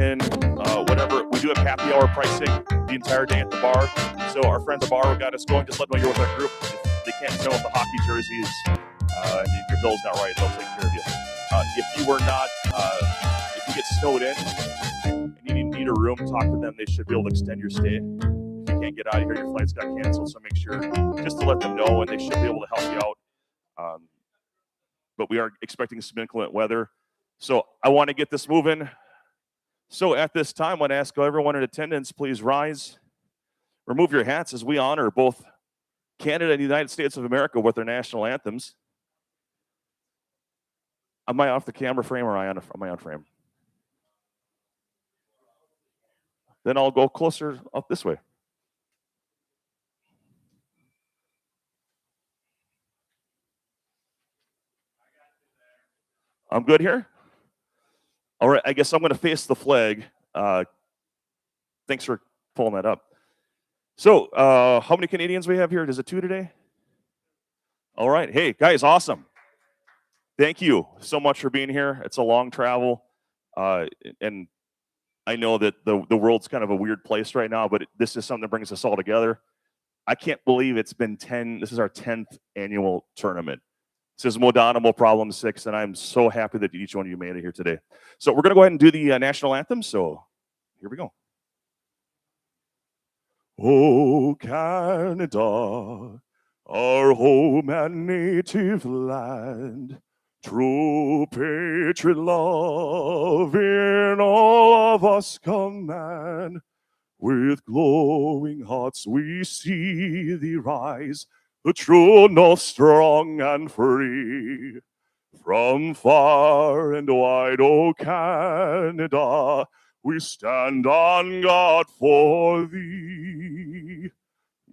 whatever. We do have happy hour pricing the entire day at the bar. So our friends at the bar got us going. Just let them know you're with our group. If they can't sell with the hockey jerseys, and your bill's not right, they'll take care of you. If you were not, if you get snowed in and you need a room, talk to them. They should be able to extend your stay. If you can't get out of here, your flights got canceled. So make sure just to let them know, and they should be able to help you out. But we are expecting some inclement weather. So I want to get this moving. So at this time, I want to ask everyone in attendance, please rise. Remove your hats as we honor both Canada and the United States of America with their national anthems. Am I off the camera frame or am I on frame? Then I'll go closer up this way. I'm good here? All right, I guess I'm going to face the flag. Thanks for pulling that up. So how many Canadians we have here? Is it 2 today? All right. Hey, guys, awesome. Thank you so much for being here. It's a long travel. And I know that the world's kind of a weird place right now, but this is something that brings us all together. I can't believe it's been this is our 10th annual tournament. This is Modano Problem 6, and I'm so happy that each one of you made it here today. So we're going to go ahead and do the national anthem. So here we go. Oh, Canada, our home and native land, true patriot love in all of us command. With glowing hearts we see thee rise, the true north strong and free. From far and wide, O Canada, we stand on guard for thee.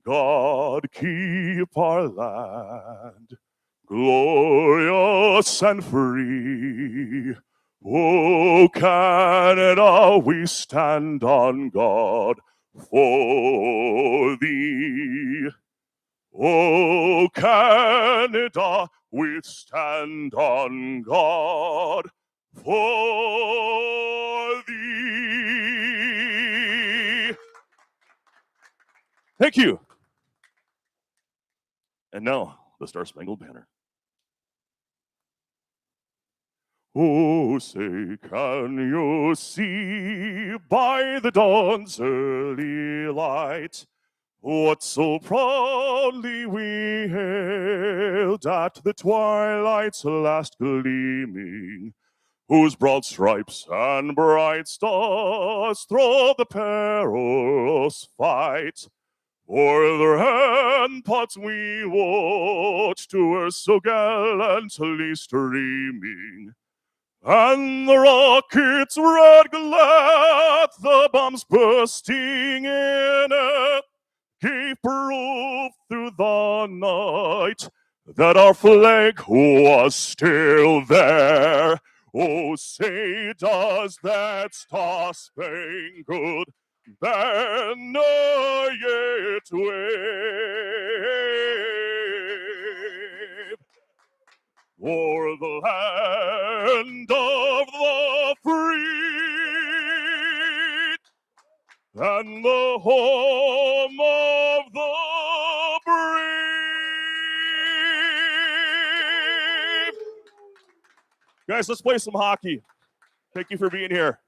God keep our land glorious and free. O Canada, we stand on guard for thee. O Canada, we stand on guard for thee. Thank you. And now, the Star Spangled Banner. Oh, say, can you see by the dawn's early light what so proudly we hailed at the twilight's last gleaming, whose broad stripes and bright stars through the perilous fight? O'er the ramparts we watched were so gallantly streaming, and the rockets' red glare, the bombs bursting in it, gave proof through the night that our flag was still there. Oh, say does that star-spangled banner yet wave o'er the land of the free and the home of the brave? Guys, let's play some hockey. Thank you for being here.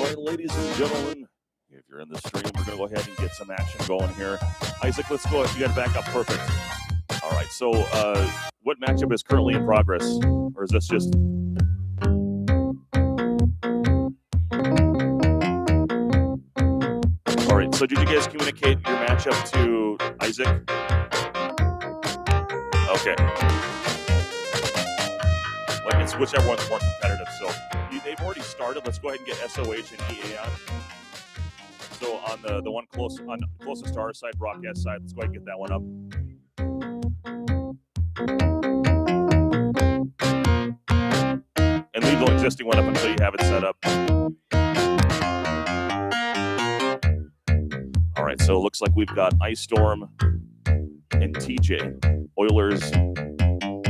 right, ladies and gentlemen, if you're in the stream, we're going to go ahead and get some action going here. Isaac, let's go ahead. You got to back up. Perfect. All right, so what matchup is currently in progress? Or is this just... All right, so did you guys communicate your matchup to Isaac? Okay. Like it's whichever one's more competitive. So they've already started. Let's go ahead and get SOH and EA on. So on the one closest to our side, broadcast side, let's go ahead and get that one up. And leave the existing one up until you have it set up. All right, so it looks like we've got Ice Storm and TJ, Oilers,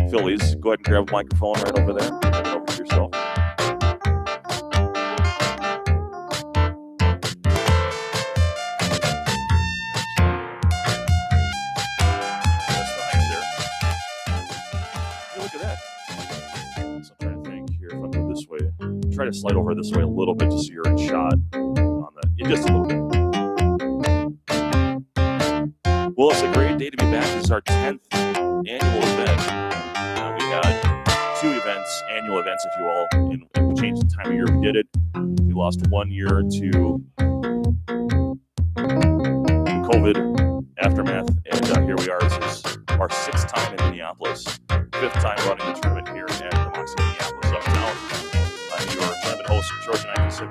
Phillies. Go ahead and grab a microphone right over there. Hand it over to yourself. That's nice there. Hey, look at that. So I'm trying to think here if I go this way. Try to slide over this way a little bit just so you're in shot on that. Yeah, just a little bit. Well, it's a great day to be back. This is our 10th annual event. We had 2 events, annual events, if you will, and we changed the time of year we did it. We lost 1 year to COVID aftermath, and here we are. This is our 6th time in Minneapolis, 5th time running the tournament here at Minneapolis Uptown. I'm your tournament host, Georgia94.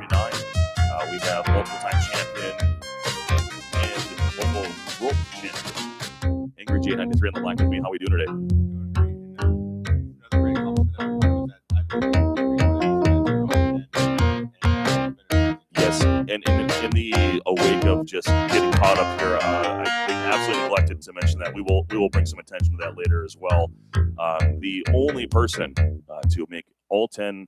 We have multiple-time champion and local rope champion, Angry J93 on the line with me. How are we doing today? Doing great. And another great compliment was that I've been Yes, and in the awake of just getting caught up here, I absolutely neglected to mention that we will bring some attention to that later as well. The only person to make all 10.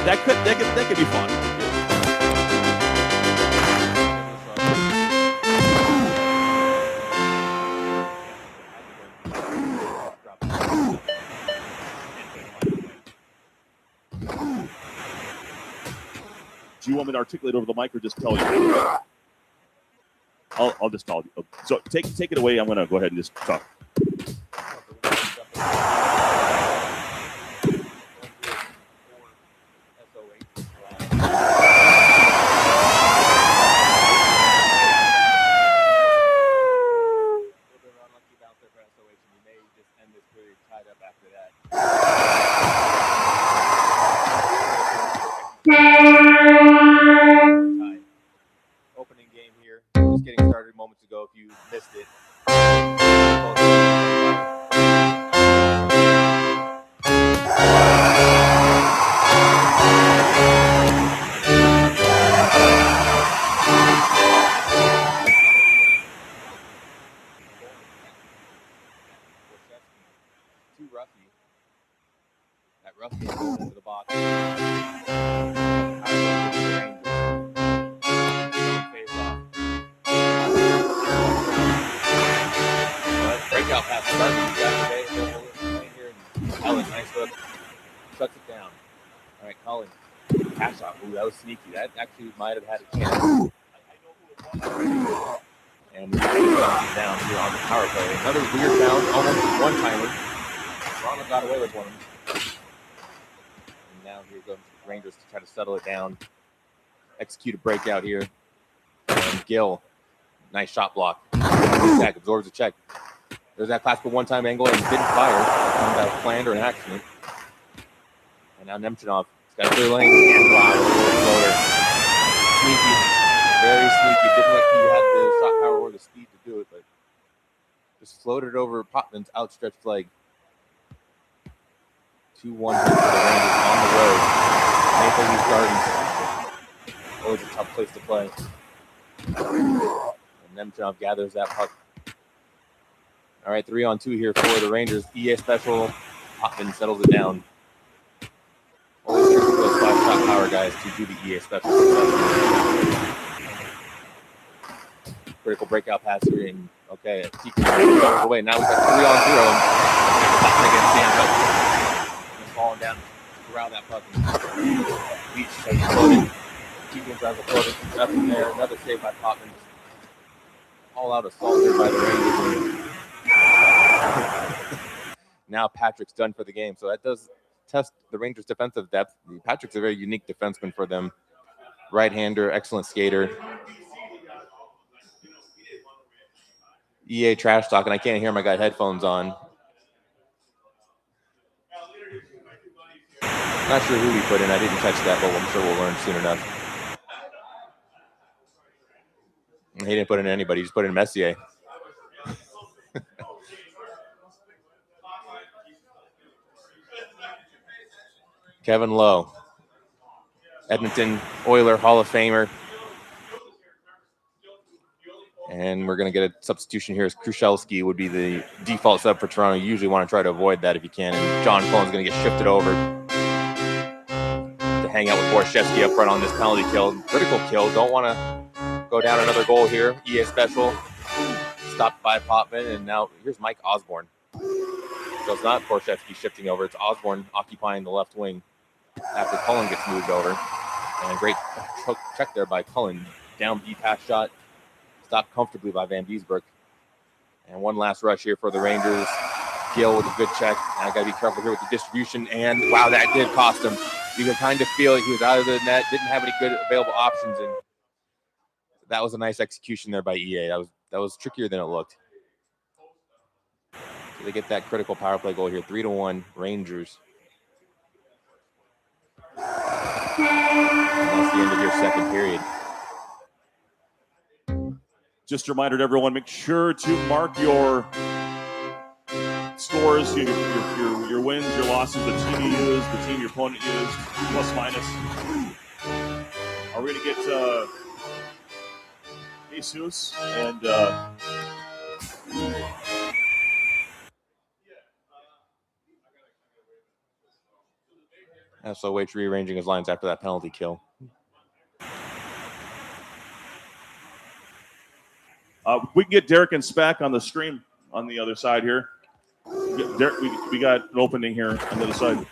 That could be fun. Do you want me to articulate over the mic or just tell you? I'll just tell you. So take it away. I'm going to go ahead and just talk. Opening game here. Just getting started moments ago if you missed it. too roughy. That roughy goes into the box. Face off. Breakout pass starts today. Here. Ellen, nice hook. Shuts it down. All right, Colin. Pass shot. Ooh, that was sneaky. That actually might have had a chance. And we just down here on the power play. Another weird bounce, almost one-timer. Toronto got away with one. And now here comes the Rangers to try to settle it down. Execute a breakout here. And Gill, nice shot block. Check, absorbs the check. There's that classical one-time angle and didn't fire. That was planned or an accident. And now Nemchinov. He's got a clear lane. And wow, floater. Sneaky. Very sneaky. Didn't look like he had the shot power or the speed to do it, but just floated over Potman's outstretched leg. 2-1 for the Rangers on the road. Maple Leaf Gardens. Always a tough place to play. And Nemchinov gathers that puck. All right, 3-on-2 here for the Rangers. EA special. Potman settles it down. Always tricky for those 5-shot power guys to do the EA special. Critical breakout pass here. And okay, Teakin goes away. Now we've got 3-on-0. Potman against Sam. Just falling down to corral that puck. Leach takes floating. Teakin drives a floating. Nothing there. Another save by Potman. All out assault here by the Rangers. Now Patrick's done for the game. So that does test the Rangers' defensive depth. Patrick's a very unique defenseman for them. Right-hander, excellent skater. EA trash talking. I can't hear him. I got headphones on. Not sure who he put in. I didn't catch that, but I'm sure we'll learn soon enough. He didn't put in anybody. He just put in Messier. Kevin Lowe, Edmonton Oiler Hall of Famer. And we're going to get a substitution here as Krushelski would be the default sub for Toronto. You usually want to try to avoid that if you can. And John Cullen's going to get shifted over to hang out with Borshevsky up front on this penalty kill. Critical kill. Don't want to go down another goal here. EA special. Stopped by Potman. And now here's Mike Osborne. So it's not Borshevsky shifting over. It's Osborne occupying the left wing after Cullen gets moved over. And a great check there by Cullen. Down B pass shot. Stopped comfortably by Van Biesbroek. And one last rush here for the Rangers. Gill with a good check. And I got to be careful here with the distribution. And wow, that did cost him. You could kind of feel it. He was out of the net. Didn't have any good available options. And that was a nice execution there by EA. That was trickier than it looked. So they get that critical power play goal here. 3-1 Rangers. And that's the end of your second period. Just a reminder to everyone, make sure to mark your scores, your wins, your losses, the team you used, the team your opponent used, plus minus. Are we going to get Jesus and SOH rearranging his lines after that penalty kill. We can get Derek and Spack on the stream on the other side here. We got an opening here on the other side.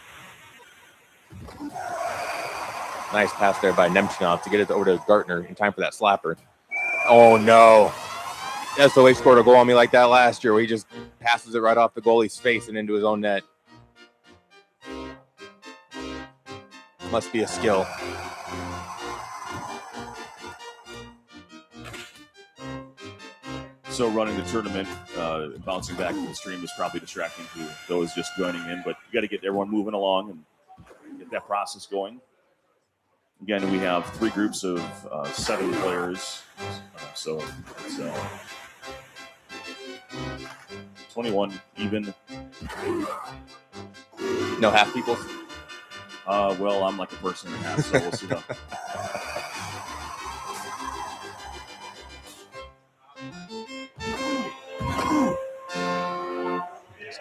Nice pass there by Nemchinov to get it over to Gartner in time for that slapper. Oh, no. SOH scored a goal on me like that last year where he just passes it right off the goalie's face and into his own net. Must be a skill. So running the tournament, bouncing back to the stream is probably distracting to those just joining in, but you got to get everyone moving along and get that process going. Again, we have 3 groups of 7 players, so it's 21 even. No half people? Well, I'm like a person and a half, so we'll see how.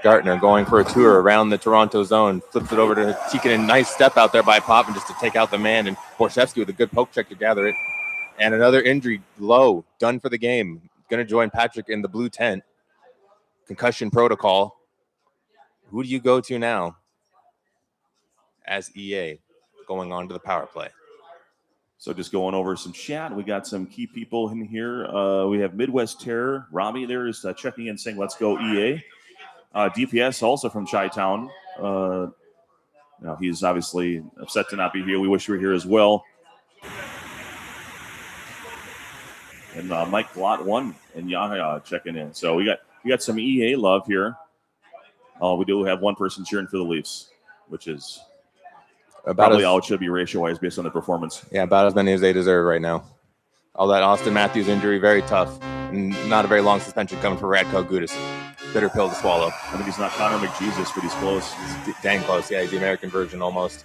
Gartner going for a tour around the Toronto zone. Flips it over to Tikkanen. Nice step out there by Poppin just to take out the man. And Borshevsky with a good poke check to gather it. And another injury, low, done for the game. Going to join Patrick in the blue tent. Concussion protocol. Who do you go to now as EA going on to the power play? So just going over some chat. We got some key people in here. We have Midwest Terror. Robbie there is checking in saying, let's go EA. DPS also from Chi-Town. He's obviously upset to not be here. We wish you were here as well. And Mike Glott 1 and Yahya checking in. So we got some EA love here. We do have one person cheering for the Leafs, which is probably all it should be ratio-wise based on the performance. Yeah, about as many as they deserve right now. All that Austin Matthews injury, very tough. And not a very long suspension coming for Radko Gudas. Bitter pill to swallow. I think he's not Connor McJesus, but he's close. He's dang close. Yeah, he's the American version almost.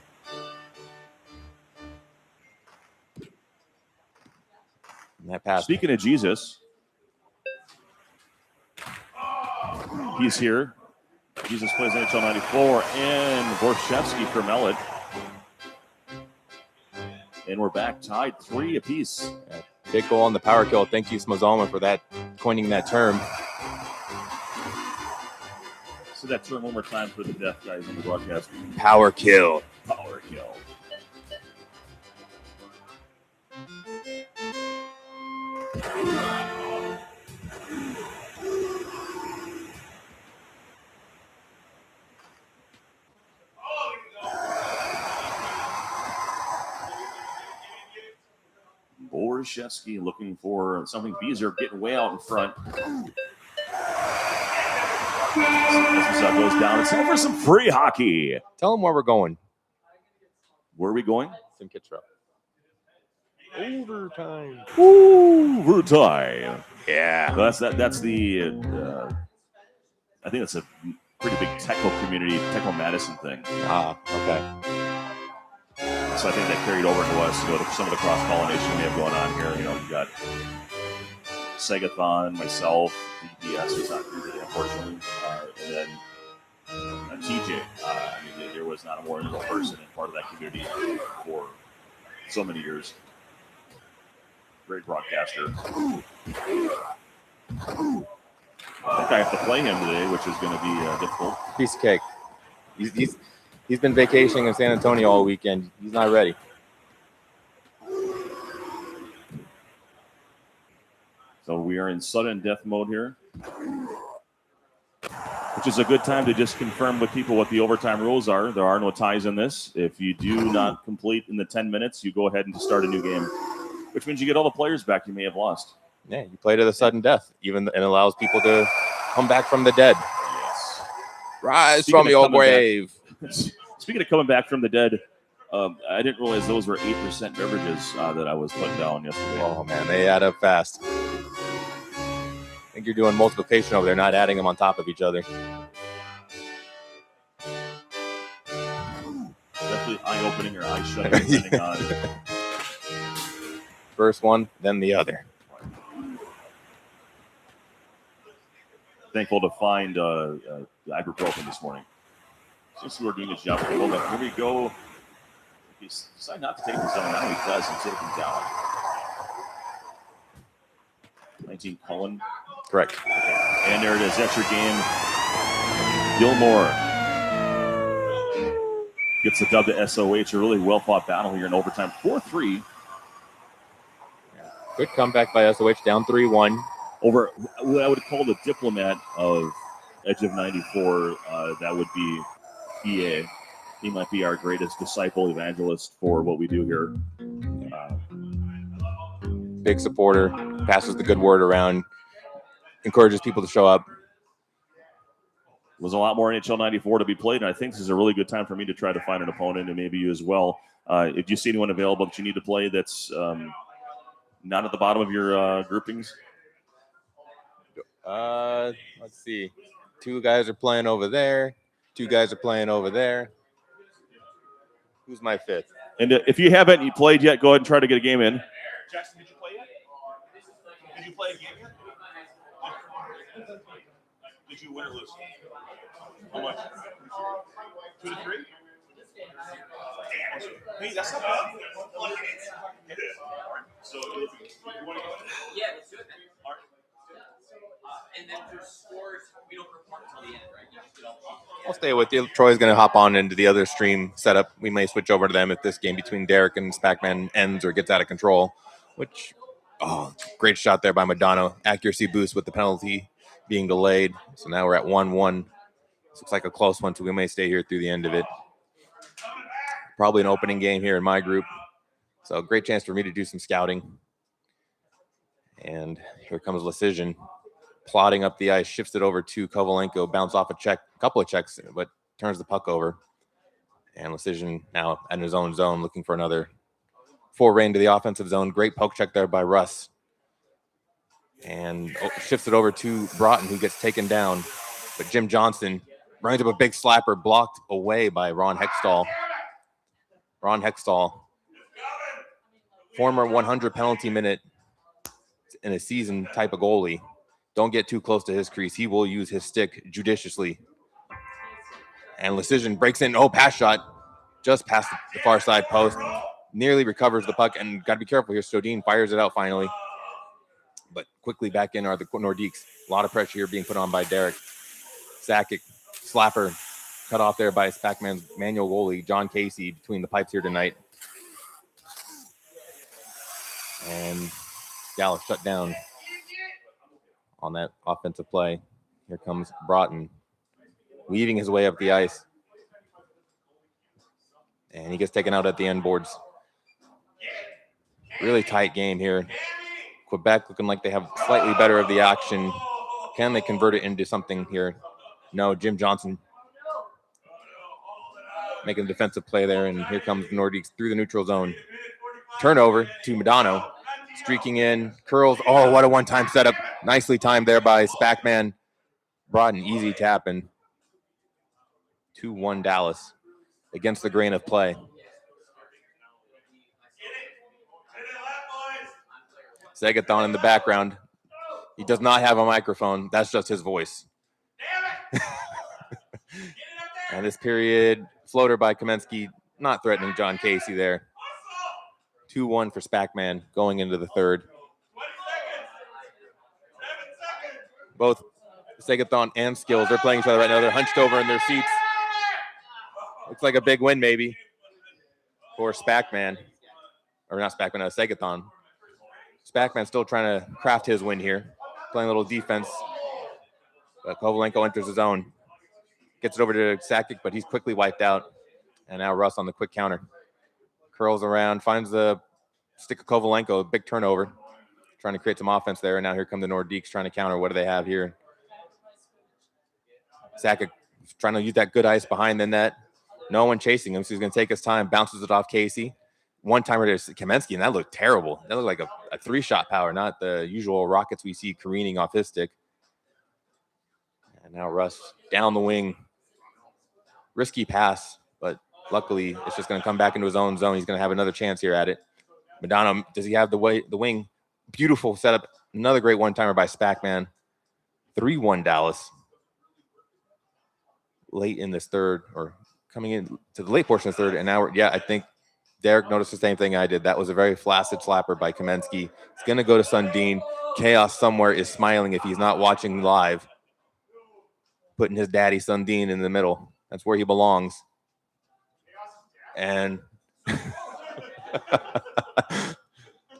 And that pass. Speaking of Jesus, he's here. Jesus plays NHL 94 and Borshevsky for Mellet. And we're back tied 3 apiece. Yeah, big goal on the power kill. Thank you, Smozoma, for that, coining that term. Say that term one more time for the deaf guys on the broadcast. Power kill. Power kill. Borshevsky looking for something. Beezer getting way out in front. As this goes down, it's time for some free hockey. Tell them where we're going. Where are we going? Sim Kitzrow. Overtime. Overtime. Yeah. So that's the. I think that's a pretty big technical community, technical Madison thing. Ah, okay. So I think that carried over to us to go to some of the cross-pollination we have going on here. You know, we got Segathon, myself, DPS is not here today, unfortunately, and then TJ. There was not a more integral person and part of that community for so many years. Great broadcaster. I think I have to play him today, which is going to be difficult. Piece of cake. He's been vacationing in San Antonio all weekend. He's not ready. So we are in sudden death mode here, which is a good time to just confirm with people what the overtime rules are. There are no ties in this. If you do not complete in the 10 minutes, you go ahead and start a new game, which means you get all the players back you may have lost. Yeah, you play to the sudden death, and allows people to come back from the dead. Yes. Rise from the old grave. Speaking of coming back from the dead, I didn't realize those were 8% beverages that I was putting down yesterday. Oh, man, they add up fast. I think you're doing multiplication over there, not adding them on top of each other. Definitely eye-opening or eye-shutting, depending on. First one, then the other. Thankful to find ibuprofen this morning. Since we're doing this job for a moment, here we go. If you decide not to take these down now, he does and take them down. 19 Cullen. Correct. And there it is. That's your game. Gilmore gets the dub to SOH. A really well-fought battle here in overtime. 4-3. Good comeback by SOH, down 3-1. Over what I would call the diplomat of Edge of 94. That would be EA. He might be our greatest disciple evangelist for what we do here. Big supporter, passes the good word around, encourages people to show up. There's a lot more NHL 94 to be played, and I think this is a really good time for me to try to find an opponent, and maybe you as well. If you see anyone available that you need to play that's not at the bottom of your groupings? Let's see. 2 guys are playing over there. 2 guys are playing over there. Who's my 5th? And if you haven't played yet, go ahead and try to get a game in. Jackson, did you play yet? Did you play a game yet? Did you win or lose? How much? 2-3? Hey, that's not bad. So, if you want to go? Yeah, let's do it then. All right. And then for scores, we don't report until the end, right? I'll stay with you. Troy's going to hop on into the other stream setup. We may switch over to them if this game between Derek and Spackman ends or gets out of control, which, great shot there by Modano. Accuracy boost with the penalty being delayed. So now we're at 1-1. This looks like a close one, so we may stay here through the end of it. Probably an opening game here in my group. So great chance for me to do some scouting. And here comes Lecision. Plodding up the ice, shifts it over to Kovalenko, bounce off a couple of checks, but turns the puck over. And Lecision now in his own zone, looking for another foray into the offensive zone. Great poke check there by Russ. And shifts it over to Broughton, who gets taken down. But Jim Johnson brings up a big slapper, blocked away by Ron Hextall. Ron Hextall, former 100 penalty minute in a season type of goalie. Don't get too close to his crease. He will use his stick judiciously. And Lecision breaks in. Pass shot. Just past the far side post. Nearly recovers the puck. And got to be careful here. Stodine fires it out finally. But quickly back in are the Nordiques. A lot of pressure here being put on by Derek. Sakic, slapper, cut off there by Spackman's manual goalie, John Casey, between the pipes here tonight. And Gallus shut down on that offensive play. Here comes Broughton, weaving his way up the ice. And he gets taken out at the end boards. Really tight game here. Quebec looking like they have slightly better of the action. Can they convert it into something here? No, Jim Johnson making a defensive play there. And here comes the Nordiques through the neutral zone. Turnover to Modano. Streaking in, curls. What a one-time setup. Nicely timed there by Spackman. Broughton, easy tapping. 2-1 Dallas against the grain of play. Segathon in the background. He does not have a microphone. That's just his voice. And this period, floater by Kamensky, not threatening John Casey there. 2-1 for Spackman going into the third. Both Segathon and Skills, they're playing each other right now. They're hunched over in their seats. Looks like a big win maybe for Spackman. Or not Spackman, Segathon. Spackman still trying to craft his win here. Playing a little defense. But Kovalenko enters his own. Gets it over to Sakic, but he's quickly wiped out. And now Russ on the quick counter. Curls around, finds the stick of Kovalenko, big turnover. Trying to create some offense there. And now here come the Nordiques trying to counter. What do they have here? Sakic trying to use that good ice behind the net. No one chasing him, so he's going to take his time. Bounces it off Casey. One-timer to Kamensky, and that looked terrible. That looked like a three-shot power, not the usual rockets we see careening off his stick. And now Russ down the wing. Risky pass, but luckily it's just going to come back into his own zone. He's going to have another chance here at it. Modano, does he have the wing? Beautiful setup. Another great one-timer by Spackman. 3-1 Dallas. Late in this third, or coming in to the late portion of the third, and now I think Derek noticed the same thing I did. That was a very flaccid slapper by Kamensky. It's going to go to Sundin. Chaos somewhere is smiling if he's not watching live. Putting his daddy Sundin in the middle. That's where he belongs. And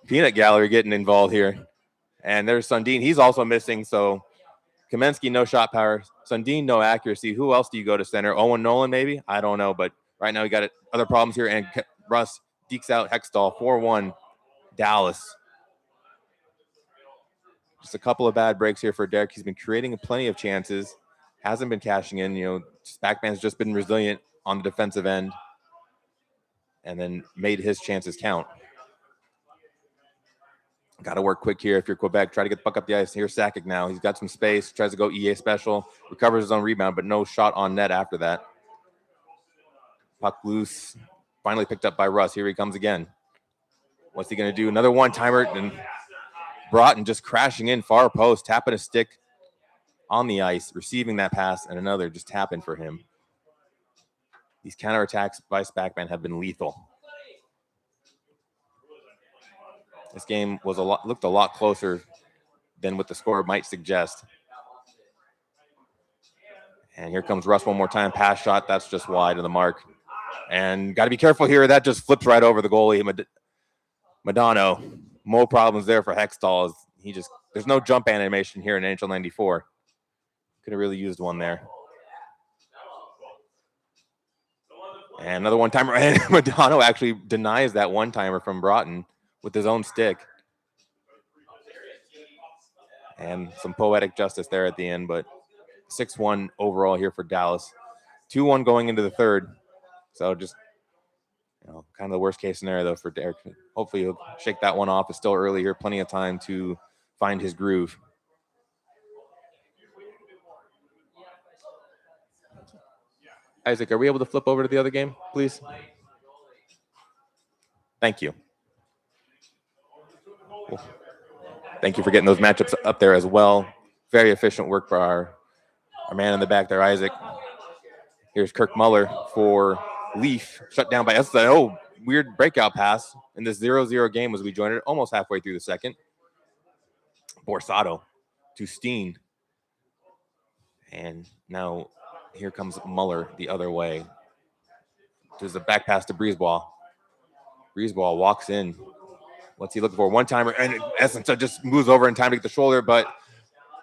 Peanut Gallery getting involved here. And there's Sundin. He's also missing, so Kamensky, no shot power. Sundin, no accuracy. Who else do you go to center? Owen Nolan, maybe? I don't know, but right now we got other problems here, and Russ dekes out Hextall. 4-1 Dallas. Just a couple of bad breaks here for Derek. He's been creating plenty of chances. Hasn't been cashing in. Spackman's just been resilient on the defensive end and then made his chances count. Got to work quick here if you're Quebec. Try to get the puck up the ice. Here's Sakic now. He's got some space. Tries to go EA special. Recovers his own rebound, but no shot on net after that. Puck loose. Finally picked up by Russ. Here he comes again. What's he going to do? Another one-timer. And Broughton just crashing in far post, tapping a stick on the ice, receiving that pass, and another just tap in for him. These counterattacks by Spackman have been lethal. This game was looked a lot closer than what the score might suggest. And here comes Russ one more time. Pass shot. That's just wide of the mark. And got to be careful here. That just flips right over the goalie. Modano. More problems there for Hextall. There's no jump animation here in NHL94. Could have really used one there. And another one-timer. And Modano actually denies that one-timer from Broughton with his own stick. And some poetic justice there at the end, but 6-1 overall here for Dallas. 2-1 going into the third. So just, kind of the worst case scenario, though, for Derek. Hopefully he'll shake that one off. It's still early here. Plenty of time to find his groove. Isaac, are we able to flip over to the other game, please? Thank you. Cool. Thank you for getting those matchups up there as well. Very efficient work for our man in the back there, Isaac. Here's Kirk Muller for Leaf, shut down by Essa. Oh, weird breakout pass in this 0-0 game as we joined it almost halfway through the second. Borsato to Steen. And now here comes Muller the other way. There's a back pass to Breezeball. Breezeball walks in. What's he looking for? One-timer, and Essensa just moves over in time to get the shoulder, but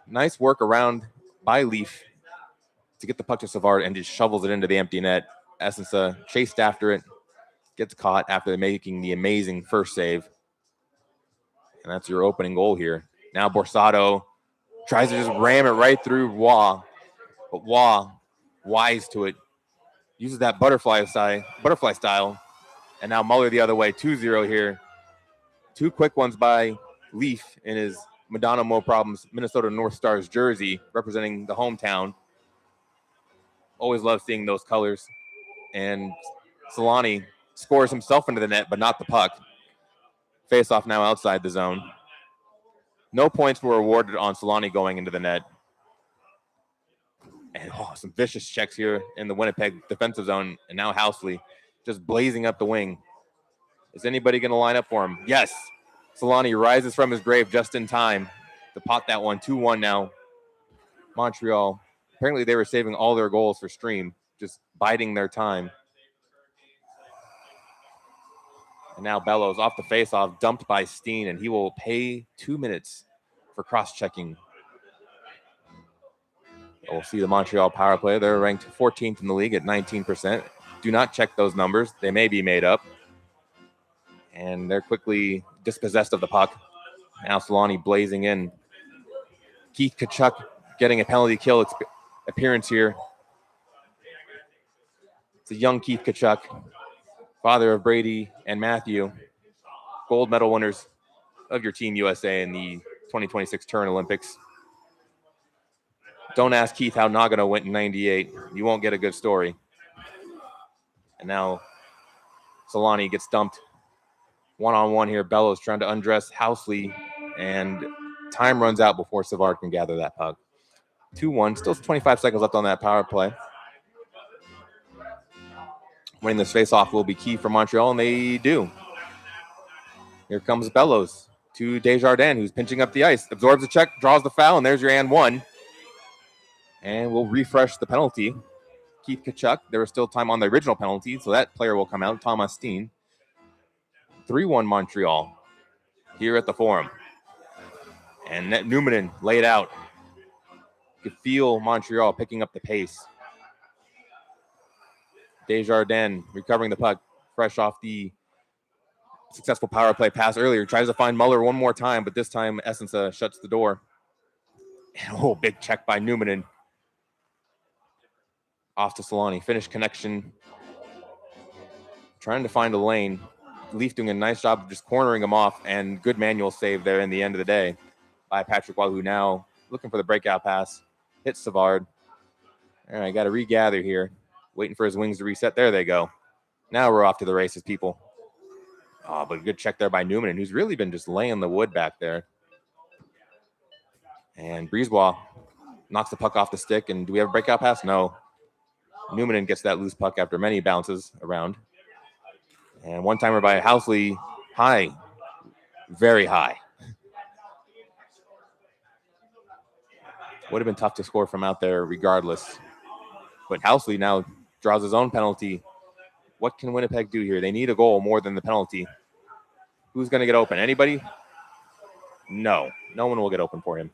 nice work around by Leaf to get the puck to Savard and just shovels it into the empty net. Essensa chased after it, gets caught after making the amazing first save. And that's your opening goal here. Now Borsato tries to just ram it right through Waugh, but Waugh, wise to it, uses that butterfly style. And now Muller the other way, 2-0 here. Two quick ones by Leaf in his Modano Mo Problems Minnesota North Stars jersey, representing the hometown. Always love seeing those colors. And Solani scores himself into the net, but not the puck. Face off now outside the zone. No points were awarded on Solani going into the net. And some vicious checks here in the Winnipeg defensive zone. And now Housley just blazing up the wing. Is anybody going to line up for him? Yes. Solani rises from his grave just in time to pot that one. 2-1 now. Montreal. Apparently they were saving all their goals for Stream, just biding their time. And now Bellows off the faceoff, dumped by Steen, and he will pay 2 minutes for cross-checking. We'll see the Montreal power play. They're ranked 14th in the league at 19%. Do not check those numbers. They may be made up. And they're quickly dispossessed of the puck. Now Solani blazing in. Keith Tkachuk getting a penalty kill appearance here. It's a young Keith Tkachuk, father of Brady and Matthew, gold medal winners of your Team USA in the 2026 Turin Olympics. Don't ask Keith how Nagano went in 98. You won't get a good story. And now Solani gets dumped. One-on-one here. Bellows trying to undress Housley, and time runs out before Savard can gather that puck. 2-1. Still 25 seconds left on that power play. Winning this face-off will be key for Montreal, and they do. Here comes Bellows to Desjardins, who's pinching up the ice. Absorbs the check, draws the foul, and there's your and one. And we'll refresh the penalty. Keith Tkachuk, there was still time on the original penalty, so that player will come out, Thomas Steen. 3-1 Montreal here at the Forum. And Numanen laid out. You could feel Montreal picking up the pace. Desjardins recovering the puck, fresh off the successful power play pass earlier. Tries to find Muller one more time, but this time Essensa shuts the door. And, big check by Numanen. Off to Solani. Finish connection. Trying to find a lane. Leaf doing a nice job of just cornering him off, and good manual save there in the end of the day by Patrick Waugh, who now looking for the breakout pass. Hits Savard. All right, got to regather here. Waiting for his wings to reset. There they go. Now we're off to the races, people. But a good check there by Newman, who's really been just laying the wood back there. And Breezeball knocks the puck off the stick. And do we have a breakout pass? No. Newman gets that loose puck after many bounces around. And one-timer by Housley, high, very high. Would have been tough to score from out there regardless. But Housley now draws his own penalty. What can Winnipeg do here? They need a goal more than the penalty. Who's going to get open? Anybody? No. No one will get open for him.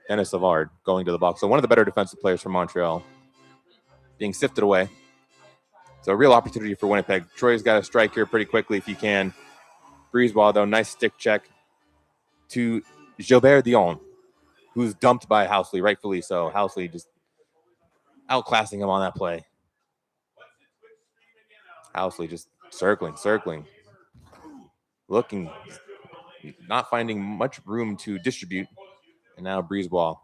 Dennis Savard going to the box. So one of the better defensive players from Montreal being sifted away. So a real opportunity for Winnipeg. Troy's got to strike here pretty quickly if he can. Brisebois, though, nice stick check to Gilbert Dion, who's dumped by Housley, rightfully so. Housley just outclassing him on that play. Housley just circling. Looking, not finding much room to distribute. And now Brisebois.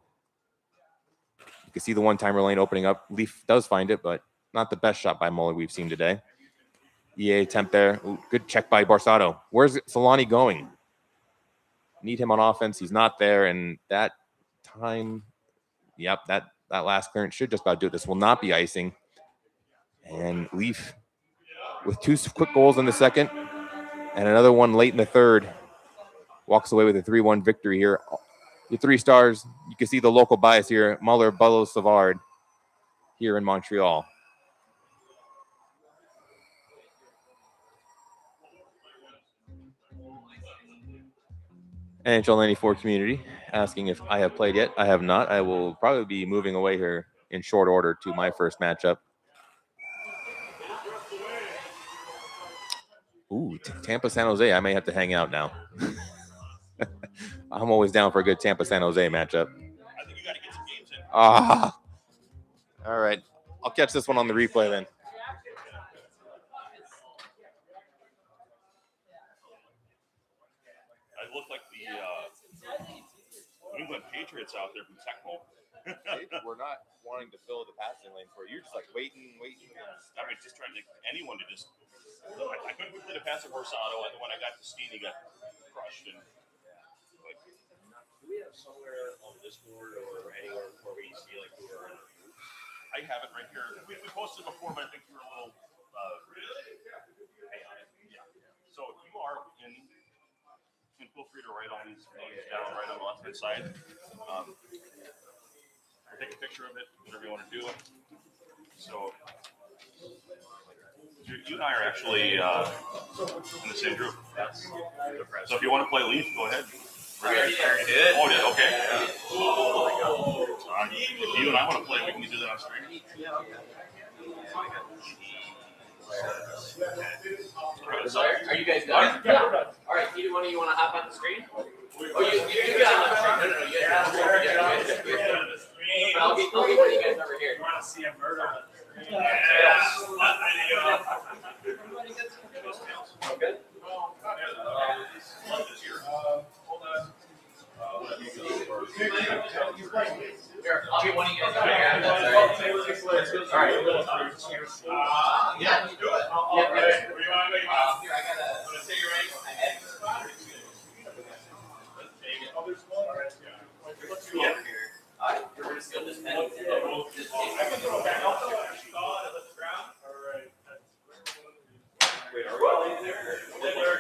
You can see the one-timer lane opening up. Leaf does find it, but not the best shot by Muller we've seen today. EA attempt there. Ooh, good check by Barsado. Where's Solani going? Need him on offense. He's not there. And that time, yep, that last clearance should just about do it. This will not be icing. And Leaf with 2 quick goals in the second and another one late in the third walks away with a 3-1 victory here. The 3 stars, you can see the local bias here. Muller, Bellows, Savard here in Montreal. NHL94 community asking if I have played yet. I have not. I will probably be moving away here in short order to my first matchup. Ooh, Tampa San Jose. I may have to hang out now. I'm always down for a good Tampa San Jose matchup. I think you got to get some games in. All right. I'll catch this one on the replay then. I look like the New England Patriots out there from Tecmo. We're not wanting to fill the passing lane for you. You're just like waiting. I mean, just trying to get anyone to just. I couldn't complete a pass at Barsado, and then when I got to Steen, he got crushed. And like, do we have somewhere on Discord or anywhere where we see like who are? I have it right here. We posted before, but I think you were a little. Hang on. Yeah. So you are in. And feel free to write all these names down right on the left-hand side. Take a picture of it, whatever you want to do. So you and I are actually in the same group. So if you want to play Leaf, go ahead. I already did. Oh, did okay. If you and I want to play, we can do that on stream. So are you guys done? Yeah. All right, either one of you want to hop on the screen? Oh, you got on the screen. No, you guys on the screen. But I'll get one of you guys over here. You want to see a murder on the screen? Okay. Hold on. Here, I'll get one of you guys over here. All right. Yeah, do it. Here, I gotta say you're ready. Yeah. All right, we're gonna steal this pen.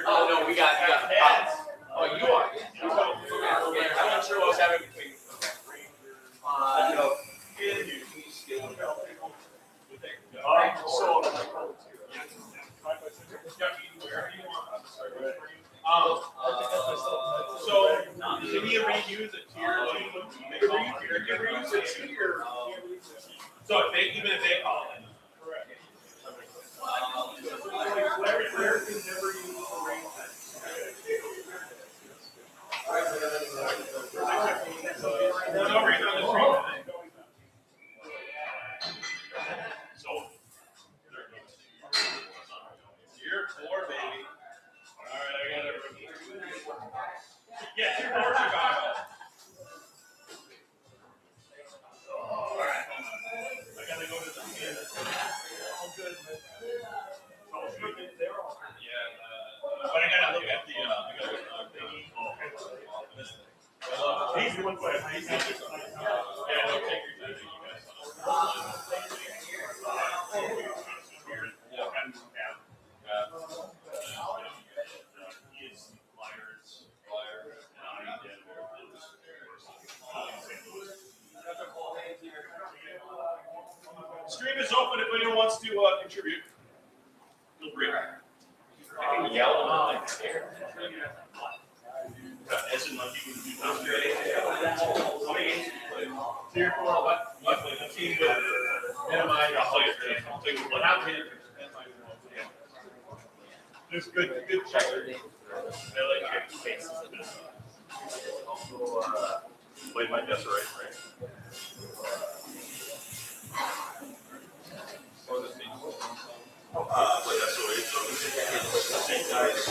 Oh no, we got the pots. Oh, you are. I'm not sure what's happening between. So, can you reuse a tier? So, even if they call it. Correct. Player can never use a range. So, you're 4, baby. All right, I got it. Yeah, 2 more Chicago. All right. I gotta go to the Stream is open if anyone wants to contribute. Feel free. I can yell and I'm like scared. As in, like, you can do I'm those. ready. Tier 4, what team would minimize your play? What happened? Just good check. I like your faces. Played my guess right? Played SOA, so same guys.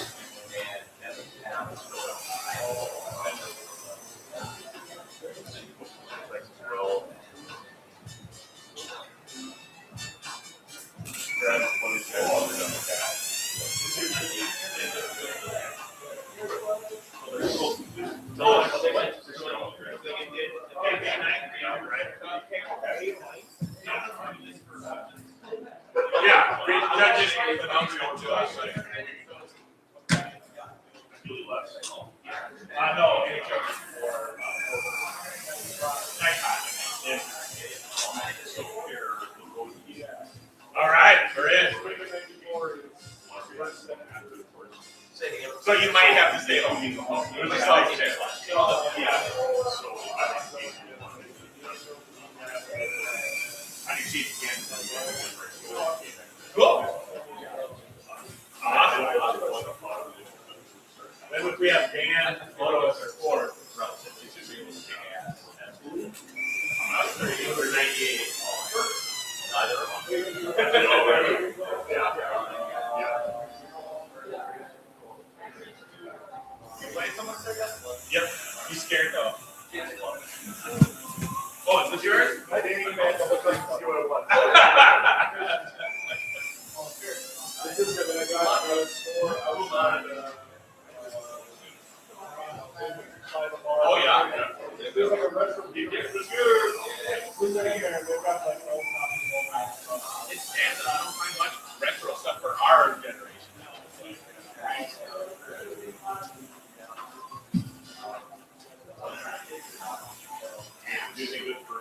Yeah, judges announcing to us. Really less. No, NHL for nighttime. All right, we're in. So you might have to stay home. I can see it again. Cool. Then if we have Dan, photos, or Ford, relatively, should be able to kick ass. 38 or 98. Yep, he's scared though. Oh, is this yours? I didn't even have to look like to see what it was. Oh yeah. There's like a restaurant. It's sad that I don't find much retro stuff for our generation now. Do you think good for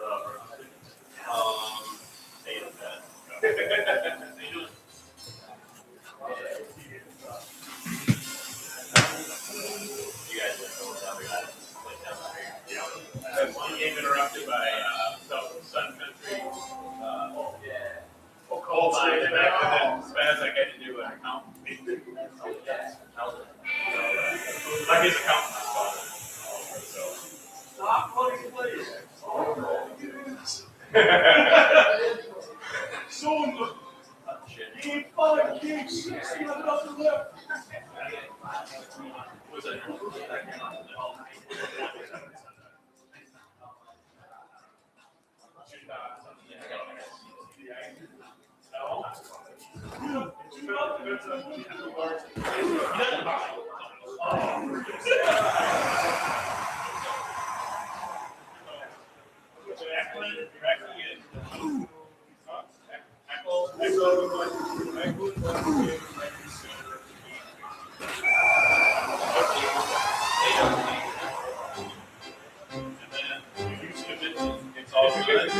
you guys that's one game interrupted by Sun Country. Cold line and then Spaz, I get to do an account. Like his account. Stop putting plays. So game 5, game 6, you have nothing left. Was that? It's all good.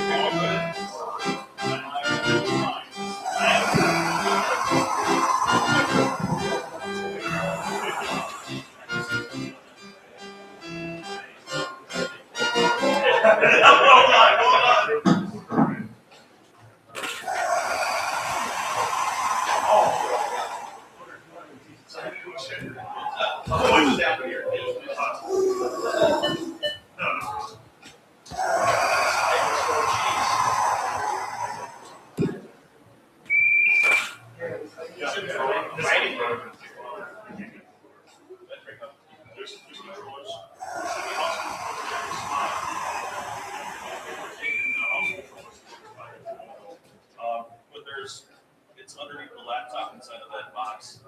It's underneath the laptop inside of that box.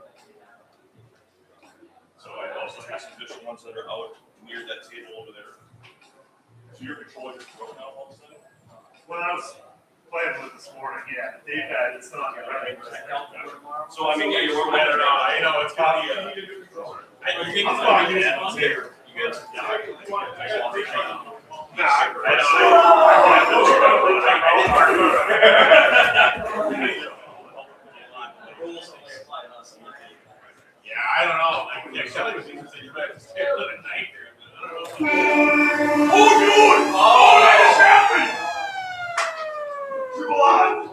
So I also have some additional ones that are out near that table over there. So your controller just broken out all of a sudden? When I was playing with it this morning, yeah, they've got it's not right. So I mean, yeah, you're working. I don't know. I know it's probably. I think it's going to be that one here. You guys, I know. Oh, that happened! Triple on!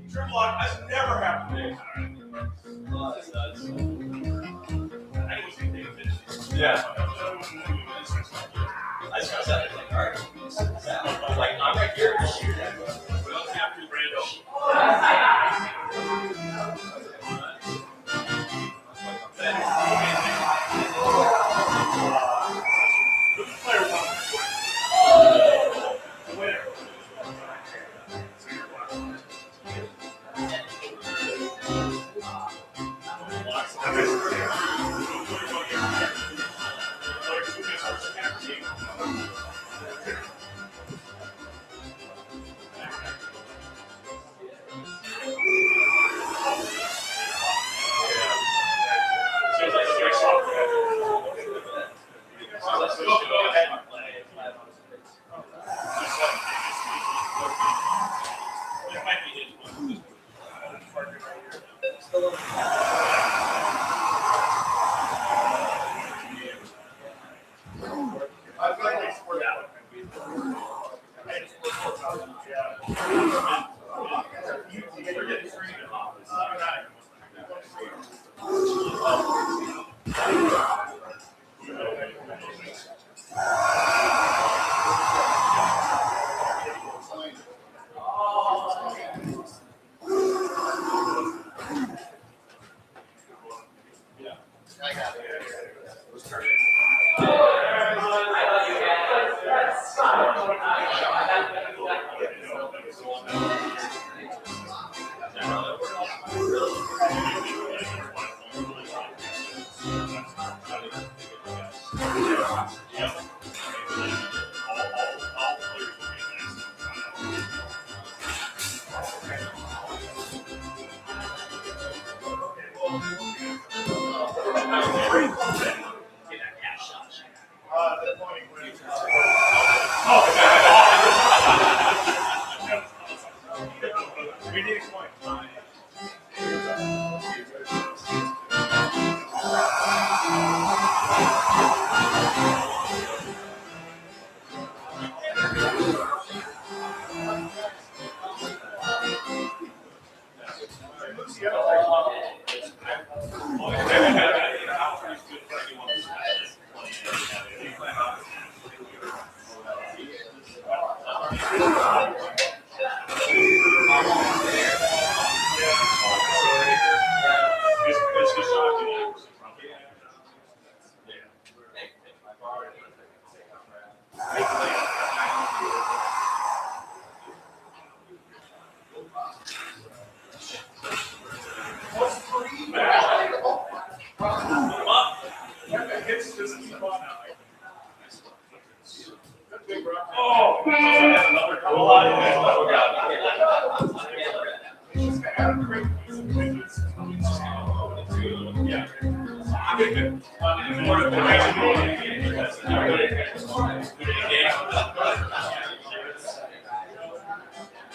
Triple on has never happened. Yeah. I just got that. Like, all right. Like, I'm right here to shoot at. We don't have to, Brando.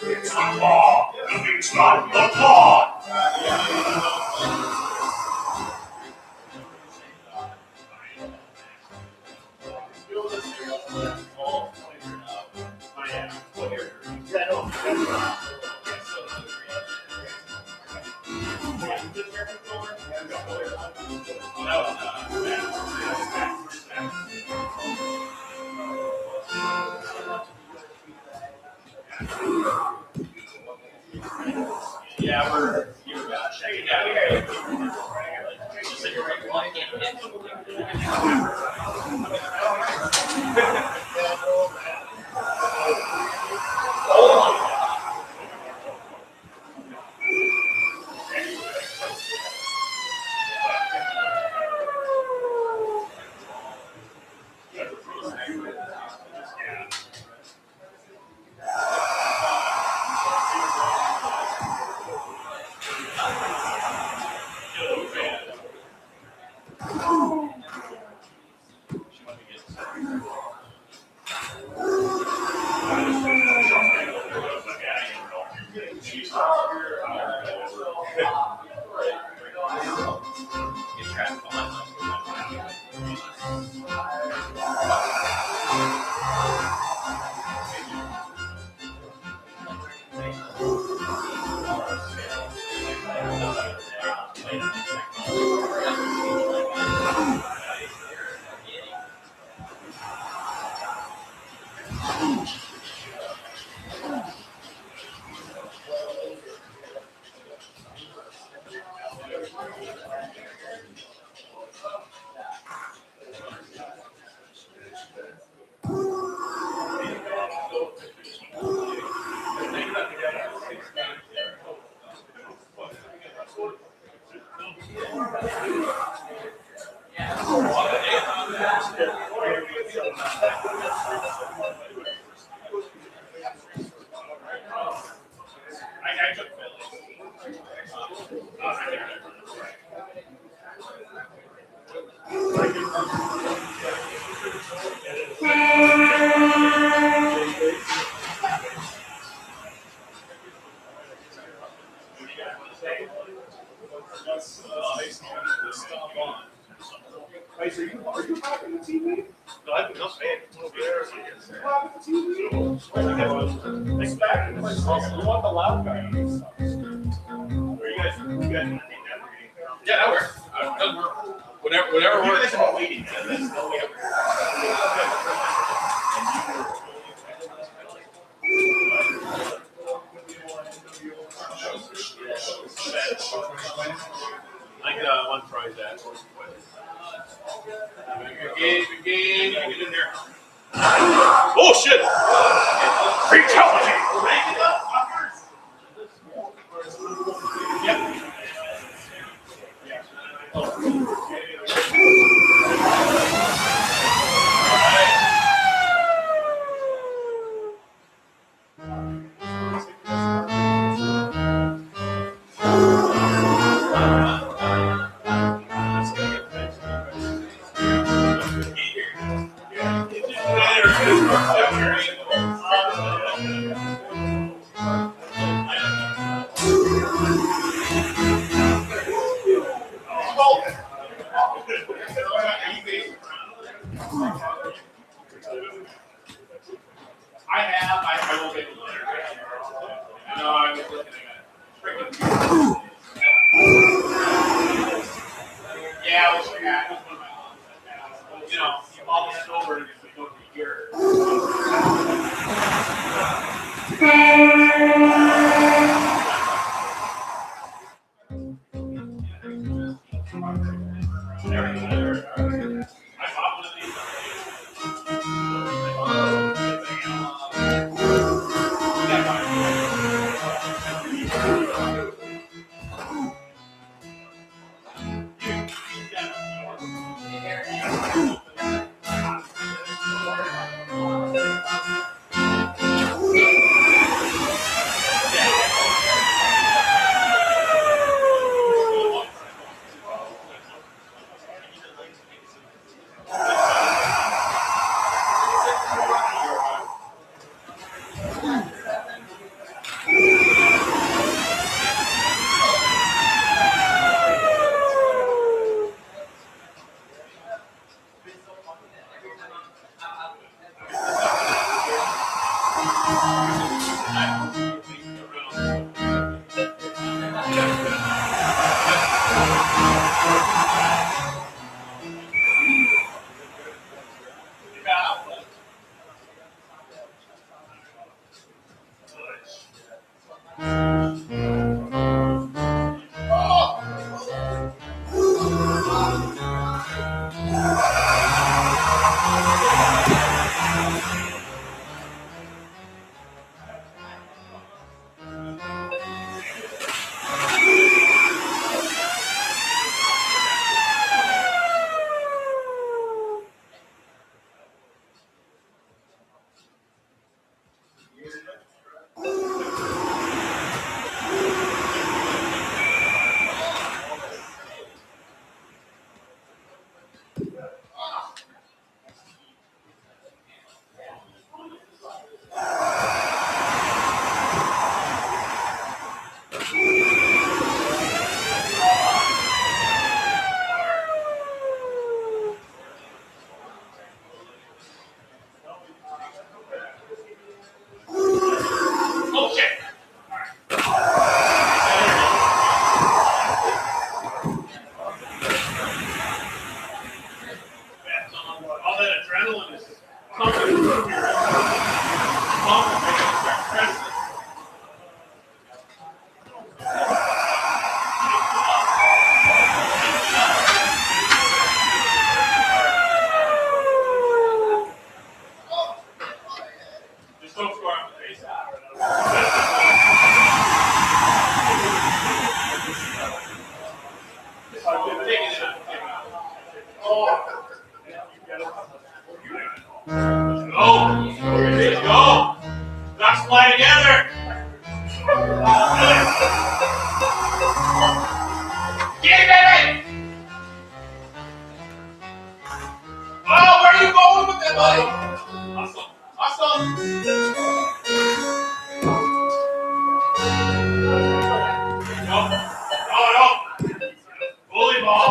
It's not law. It's not the law. Yeah, we're checking Yeah, that works. Whatever works. I got one try that. Good game. Get in there. Oh shit! Fatality! I will get it later. No, I was looking at freaking. Yeah, I was looking at it. You know, all the silver and go to here. Don't score on the face. Go! Ducks fly together! Get it, baby! Oh, where are you going with that, buddy? Awesome. No. Bully ball.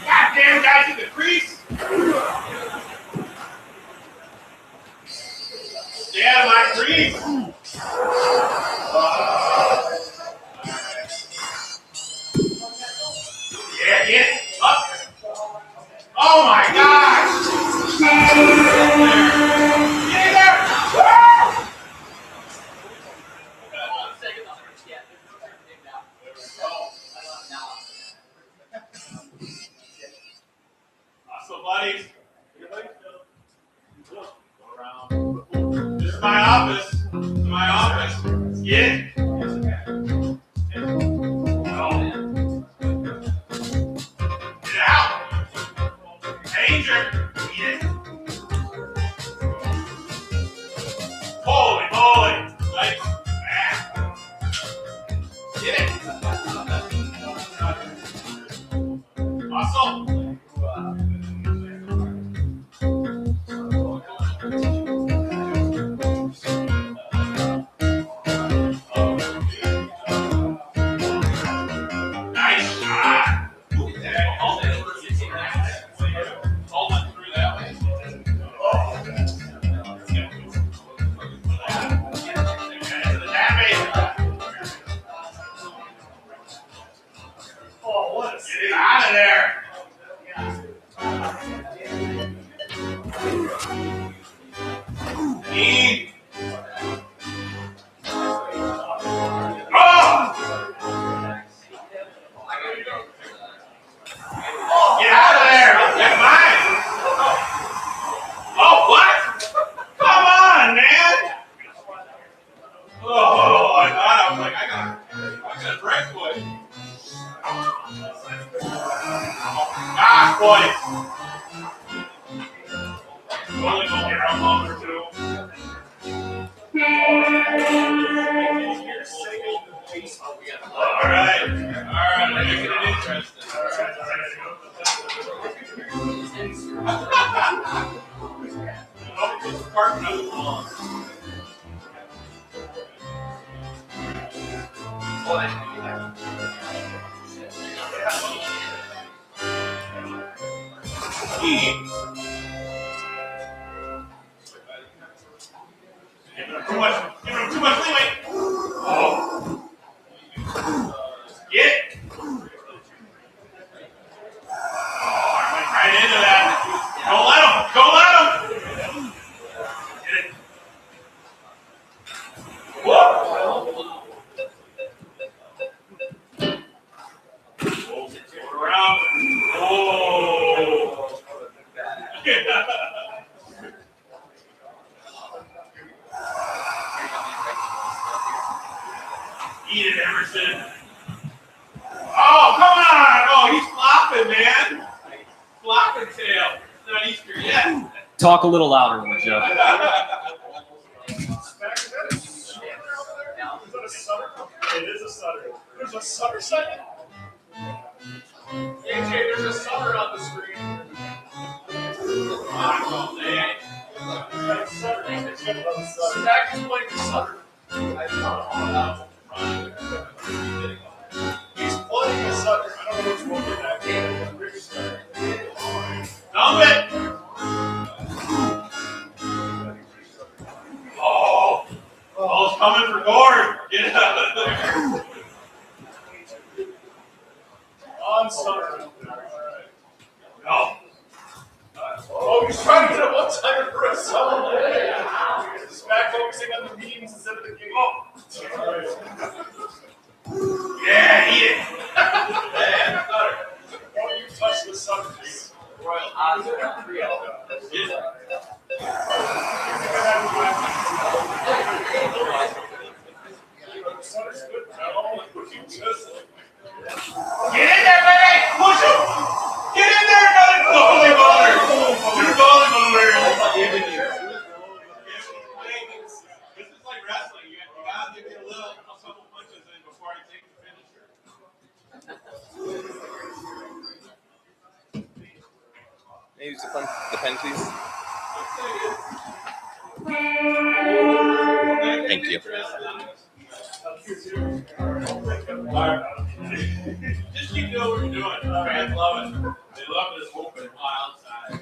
Goddamn guys in the crease. Stay out of my crease. Yeah, get up. Oh my gosh! Get in there! Awesome, buddies. This is my office. Let's get it. Get out. Danger. Get it. Holy moly. Nice. Get it. Awesome. Nice shot. Get it out of there. Need. Get out of there! That's mine! Oh, what? Come on, man! Oh, I thought I was like, I got a breakaway. Gosh, boys! Only go get our longer too. All right, making it interesting. Give him too much leeway. Oh. Get it. Oh, I went right into that. Don't let him. Don't let him. Get it. Whoa. Around. Oh. Eat it, Emerson. Oh, come on. Oh, he's flopping, man. Flopping tail. It's not Easter yet. Talk a little louder, would you? Is that a Sutter? It is a Sutter. There's a Sutter second? AJ, there's a Sutter on the screen. Stack is playing the Sutter. He's playing a Sutter. I don't know which one that game. Dump it. Oh. Ball's coming for Gord. Get out of there. On Sutter. No. Oh, he's trying to get a one-timer for a solo. He's back focusing on the memes instead of the game. Oh. Yeah, eat it. Yeah, Sutter. Don't you touch the Sutter. Royal Oscar trio. Get it. Thank you. Just keep doing what you're doing. Fans love it. They love this open wild side.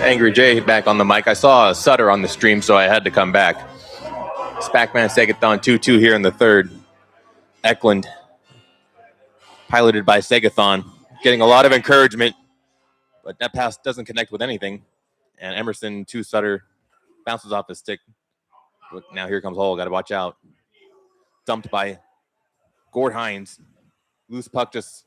Angry Jay back on the mic. I saw Sutter on the stream, so I had to come back. Spackman Segathon 2-2 here in the third. Eklund, piloted by Segathon, getting a lot of encouragement, but that pass doesn't connect with anything. And Emerson to Sutter bounces off his stick. But now here comes Hull. Got to watch out. Dumped by Gord Hines. Loose puck just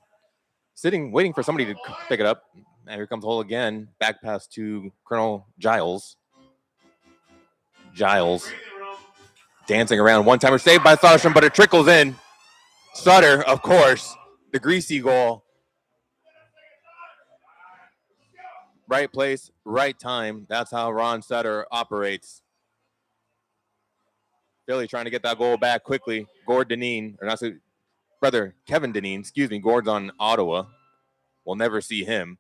sitting, waiting for somebody to pick it up. And here comes Hull again. Back pass to Colonel Giles. Giles dancing around. One-timer saved by Soderstrom, but it trickles in. Sutter, of course, the greasy goal. Right place, right time. That's how Ron Sutter operates. Philly trying to get that goal back quickly. Gord Deneen, or not, brother Kevin Deneen, excuse me. Gord's on Ottawa. We'll never see him.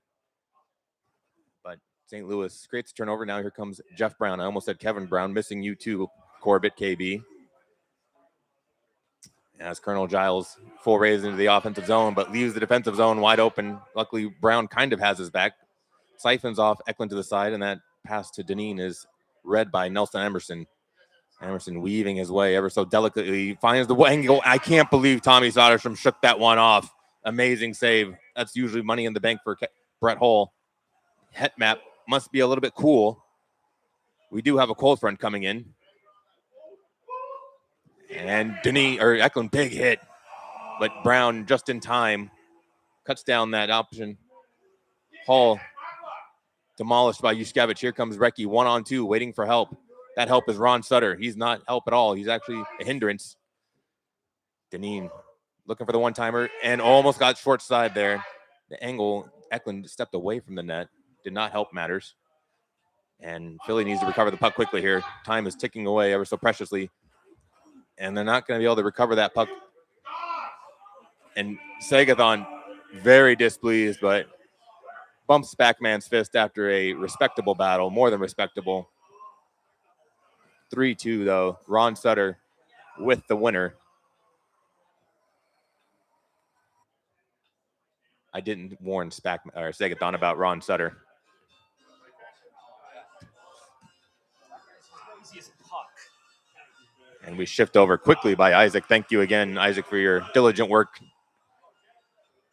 But St. Louis creates a turnover. Now here comes Jeff Brown. I almost said Kevin Brown, missing you too, Corbett, KB. As Colonel Giles full raise into the offensive zone, but leaves the defensive zone wide open. Luckily, Brown kind of has his back. Siphons off Eklund to the side, and that pass to Deneen is read by Nelson Emerson. Emerson weaving his way ever so delicately, finds the angle. I can't believe Tommy Soderstrom shook that one off. Amazing save. That's usually money in the bank for Brett Hull. Het map must be a little bit cool. We do have a cold front coming in. And Eklund, big hit. But Brown, just in time, cuts down that option. Hull demolished by Yushkevich. Here comes Recchi, 1-on-2, waiting for help. That help is Ron Sutter. He's not help at all. He's actually a hindrance. Deneen looking for the one-timer and almost got short side there. The angle, Eklund stepped away from the net. Did not help matters. And Philly needs to recover the puck quickly here. Time is ticking away ever so preciously. And they're not going to be able to recover that puck. And Segathon, very displeased, but bumps Spackman's fist after a respectable battle, more than respectable. 3-2, though. Ron Sutter with the winner. I didn't warn Segathon about Ron Sutter. And we shift over quickly by Isaac. Thank you again, Isaac, for your diligent work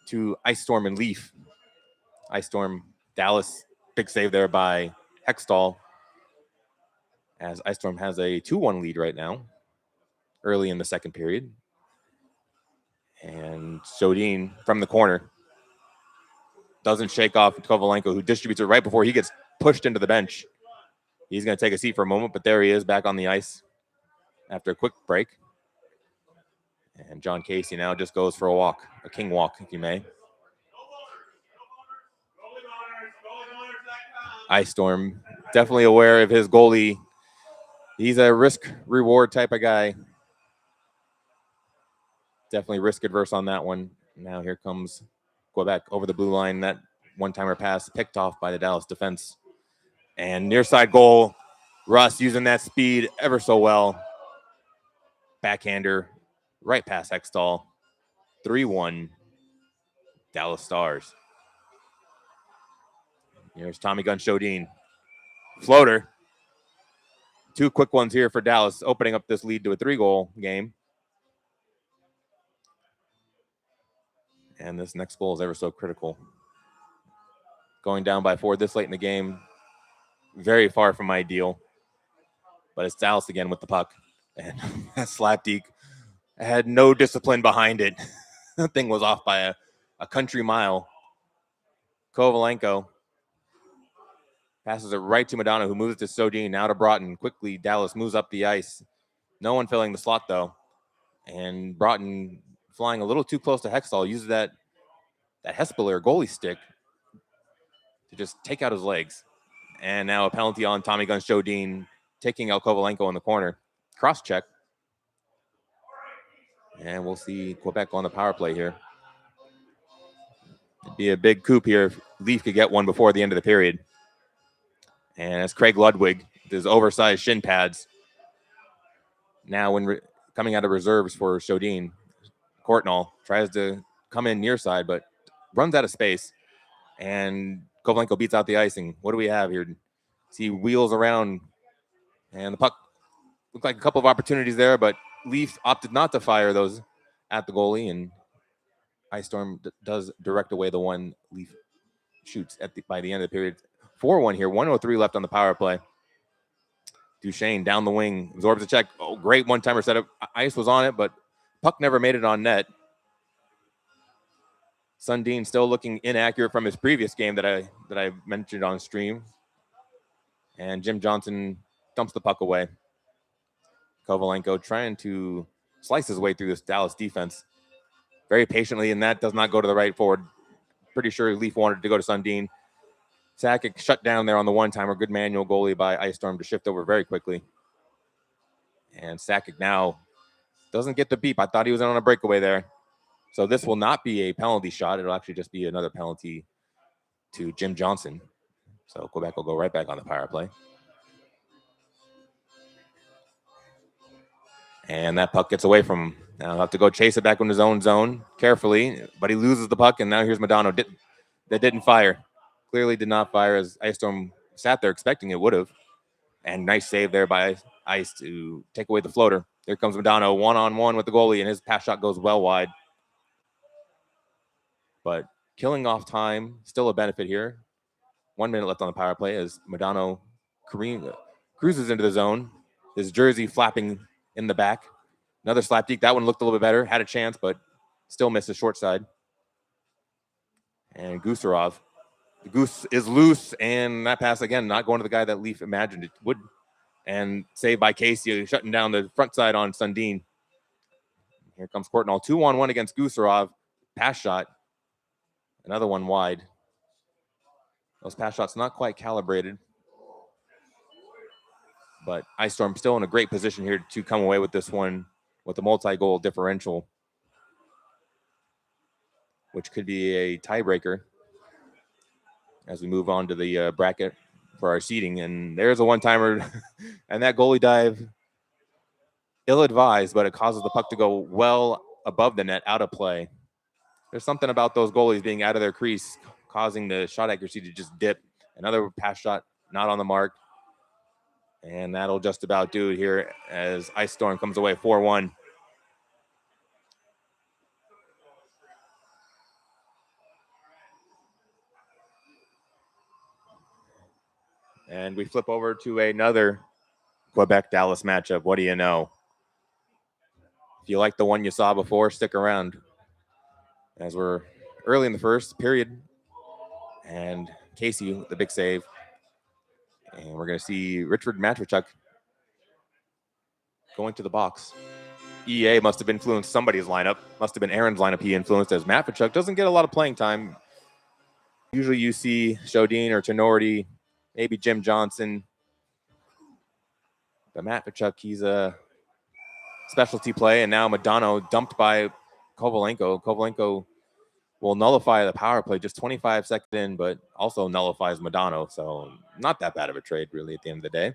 to Ice Storm and Leaf. Ice Storm, Dallas, big save there by Hextall. As Ice Storm has a 2-1 lead right now, early in the second period. And Shodin from the corner doesn't shake off Kovalenko, who distributes it right before he gets pushed into the bench. He's going to take a seat for a moment, but there he is back on the ice after a quick break. And John Casey now just goes for a walk, a king walk, if you may. Ice Storm definitely aware of his goalie. He's a risk-reward type of guy. Definitely risk-adverse on that one. Now here comes Quebec over the blue line. That one-timer pass picked off by the Dallas defense. And near side goal, Russ using that speed ever so well. Backhander right past Hextall. 3-1 Dallas Stars. Here's Tommy Gunn Shodin. Floater. 2 quick ones here for Dallas, opening up this lead to a 3-goal game. And this next goal is ever so critical. Going down by 4 this late in the game, very far from ideal. But it's Dallas again with the puck. And that slapdeke had no discipline behind it. That thing was off by a country mile. Kovalenko passes it right to Modano, who moves it to Sodin, now to Broughton. Quickly, Dallas moves up the ice. No one filling the slot, though. And Broughton, flying a little too close to Hextall, uses that Hespeler goalie stick to just take out his legs. And now a penalty on Tommy Gunn Shodin, taking out Kovalenko in the corner. Cross check. And we'll see Quebec on the power play here. Be a big coup here if Leaf could get one before the end of the period. And as Craig Ludwig, with his oversized shin pads, now when coming out of reserves for Shodin, Courtnall tries to come in near side, but runs out of space. And Kovalenko beats out the icing. What do we have here? See wheels around, and the puck looked like a couple of opportunities there, but Leafs opted not to fire those at the goalie, and Ice Storm does direct away the one Leaf shoots by the end of the period. 4-1 here, 1:03 left on the power play. Duchesne down the wing, absorbs a check. Oh, great one-timer setup. Ice was on it, but puck never made it on net. Sundin still looking inaccurate from his previous game that I mentioned on stream. And Jim Johnson dumps the puck away. Kovalenko trying to slice his way through this Dallas defense very patiently, and that does not go to the right forward. Pretty sure Leaf wanted to go to Sundin. Sakic shut down there on the one-timer. Good manual goalie by Ice Storm to shift over very quickly. And Sakic now doesn't get the beep. I thought he was on a breakaway there. So this will not be a penalty shot. It'll actually just be another penalty to Jim Johnson. So Quebec will go right back on the power play. And that puck gets away from him. Now he'll have to go chase it back in his own zone carefully, but he loses the puck, and now here's Modano that didn't fire. Clearly did not fire, as Ice Storm sat there expecting it would have. And nice save there by Ice to take away the floater. Here comes Modano one-on-one with the goalie, and his pass shot goes well wide. But killing off time, still a benefit here. 1 minute left on the power play as Modano cruises into the zone. His jersey flapping in the back. Another slap deke. That one looked a little bit better. Had a chance, but still missed the short side. And Gusarov. The goose is loose, and that pass, again, not going to the guy that Leaf imagined it would. And saved by Casey, shutting down the front side on Sundin. Here comes Courtnall. 2-on-1 against Gusarov. Pass shot. Another one wide. Those pass shots not quite calibrated. But Ice Storm still in a great position here to come away with this one with a multi-goal differential, which could be a tiebreaker as we move on to the bracket for our seeding. And there's a one-timer, and that goalie dive, ill-advised, but it causes the puck to go well above the net, out of play. There's something about those goalies being out of their crease, causing the shot accuracy to just dip. Another pass shot, not on the mark. And that'll just about do it here as Ice Storm comes away 4-1. And we flip over to another Quebec-Dallas matchup. What do you know? If you like the one you saw before, stick around, as we're early in the first period. And Casey, the big save. And we're going to see Richard Matvichuk going to the box. EA must have influenced somebody's lineup. Must have been Aaron's lineup he influenced, as Matvichuk doesn't get a lot of playing time. Usually you see Shodin or Tenorti, maybe Jim Johnson. But Matvichuk, he's a specialty play. And now Modano dumped by Kovalenko. Kovalenko will nullify the power play just 25 seconds in, but also nullifies Modano. So not that bad of a trade, really, at the end of the day.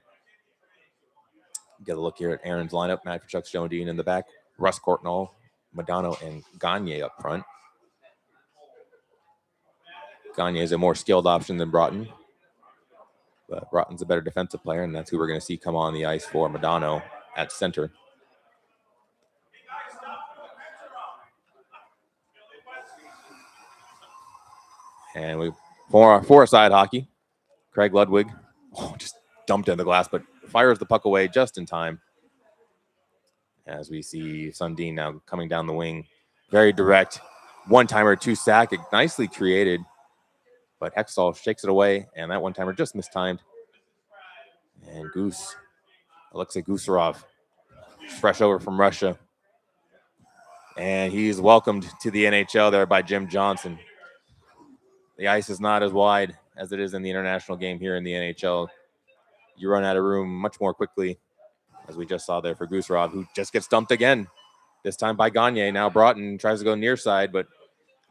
Get a look here at Aaron's lineup. Matvichuk, Shodin in the back. Russ Courtnall, Modano, and Gagne up front. Gagne is a more skilled option than Broughton. But Broughton's a better defensive player, and that's who we're going to see come on the ice for Modano at center. And we four-side hockey. Craig Ludwig just dumped in the glass, but fires the puck away just in time. As we see Sundin now coming down the wing. Very direct. One-timer to Sakic. Nicely created. But Hextall shakes it away, and that one-timer just mistimed. And Alexei Gusarov, fresh over from Russia. And he's welcomed to the NHL there by Jim Johnson. The ice is not as wide as it is in the international game here in the NHL. You run out of room much more quickly, as we just saw there for Gusarov, who just gets dumped again, this time by Gagne. Now Broughton tries to go near side, but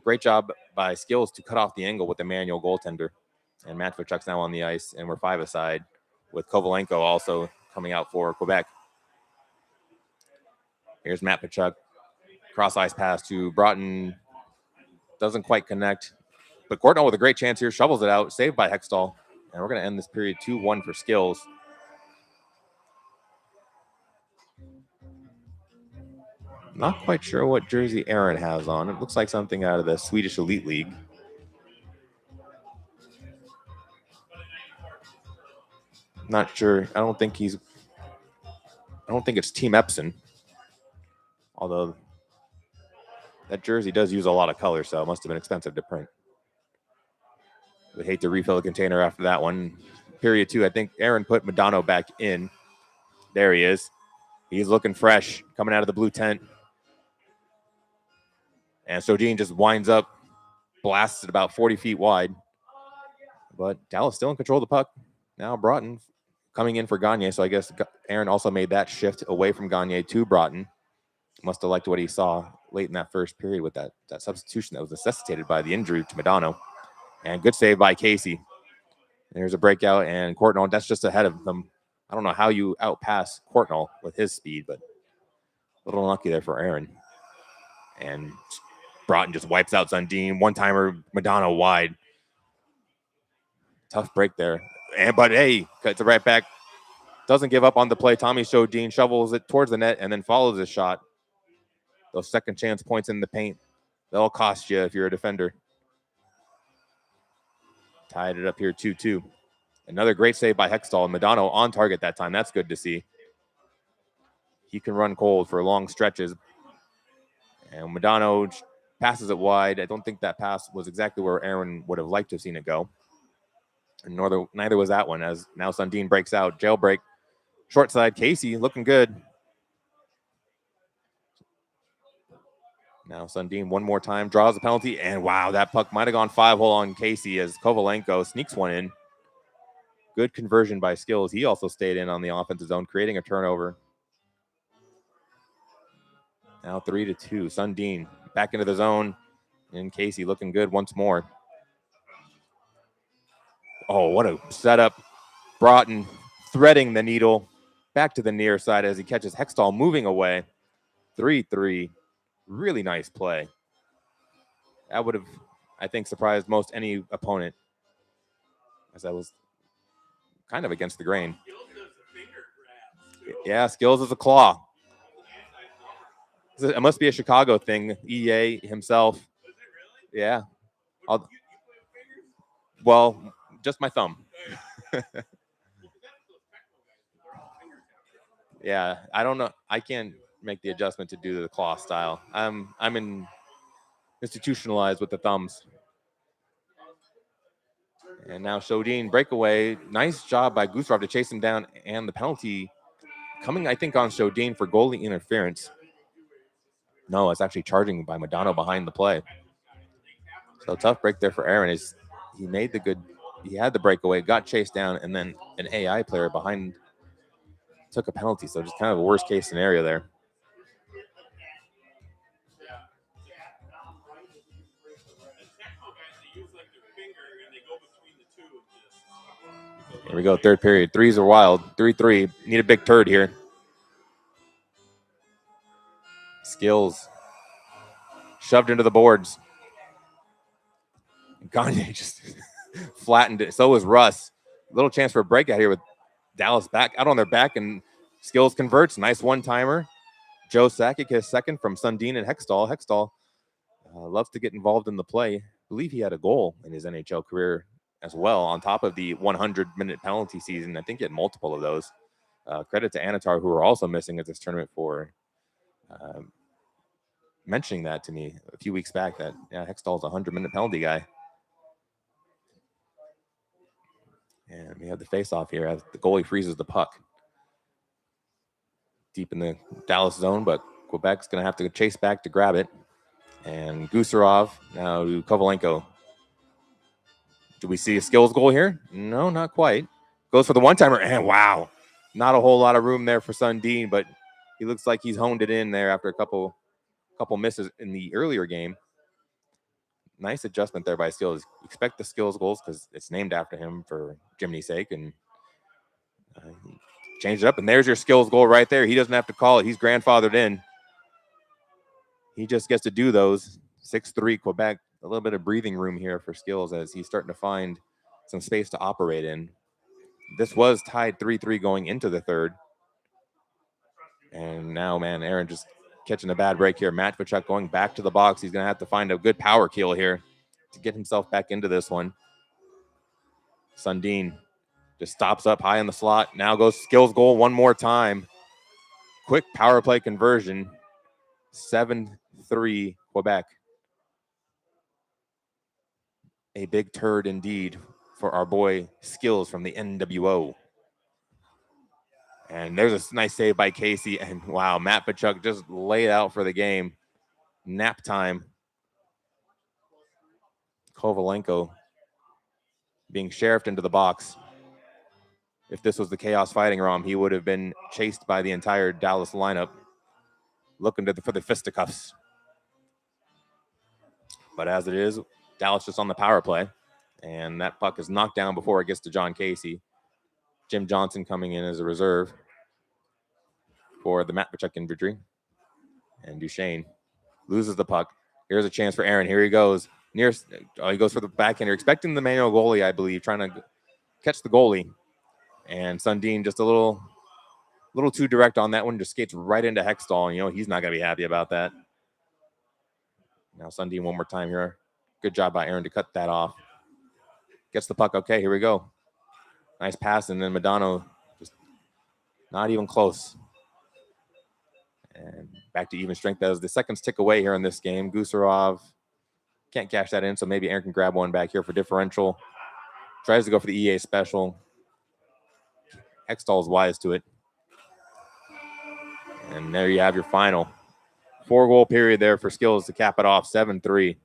great job by Skills to cut off the angle with the manual goaltender. And Matt Tkachuk's now on the ice, and we're 5-a-side with Kovalenko also coming out for Quebec. Here's Matt Tkachuk. Cross ice pass to Broughton. Doesn't quite connect. But Courtnall with a great chance here. Shovels it out. Saved by Hextall. And we're going to end this period 2-1 for Skills. Not quite sure what jersey Aaron has on. It looks like something out of the Swedish Elite League. Not sure. I don't think it's Team Epson. Although that jersey does use a lot of color, so it must have been expensive to print. Would hate to refill the container after that one. Period 2, I think Aaron put Modano back in. There he is. He's looking fresh, coming out of the blue tent. And Sodine just winds up, blasts it about 40 feet wide. But Dallas still in control of the puck. Now Broughton coming in for Gagne, so I guess Aaron also made that shift away from Gagne to Broughton. Must have liked what he saw late in that first period with that substitution that was necessitated by the injury to Modano. And good save by Casey. There's a breakout, and Courtnall, that's just ahead of them. I don't know how you outpass Courtnall with his speed, but a little unlucky there for Aaron. And Broughton just wipes out Sundin. One-timer, Modano wide. Tough break there. But hey, cuts it right back. Doesn't give up on the play. Tommy Shodin shovels it towards the net and then follows the shot. Those second chance points in the paint, they'll cost you if you're a defender. Tied it up here 2-2. Another great save by Hextall. Modano on target that time. That's good to see. He can run cold for long stretches. And Modano passes it wide. I don't think that pass was exactly where Aaron would have liked to have seen it go. And neither was that one, as now Sundin breaks out. Jailbreak. Short side, Casey looking good. Now Sundin one more time, draws the penalty, and wow, that puck might have gone 5-hole on Casey as Kovalenko sneaks one in. Good conversion by Skills. He also stayed in on the offensive zone, creating a turnover. Now 3-2. Sundin back into the zone, and Casey looking good once more. Oh, what a setup. Broughton threading the needle back to the near side as he catches Hextall moving away. 3-3. Really nice play. That would have, I think, surprised most any opponent, as that was kind of against the grain. Yeah, Skills is a claw. It must be a Chicago thing. EA himself. Yeah. Well, just my thumb. Yeah, I don't know. I can't make the adjustment to do the claw style. I'm institutionalized with the thumbs. And now Shodin breakaway. Nice job by Gusarov to chase him down, and the penalty coming, I think, on Shodin for goalie interference. No, it's actually charging by Modano behind the play. So tough break there for Aaron. He had the breakaway, got chased down, and then an AI player behind took a penalty. So just kind of a worst case scenario there. Here we go, third period. Threes are wild. 3-3. Need a big turd here. Skills. Shoved into the boards. Gagne just flattened it. So was Russ. Little chance for a breakout here with Dallas back out on their back, and Skills converts. Nice one-timer. Joe Sakic his second from Sundin and Hextall. Hextall loves to get involved in the play. I believe he had a goal in his NHL career as well, on top of the 100-minute penalty season. I think he had multiple of those. Credit to Anatar, who are also missing at this tournament, for mentioning that to me a few weeks back, that Hextall's a 100-minute penalty guy. And we have the face-off here as the goalie freezes the puck. Deep in the Dallas zone, but Quebec's going to have to chase back to grab it. And Gusarov now to Kovalenko. Do we see a Skills goal here? No, not quite. Goes for the one-timer, and wow. Not a whole lot of room there for Sundin, but he looks like he's honed it in there after a couple misses in the earlier game. nice adjustment there by Skills. Expect the Skills goals because it's named after him for Jiminy's sake, and he changed it up. And there's your Skills goal right there. He doesn't have to call it. He's grandfathered in. He just gets to do those. 6-3 Quebec. A little bit of breathing room here for Skills as he's starting to find some space to operate in. This was tied 3-3 going into the third. And now, man, Aaron just catching a bad break here. Matvechuk going back to the box. He's going to have to find a good power kill here to get himself back into this one. Sundin just stops up high in the slot. Now goes Skills goal one more time. Quick power play conversion. 7-3 Quebec. A big turd indeed for our boy Skills from the NWO. And there's a nice save by Casey. And wow, Matvechuk just laid out for the game. Nap time. Kovalenko being sheriffed into the box. If this was the Chaos Fighting ROM, he would have been chased by the entire Dallas lineup, looking for the fisticuffs. But as it is, Dallas just on the power play, and that puck is knocked down before it gets to John Casey. Jim Johnson coming in as a reserve for the Matvechuk injury. And Duchesne loses the puck. Here's a chance for Aaron. Here he goes. He goes for the backhand. You're expecting the manual goalie, I believe, trying to catch the goalie. And Sundin just a little too direct on that one. Just skates right into Hextall. And, he's not going to be happy about that. Now Sundin one more time here. Good job by Aaron to cut that off. Gets the puck. Okay, here we go. Nice pass. And then Modano just not even close. And back to even strength as the seconds tick away here in this game. Gusarov can't cash that in, so maybe Aaron can grab one back here for differential. Tries to go for the EA special. Hextall's wise to it. And there you have your final. 4-goal period there for Skills to cap it off, 7-3.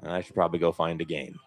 And I should probably go find a game.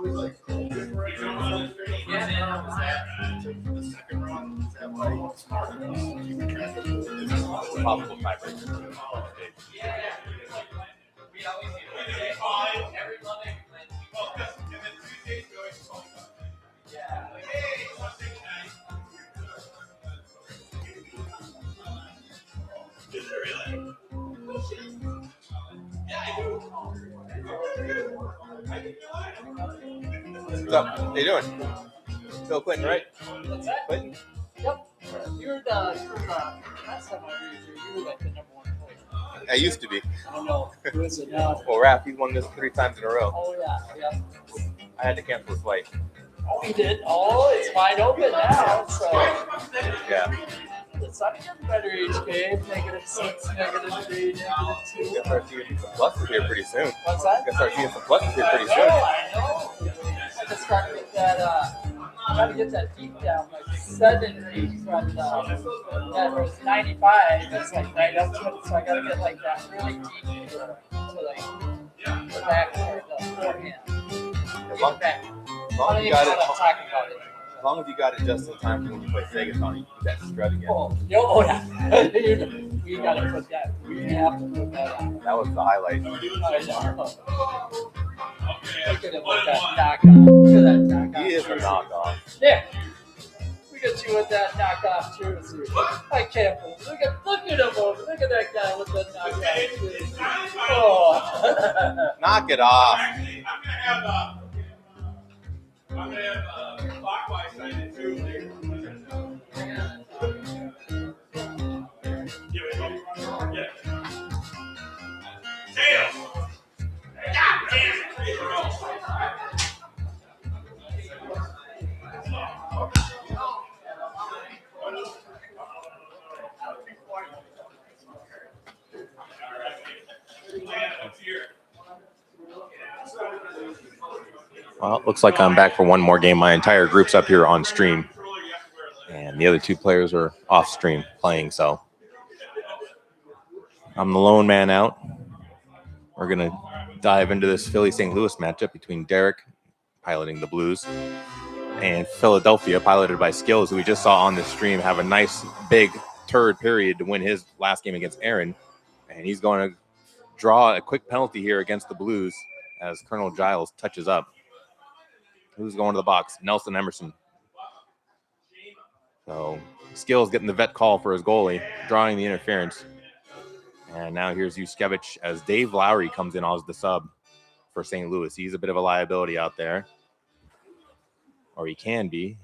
Possible tiebreaker. What's up? How you doing? Phil Clinton, right? What's that? Clinton? Yep. You were the last time I heard you were like the number one player. I used to be. I don't know. Who is it now? Well, Raph, he's won this 3 times in a row. Oh, yeah. Yeah. I had to cancel the flight. Oh, he did? Oh, it's wide open now. So Yeah. the Sun getting better each game. -6, -3, -2. Guess our seeing some pluses here pretty soon. What's that? Guess our seeing some pluses here pretty I soon. know. I just gotta get that, gotta get that deep down, like 7 reads from that was 95. It's like right up to it, so I gotta get like that really deep to like the back or the forehand. As long, Back. as I long don't as you even got know it, what I'm talking about it. as long as you got it just in time for when you play Sega Tony, you that strut again. Oh, yeah. We gotta put that. We have to put that on. That was the highlight. Look at him with that knockoff. Look at that knockoff. He is a knockoff. Yeah. We got you with that knockoff jersey. I can't believe. Look at him over. Look at that guy with that knockoff jersey. Oh. Knock it off. Actually, I'm gonna have clockwise sided too. Here we go. Yeah. Tail. God damn it. Here we go. Well, it looks like I'm back for one more game. My entire group's up here on stream, and the other 2 players are off stream playing, so I'm the lone man out. We're going to dive into this Philly-St. Louis matchup between Derek, piloting the Blues, and Philadelphia, piloted by Skills, who we just saw on the stream have a nice big third period to win his last game against Aaron, and he's going to draw a quick penalty here against the Blues as Colonel Giles touches up. Who's going to the box? Nelson Emerson. So Skills getting the vet call for his goalie, drawing the interference. And now here's Yuskevich as Dave Lowry comes in as the sub for St. Louis. He's a bit of a liability out there. Or he can be,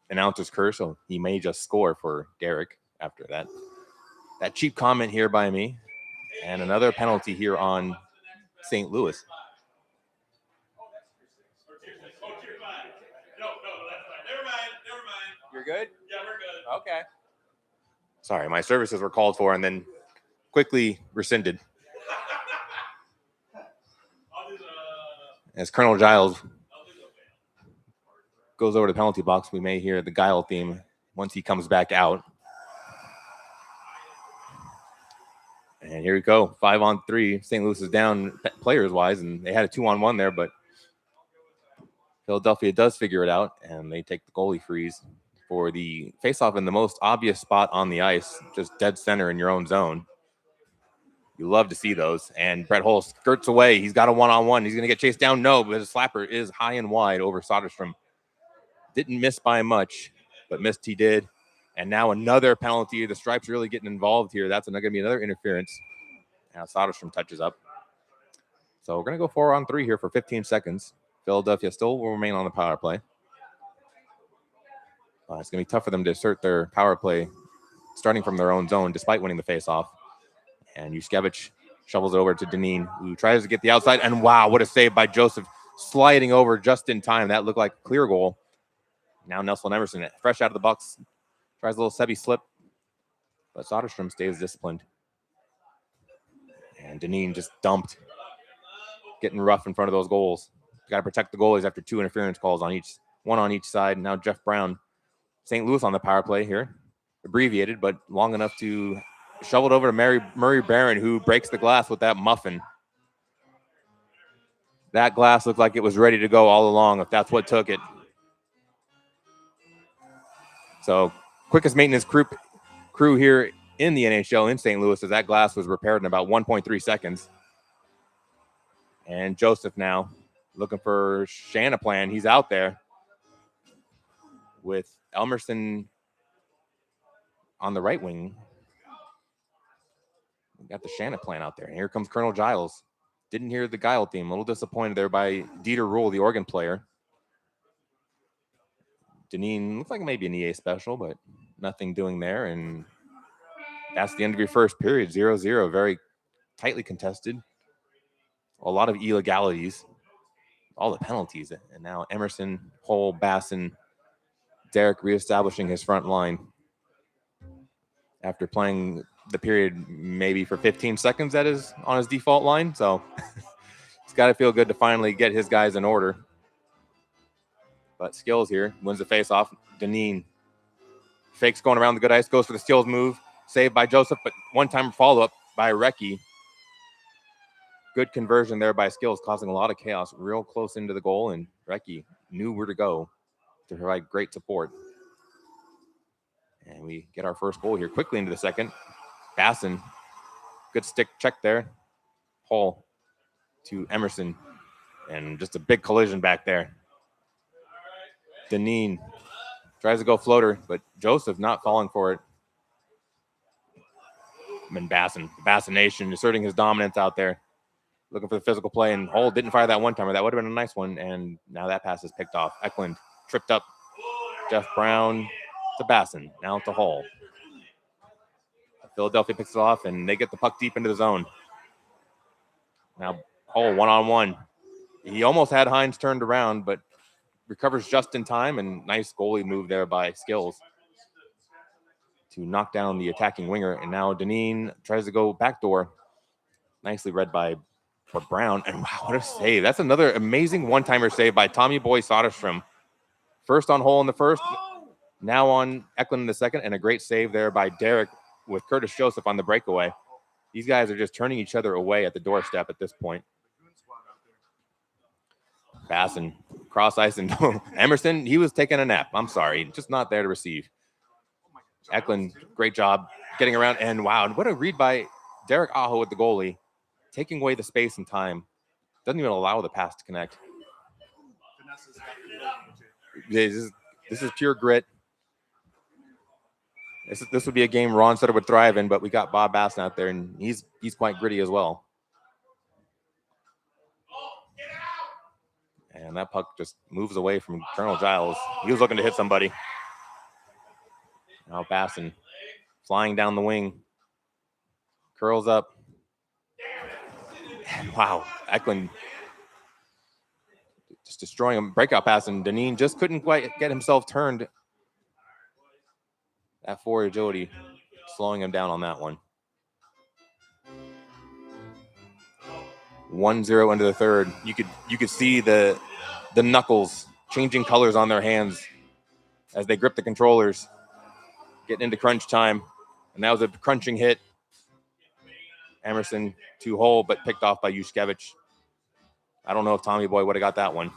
announcer's curse, so he may just score for Derek after that. That cheap comment here by me. And another penalty here on St. Louis. You're good? Yeah, we're good. Okay. Sorry, my services were called for and then quickly rescinded. As Colonel Giles goes over to the penalty box, we may hear the Guile theme once he comes back out. And here we go, 5-on-3. St. Louis is down players-wise, and they had a 2-on-1 there, but Philadelphia does figure it out, and they take the goalie freeze for the face-off in the most obvious spot on the ice, just dead center in your own zone. You love to see those. And Brett Hull skirts away. He's got a 1-on-1. He's going to get chased down. No, but his slapper is high and wide over Soderstrom. Didn't miss by much, but missed he did. And now another penalty. The Stripes really getting involved here. That's going to be another interference. Now Soderstrom touches up. So we're going to go 4-on-3 here for 15 seconds. Philadelphia still will remain on the power play. It's going to be tough for them to assert their power play starting from their own zone despite winning the faceoff. And Yuskevich shovels it over to Deneen, who tries to get the outside. And wow, what a save by Joseph, sliding over just in time. That looked like a clear goal. Now Nelson Emerson, fresh out of the box, tries a little Sebi slip. But Soderstrom stays disciplined. And Deneen just dumped, getting rough in front of those goals. Got to protect the goalies after 2 interference calls on each, one on each side. Now Jeff Brown, St. Louis on the power play here, abbreviated, but long enough to shovel it over to Murray Barron, who breaks the glass with that muffin. That glass looked like it was ready to go all along, if that's what took it. So quickest maintenance crew here in the NHL in St. Louis, as that glass was repaired in about 1.3 seconds. And Joseph now looking for Shanaplan. He's out there with Elmerson on the right wing. We got the Shanaplan out there. And here comes Colonel Giles. Didn't hear the Guile theme. A little disappointed there by Dieter Rule, the organ player. Deneen looks like maybe an EA special, but nothing doing there. And that's the end of your first period, 0-0. Very tightly contested. A lot of illegalities. All the penalties. And now Emerson, Hull, Basson, Derek reestablishing his front line after playing the period maybe for 15 seconds on his default line. So it's got to feel good to finally get his guys in order. But Skills here wins the faceoff. Deneen fakes going around the good ice, goes for the Skills move. Saved by Joseph, but one-time follow-up by Recchi. Good conversion there by Skills, causing a lot of chaos real close into the goal, and Recchi knew where to go to provide great support. And we get our first goal here quickly into the second. Basson, good stick check there. Hull to Emerson, and just a big collision back there. Deneen tries to go floater, but Joseph not falling for it. And Basson, the Basson Nation, asserting his dominance out there, looking for the physical play, and Hull didn't fire that one-timer. That would have been a nice one, and now that pass is picked off. Eklund tripped up. Jeff Brown to Basson, now to Hull. Philadelphia picks it off, and they get the puck deep into the zone. Now Hull one-on-one. He almost had Hines turned around, but recovers just in time, and nice goalie move there by Skills to knock down the attacking winger. And now Deneen tries to go backdoor. Nicely read by Brown. And wow, what a save. That's another amazing one-timer save by Tommy Boy Soderstrom. First on Hull in the first, now on Eklund in the second, and a great save there by Derek with Curtis Joseph on the breakaway. These guys are just turning each other away at the doorstep at this point. Basson, cross ice, and Emerson, he was taking a nap. I'm sorry, just not there to receive. Eklund, great job getting around, and wow, what a read by Derek Aho with the goalie, taking away the space and time. Doesn't even allow the pass to connect. This is pure grit. This would be a game Ron Sutter would thrive in, but we got Bob Basson out there, and he's quite gritty as well. And that puck just moves away from Colonel Giles. He was looking to hit somebody. Now Basson flying down the wing. Curls up. And wow, Eklund just destroying him. Breakout pass, and Deneen just couldn't quite get himself turned. That forward agility slowing him down on that one. 1-0 into the third. You could see the knuckles changing colors on their hands as they grip the controllers, getting into crunch time. And that was a crunching hit. Emerson to Hull, but picked off by Yushkevich. I don't know if Tommy Boy would have got that one.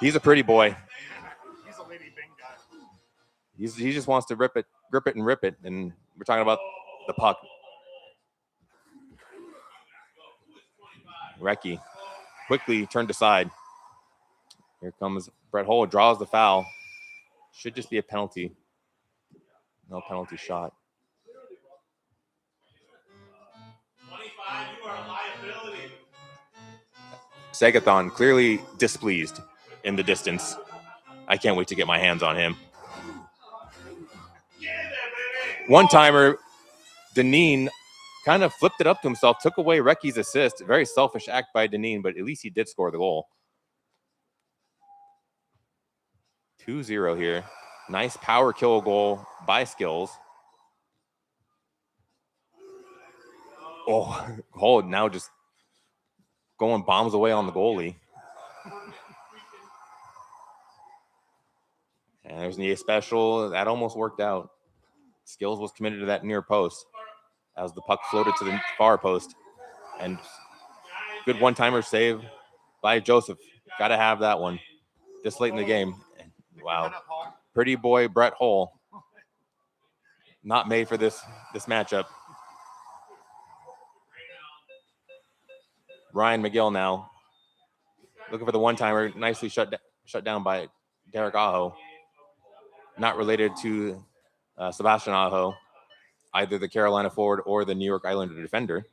He's a pretty boy. He's a lady bing guy. He just wants to grip it and rip it. And we're talking about the puck. Recchi quickly turned aside. Here comes Brett Hull, draws the foul. Should just be a penalty. No penalty shot. 25, you are a liability. Sagathon clearly displeased in the distance. I can't wait to get my hands on him. One-timer, Deneen kind of flipped it up to himself, took away Recchi's assist. Very selfish act by Deneen, but at least he did score the goal. 2-0 here. Nice power kill goal by Skills. Oh, Hull now just going bombs away on the goalie. And there's an EA special. That almost worked out. Skills was committed to that near post. as the puck floated to the far post. And good one-timer save by Joseph. Got to have that one this late in the game. And wow, pretty boy Brett Hull. Not made for this matchup. Ryan McGill now looking for the one-timer. Nicely shut down by Derek Aho. Not related to Sebastian Aho, either the Carolina forward or the New York Islander defender.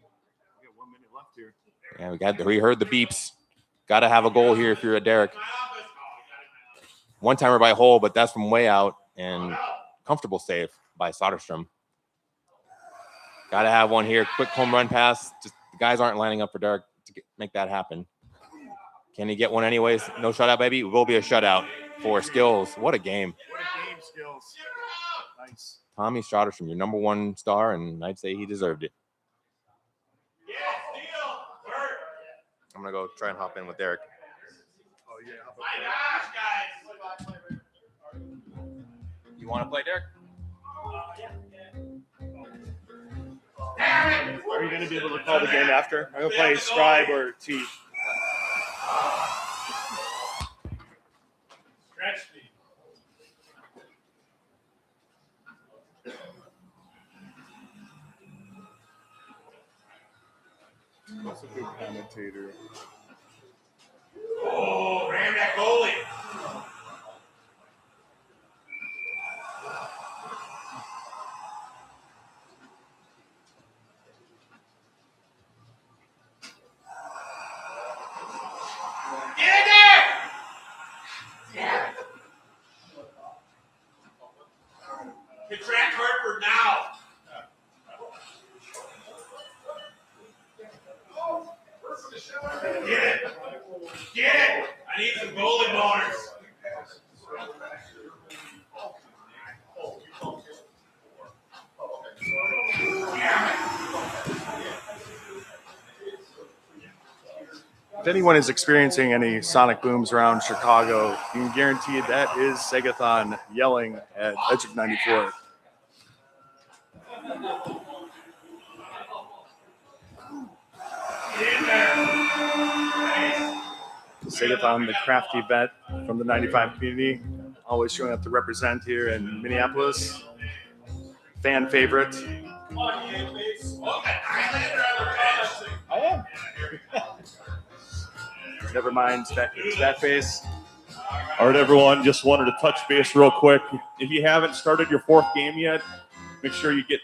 We got 1 minute left here. Yeah, we heard the beeps. Got to have a goal here if you're a Derek. One-timer by Hull, but that's from way out, and comfortable save by Soderstrom. Got to have one here. Quick home run pass. Just the guys aren't lining up for Derek to make that happen. Can he get one anyways? No shutout, baby. It will be a shutout for Skills. What a game. What a game, Skills. Nice. Tommy Soderstrom, your number one star, and I'd say he deserved it. I'm going to go try and hop in with Derek. Oh, yeah. My gosh, guys. You want to play, Derek? Are you going to be able to call the game after? I'm going to play Scribe or T. Stretch me. That's a good commentator. Oh, ram that goalie. Get in there! Contract Hartford now. Get it. Get it. I need some goalie boners. If anyone is experiencing any sonic booms around Chicago, you can guarantee that is Segathon yelling at Edge of 94. Segathon, the crafty vet from the 95 community, always showing up to represent here in Minneapolis. Fan favorite. Never mind that face. All right, everyone, just wanted to touch base real quick. If you haven't started your fourth game yet, make sure you get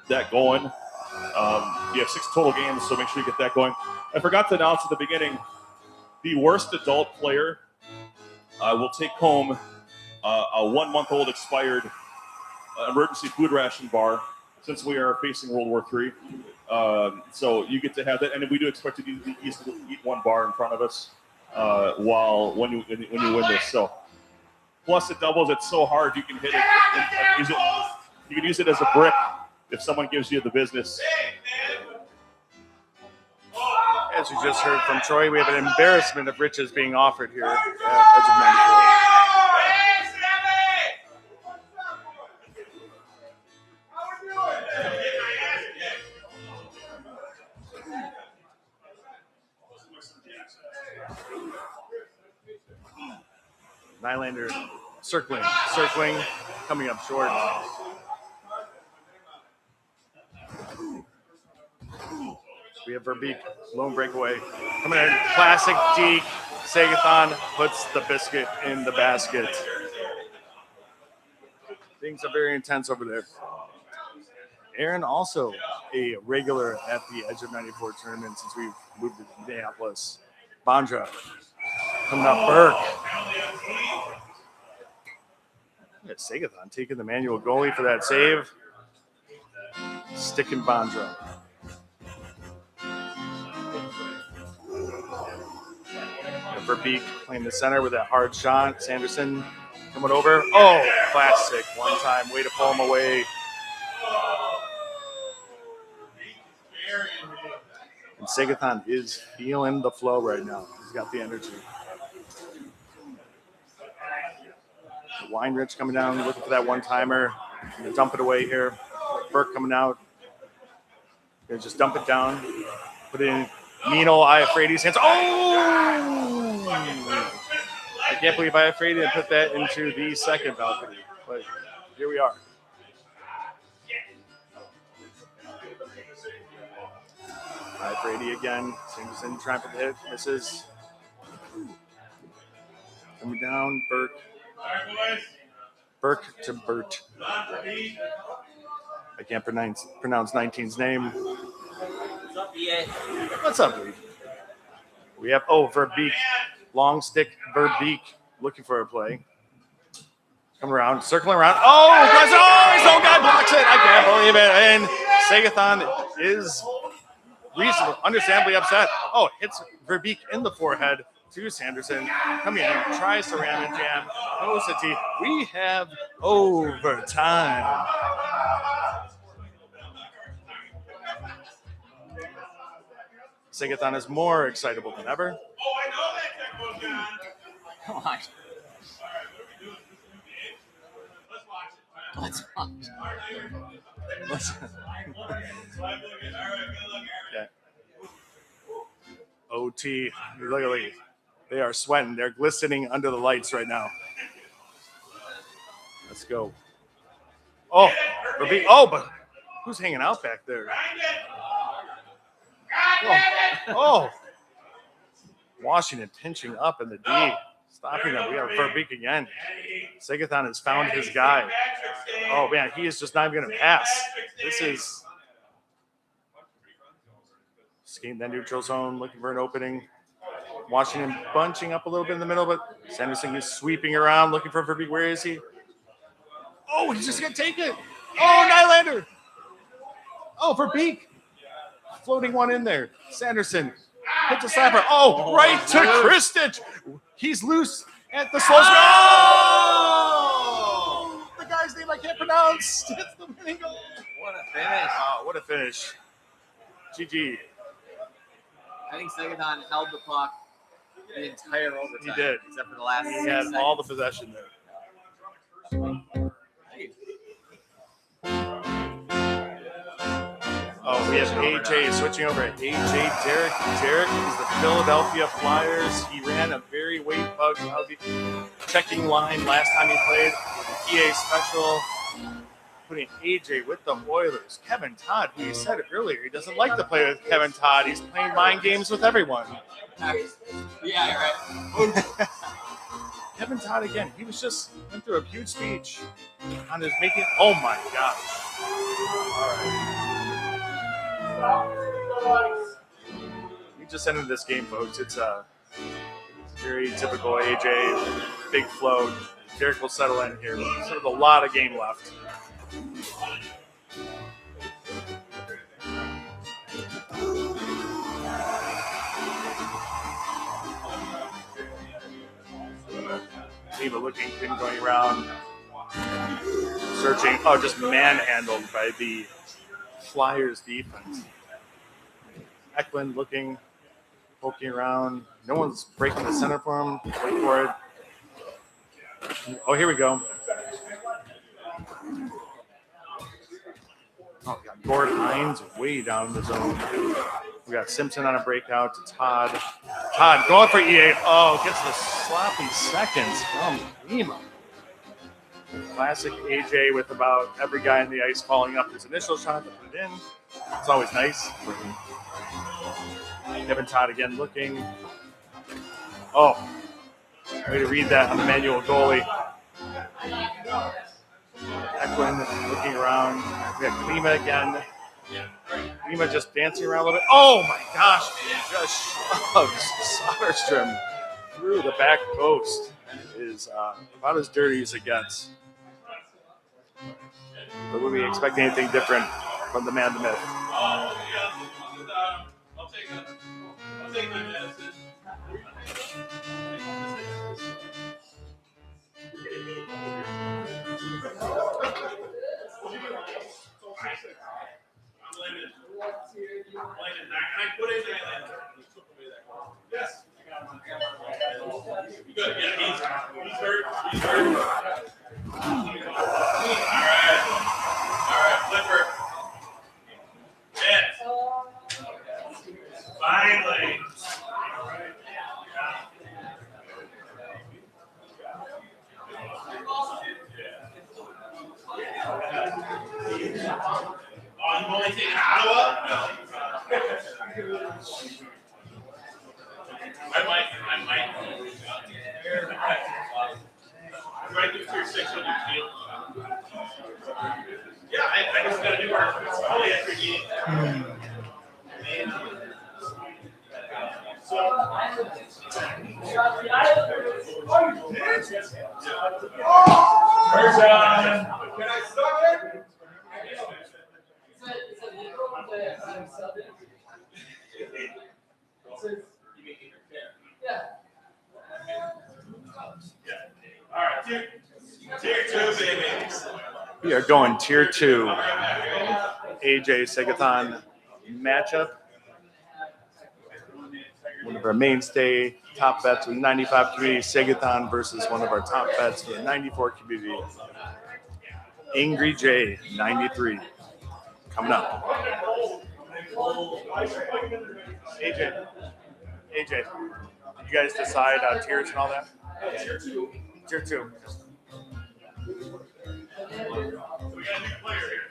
that going. You have 6 total games, so make sure you get that going. I forgot to announce at the beginning, the worst adult player will take home a 1-month-old expired emergency food ration bar, since we are facing World War III. So you get to have that, and we do expect you to eat one bar in front of us when you win this. So plus it doubles. It's so hard you can hit it. And use it. You can use it as a brick if someone gives you the business. As you just heard from Troy, we have an embarrassment of riches being offered here at Edge of 94. Nylander circling, coming up short. We have Verbeek, lone breakaway. Coming in, classic Deke. Segathon puts the biscuit in the basket. Things are very intense over there. Aaron, also a regular at the Edge of 94 tournament since we've moved to Minneapolis. Bondra coming up, Burke. Yeah, Segathon taking the manual goalie for that save. Sticking Bondra. Verbeek playing the center with that hard shot. Sanderson coming over. Oh, classic. One time. Way to pull him away. And Segathon is feeling the flow right now. He's got the energy. Weinrich coming down, looking for that one-timer. Dump it away here. Burke coming out. Gonna just dump it down. Put it in Nino Iafredi's hands. Oh! I can't believe Iafredi didn't put that into the second balcony. But here we are. Iafredi again. Sanderson trying for the hit. Misses. Coming down. Burke to Burt. I can't pronounce 19's name. What's up, EA? What's up, Reed? We have, Verbeek. Long stick, Verbeek. Looking for a play. Come around, circling around. His own guy blocks it. I can't believe it. And Sagathon is reasonably, understandably upset. Hits Verbeek in the forehead to Sanderson. Coming in, tries to ram and jam. Goes to T. We have overtime. Sagathon is more excitable than ever. I know that goes on. Come on. Let's watch it. Let's Yeah. OT. Look, they are sweating. They're glistening under the lights right now. Let's go. But who's hanging out back there? Washington pinching up in the D. Stopping them. We have Verbeek again. Sagathon has found his guy. Oh, man, he is just not even going to pass. This is scheme that neutral zone, looking for an opening. Washington bunching up a little bit in the middle, but Sanderson is sweeping around, looking for Verbeek. Where is he? He's just going to take it. Nylander. Verbeek. Floating one in there. Sanderson hits a slapper. Right to Kristich. He's loose at the slow The guy's name I can't pronounce. It's the winning goal. What a finish. What a finish. GG. I think Sagathon held the puck the entire overtime. He did. Except for the last He 6 had seconds. all the possession there. We have AJ switching over. AJ Derek. Derek is the Philadelphia Flyers. He ran a very weight bug checking line last time he played with the EA special. Putting AJ with the Oilers. Kevin Todd, who you said earlier, he doesn't like to play with Kevin Todd. He's playing mind games with everyone. Yeah, right. Kevin Todd again. He went through a huge speech on his making. Oh my gosh. All right. We just ended this game, folks. It's a very typical AJ, big flow. Derek will settle in here. There's a lot of game left. Eva looking, going around, searching. Just manhandled by the Flyers defense. Eklund looking, poking around. No one's breaking the center for him. Wait for it. Here we go. We got Gord Hines way down in the zone. We got Simpson on a breakout to Todd. Todd going for EA. Gets the sloppy seconds from Lima. Classic AJ with about every guy in the ice following up his initial shot to put it in. It's always nice. Kevin Todd again looking. Way to read that on the manual goalie. Eklund looking around. We have Klima again. Klima just dancing around a little bit. Oh my gosh! Just shoves Soderstrom through the back post. It is about as dirty as it gets. But would we expect anything different from the man, the myth? I'll take my medicine. Yes. Good. Yeah, he's hurt. All right, Flipper. Yes. you've only taken Ottawa? No. I might. Right through 600 field. Yeah, I just got to do our only after game. Where's can I start it? All right, tier 2, baby. We are going tier 2. AJ Segathon matchup. One of our mainstay top bets with 95 community, Segathon versus one of our top bets with 94 community, Angry J 93. Coming up. AJ, did you guys decide tiers and all that? Tier 2. Tier 2. We got a new player here.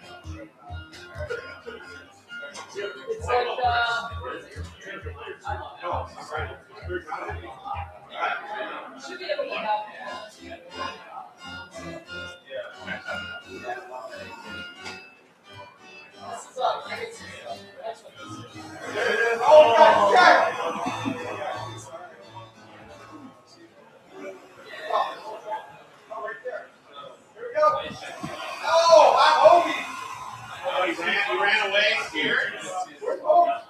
It's like should be able to help. This is up. That's what this is. Oh, check. Oh, I'm Ogie. Oh, he ran away here. Where's Ogie?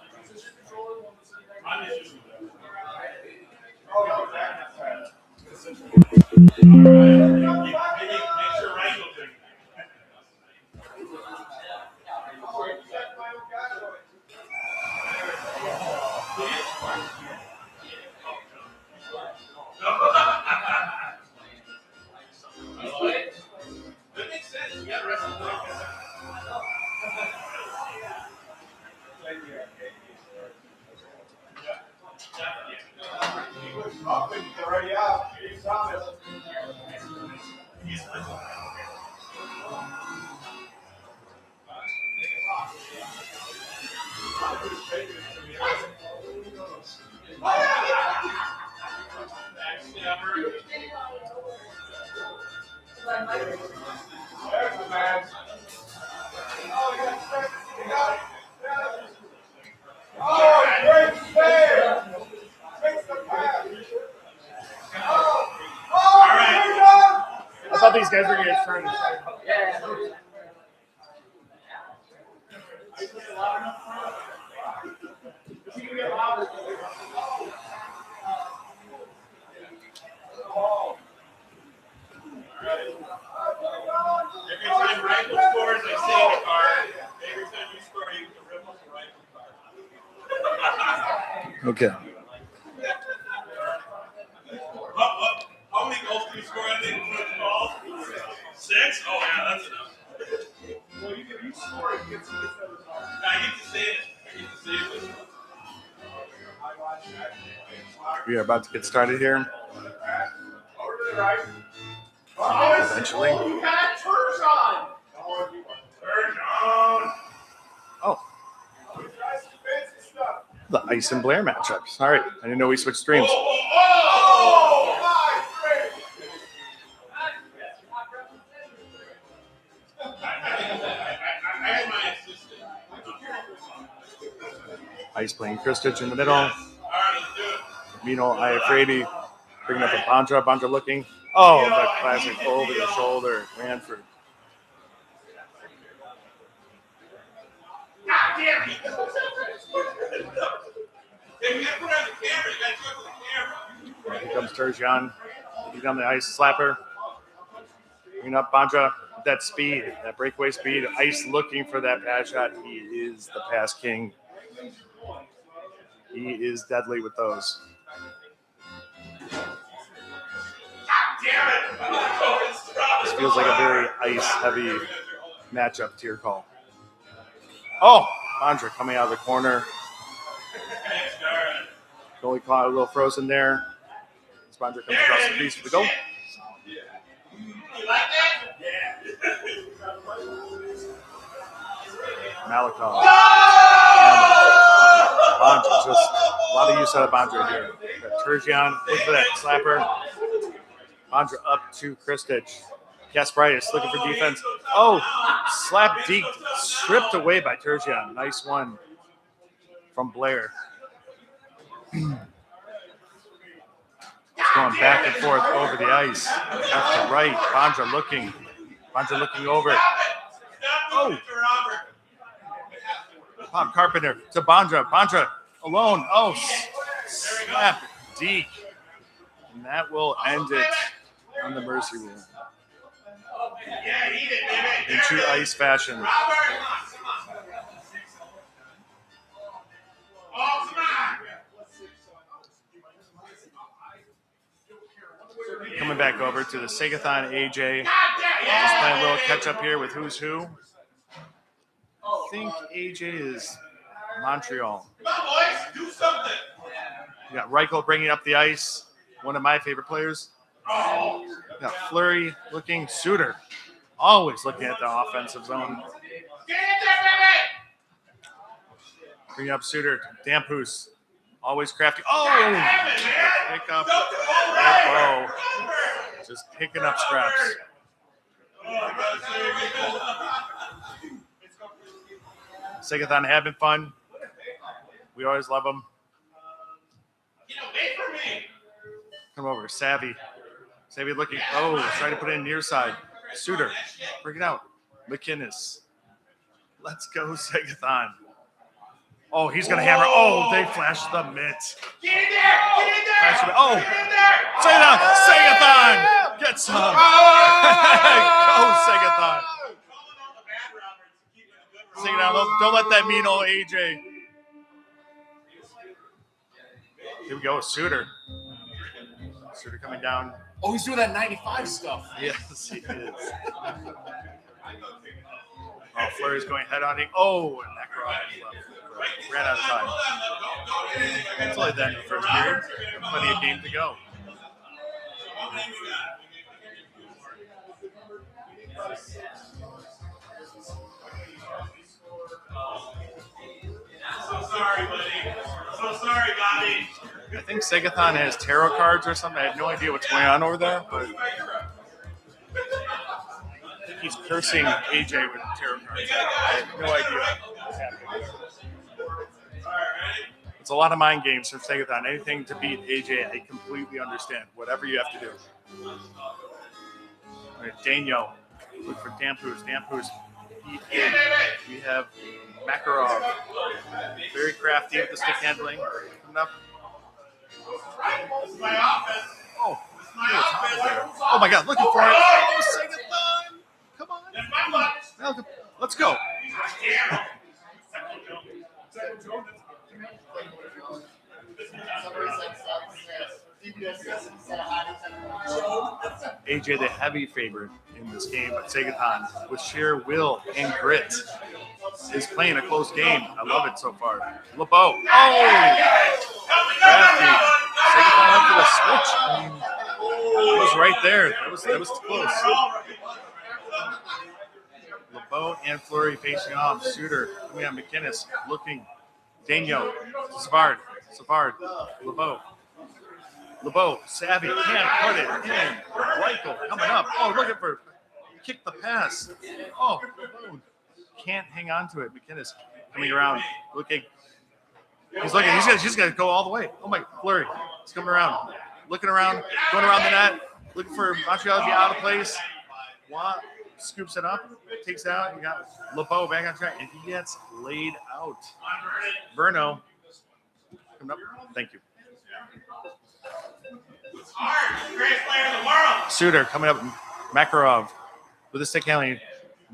I'm just Oh, make sure Ryan will do it. That makes sense. You got the rest of the already out. Thomas. There's the man. Oh, you got it. Oh, great save. Makes the pass. Oh, I thought these guys were going to get turned. Every time Rifle scores, I say the card. Every time you score, you get the Rifle card. Okay. How many goals can you score on the balls? 6? Oh, yeah, that's enough. Well, you score it, gets this other ball. I get to say it. We are about to get started here. Over to the right. Eventually. You got Turgeon. Turgeon. Oh, the Ice and Blair matchups. All right. I didn't know we switched streams. Oh, my friend. I had my assistant. Ice playing Kristich in the middle. All right, let's do it. Mino Iafredi picking up a Bandra. Bandra looking. Oh, that classic over the shoulder. Manford. God damn it! Hey, we gotta put it on the camera. You gotta talk to the camera. Here comes Turgeon. He's on the ice slapper. Bringing up Bandra. That speed, that breakaway speed. Ice looking for that pass shot. He is the pass king. He is deadly with those. This feels like a very ice-heavy matchup tier call. Oh, Bandra coming out of the corner. Goalie caught a little frozen there. As Bandra comes across the crease for the goal. You like that? Yeah. Malakov. Bondra, just a lot of use out of Bondra here. Got Turgeon, look for that slapper. Bondra up to Kristich. Gasparitis looking for defense. Oh, slap deked, stripped away by Turgeon. Nice one from Blair. It's going back and forth over the ice. Left to right. Bondra looking over. Oh! Bob Carpenter to Bondra. Bondra alone. Oh, slap deke. And that will end it on the mercy rule. In true ice fashion. Coming back over to the Segathon AJ. Just playing a little catch up here with who's who. I think AJ is Montreal. Come on, boys, do something. You got Reichel bringing up the ice. One of my favorite players. You got Fleury looking. Suter. Always looking at the offensive zone. Get in there, Bring up Suter. Dampus. Always crafty. Oh! Pick up that bow. Just picking up scraps. Segathon having fun. We always love them. Get away from me. Come over. Savvy looking. Oh, trying to put it in near side. Suter. Bring it out. McInnes. Let's go, Segathon. Oh, he's going to hammer. Oh, they flashed the mitt. Get in there. Oh, Segathon. Get some. Go, Segathon. Sing it out. Don't let that mean old AJ. Here we go, Suter. Suter coming down. Oh, he's doing that 95 stuff. Yes, he is. Oh, Fleury's going head on. Oh, and that cross left. Ran out of time. It's only the end of the first period. Plenty of game to go. So sorry, buddy. So sorry, Bobby. I think Segathon has tarot cards or something. I have no idea what's going on over there, but I think he's cursing AJ with tarot cards. I have no idea what's happening there. It's a lot of mind games from Segathon. Anything to beat AJ, I completely understand. Whatever you have to do. All right, Daniel, look for Dampus. Dampus, we have Makarov. Very crafty with the stick handling. Coming up. Oh, oh my God, looking for it. Oh, Segathon. Come on. Let's go. AJ, the heavy favorite in this game, but Segathon, with sheer will and grit, is playing a close game. I love it so far. LeBeau. Oh! Crafty. Segathon went for the switch. I mean, it was right there. That was too close. LeBeau and Fleury facing off. Suter coming on. McInnes looking. Daniel. Savard. LeBeau. Savvy. Can't put it in. Reichel coming up. Oh, looking for kick the pass. Oh, LeBeau can't hang on to it. McInnes coming around. Looking. He's looking. He's going to go all the way. Oh, my. Fleury. He's coming around. Looking around. Going around the net. Looking for Montreal to be out of place. Watt scoops it up. Takes it out. You got LeBeau back on track. And he gets laid out. Verno. Coming up. Thank you. Greatest player in the world. Suter coming up. Makarov with a stick handling.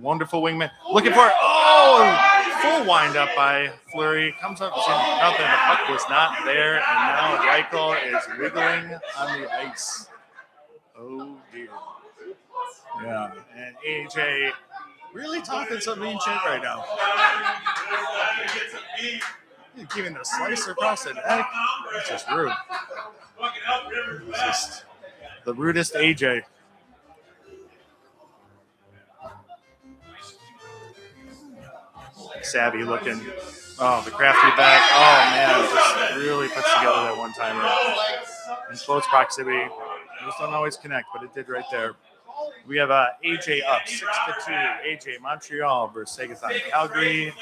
Wonderful wingman. Looking for it. Oh! Full wind up by Fleury. Comes up. Nothing. The puck was not there. And now Reichel is wiggling on the ice. Oh, dear. Yeah. And AJ really talking some mean shit right now. He's giving the slicer across the neck. It's just rude. It's just the rudest AJ. Savvy looking. Oh, the crafty back. Oh, man. Just really puts together that one-timer. In close proximity. Those don't always connect, but it did right there. We have AJ up 6-2. AJ Montreal versus Sagathon Calgary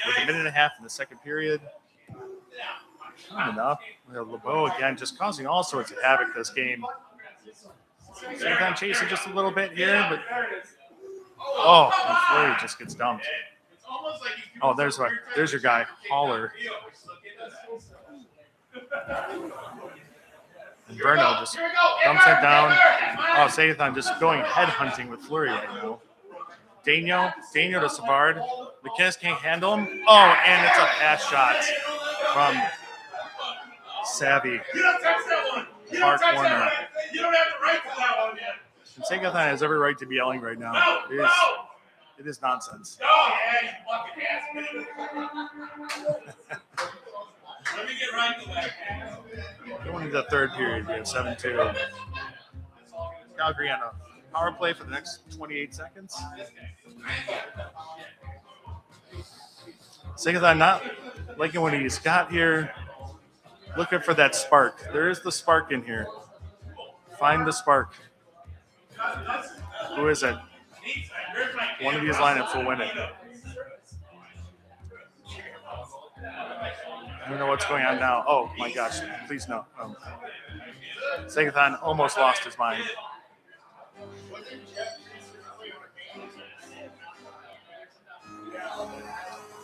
with a minute and a half in the second period. Enough. We have LeBeau again just causing all sorts of havoc this game. Sagathon chasing just a little bit here, but and Fleury just gets dumped. Oh, there's your guy, Haller. And Verno just dumps it down. Oh, Sagathon just going head hunting with Fleury right now. Daniel to Savard. McKinnis can't handle him. Oh, and it's a pass shot from Savvy. Far corner. You don't have the right to that one yet. And Sagathon has every right to be yelling right now. It is nonsense. Oh, yeah, you fucking ass. Let me get right to that. Going into the third period, we have 7-2. Calgary on a power play for the next 28 seconds. Sagathon not liking what he's got here. Looking for that spark. There is the spark in here. Find the spark. Who is it? One of these lineups will win it. I don't know what's going on now. Oh my gosh, please no. Sagathon almost lost his mind.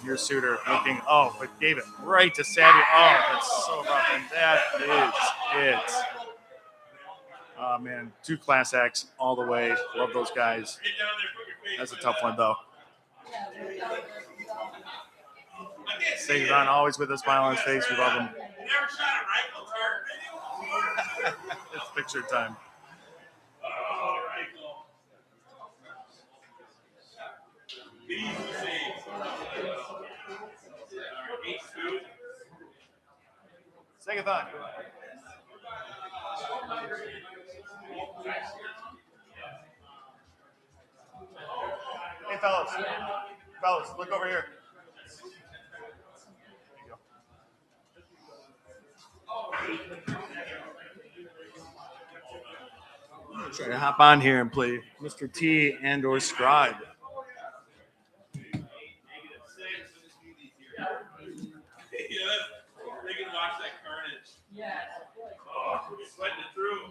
Your Suitor looking, but gave it right to Savvy. Oh, that's so rough. And that is it. Oh, man. 2 class acts all the way. Love those guys. That's a tough one, though. Sagathon always with a smile on his face. We love him. It's picture time. Sagathon. Hey, fellas, look over here. I'm trying to hop on here and play Mr. T and or Scribe. They can watch that carnage. Yeah. Oh, sweating it through.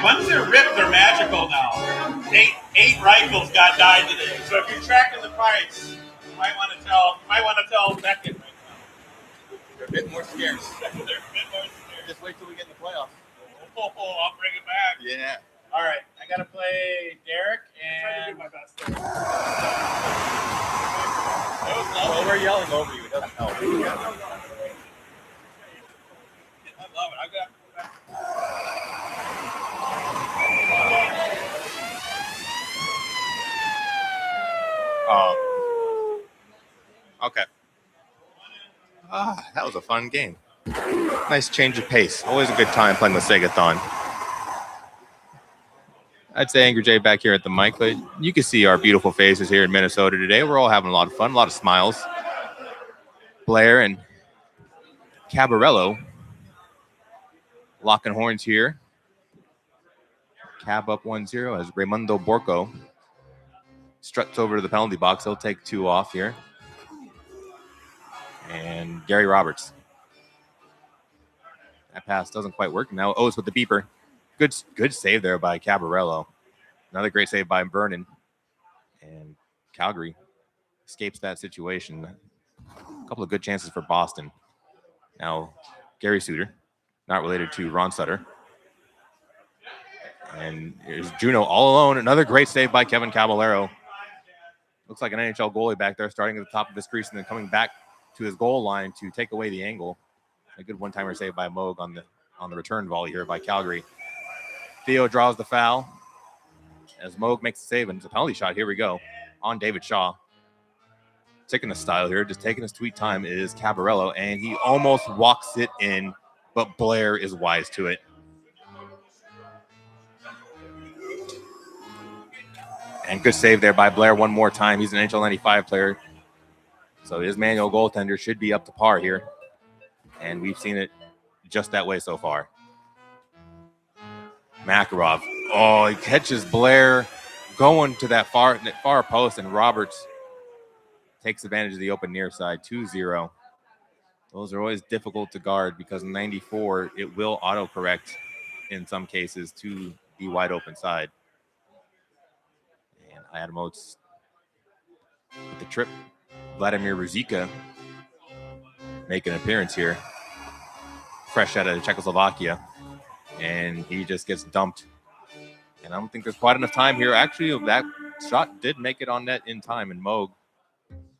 Once they're ripped, they're magical now. 8 rifles got died today. So if you're tracking the price, you might want to tell Beckett right now. They're a bit more scarce. They're a bit more scarce. Just wait till we get in the playoffs. Oh, I'll bring it back. Yeah. All right, I gotta play Derek and. Well, we're yelling over you. It doesn't help. I love it. I got. Okay. That was a fun game. Nice change of pace. Always a good time playing with Sagathon. I'd say Angry J back here at the mic, but you can see our beautiful faces here in Minnesota today. We're all having a lot of fun, a lot of smiles. Blair and Cabarello locking horns here. Cab up 1-0 as Raimundo Borco struts over to the penalty box. He'll take 2 off here. And Gary Roberts. That pass doesn't quite work. Now O's with the beeper. Good save there by Cabarello. Another great save by Vernon. And Calgary escapes that situation. A couple of good chances for Boston. Now Gary Suitor, not related to Ron Sutter. And here's Juno all alone. Another great save by Kevin Caballero. Looks like an NHL goalie back there, starting at the top of his crease and then coming back to his goal line to take away the angle. A good one-timer save by Moog on the return volley here by Calgary. Theo draws the foul as Moog makes the save, and it's a penalty shot. Here we go on David Shaw. Taking the style here, just taking his sweet time is Cabarello, and he almost walks it in, but Blair is wise to it. And good save there by Blair one more time. He's an NHL 95 player, so his manual goaltender should be up to par here, and we've seen it just that way so far. Makarov, oh, he catches Blair going to that far post, and Roberts takes advantage of the open near side, 2-0. Those are always difficult to guard because in 94, it will autocorrect in some cases to the wide open side. And Adam Oates with the trip. Vladimir Ruzicka make an appearance here. Fresh out of Czechoslovakia. And he just gets dumped. And I don't think there's quite enough time here. Actually, that shot did make it on net in time, and Moog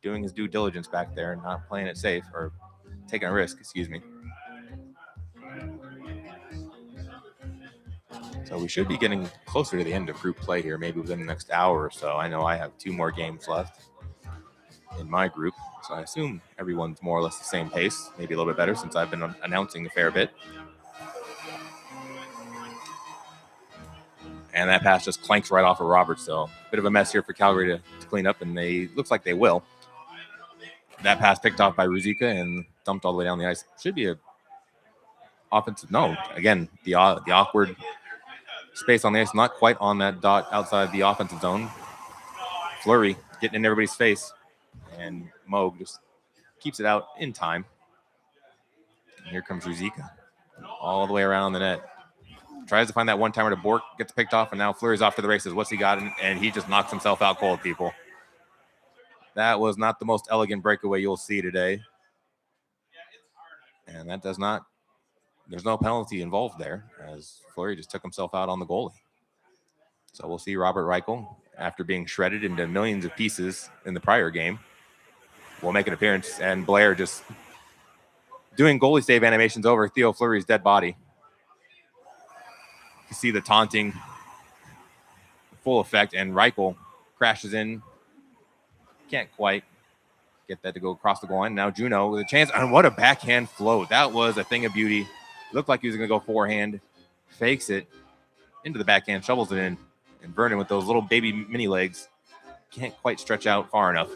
doing his due diligence back there and not playing it safe, or taking a risk, excuse me. So we should be getting closer to the end of group play here, maybe within the next hour or so. I know I have 2 more games left in my group, so I assume everyone's more or less the same pace, maybe a little bit better since I've been announcing a fair bit. And that pass just clanks right off of Roberts, so bit of a mess here for Calgary to clean up, and looks like they will. That pass picked off by Ruzicka and dumped all the way down the ice. Should be a offensive. No, again, the awkward space on the ice, not quite on that dot outside the offensive zone. Fleury getting in everybody's face, and Moog just keeps it out in time. And here comes Ruzicka all the way around the net. Tries to find that one-timer to Bork, gets picked off, and now Fleury's off to the races. What's he got? And he just knocks himself out cold, people. That was not the most elegant breakaway you'll see today. And that there's no penalty involved there, as Fleury just took himself out on the goalie. So we'll see Robert Reichel, after being shredded into millions of pieces in the prior game, will make an appearance, and Blair just doing goalie save animations over Theo Fleury's dead body. You see the taunting full effect, and Reichel crashes in. Can't quite get that to go across the goal line. Now Juno with a chance, and what a backhand float. That was a thing of beauty. Looked like he was going to go forehand, fakes it into the backhand, shovels it in, and Vernon with those little baby mini legs can't quite stretch out far enough.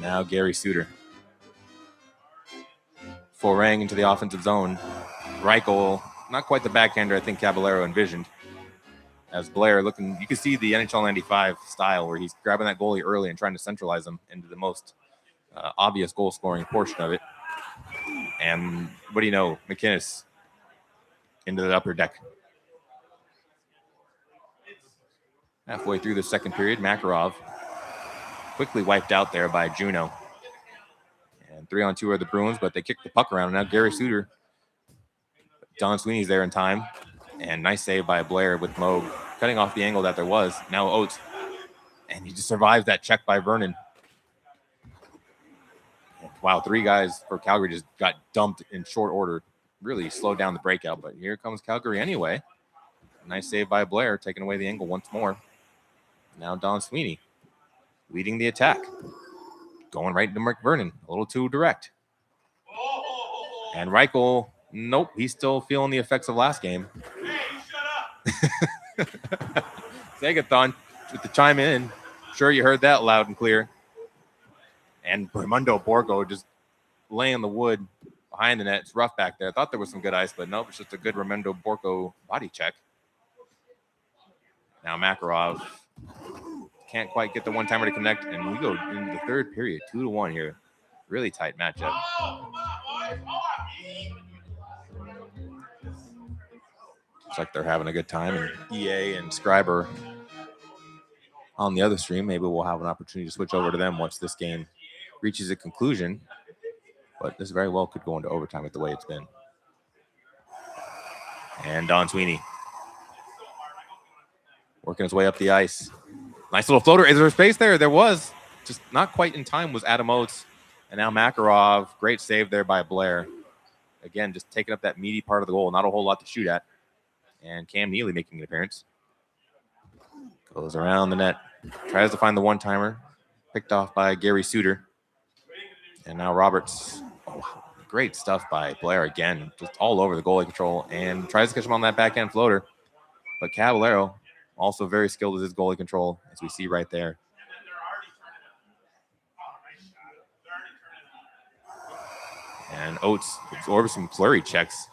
Now Gary Suter. Forang into the offensive zone. Reichel, not quite the backhander I think Caballero envisioned. As Blair looking, you can see the NHL 95 style where he's grabbing that goalie early and trying to centralize him into the most obvious goal-scoring portion of it. And what do you know? McInnes into the upper deck. Halfway through the second period, Makarov quickly wiped out there by Juno. And 3-on-2 are the Bruins, but they kick the puck around. Now Gary Suter. Don Sweeney's there in time. And nice save by Blair with Moog cutting off the angle that there was. Now Oates. And he just survives that check by Vernon. Wow, 3 guys for Calgary just got dumped in short order. Really slowed down the breakout, but here comes Calgary anyway. Nice save by Blair, taking away the angle once more. Now Don Sweeney leading the attack. Going right into Mark Vernon, a little too direct. And Reichel, nope, he's still feeling the effects of last game. Hey, shut up. Sagathon with the chime in. Sure, you heard that loud and clear. And Raimundo Borgo just laying the wood behind the net. It's rough back there. I thought there was some good ice, but nope, it's just a good Raimundo Borgo body check. Now Makarov can't quite get the one-timer to connect, and we go into the third period, 2-1 here. Really tight matchup. Looks like they're having a good time, and EA and Scriber on the other stream. Maybe we'll have an opportunity to switch over to them once this game reaches a conclusion, but this very well could go into overtime with the way it's been. And Don Sweeney working his way up the ice. Nice little floater. Is there space there? There was. Just not quite in time was Adam Oates. And now Makarov. Great save there by Blair. Again, just taking up that meaty part of the goal. Not a whole lot to shoot at. And Cam Neely making an appearance. Goes around the net. Tries to find the one-timer. Picked off by Gary Suter. And now Roberts. Oh, wow. Great stuff by Blair again. Just all over the goalie control. And tries to catch him on that backhand floater. But Caballero, also very skilled with his goalie control, as we see right there. And Oates absorbs some flurry checks.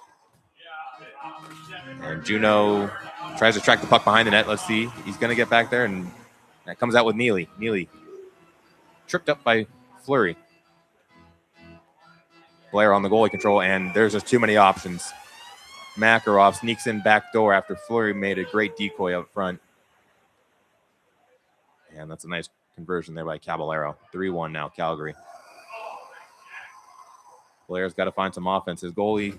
And Juneau tries to track the puck behind the net. Let's see. He's going to get back there, and that comes out with Neely. Neely tripped up by Fleury. Blair on the goalie control, and there's just too many options. Makarov sneaks in back door after Fleury made a great decoy up front. And that's a nice conversion there by Caballero. 3-1 now, Calgary. Blair's got to find some offense. His goalie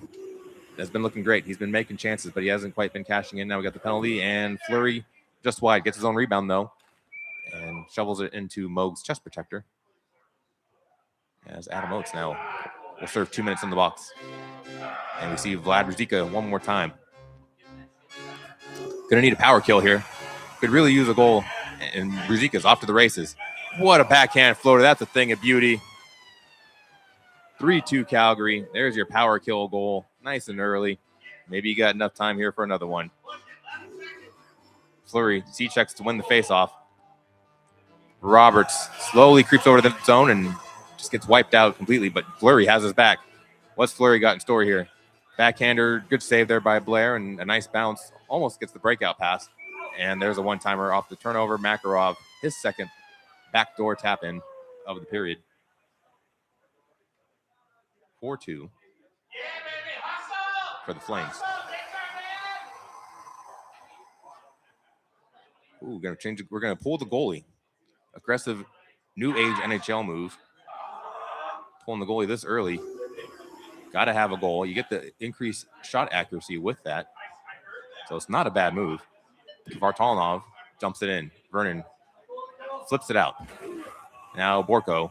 has been looking great. He's been making chances, but he hasn't quite been cashing in. Now we got the penalty, and Fleury just wide. Gets his own rebound, though, and shovels it into Moog's chest protector. As Adam Oates now will serve 2 minutes in the box. And we see Vlad Ruzicka one more time. Going to need a power kill here. Could really use a goal, and Ruzicka's off to the races. What a backhand floater. That's a thing of beauty. 3-2 Calgary. There's your power kill goal. Nice and early. Maybe you got enough time here for another one. Fleury C-checks to win the faceoff. Roberts slowly creeps over to the zone and just gets wiped out completely, but Fleury has his back. What's Fleury got in store here? Backhander, good save there by Blair, and a nice bounce. Almost gets the breakout pass. And there's a one-timer off the turnover. Makarov, his second backdoor tap-in of the period. 4-2 for the Flames. Ooh, gonna change it. We're gonna pull the goalie. Aggressive new age NHL move. Pulling the goalie this early. Gotta have a goal. You get the increased shot accuracy with that. So it's not a bad move. Vartalnov jumps it in. Vernon flips it out. Now Borko.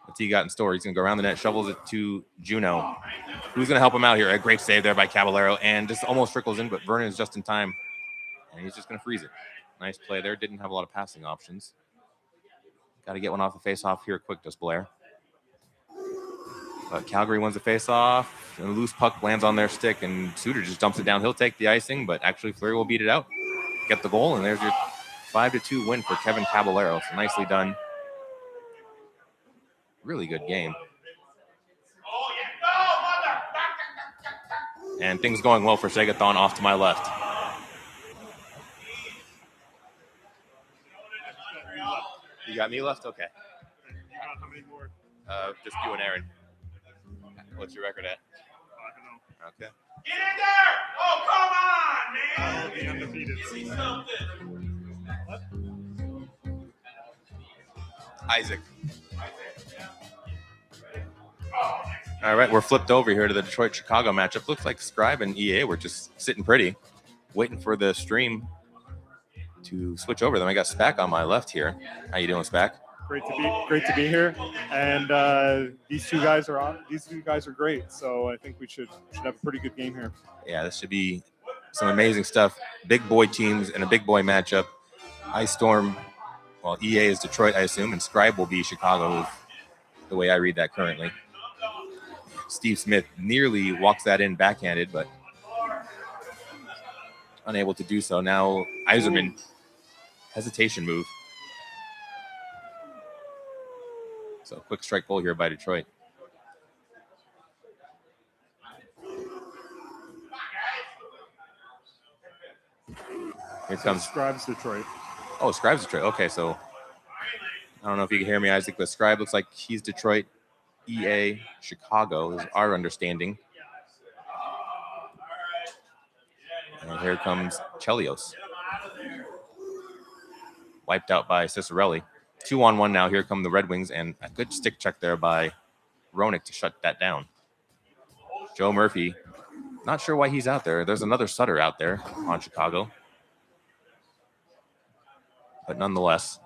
What's he got in store? He's going to go around the net, shovels it to Juneau. Who's going to help him out here? A great save there by Caballero, and just almost trickles in, but Vernon is just in time, and he's just going to freeze it. Nice play there. Didn't have a lot of passing options. Got to get one off the face-off here quick, does Blair. But Calgary wins the face-off, and a loose puck lands on their stick, and Suter just dumps it down. He'll take the icing, but actually Fleury will beat it out. Get the goal, and there's your 5-2 win for Kevin Caballero. So nicely done. Really good game. And things going well for Segathon off to my left. You got me left? Okay. How many more? Just you and Aaron. What's your record at? I don't know. Okay. Get in there! Oh, come on, man! The undefeated. See something. Isaac. All right, we're flipped over here to the Detroit-Chicago matchup. Looks like Scribe and EA were just sitting pretty, waiting for the stream to switch over. Then I got Spack on my left here. How you doing, Spack? Great to be here, and these two guys are great. So I think we should have a pretty good game here. Yeah, this should be some amazing stuff. Big boy teams and a big boy matchup. Ice Storm, well, EA is Detroit, I assume, and Scribe will be Chicago, the way I read that currently. Steve Smith nearly walks that in backhanded, but unable to do so. Now Iserman, hesitation move. So quick strike goal here by Detroit. Here comes Scribe's Detroit. Oh, Scribe's Detroit. Okay, so I don't know if you can hear me, Isaac, but Scribe looks like he's Detroit. EA Chicago is our understanding. And here comes Chelios. Wiped out by Cicerelli. 2-on-1 now. Here come the Red Wings, and a good stick check there by Roenick to shut that down. Joe Murphy Not sure why he's out there. There's another Sutter out there on Chicago. But nonetheless,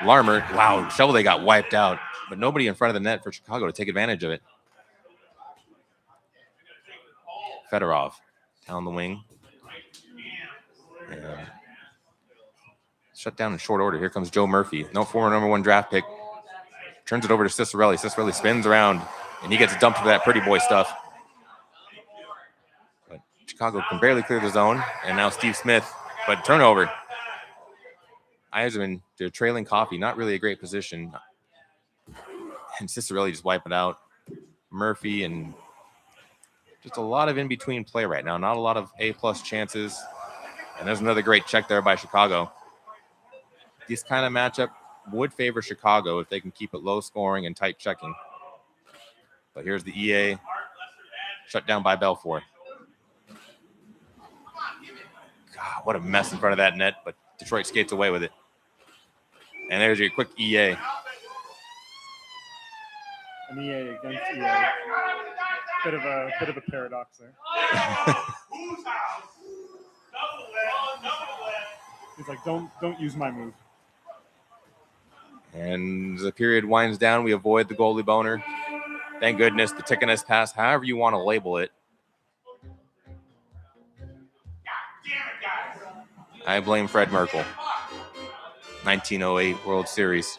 Larmer, wow, Shovelday got wiped out, but nobody in front of the net for Chicago to take advantage of it. Fedorov down the wing. And shut down in short order. Here comes Joe Murphy. No, former #1 draft pick. Turns it over to Cicerelli. Cicerelli spins around, and he gets dumped for that pretty boy stuff. But Chicago can barely clear the zone, and now Steve Smith, but turnover. Eiserman, they're trailing Coffee, not really a great position. And Cicerelli just wipe it out. Murphy, and just a lot of in-between play right now. Not a lot of A-plus chances. And there's another great check there by Chicago. This kind of matchup would favor Chicago if they can keep it low scoring and tight checking. But here's the EA shut down by Belfour. God, what a mess in front of that net, but Detroit skates away with it. And there's your quick EA. An EA against EA. Bit of a paradox there. He's like, don't use my move. And the period winds down. We avoid the goalie boner. Thank goodness, the tickiness pass, however you want to label it. I blame Fred Merkel. 1908 World Series.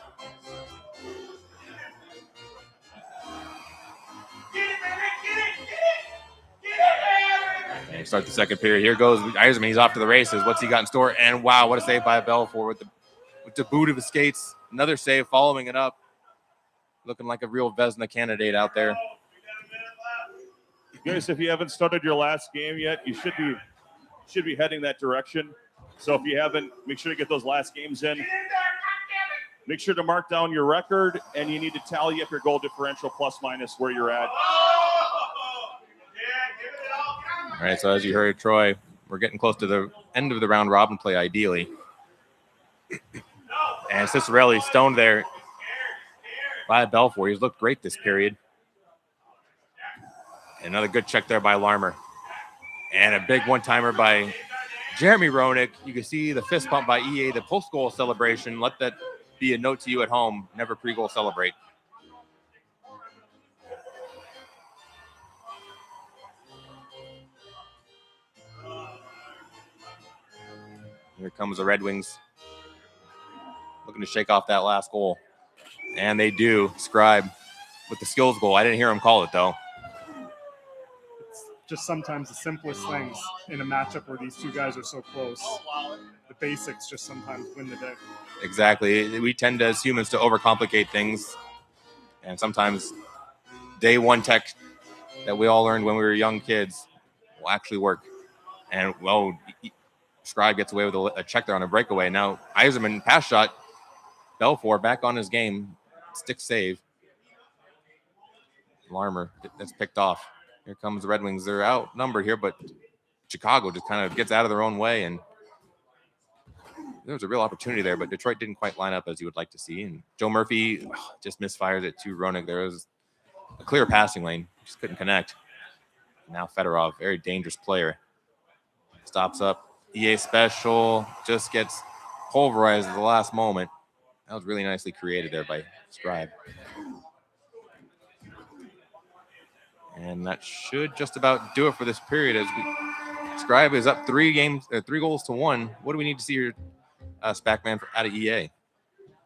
And start the second period. Here goes Eiserman. He's off to the races. What's he got in store? And wow, what a save by Belfour with the boot of his skates. Another save following it up. Looking like a real Vezina candidate out there. Guys, if you haven't started your last game yet, you should be heading that direction. So if you haven't, make sure to get those last games in. Make sure to mark down your record, and you need to tally up your goal differential plus minus where you're at. All right, so as you heard, Troy, we're getting close to the end of the round robin play, ideally. And Cicerelli stoned there by Belfour. He's looked great this period. Another good check there by Larmer. And a big one-timer by Jeremy Roenick. You can see the fist pump by EA, the post-goal celebration. Let that be a note to you at home. Never pre-goal celebrate. Here comes the Red Wings. Looking to shake off that last goal. And they do. Scribe with the skills goal. I didn't hear him call it, though. It's just sometimes the simplest things in a matchup where these two guys are so close. The basics just sometimes win the day. Exactly. We tend to, as humans, to overcomplicate things. And sometimes day one tech that we all learned when we were young kids will actually work. And, well, Scribe gets away with a check there on a breakaway. Now, Eiserman, pass shot. Belfour back on his game. Stick save. Larmer, that's picked off. Here comes the Red Wings. They're outnumbered here, but Chicago just kind of gets out of their own way. And there was a real opportunity there, but Detroit didn't quite line up as you would like to see. And Joe Murphy just misfires it to Roenick. There was a clear passing lane. Just couldn't connect. Now Fedorov, very dangerous player. Stops up. EA special. Just gets pulverized at the last moment. That was really nicely created there by Scribe. And that should just about do it for this period. As Scribe is up 3 goals to 1. What do we need to see here, Spackman, out of EA?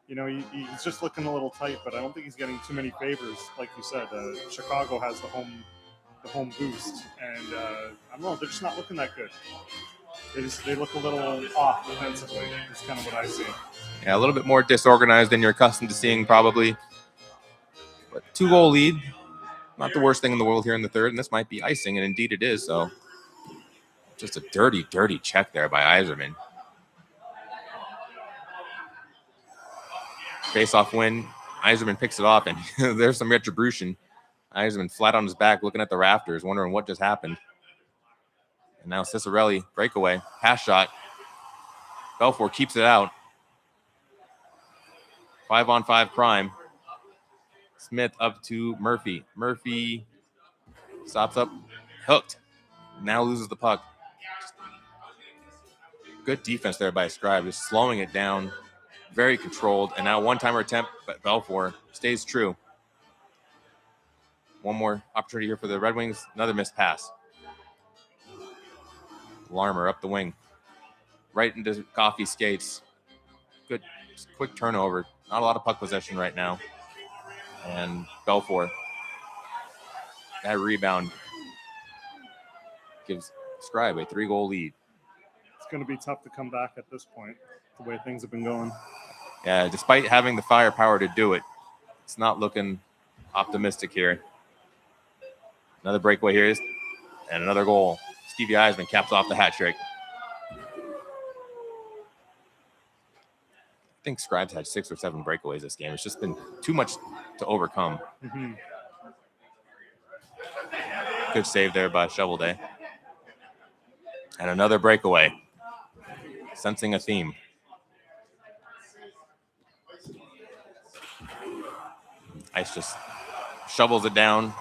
You know, he's just looking a little tight, but I don't think he's getting too many favors. Like you said, Chicago has the home boost, and I don't know, they're just not looking that good. They look a little off defensively. That's kind of what I see. Yeah, a little bit more disorganized than you're accustomed to seeing, probably. But 2-goal lead, not the worst thing in the world here in the third, and this might be icing, and indeed it is. So, just a dirty, dirty check there by Eiserman. Face-off win. Eiserman picks it off, and there's some retribution. Eiserman flat on his back, looking at the rafters, wondering what just happened. And now Cicerelli, breakaway, pass shot. Belfour keeps it out. 5-on-5 crime. Smith up to Murphy. Murphy stops up, Hooked. Now loses the puck. Good defense there by Scribe, just slowing it down. Very controlled. And now one-timer attempt, but Belfour stays true. One more opportunity here for the Red Wings. Another missed pass. Larmer up the wing. Right into Coffee skates. Good, quick turnover. Not a lot of puck possession right now. And Belfour. That rebound gives Scribe a 3-goal lead. It's going to be tough to come back at this point, the way things have been going. Yeah, despite having the firepower to do it, it's not looking optimistic here. Another breakaway here is, and another goal. Stevie Eisman caps off the hat trick. I think Scribes had 6 or 7 breakaways this game. It's just been too much to overcome. Mm-hmm. Good save there by Shovelday. And another breakaway. Sensing a theme. Ice just shovels it down.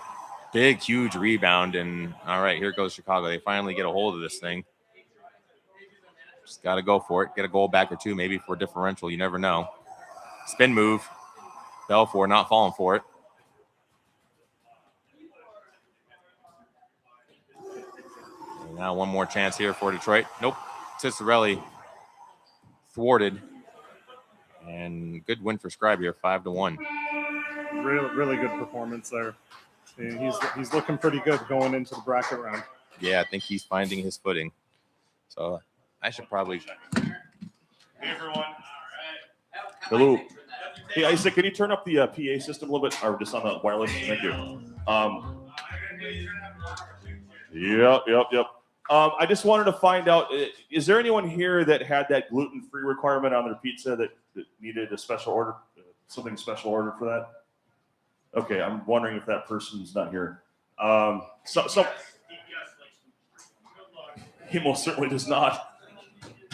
Big, huge rebound. And all right, here goes Chicago. They finally get a hold of this thing. Just got to go for it. Get a goal back or two, maybe for a differential. You never know. Spin move. Belfour not falling for it. And now one more chance here for Detroit. Nope. Cicerelli thwarted. And good win for Scribe here, 5-1. Really good performance there. He's looking pretty good going into the bracket round. Yeah, I think he's finding his footing. So I should probably. Hey, everyone. Hello. Hey, Isaac, can you turn up the PA system a little bit, or just on the wireless? Thank you. Yep. I just wanted to find out, is there anyone here that had that gluten-free requirement on their pizza that needed a special order, something special ordered for that? Okay, I'm wondering if that person's not here. He most certainly does not.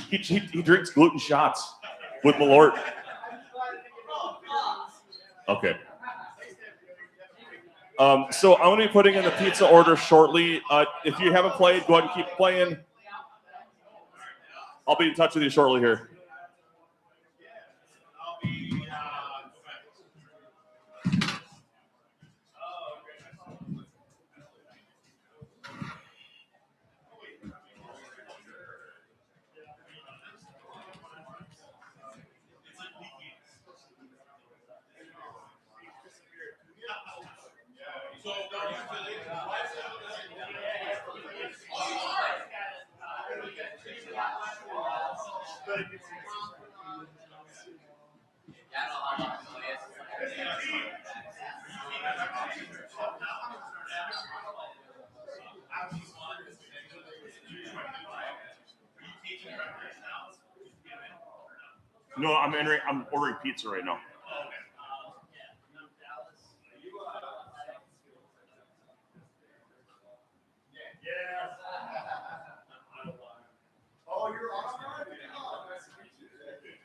He drinks gluten shots with Malort. Okay. So I'm going to be putting in the pizza order shortly. If you haven't played, go ahead and keep playing. I'll be in touch with you shortly here. No, I'm ordering pizza right now.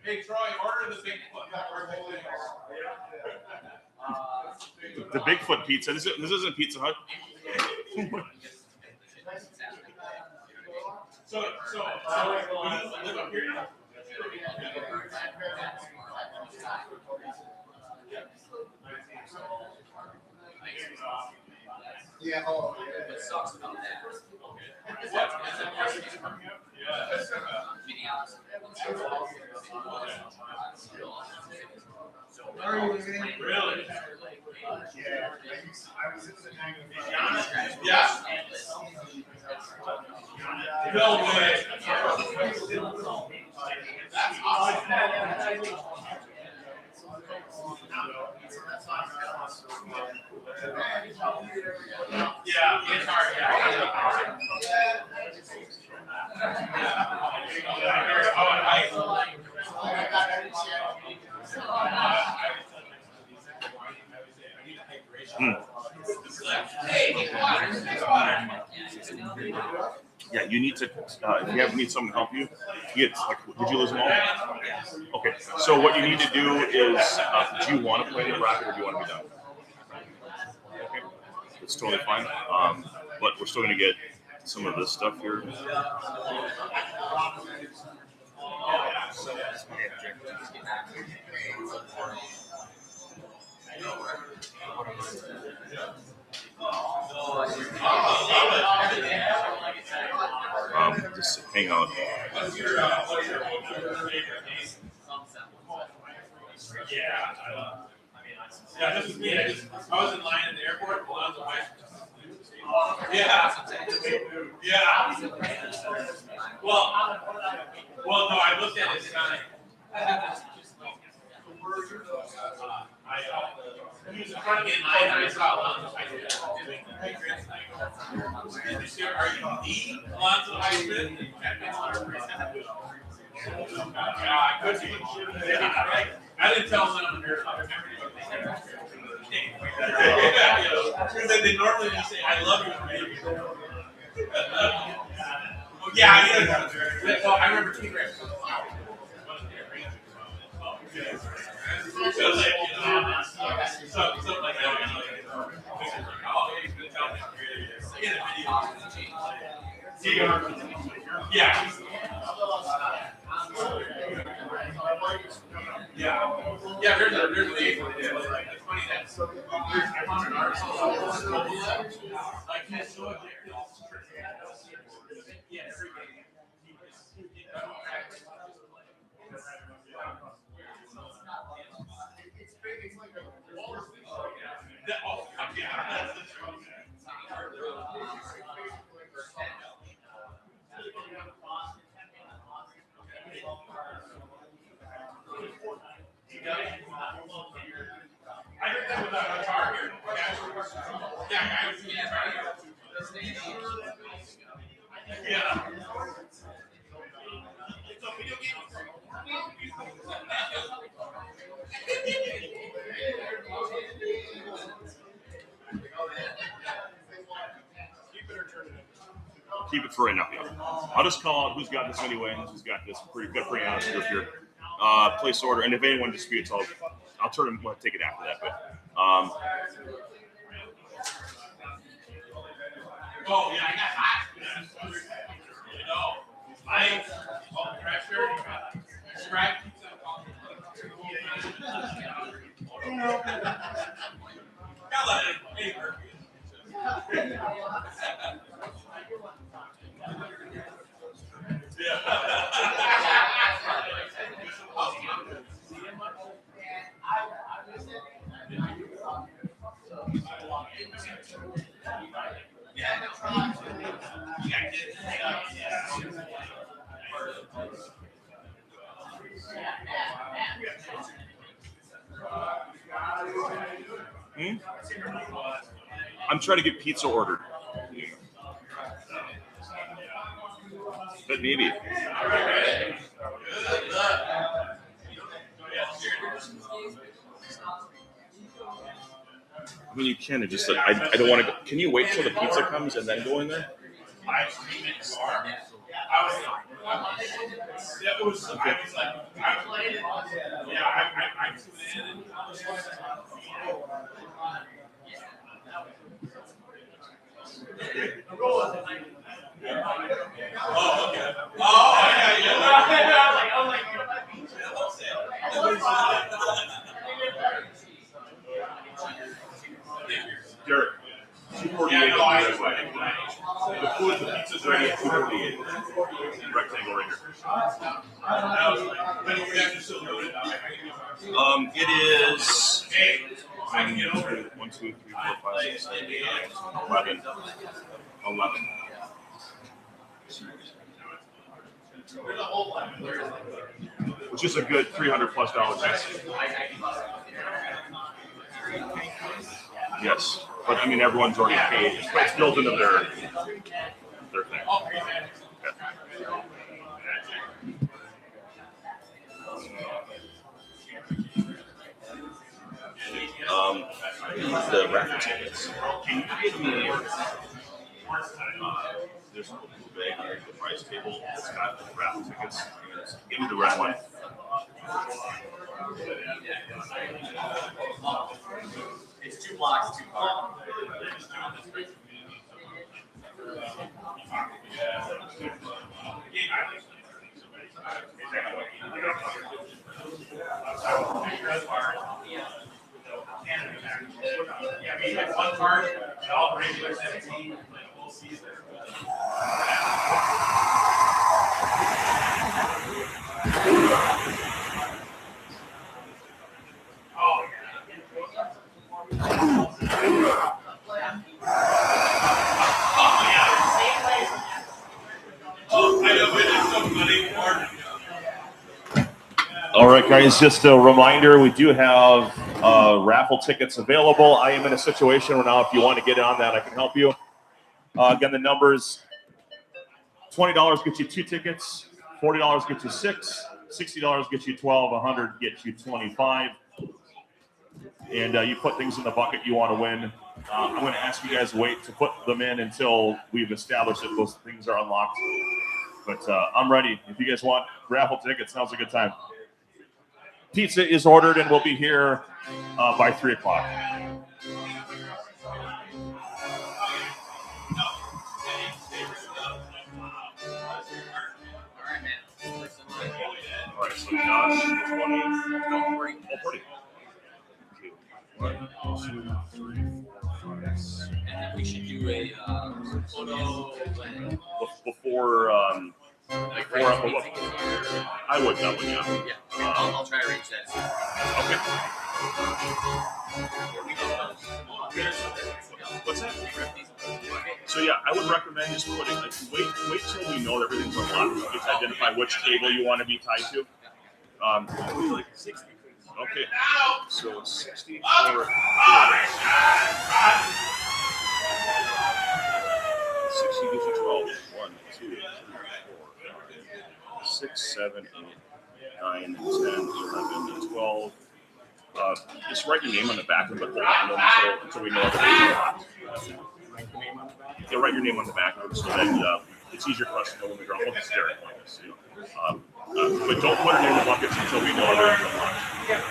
Hey, Troy, order the Bigfoot. The Bigfoot pizza. This isn't Pizza Hut. So you live up here now? Yeah. Oh, What sucks about that? Minneapolis. Really? yeah. I was in the Yeah. No way. That's awesome. Yeah, it's hard. Yeah, you need to. If you need someone to help you, did you lose them all? Okay, so what you need to do is, do you want to play the bracket or do you want to be done? Okay, it's totally fine. but we're still going to get some of this stuff here. Just hang out. Yeah, this is me. I was in line at the airport. Yeah. Well, no, I looked at his sign. He was in front of me in line, and I saw Alonzo. I did. Are you the Alonzo Highsmith? Yeah, I could be. I didn't tell them I'm here. Because they normally say, I love you. Yeah, well, I remember King Rap. Something like that. Yeah. Yeah, there's a league. It's funny that there's 500 artists. Like, he's so addicted. Yeah, every game. I heard that was a target. Yeah, I was in yeah. It's a video game. Keep it for right now. I'll just call out who's got this many wins, who's got this pretty honest group here. Place order, and if anyone disputes, I'll turn them. We'll take it after that. But oh yeah, I got hot. I pressure. Subscribe. I'm trying to get pizza ordered. But maybe. I mean, you can. It just I don't want to. Can you wait till the pizza comes and then go in there? I was like, I oh, okay. Oh, yeah. Derek, 248. The food, the pizza's ready at 248. Rectangle right here. It is 1, 2, 3, 4, 5, 6, 7, 8, 11. 11. Which is a good $300+ chance. Yes, but I mean everyone's already paid. It's built into their thing. The raffle tickets. Can you give me there's a little bag here at the price table that's got the raffle tickets. Give me the red one. It's 2 blocks too far. Yeah, we had one card and all regular 17 the whole season. All right, guys, just a reminder, we do have raffle tickets available. I am in a situation where now if you want to get on that, I can help you. Again, the numbers, $20 gets you 2 tickets, $40 gets you 6, $60 gets you 12, $100 gets you 25. And you put things in the bucket you want to win. I'm going to ask you guys to wait to put them in until we've established that those things are unlocked. But I'm ready. If you guys want raffle tickets, now's a good time. Pizza is ordered and will be here by 3 o'clock. All right, so Josh, 20, 40. 1, 2, 3, 4, 5, 6. And we should do a photo Before, like before I would, yeah. Yeah, I'll try to arrange that. Okay. What's that? So yeah, I would recommend just putting like wait till we know everything's unlocked. You get to identify which table you want to be tied to. Like 60. Okay. So 60 for 60 gives you 12. 1, 2, 3, 4, 5, 6, 7, 8, 9, 10, 11, 12. Just write your name on the back of them, but hold on them until we know everything's unlocked. Yeah, write your name on the back of them so that it's easier for us to know when we drop. Well, it's Derek. But don't put it in the buckets until we know everything's unlocked. Yeah.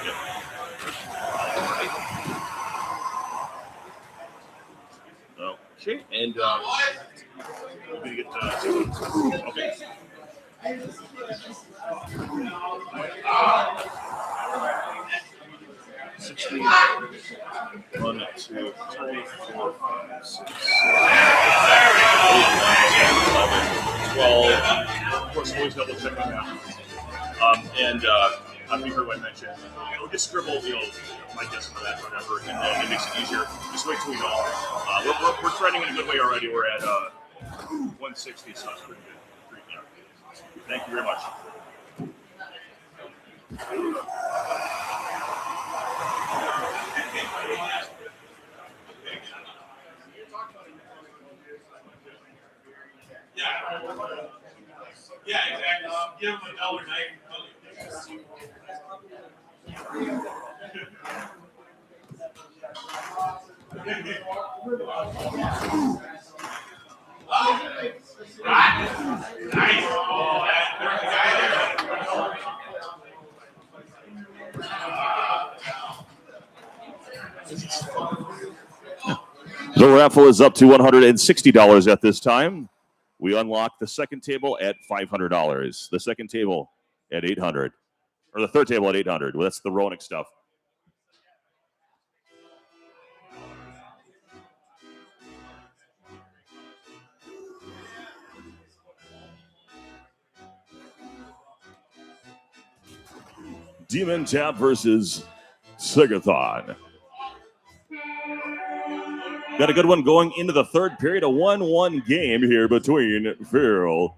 Okay, and we're going to get okay. 16, 1, 2, 3, 4, 5, 6, 7, 8, 9, 10, 11, 12. Of course, always double checking that. And I think I mentioned, just scribble, my guess for that, whatever, and then it makes it easier. Just wait till we know. We're trending in a good way already. We're at 160, so that's pretty good. Thank you very much. Yeah, exactly. Give them $1.90. Nice. Oh, there's a guy there. The raffle is up to $160 at this time. We unlock the second table at $500. The second table at $800, or the third table at $800. Well, that's the Ronick stuff. Demon Tap versus Sigathon. Got a good one going into the third period. A 1-1 game here between Phil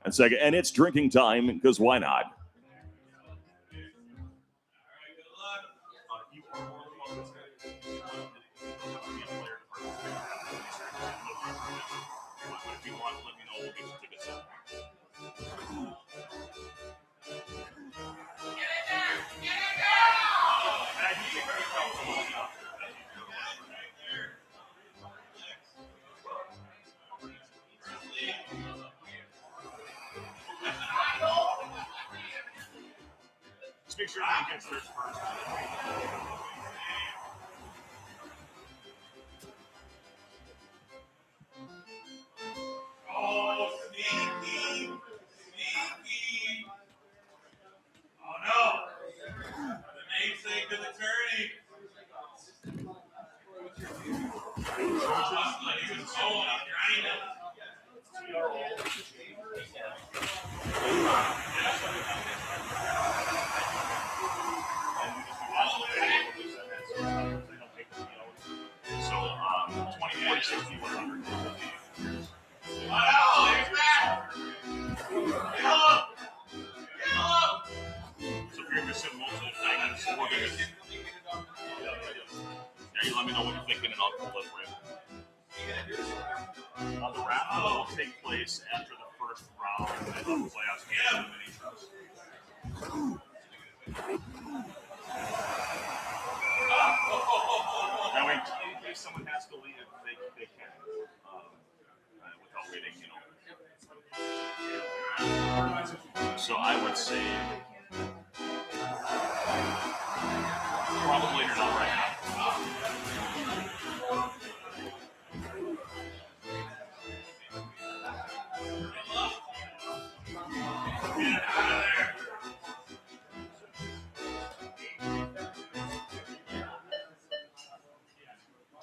and Sega. And it's drinking time, because why not? Just make sure everyone gets theirs first. So if you're interested in multiple things, we're gonna. Yeah, you let me know what you're thinking, and I'll pull it for you. The raffle will take place after the first round of the playoffs game in the mini trust. That way, in case someone has to leave, they can without waiting, So I would say probably you're not right now.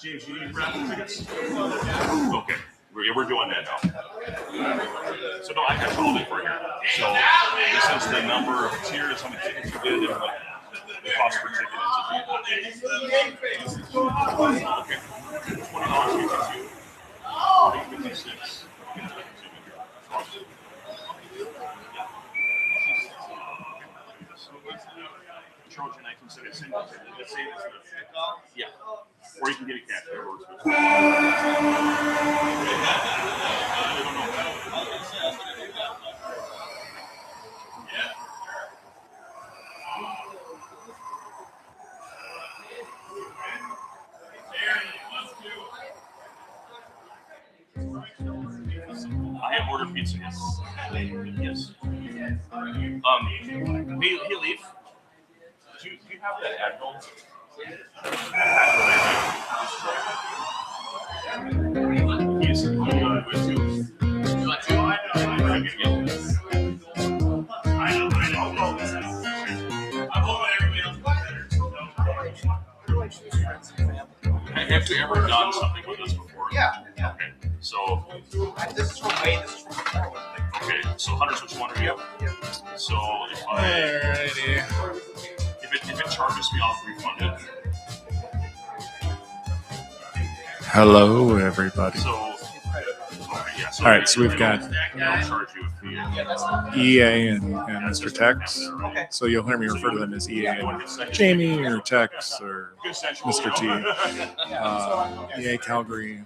James, you need raffle tickets? Okay, we're doing that now. So no, I got told it for here. So this is the number of tiers, how many tickets you did, and what the cost per ticket is. Okay, $20 gets you 56. Trojan 1976. Yeah. Or you can get a cash. I have ordered pizza. Yes. Yes. Hey, Leaf. Do you have that Admiral? He's with you. I know. Have you ever done something with this before? Yeah. Okay. So. This is from Wayne. This is from Charlotte. Okay. So Hunter's which one are you? So if if it charges me, I'll refund it. Hello, everybody. So. All right, so we've got charge you a fee. EA and Mr. Tex. So you'll hear me refer to them as EA and Jamie or Tex or Mr. T. EA Calgary,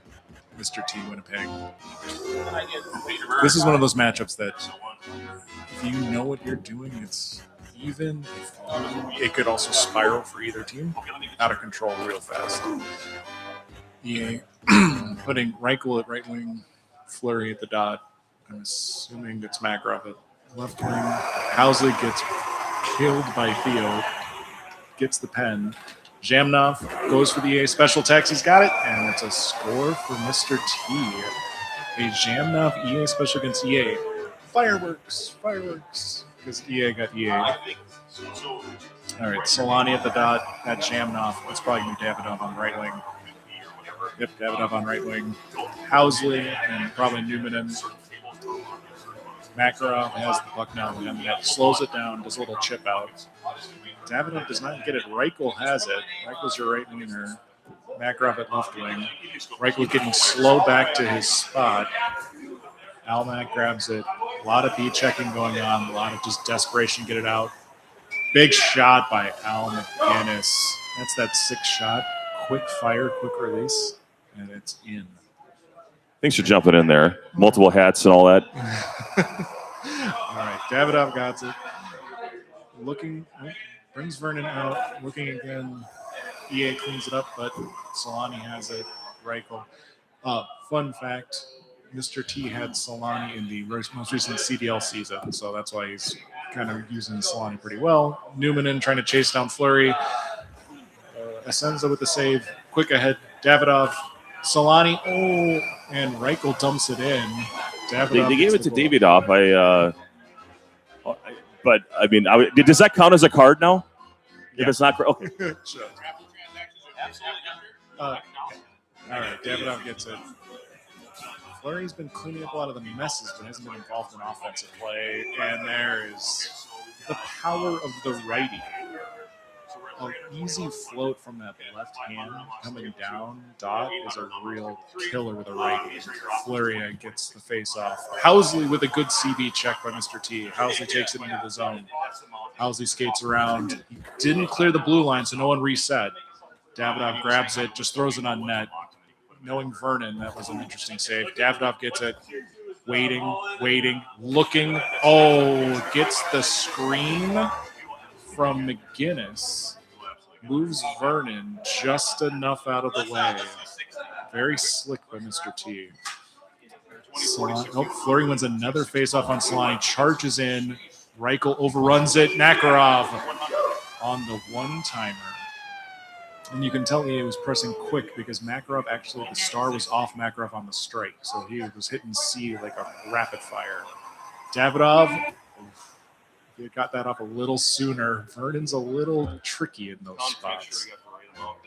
Mr. T Winnipeg. This is one of those matchups that if you know what you're doing, it's even. It could also spiral for either team out of control real fast. EA putting Reichel at right wing, Fleury at the dot. I'm assuming it's Makarov at left wing. Housley gets killed by Theo, gets the pen. Jamnov goes for the EA special text. He's got it, and it's a score for Mr. T. A Jamnov EA special against EA. Fireworks, because EA got EA. All right, Solani at the dot at Jamnov. It's probably going to be Davidov on right wing. Yep, Davidov on right wing. Housley and probably Newman. Makarov has the puck now, and that slows it down, does a little chip out. Davidov does not get it. Reichel has it. Reichel's your right winger. Makarov at left wing. Reichel getting slow back to his spot. Almack grabs it. A lot of beat checking going on. A lot of just desperation to get it out. Big shot by Al McGinnis. That's that 6th shot. Quick fire, quick release, and it's in. Thanks for jumping in there. Multiple hats and all that. All right, Davidov got it. Looking, brings Vernon out. Looking again. EA cleans it up, but Solani has it. Reichel. Fun fact, Mr. T had Solani in the most recent CDL season, so that's why he's kind of using Solani pretty well. Newmanin trying to chase down Fleury. Asenza with the save. Quick ahead. Davidov. Solani. Oh, and Reichel dumps it in. They gave it to Davidov. But I mean, does that count as a card now? Yeah. If it's not, okay. Sure. All right, Davidov gets it. Fleury's been cleaning up a lot of the messes, but hasn't been involved in offensive play. And there is the power of the righty. an easy float from that left hand coming down. Dot is a real killer with a right. Fleury gets the face off. Housley with a good CB check by Mr. T. Housley takes it into the zone. Housley skates around. He didn't clear the blue line, so no one reset. Davidoff grabs it, just throws it on net. Knowing Vernon, that was an interesting save. Davidoff gets it. Waiting, looking. Oh, gets the screen from McGinnis. Moves Vernon just enough out of the way. Very slick by Mr. T. Fleury wins another faceoff on Solani. Charges in. Reichel overruns it. Makarov on the one-timer. And you can tell he was pressing quick because Makarov actually, the star was off Makarov on the strike. So he was hitting C like a rapid fire. Davidoff, if he had got that off a little sooner. Vernon's a little tricky in those spots. All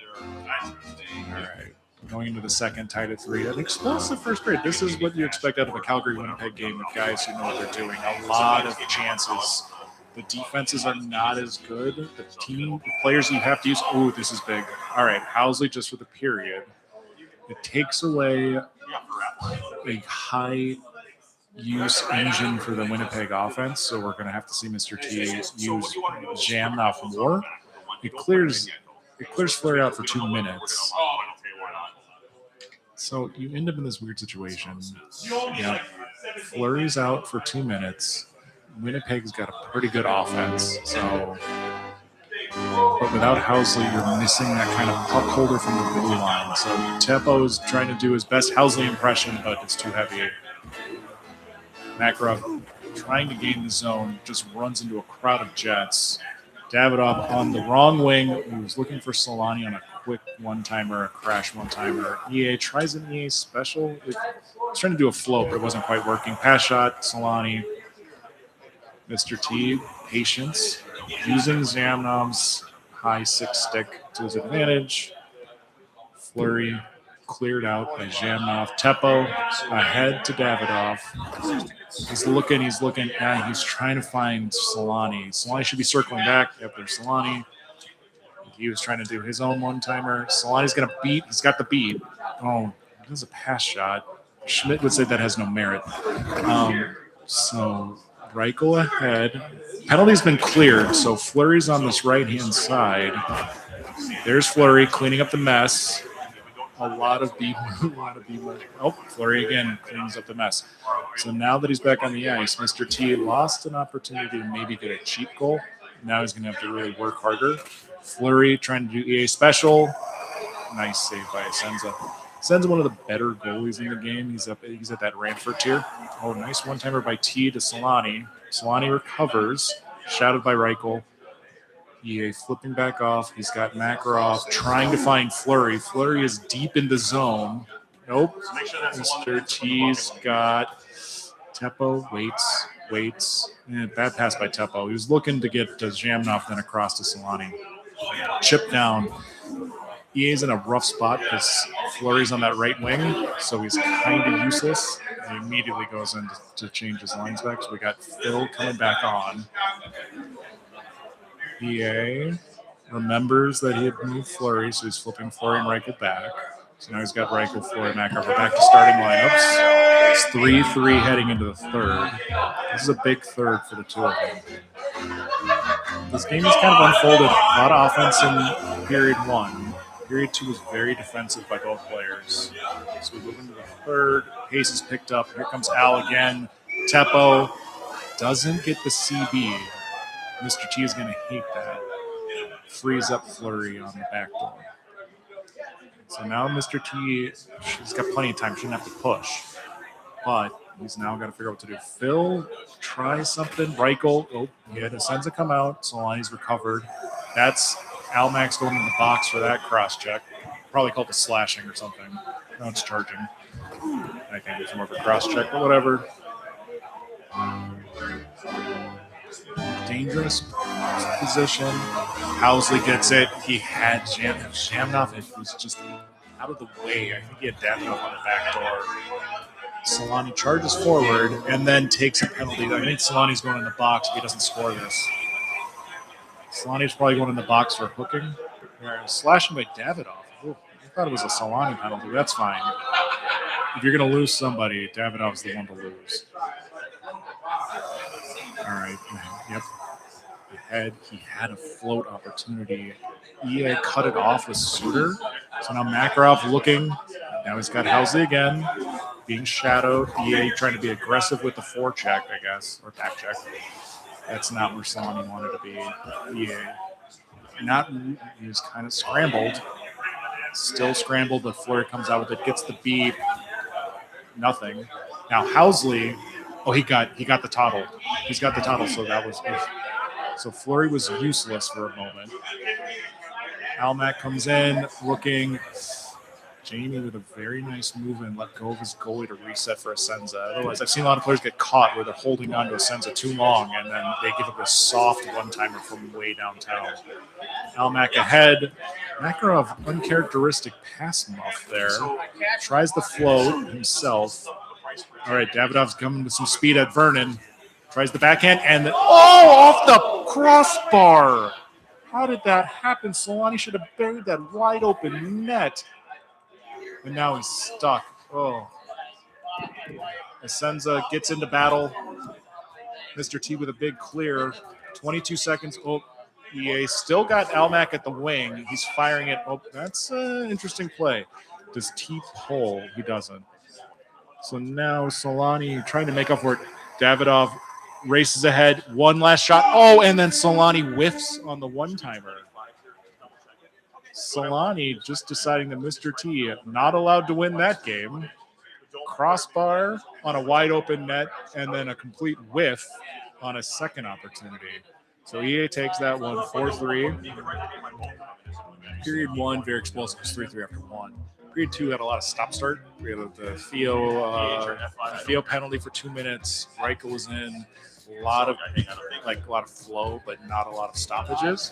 right. Going into the second, tied at 3. An explosive first period. This is what you expect out of a Calgary-Winnipeg game with guys who know what they're doing. A lot of chances. The defenses are not as good. The players you have to use. Oh, this is big. All right, Housley just for the period. It takes away a high use engine for the Winnipeg offense, so we're going to have to see Mr. T use Jamnoff more. It clears Fleury out for 2 minutes. So you end up in this weird situation. Yeah, Fleury's out for 2 minutes. Winnipeg's got a pretty good offense, so but without Housley, you're missing that kind of puck holder from the blue line. So Teppo is trying to do his best Housley impression, but it's too heavy. Makarov trying to gain the zone, just runs into a crowd of Jets. Davidoff on the wrong wing, he was looking for Solani on a quick one-timer, a crash one-timer. EA tries an EA special. He's trying to do a float, but it wasn't quite working. Pass shot, Solani. Mr. T, patience, using Zamnov's high 6 stick to his advantage. Fleury cleared out by Zamnov. Teppo ahead to Davidoff. He's looking. Yeah, he's trying to find Solani. Solani should be circling back after Solani. He was trying to do his own one-timer. Solani's going to beat. He's got the beat. Oh, it was a pass shot. Schmidt would say that has no merit. So Reichel ahead. Penalty's been cleared, so Fleury's on this right-hand side. There's Fleury cleaning up the mess. A lot of B. Oh, Fleury again cleans up the mess. So now that he's back on the ice, Mr. T lost an opportunity to maybe get a cheap goal. Now he's going to have to really work harder. Fleury trying to do EA special. Nice save by Senza. Senza, one of the better goalies in the game. He's at that Ranford tier. Oh, nice one-timer by T to Solani. Solani recovers. Shouted by Reichel. EA flipping back off. He's got Makarov trying to find Fleury. Fleury is deep in the zone. Nope. Mr. T's got Teppo. Waits. Bad pass by Teppo. He was looking to get to Zamnov, then across to Solani. Chip down. EA's in a rough spot because Fleury's on that right wing, so he's kind of useless. He immediately goes in to change his lines back. So we got Phil coming back on. EA remembers that he had moved Fleury, so he's flipping Fleury and Reichel back. So now he's got Reichel, Fleury, Makarov. We're back to starting lineups. It's 3-3 heading into the third. This is a big third for the two of them. This game has kind of unfolded. A lot of offense in period 1. Period 2 was very defensive by both players. So we move into the third. Pace is picked up. Here comes Al again. Teppo doesn't get the CB. Mr. T is going to hate that. Frees up Fleury on the back door. So now Mr. T, he's got plenty of time. Shouldn't have to push. But he's now got to figure out what to do. Phil, try something. Reichel. Oh, he had Senza come out. Solani's recovered. That's Almax going in the box for that cross check. Probably called it slashing or something. No, it's charging. I think it's more of a cross check, but whatever. Dangerous position. Housley gets it. He had Zamnov. It was just out of the way. I think he had Davidoff on the back door. Solani charges forward and then takes a penalty. I think Solani's going in the box if he doesn't score this. Solani's probably going in the box for hooking. Slashing by Davidoff. Ooh, I thought it was a Solani penalty. That's fine. If you're going to lose somebody, Davidoff's the one to lose. All right. Yep. Ahead. He had a float opportunity. EA cut it off with Suter. So now Makarov looking. Now he's got Housley again. Being shadowed. EA trying to be aggressive with the forecheck, I guess, or back check. That's not where Solani wanted to be. EA. He was kind of scrambled. Still scrambled, but Fleury comes out with it, gets the beep. Nothing. Now Housley, he got the toddle. He's got the toddle, so that was good. So Fleury was useless for a moment. Almac comes in, looking. Jamie with a very nice move and let go of his goalie to reset for Asenza. Otherwise, I've seen a lot of players get caught where they're holding on to Asenza too long and then they give up a soft one-timer from way downtown. Almac ahead. Makarov, uncharacteristic pass muff there. Tries the float himself. All right, Davidoff's coming with some speed at Vernon. Tries the backhand and off the crossbar. How did that happen? Solani should have buried that wide open net. And now he's stuck. Oh. Asenza gets into battle. Mr. T with a big clear. 22 seconds. Oh, EA still got Almac at the wing. He's firing it. Oh, that's an interesting play. Does T pull? He doesn't. So now Solani trying to make up for it. Davidoff races ahead. One last shot. Oh, and then Solani whiffs on the one-timer. Solani just deciding that Mr. T not allowed to win that game. Crossbar on a wide open net and then a complete whiff on a second opportunity. So EA takes that one 4-3. Period one, very explosive. It was 3-3 after one. Period two had a lot of stop-start. We had the Theo penalty for 2 minutes. Reichel was in. A lot of flow, but not a lot of stoppages.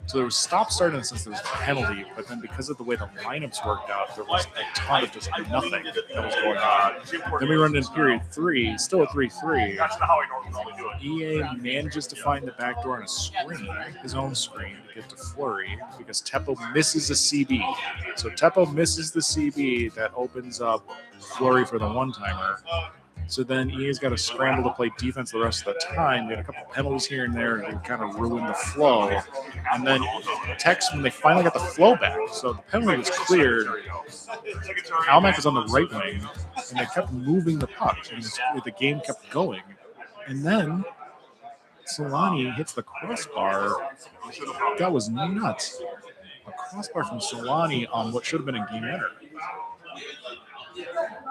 So there was stop-start in the sense there was a penalty, but then because of the way the lineups worked out, there was a ton of just nothing that was going on. Then we run into period three, still a 3-3. That's not how I normally do it. EA manages to find the back door on a screen, his own screen, to get to Fleury because Teppo misses a CB. So Teppo misses the CB that opens up Fleury for the one-timer. So then EA's got to scramble to play defense the rest of the time. They had a couple penalties here and there to kind of ruin the flow. And then Tex, when they finally got the flow back, so the penalty was cleared. Almac was on the right wing, and they kept moving the puck, and the game kept going. And then Solani hits the crossbar. That was nuts. A crossbar from Solani on what should have been a game winner.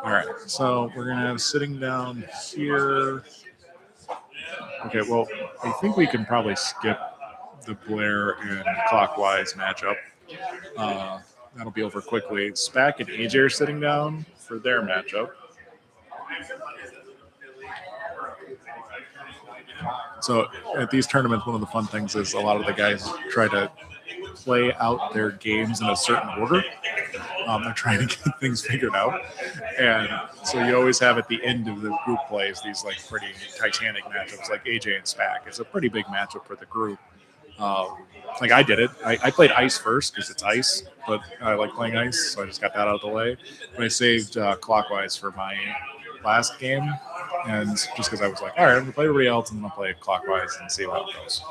All right, so we're going to have sitting down here. Okay, well, I think we can probably skip the Blair and Clockwise matchup. That'll be over quickly. Spack and AJ are sitting down for their matchup. So at these tournaments, one of the fun things is a lot of the guys try to play out their games in a certain order. They're trying to get things figured out. And so you always have at the end of the group plays these like pretty titanic matchups like AJ and SPAC. It's a pretty big matchup for the group. Like I did it. I played ice first because it's ice, but I like playing ice, so I just got that out of the way. But I saved Clockwise for my last game, and just because I was like, all right, I'm going to play everybody else, and then I'll play Clockwise and see how it goes.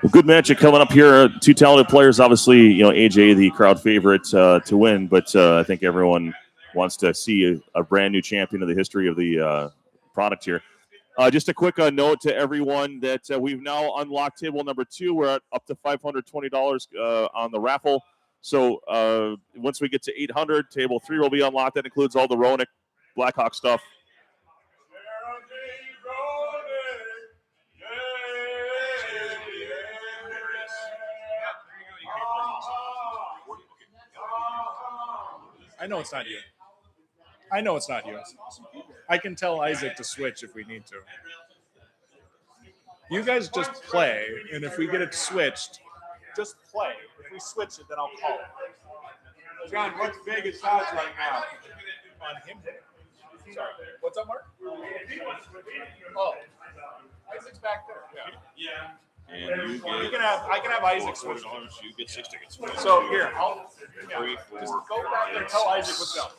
Well, good matchup coming up here. Two talented players, obviously. AJ, the crowd favorite to win, but I think everyone wants to see a brand new champion of the history of the product here. Just a quick note to everyone that we've now unlocked table number 2. We're at up to $520 on the raffle. So once we get to 800, table 3 will be unlocked. That includes all the Roenick Blackhawk stuff. I know it's not you. I know it's not you. I can tell Isaac to switch if we need to. You guys just play, and if we get it switched, just play. If we switch it, then I'll call it. John, what's Vegas odds right now? On him. Sorry. What's up, Mark? Oh, Isaac's back there. And you get I can have Isaac switch. $4. You get 6 tickets. So here, I'll 3, 4, just go back there and tell Isaac what's up.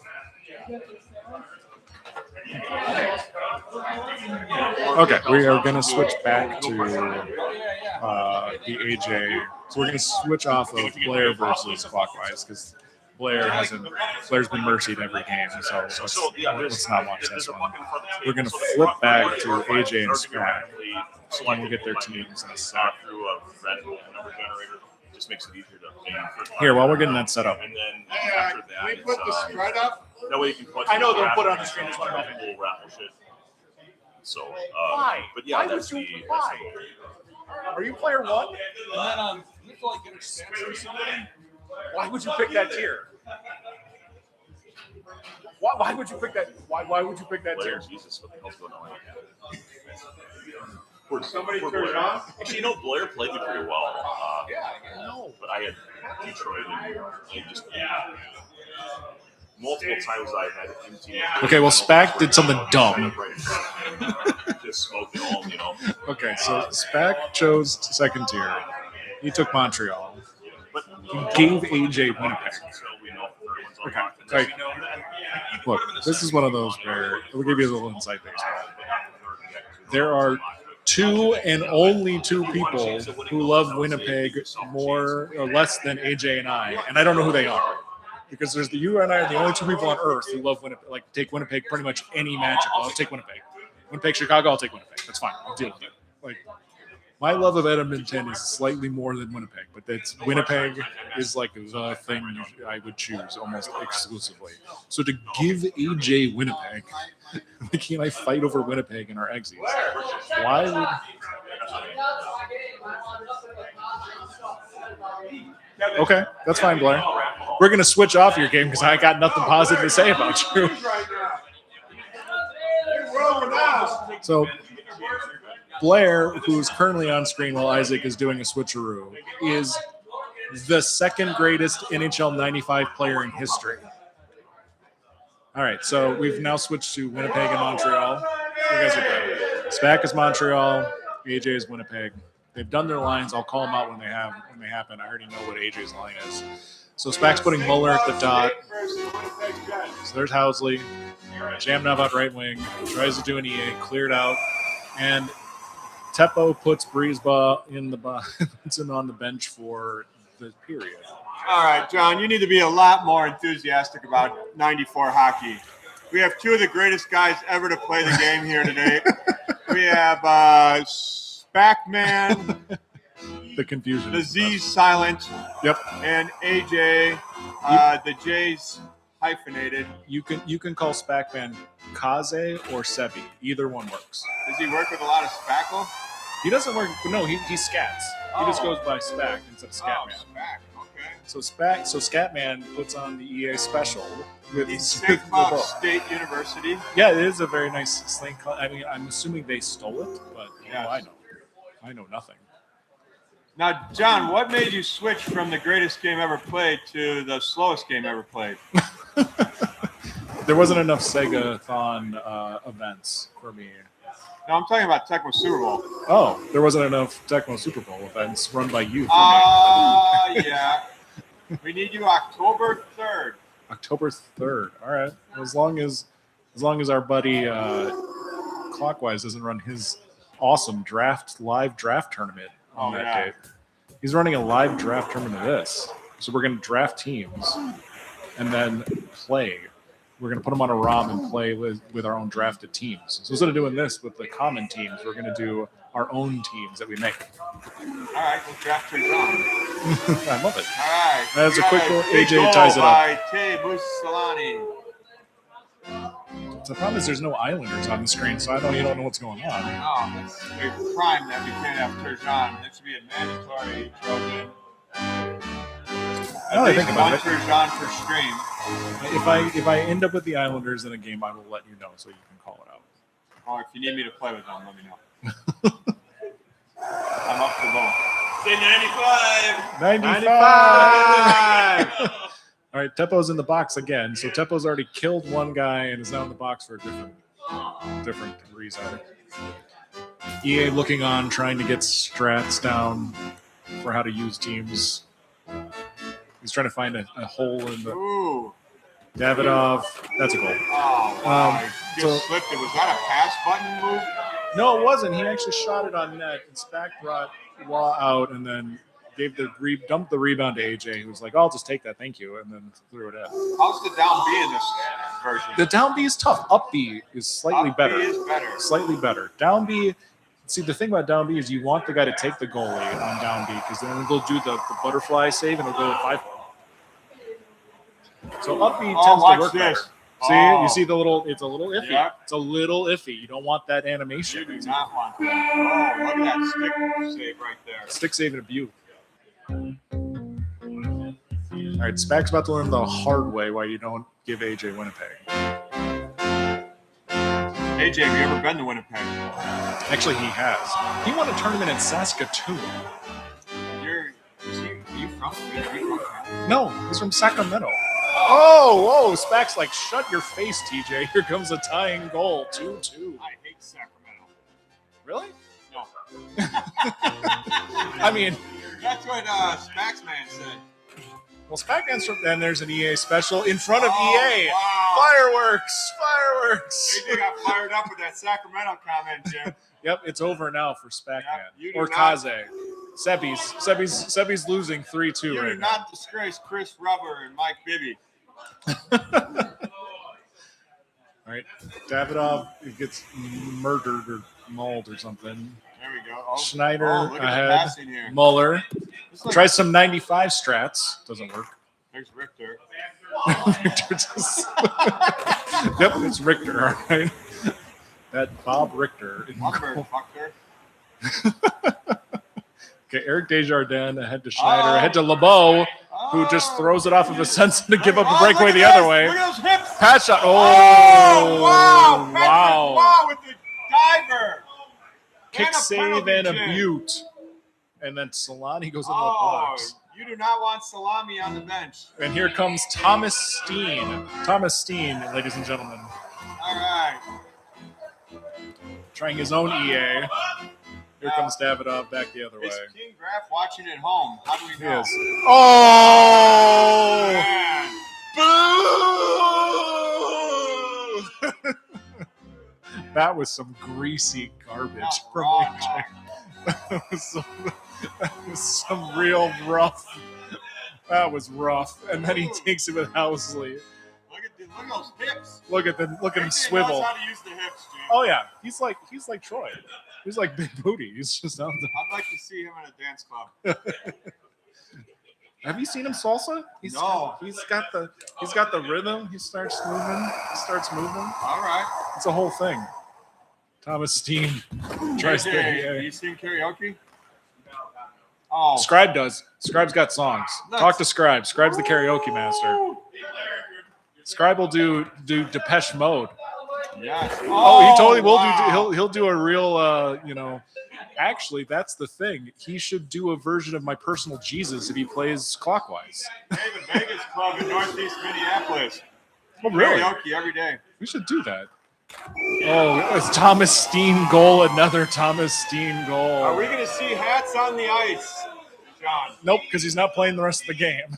Okay, we are going to switch back to the AJ. So we're going to switch off of Blair versus Clockwise because Blair's been mercied every game, so let's not watch this one. We're going to flip back to AJ and SPAC, and we'll get their teams in a sec. Through a red number generator. Just makes it easier to game. Here, while we're getting that set up. And then after that, We put the spread up. that way you can put. I know they'll put it on the screen. Just like a whole raffle shit. So, Why? but yeah, Why that's would the. you? Why? Are you player one? And then you feel like getting stats or something. Why would you pick that tier? Why would you pick that? Why would you pick that Blair, tier? Jesus, what the hell's going on? Somebody For turns Blair. on. Actually, you know, Blair played me pretty well. I know. But I had Detroit and just multiple times I had empty. Okay, well, SPAC did something dumb. Just smoke it all, you know. Okay, so SPAC chose second tier. He took Montreal. But He gave AJ Winnipeg. so we know everyone's on Okay, lock. like, look, this is one of those where we'll give you a little insight baseball. There are two and only two people who love Winnipeg more or less than AJ and I don't know who they are. Because there's you and I are the only two people on earth who love Winnipeg, like take Winnipeg pretty much any matchup. I'll take Winnipeg. Winnipeg, Chicago, I'll take Winnipeg. That's fine. I'll deal with it. Like, my love of Edmonton is slightly more than Winnipeg, but that's Winnipeg is like the thing I would choose almost exclusively. So to give AJ Winnipeg, like he and I fight over Winnipeg in our exes. Why would? Okay, that's fine, Blair. We're gonna switch off your game because I got nothing positive to say about you. So Blair, who's currently on screen while Isaac is doing a switcheroo, is the second greatest NHL 95 player in history. All right, so we've now switched to Winnipeg and Montreal. You guys are great. SPAC is Montreal, AJ is Winnipeg. They've done their lines. I'll call them out when they happen. I already know what AJ's line is. So SPAC's putting Muller at the dot. So there's Housley. Jammed up at right wing. Tries to do an EA. Cleared out. And Teppo puts Breezeba puts him on the bench for the period. All right, John, you need to be a lot more enthusiastic about 94 hockey. We have two of the greatest guys ever to play the game here today. We have SPAC-Man, The confusion. the Z's silent, Yep. and AJ, the J's hyphenated. You can call SPAC-Man Kaze or Sebi. Either one works. Does he work with a lot of spackle? He doesn't work. No, he scats. He just goes by SPAC instead of Scatman. SPAC, okay. So Scatman puts on the EA special with He's with St. the Cloud book. State University. Yeah, it is a very nice sling. I mean, I'm assuming they stole it, but Yes. I know nothing. Now, John, what made you switch from the greatest game ever played to the slowest game ever played? There wasn't enough Sega-thon events for me. No, I'm talking about Tecmo Super Bowl. Oh, there wasn't enough Tecmo Super Bowl events run by you for me. Yeah. We need you October 3rd. October 3rd. All right. As long as our buddy Clockwise doesn't run his awesome live draft tournament on that date. He's running a live draft tournament of this. So we're going to draft teams and then play. We're going to put them on a ROM and play with our own drafted teams. So instead of doing this with the common teams, we're going to do our own teams that we make. All right, we'll draft your John. I love it. All right. That's a We quick got goal. big AJ goal ties it up. by Tay Bussolani. So the problem is there's no Islanders on the screen, so you don't know what's going on. Oh, that's a crime that we can't have Turgeon. That should be a mandatory Trojan. Now that I think about it, Turgeon per stream. if I end up with the Islanders in a game, I will let you know so you can call it out. Or if you need me to play with them, let me know. I'm up to both. Say 95. 95. All right, Teppo's in the box again. So Teppo's already killed one guy and is now in the box for a different reason. EA looking on, trying to get strats down for how to use teams. He's trying to find a hole in the. Ooh. Davidov, that's a goal. Oh, wow. Just slipped it. Was that a pass button move? No, it wasn't. He actually shot it on net, and Spack brought Law out, and then dumped the rebound to AJ, who was like, "I'll just take that, thank you," and then threw it in. How's the down B in this version? The down B is tough. Up B is slightly Up better. B is better. Slightly better. Down B. See, the thing about down B is you want the guy to take the goalie on down B because then they'll do the butterfly save and they'll go with 5. So up B tends to work better. See, you see the little. It's a little iffy. Yeah. It's a little iffy. You don't want that animation. You do not want that. Oh, look at that stick save right there. Stick save and a beaut. All right, Spack's about to learn the hard way why you don't give AJ Winnipeg. AJ, have you ever been to Winnipeg? Actually, he has. He won a tournament in Saskatoon. Are you from? No, he's from Sacramento. Oh, Spack's like, shut your face, TJ. Here comes a tying goal, 2-2. I hate Sacramento. Really? No. I mean, that's what Spax Man said. Well, Spack answered, and there's an EA special in front of EA. Wow. Fireworks! AJ got fired up with that Sacramento comment, Jim. Yep, it's over now for Spack You Man. Or do not- Kaze. Sebi's losing 3-2 You right do now. not disgrace Chris Rubber and Mike Bibby. All right, Davidov gets murdered or mauled or something. There we go. Oh, Schneider look at the ahead. passing here. Muller It's like- tries some 95 strats. Doesn't work. There's Richter. Richter just- Yep, it's Richter. All right. That Bob Richter. in Lumber goal. fucker. Okay, Eric Desjardins ahead to Schneider, ahead to LeBeau, who just throws it off of a sense to give up a breakaway the other way. Look at those hips. Pass shot. Oh, wow. Patrick, wow, with the diver. Kick And a save penalty and a kick. beaut. And then Solani goes into the Oh, box. you do not want salami on the bench. And here comes Thomas Steen. Thomas Steen, ladies and gentlemen, All right. trying his own EA. Here comes Davidov back the other way. Is King Graff watching at home? How do we He know? is. Oh! Man. Boo! That was some greasy garbage Not from raw, AJ. That was some real rough. That was rough. And then he takes it with Housley. Look at those hips. Look at him AJ swivel. knows how to use the hips, Jim. Oh yeah, he's like Troy. He's like Big Booty. He's just out there. I'd like to see him in a dance club. Have you seen him salsa? No. He's got the rhythm. He starts moving. All right. It's a whole thing. Thomas Steen tries AJ, to. have you seen karaoke? Oh. Scribe does. Scribe's got songs. Talk to Scribe. Scribe's the karaoke master. Scribe will do Depeche Mode. Yes. Oh, he totally will wow. do. He'll do a real. Actually, that's the thing. He should do a version of My Personal Jesus if he plays clockwise. Hey, the Vegas Club in Northeast Minneapolis. Oh, really? Karaoke every day. We should do that. Oh, it's Thomas Steen goal. Another Thomas Steen goal. Are we going to see hats on the ice, John? Nope, because he's not playing the rest of the game.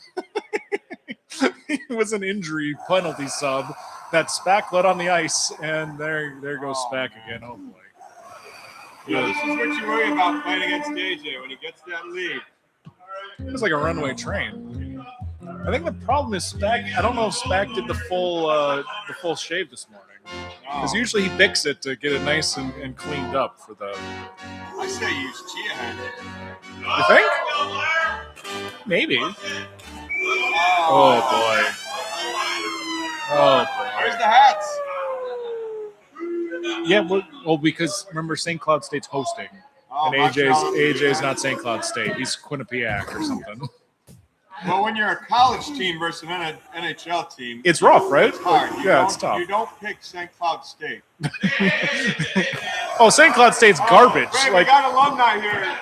It was an injury penalty sub that Spack let on the ice, and there goes Spack again. Oh boy. Yeah, this is what you worry about playing against AJ when he gets that lead. It was like a runaway train. I think the problem is Spack. I don't know if Spack did the full shave this morning. Because usually he picks it to get it nice and cleaned up for the. I say use chia head. You think? Maybe. Oh boy. Oh boy. Where's the hats? Yeah, well, because remember St. Cloud State's hosting, Oh, and AJ's not St. Cloud State. He's Quinnipiac or something. Well, when you're a college team versus an NHL team, It's rough, right? it's hard. It's tough. You don't pick St. Cloud State. Oh, St. Cloud State's garbage. Ray, we Like got alumni here.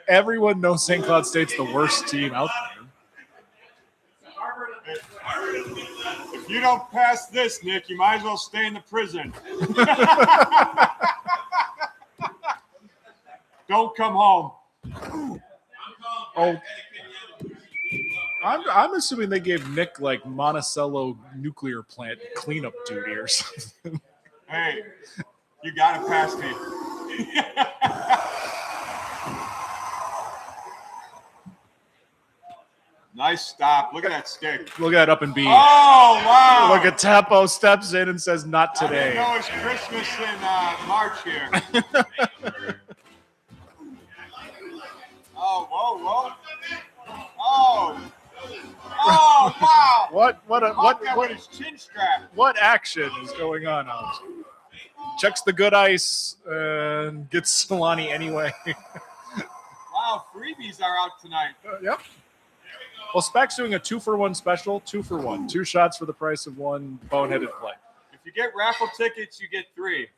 everyone knows St. Cloud State's the worst team out there. If you don't pass this, Nick, you might as well stay in the prison. don't come home. Oh, I'm assuming they gave Nick like Monticello nuclear plant cleanup duty or something. Hey, you gotta pass me. Nice stop. Look at that stick. Look at up and B. Oh, wow. Look at Tapo steps in and says, "Not I didn't today." know it's Christmas in March here. Oh, whoa. Oh, wow. What his chin strap. what action is going on? Alex? Checks the good ice and gets Solani anyway. Wow, freebies are out tonight. Yep. Well, Spac's doing a 2-for-1 special, 2-for-1. 2 shots for the price of 1 boneheaded play. If you get raffle tickets, you get 3.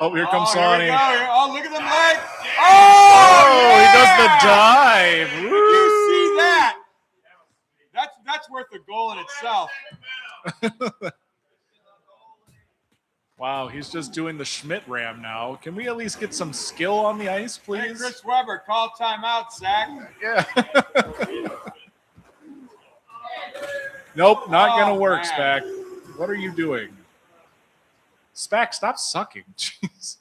Oh, here comes Here we Solani. go. Oh, look at them legs. Oh, yeah! he does the dive. Did Woo! you see that? That's worth a goal in itself. Wow, he's just doing the Schmidt ram now. Can we at least get some skill on the ice, Hey, please? Chris Webber, call timeout, Zach. Yeah. Nope, not gonna work, man. Spac. What are you doing? Spac, stop sucking. Jeez.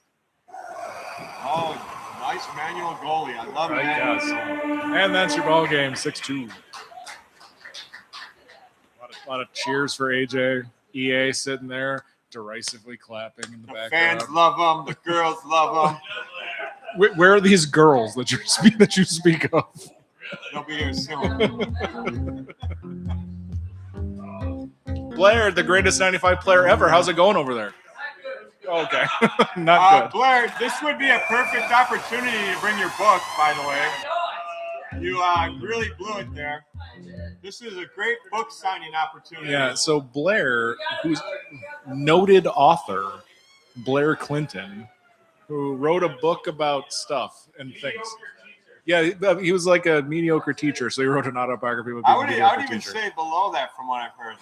Oh, nice manual goalie. I love I it. guess. And that's your ball game, 6-2. A lot of cheers for AJ. EA sitting there, derisively clapping in the The background. fans love them. The girls love them. Where are these girls that you speak of? They'll be here soon. Blair, the greatest 95 player ever. How's it going over there? Okay, not good. Blair, this would be a perfect opportunity to bring your book, by the way. You really blew it there. This is a great book signing opportunity. Yeah, so Blair, who's noted author, Blair Clinton, who wrote a book about stuff and things. Yeah, he was like a mediocre teacher, so he wrote an autobiography about being I a would mediocre even teacher. say below that from what I've heard.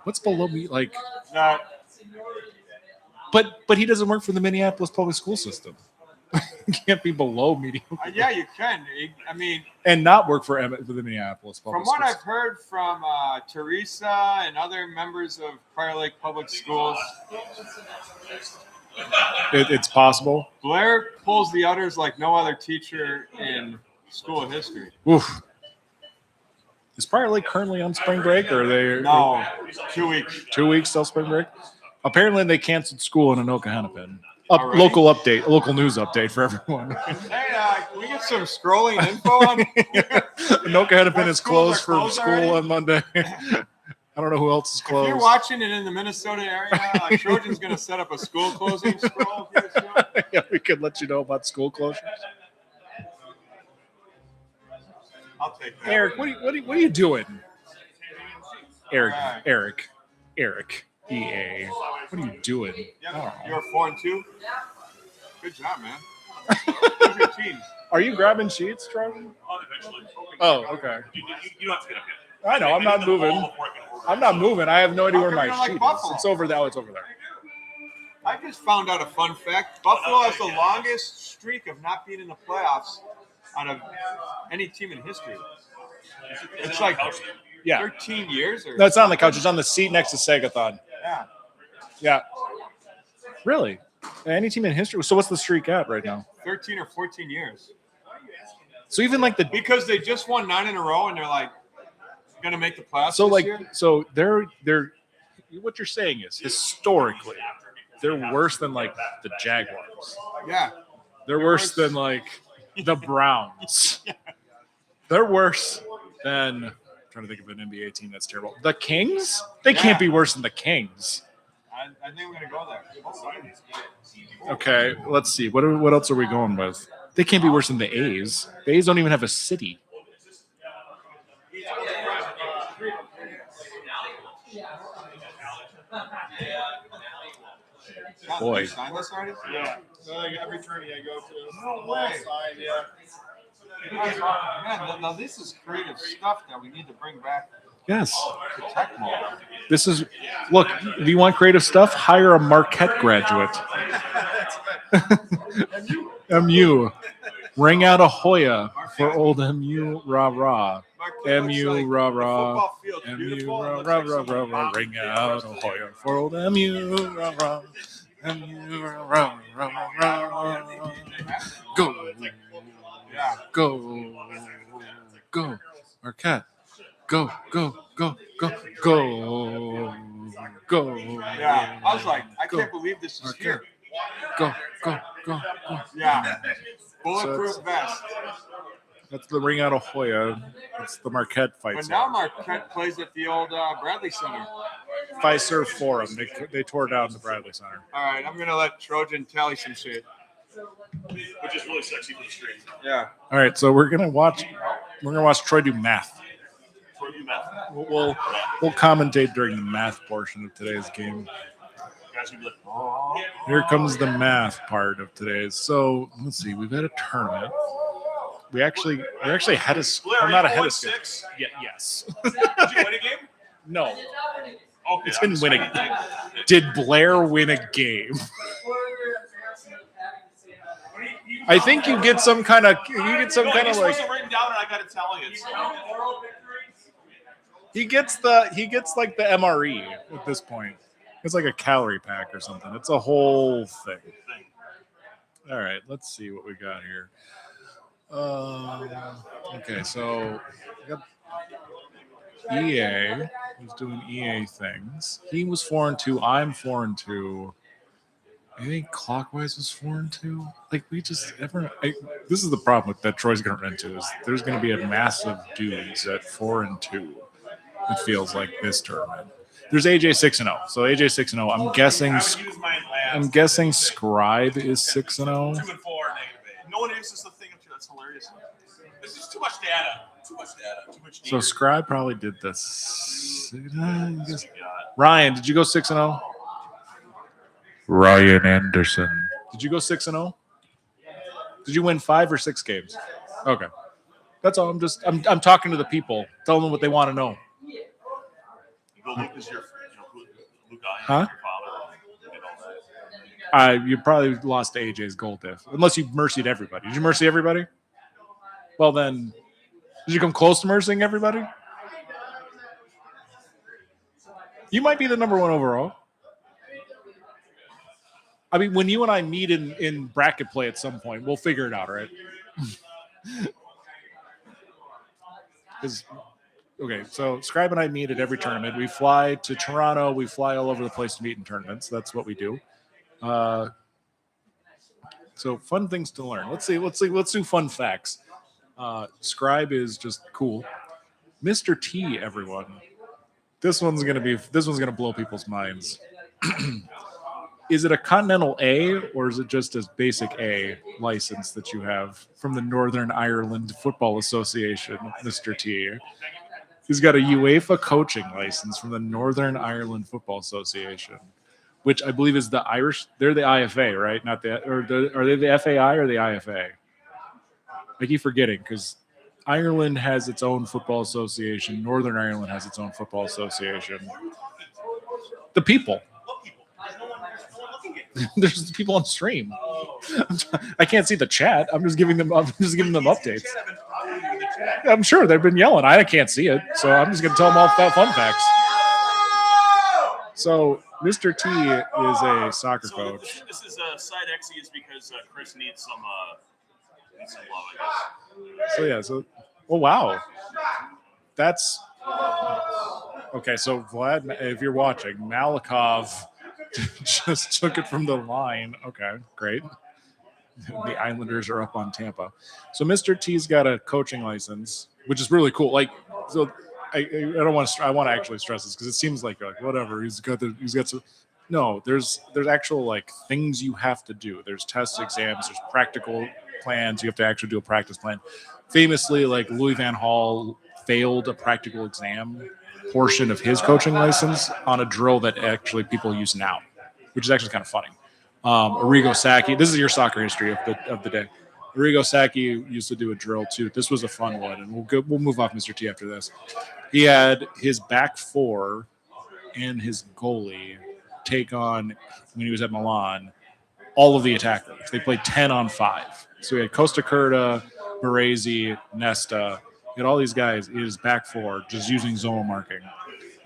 What's below me? Like, That but he doesn't work for the Minneapolis public school system. He can't be below mediocre. yeah, you can. I mean, And not work for the Minneapolis public from school what I've system. heard from Teresa and other members of Prior Lake Public Schools, It's possible. Blair pulls the udders like no other teacher in school history. Oof. Is Prior Lake currently on spring break, or are they? No, 2 weeks. 2 weeks till spring break. Apparently, they canceled school in Anoka Hennepin. Already? Local news update for everyone. Hey, can we get some scrolling info on? Anoka Hennepin What is schools closed are for closed school already? on Monday. I don't know who else is If you're closed. watching it in the Minnesota area, Trojan's going to set up a school closing scroll here soon. Yeah, we could let you know about school closures. I'll take that. Eric, what are you doing? Eric, Alright. Eric, EA. What are you doing? Yep. You're 4-2? Good job, man. Who's your team? Are you grabbing sheets, Trevor? Oh, okay. You don't have to get up yet. I know. I'm not moving. I'm not moving. I have no idea where How my come you don't sheet like is. Buffalo? It's over there. Oh, it's over there. I just found out a fun fact. Buffalo has the longest streak of not being in the playoffs out of any team in history. It's like Yeah. 13 years or No, it's not on the couch. It's on the seat next to Sagathon. yeah. Yeah. Really? Any team in history? So what's the streak at right now? 13 or 14 years. So even like the Because they just won 9 in a row and they're like gonna make the playoffs so this like year. so they're what you're saying is historically they're worse than like the Jaguars. Yeah. They're worse than like the Browns. They're worse than I'm trying to think of an NBA team that's terrible. The Kings? They can't be worse than the Kings. I think we're gonna go there. Okay, let's see. What else are we going with? They can't be worse than the A's. The A's don't even have a city. Boy. Did you sign this already? Yeah. Like every tourney I go to. No way. Sign, yeah. Man, now this is creative stuff that we need to bring back Yes. to Tech. This is look, if you want creative stuff, hire a Marquette graduate. MU. Ring out a Hoya for old MU rah rah. MU rah rah. MU rah rah rah rah rah. Ring out a Hoya for old MU rah rah. MU rah rah rah rah. Go. Go. Go. Marquette. Go. Go. Go. Go. Go. Go. Yeah, I was like, I Go. can't believe this is Marquette. here. Go. Go. Go. Go. Yeah, bulletproof So vest. That's the Ring Out of Hoya. It's the Marquette fight. But now Marquette plays at the old Bradley Center. Fiserv Forum. They tore down the Bradley Center. All right, I'm gonna let Trojan tally some shit. Which is really sexy for the street. Yeah. All right, so we're gonna watch Troy do math. For you, Matt. We'll commentate during the math portion of today's game. Guys gonna be like, oh. Here comes the math part of today's. So let's see. We've had a tournament. We're actually ahead of. Blair, I'm not are you ahead of 0-6? schedule. Yeah. Yes. Did you win a game? No. Okay, It's I'm been just winning. saying. Did Blair win a game? I think you get some kind of No, this like wasn't written down, and I got to tell you. he gets like the MRE at this point. It's like a calorie pack or something. It's a whole thing. All right, let's see what we got here. Okay, so we got EA who's doing EA things. He was 4-2. I'm 4-2. I think Clockwise was 4-2. Like this is the problem that Troy's going to run into is there's going to be a massive dudes at 4-2. It feels like this tournament. There's AJ 6-0. So AJ 6-0. I'm guessing Scribe is 6-0. 2-4 negative 8. No one uses the thing. That's hilarious. This is too much data. Too much data. So Scribe probably did this. Ryan, did you go 6-0? Ryan Anderson. Did you go 6-0? Did you win 5 or 6 games? Okay. That's all. I'm talking to the people. Tell them what they want to know. Luke is your, Luke, Huh? your father. You probably lost to AJ's goal diff. Unless you mercied everybody. Did you mercy everybody? Well then, did you come close to mercying everybody? You might be the number 1 overall. I mean, when you and I meet in bracket play at some point, we'll figure it out, right? Okay, so Scribe and I meet at every tournament. We fly to Toronto. We fly all over the place to meet in tournaments. That's what we do. So fun things to learn. Let's do fun facts. Scribe is just cool. Mr. T, everyone. This one's gonna blow people's minds. Is it a Continental A or is it just a basic A license that you have from the Northern Ireland Football Association, Mr. T? He's got a UEFA coaching license from the Northern Ireland Football Association, which I believe is the Irish. They're the IFA, right? Not the, or are they the FAI or the IFA? I keep forgetting because Ireland has its own football association. Northern Ireland has its own football association. The people. There's people on stream. I can't see the chat. I'm just giving them updates. I'm sure they've been yelling. I can't see it, so I'm just going to tell them all fun facts. So Mr. T is a soccer coach. This is side X is because Chris needs some love, I guess. So yeah. So oh wow, that's okay. So Vlad, if you're watching, Malikov just took it from the line. Okay, great. The Islanders are up on Tampa. So Mr. T's got a coaching license, which is really cool. Like, so I don't want to. I want to actually stress this because it seems like you're like whatever. He's got some. No, there's actual like things you have to do. There's tests, exams. There's practical plans. You have to actually do a practice plan. Famously, like Louis Van Gaal failed a practical exam portion of his coaching license on a drill that actually people use now, which is actually kind of funny. Arrigo Sacchi, this is your soccer history of the day. Arrigo Sacchi used to do a drill too. This was a fun one, and we'll move off Mr. T after this. He had his back four and his goalie take on, when he was at Milan, all of the attackers. They played 10 on 5. So we had Costa Curta, Baresi, Nesta. We had all these guys in his back four just using zonal marking.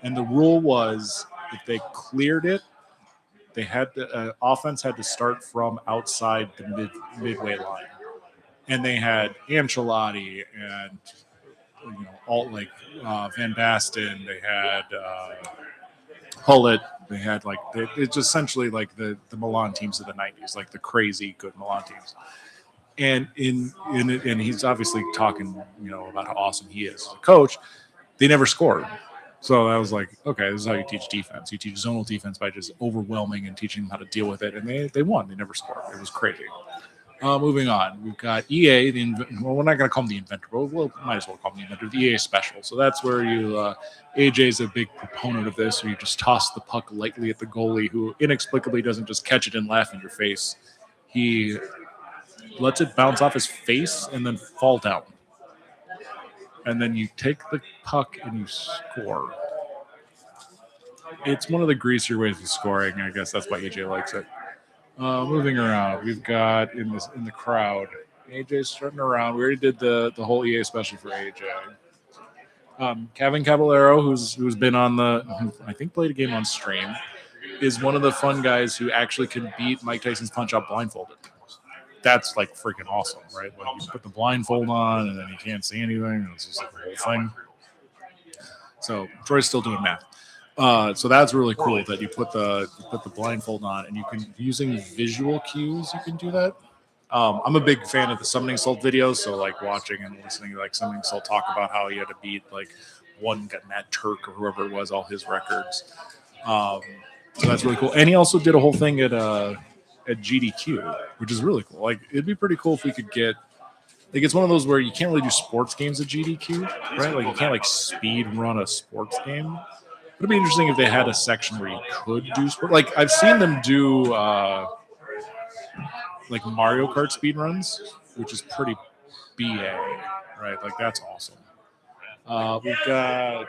And the rule was if they cleared it, they had the offense had to start from outside the midway line. And they had Ancelotti and all like Van Basten. They had Hullet. They had it's essentially like the Milan teams of the 90s, like the crazy good Milan teams. And and he's obviously talking, about how awesome he is as a coach. They never scored. So I was like, okay, this is how you teach defense. You teach zonal defense by just overwhelming and teaching them how to deal with it. And they won. They never scored. It was crazy. Moving on, we've got EA. We're not going to call him the inventor, but we might as well call him the inventor. The EA special. So that's where AJ's a big proponent of this, where you just toss the puck lightly at the goalie, who inexplicably doesn't just catch it and laugh in your face. He lets it bounce off his face and then fall down. And then you take the puck and you score. It's one of the greasier ways of scoring. I guess that's why AJ likes it. Moving around, we've got in the crowd. AJ's starting around. We already did the whole EA special for AJ. Kevin Caballero, who's been on I think played a game on stream, is one of the fun guys who actually can beat Mike Tyson's punch out blindfolded. That's like freaking awesome, right? Like you put the blindfold on and then you can't see anything. It's just like the whole thing. So Troy's still doing math. So that's really cool that you put the blindfold on and you can, using visual cues, you can do that. I'm a big fan of the Summoning Salt videos, so like watching and listening to like Summoning Salt talk about how he had to beat like Matt Turk or whoever it was, all his records. So that's really cool. And he also did a whole thing at GDQ, which is really cool. Like it'd be pretty cool if we could get, like, it's one of those where you can't really do sports games at GDQ, right? Like you can't like speed run a sports game. It'd be interesting if they had a section where you could do sport. Like I've seen them do like Mario Kart speed runs, which is pretty BA, right? Like that's awesome. We've got.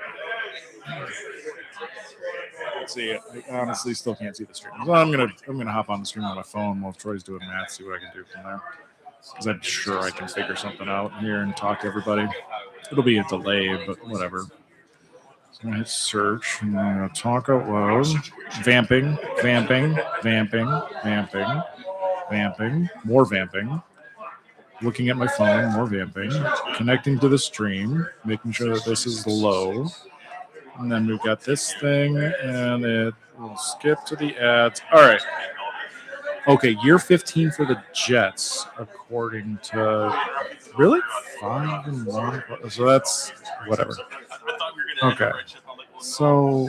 Let's see. I honestly still can't see the stream. So I'm gonna hop on the stream on my phone while Troy's doing math. See what I can do from there, because I'm sure I can figure something out here and talk to everybody. It'll be a delay, but whatever. So I'm gonna hit search. And I'm gonna talk out loud. Vamping, more vamping. Looking at my phone, more vamping. Connecting to the stream, making sure that this is low. And then we've got this thing, and it will skip to the ads. All right. Okay, year 15 for the Jets, according to really 5-1. So that's whatever. Okay. So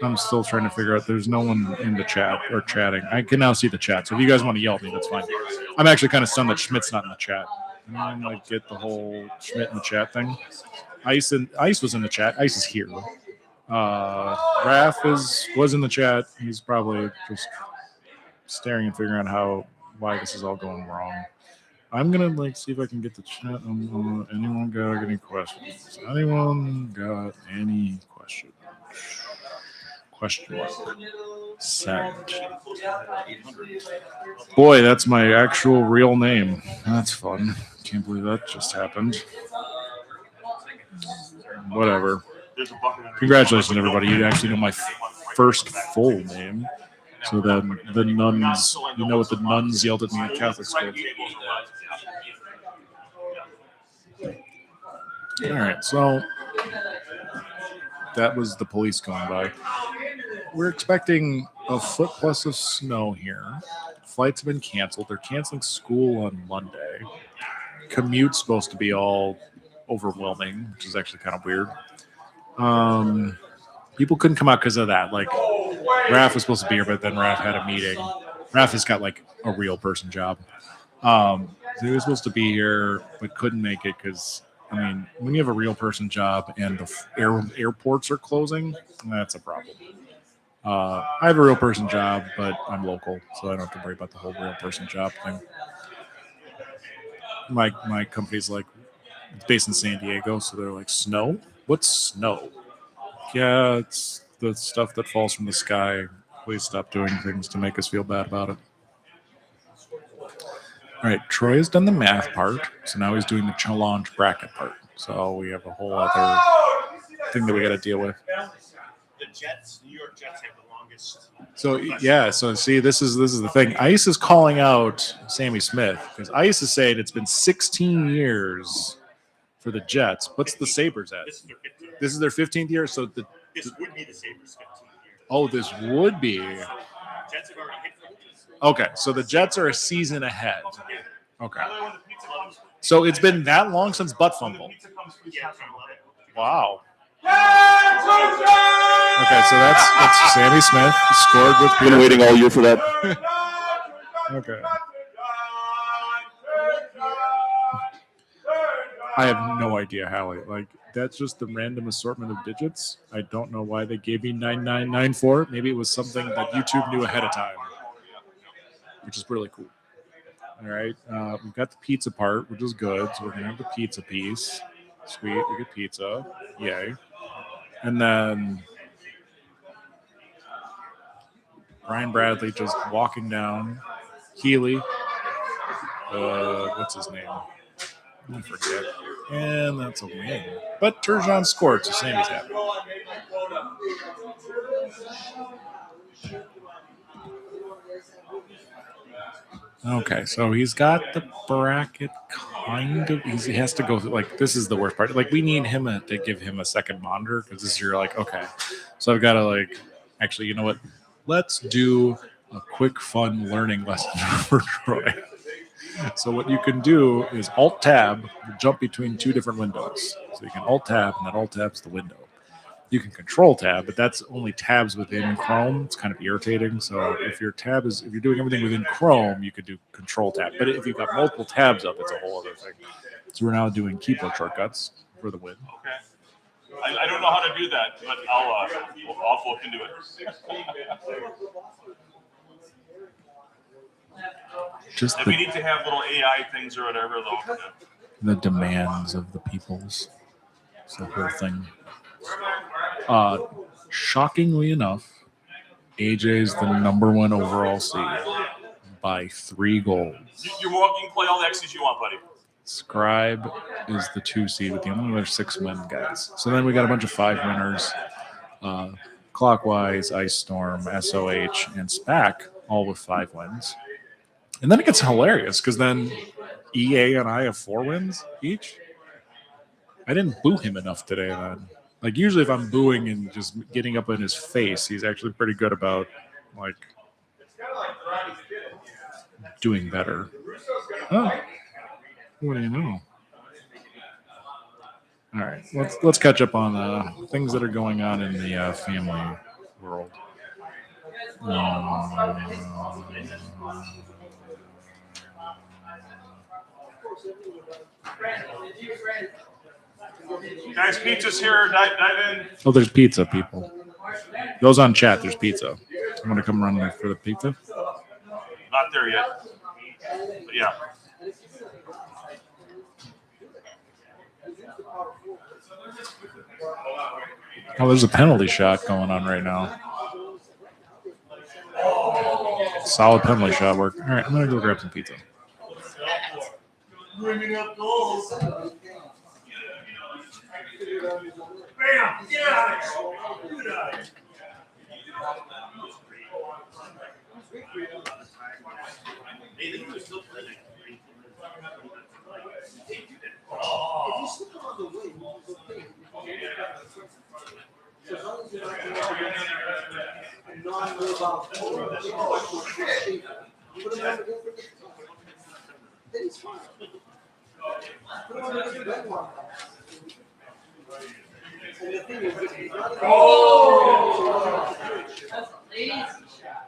I'm still trying to figure out. There's no one in the chat or chatting. I can now see the chat. So if you guys want to yell at me, that's fine. I'm actually kind of stunned that Schmidt's not in the chat. And like get the whole Schmidt in the chat thing. Ice was in the chat. Ice is here. Raph was in the chat. He's probably just staring and figuring out why this is all going wrong. I'm gonna see if I can get the chat. Anyone got any questions? Anyone got any questions? Question mark. Send. Boy, that's my actual real name. That's fun. Can't believe that just happened. Whatever. Congratulations, everybody. You actually know my first full name. So then the nuns, you know what the nuns yelled at me at Catholic school. All right, so that was the police going by. We're expecting a foot plus of snow here. Flights have been canceled. They're canceling school on Monday. Commute's supposed to be all overwhelming, which is actually kind of weird. People couldn't come out because of that. Like, Raph was supposed to be here, but then Raph had a meeting. Raph has got like a real person job. He was supposed to be here, but couldn't make it because, I mean, when you have a real person job and the airports are closing, that's a problem. I have a real person job, but I'm local, so I don't have to worry about the whole real person job thing. My company's like, it's based in San Diego, so they're like, snow? What's snow? Yeah, it's the stuff that falls from the sky Please stop doing things to make us feel bad about it. All right, Troy has done the math part, so now he's doing the challenge bracket part. So we have a whole other thing that we got to deal with. The Jets, New York Jets, have the longest. So yeah, so see, this is the thing. Ice is calling out Sammy Smith because Ice is saying it's been 16 years for the Jets. What's the Sabres at? This is their 15th. This is their 15th year. So This would be the Sabres' 15th year. oh, this would be. Jets have already hit 15. Okay, so the Jets are a season ahead. Okay. So it's been that long since Butt Fumble. Wow. Okay, so that's Sammy Smith scored with Peter. Been waiting all year for that. Okay. I have no idea how that's just the random assortment of digits. I don't know why they gave me 9994. Maybe it was something that YouTube knew ahead of time, which is really cool. All right, we've got the pizza part, which is good. So we're gonna have the pizza piece. Sweet, we get pizza. Yay. And then Brian Bradley just walking down. Healy. What's his name? I forget. And that's a win. But Turgeon scored, so Sammy's happy. Okay, so he's got the bracket kind of. He has to go through, this is the worst part. We need him to give him a second monitor because this is your okay. So I've got to actually, you know what? Let's do a quick, fun learning lesson for Troy. So what you can do is Alt-Tab, jump between two different windows. So you can Alt-Tab, and that Alt-Tab's the window. You can Control-Tab, but that's only tabs within Chrome. It's kind of irritating. So if you're doing everything within Chrome, you could do Control-Tab. But if you've got multiple tabs up, it's a whole other thing. So we're now doing keyboard shortcuts for the win. Okay. I don't know how to do that, but I'll look into it. Just if we need to have little AI things or whatever, though. The demands of the peoples. It's the whole thing. Shockingly enough, AJ's the #1 overall seed by 3 goals. You're walking, play all the X's you want, buddy. Scribe is the 2 seed with the only other 6 win guys. So then we got a bunch of 5 winners. Clockwise, Ice Storm, SOH, and SPAC, all with 5 wins. And then it gets hilarious because then EA and I have 4 wins each. I didn't boo him enough today then. Usually if I'm booing and just getting up in his face, he's actually pretty good about, doing better. Oh, what do you know? All right, let's catch up on things that are going on in the family world. Guys, pizza's here. Dive in. Oh, there's pizza, people. Those on chat, there's pizza. I'm going to come run there for the pizza. Not there yet. But yeah. Oh, there's a penalty shot going on right now. Solid penalty shot work. All right, I'm going to go grab some pizza. Bringing up goals. Bam! Get out of here! Get out of here! Oh! That's a lazy shot.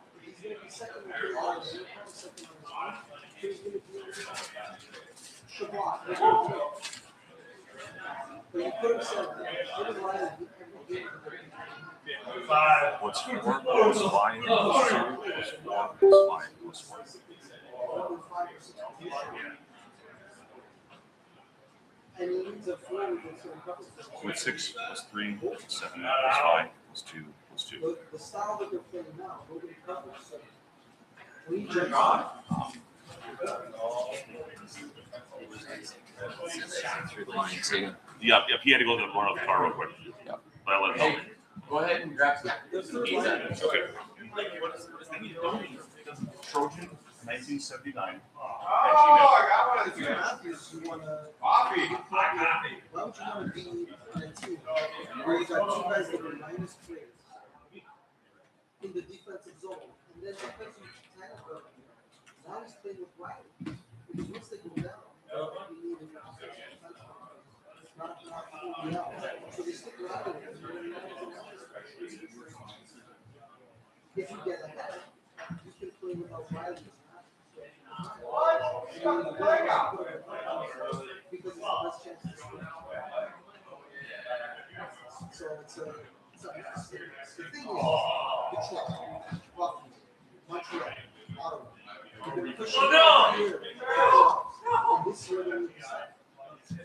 What's 4 plus 5 plus 2 plus 4 plus 5 plus 1? With 6 plus 3 plus 7 plus 5 plus 2 plus Bruins too. The style that they're playing now, nobody covers. So when you check out, Through the line too. Yep, he had to go to one of the car real quick. Yep. But I let him know. Go ahead and grab some. Okay. Trojan, 1979. I got one of these. Matthews, you want to coffee. Why would you want to be in a team where you got two guys that are minus players in the defensive zone, and then defensive tackle now he's playing with Riley because once they go down, you need a not fully out. So they stick Riley with if you get ahead, you can play without Riley. Because it's the best chance to score. So it's a the thing is, Detroit, Buffalo, Montreal, Ottawa. You're going to push it here. And this year they're going to decide.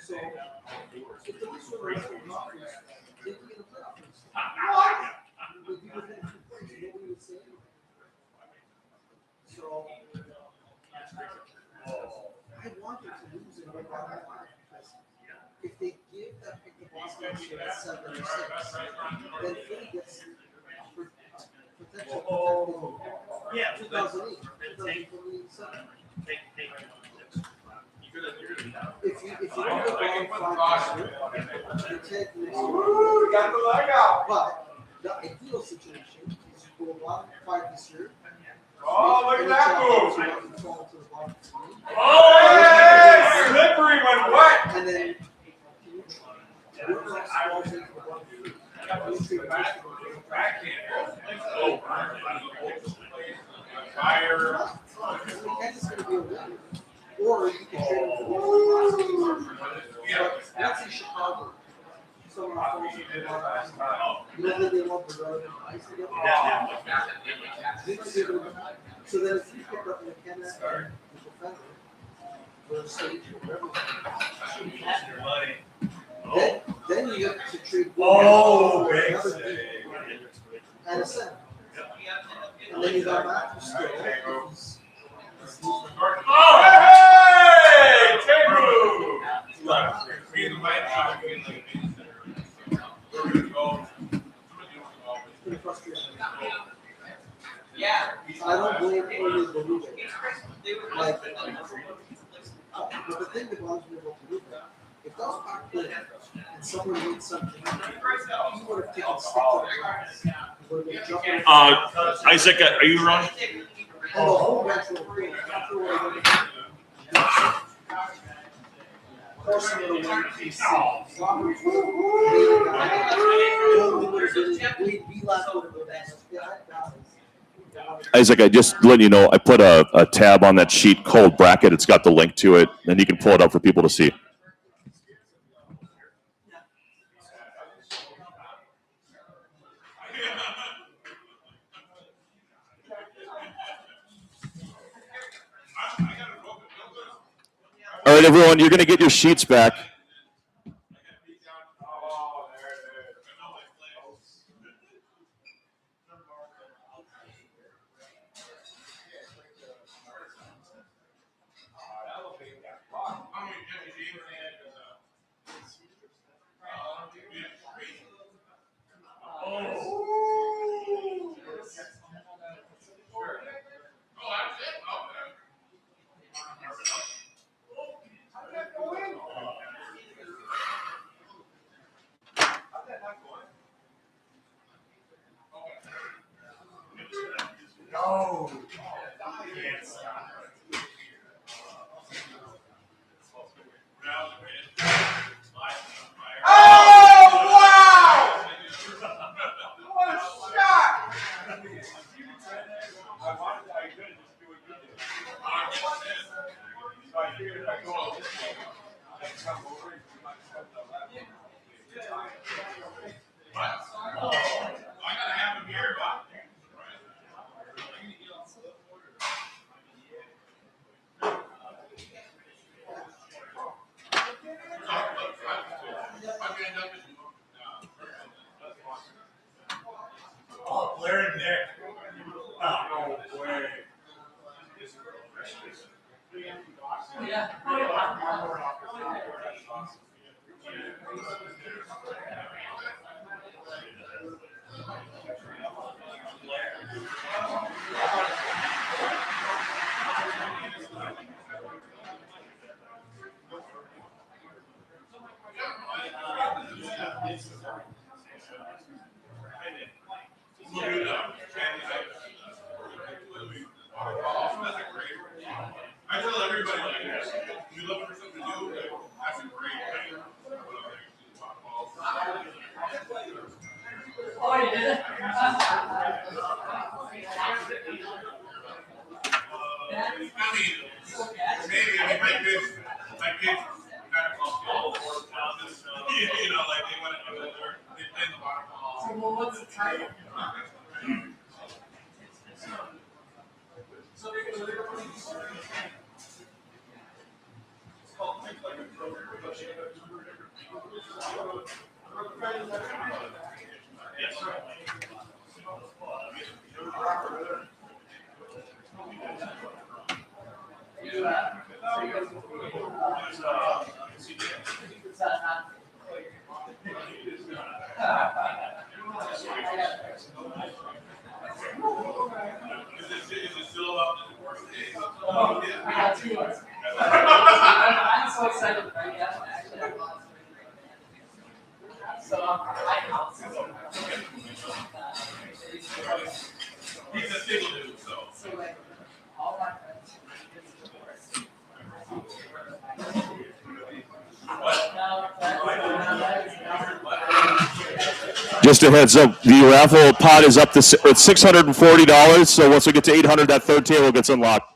So if the Leafs were to win the conference, they'd be in the playoff race. They'd be within 2 points. Nobody would say anything. So I want them to lose in one round because if they give that pick to Boston at 7 or 6, then Philly gets potential 2008, 2027. If you don't get ball 5 this year, you take next year. Got the leg out. But the ideal situation is you go bottom 5 this year. Oh, look at that move! Oh, slippery when wet! And then fire. It's going to be a win. Or you can trade him for let's say Chicago. Someone falls into the bottom. You know that they love the road and ice together? So then if you pick up McKenna and the defender, or Sage or whatever, then you get to trade and a center. And then you got Matthews still. Hey! Take yeah. I don't blame Tony Beluga. Like, but the thing that bothers me about Beluga, if that was back then and someone made something, he would have taken 6 times. He would have been jumping. Isaac, are you around? And the whole bench would have been after what Isaac, I just letting you know, I put a tab on that sheet called bracket. It's got the link to it, and you can pull it up for people to see. All right, everyone, you're going to get your sheets back. I tell everybody like this. If you're looking for something to do, that's a great thing. Oh, you did it? I mean, maybe my kids kind of call you know, like they want to do it, they play the bottom ball. So, well, what's the title? Is it still up to the worst day? Oh, I got 2 months. I'm so excited right now. Actually, I lost. So He's a single dude, so. So like all my friends. Just a heads up, the raffle pot is up to it's $640. So once we get to 800, that third table gets unlocked.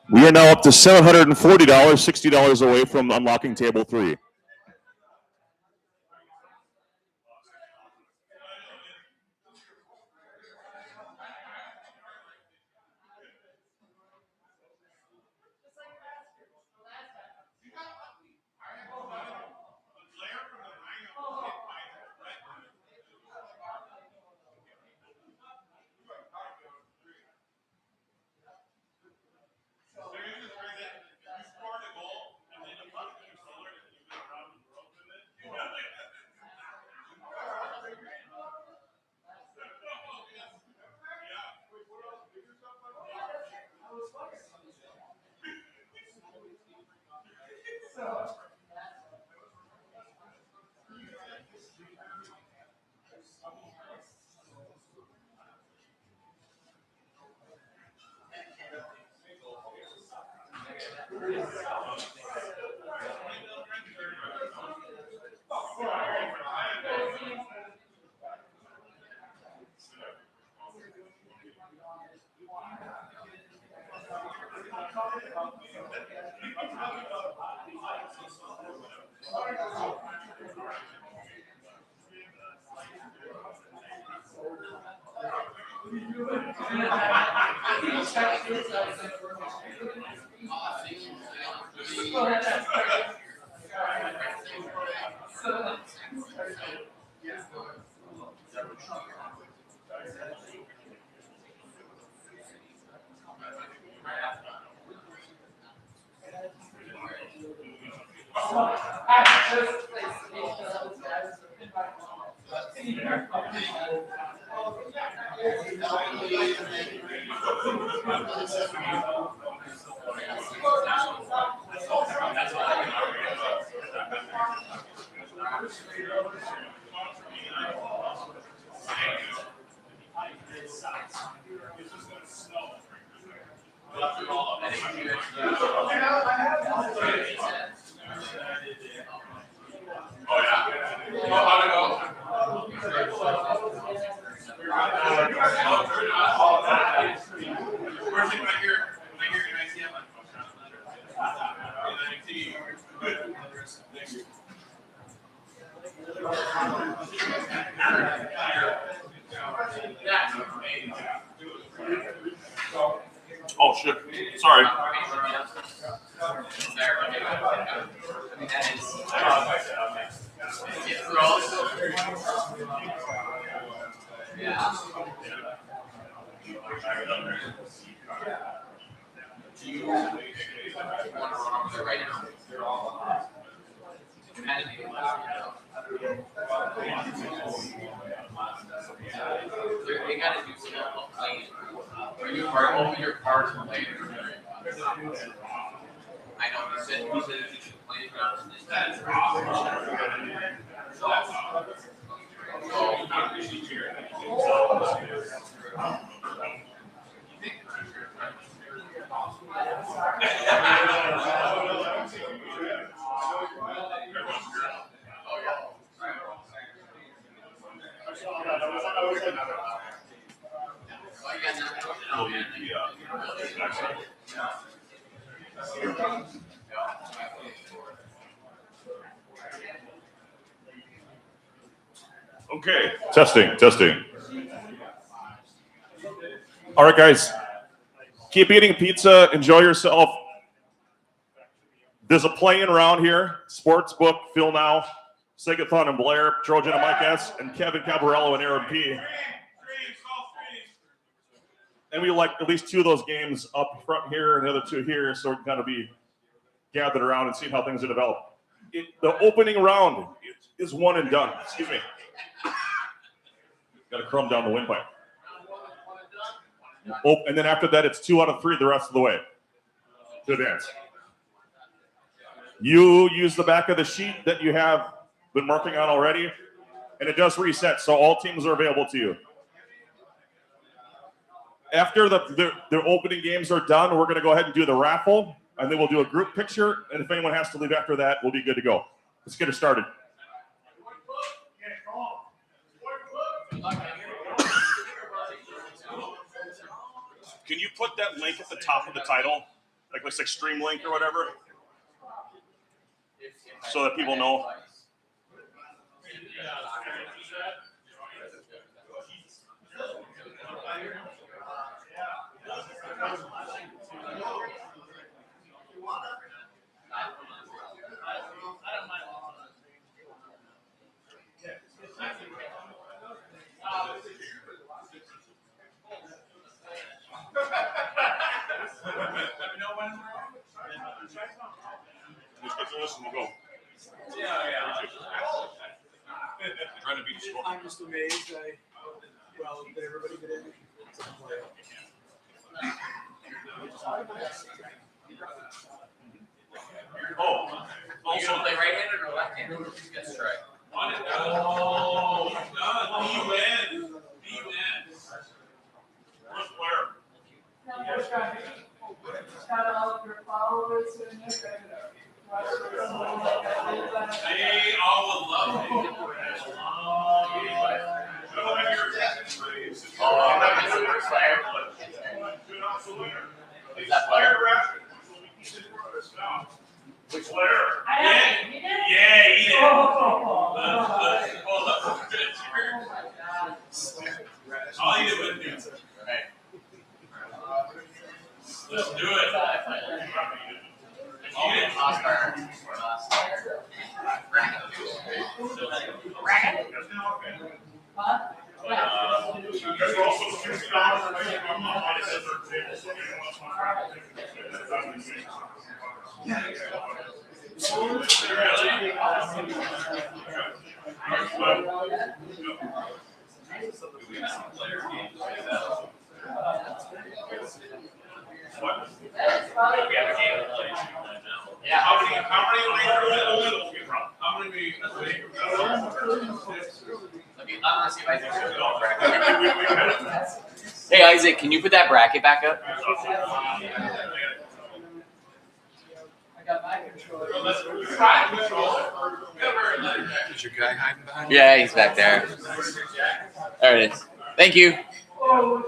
We are now up to $740, $60 away from unlocking table 3. Where's it right here? Yeah. Do you want to run over there right now? They gotta do some playing. Are you open your car to play? I know you said you should play ground and Okay, testing. All right, guys, keep eating pizza. Enjoy yourself. There's a play-in round here. Sportsbook, Phil Now, Segathon and Blair, Trojan and Mike S, and Kevin Cabarello and Aaron P. And we like at least 2 of those games up front here and the other 2 here, so we can kind of be gathered around and see how things are developed. The opening round is one and done. Excuse me. Got a crumb down the windpipe. Oh, and then after that, it's 2 out of 3 the rest of the way to advance. You use the back of the sheet that you have been working on already, and it does reset, so all teams are available to you. After the opening games are done, we're going to go ahead and do the raffle, and then we'll do a group picture, and if anyone has to leave after that, we'll be good to go. Let's get it started. Can you put that link at the top of the title, like this extreme link or whatever, so that people know? Just get to this and we'll go. Trying to beat the score. I'm just amazed. Did everybody get in? Oh, are you gonna play right-handed or left-handed? Let's try. Oh, done. first player. Shout out your followers and your They all would love it. That's the first player. Who's that player? Which player? Yeah, he did. All he did was do. Let's do it. There's also Yeah, how many I'm gonna see if Isaac shows it all. Hey Isaac, can you put that bracket back up? I got my controller. Is your guy hiding behind? Yeah, he's back there. There it is. Thank you. All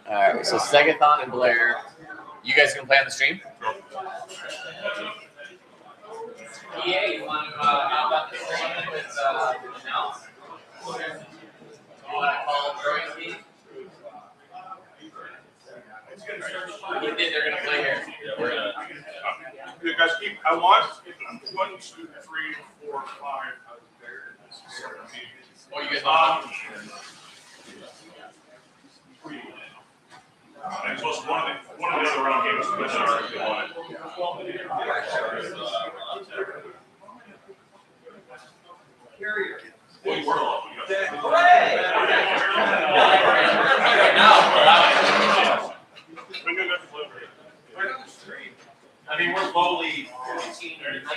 right, so Segathon and Blair, you guys gonna play on the stream? Yeah, you want to know about the stream with Nels? You want to call throwing team? They're gonna play here. You guys keep. I want 1, 2, 3, 4, 5. Oh, you guys want? I mean, we're lowly 14 or 19.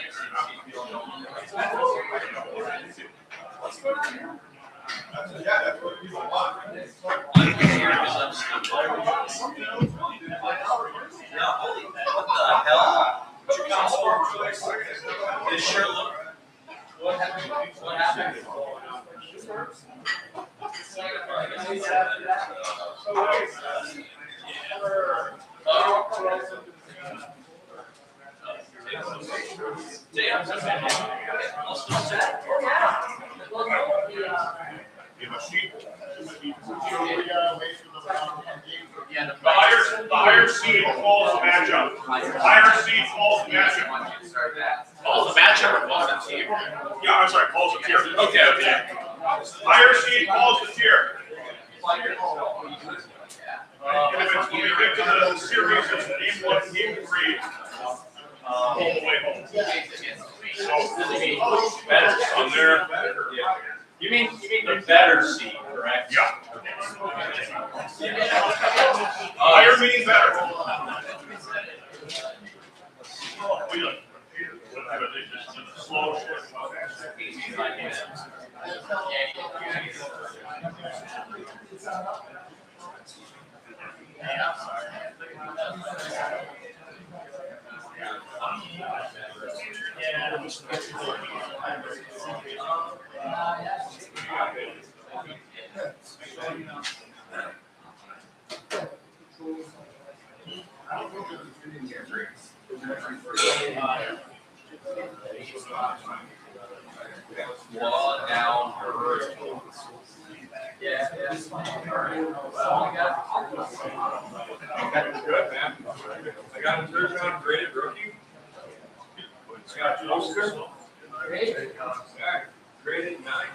What the hell? Chicago score this sure look. What happened? What happened? The higher seed calls the matchup. Higher seed calls the matchup. Calls the matchup or calls the team? Yeah, I'm sorry, calls the tier. Okay. Higher seed calls the tier. And if it's when we get to the series, it's game 1, game 3. All the way home. So better on there. You mean the better seed, correct? Yeah. Higher means better. Slow shift. Wall down. Yeah. Good, man. I got a third round graded rookie. Got a poster. Graded 9.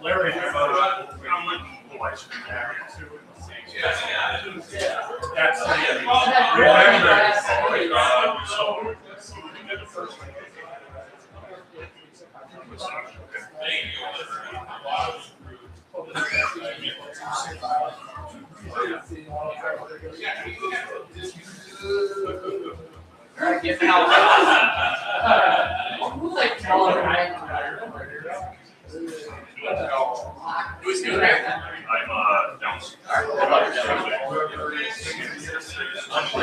Larry, Who's doing that? I'm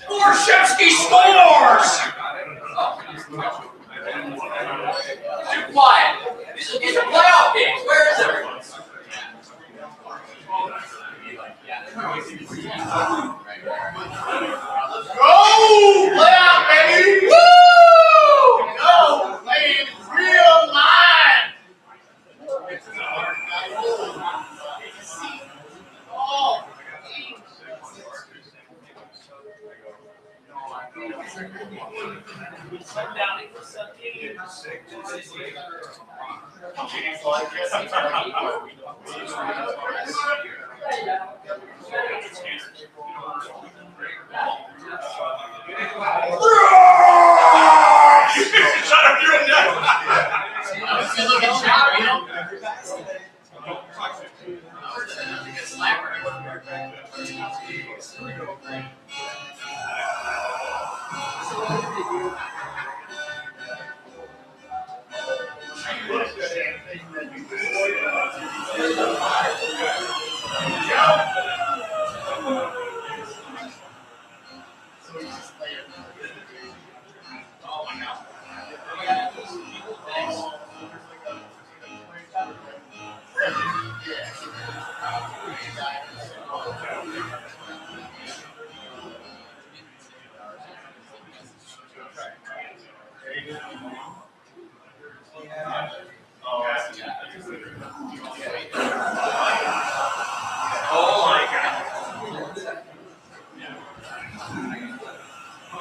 Borshevsky scores! Too quiet. These are playoff games. Where is everyone?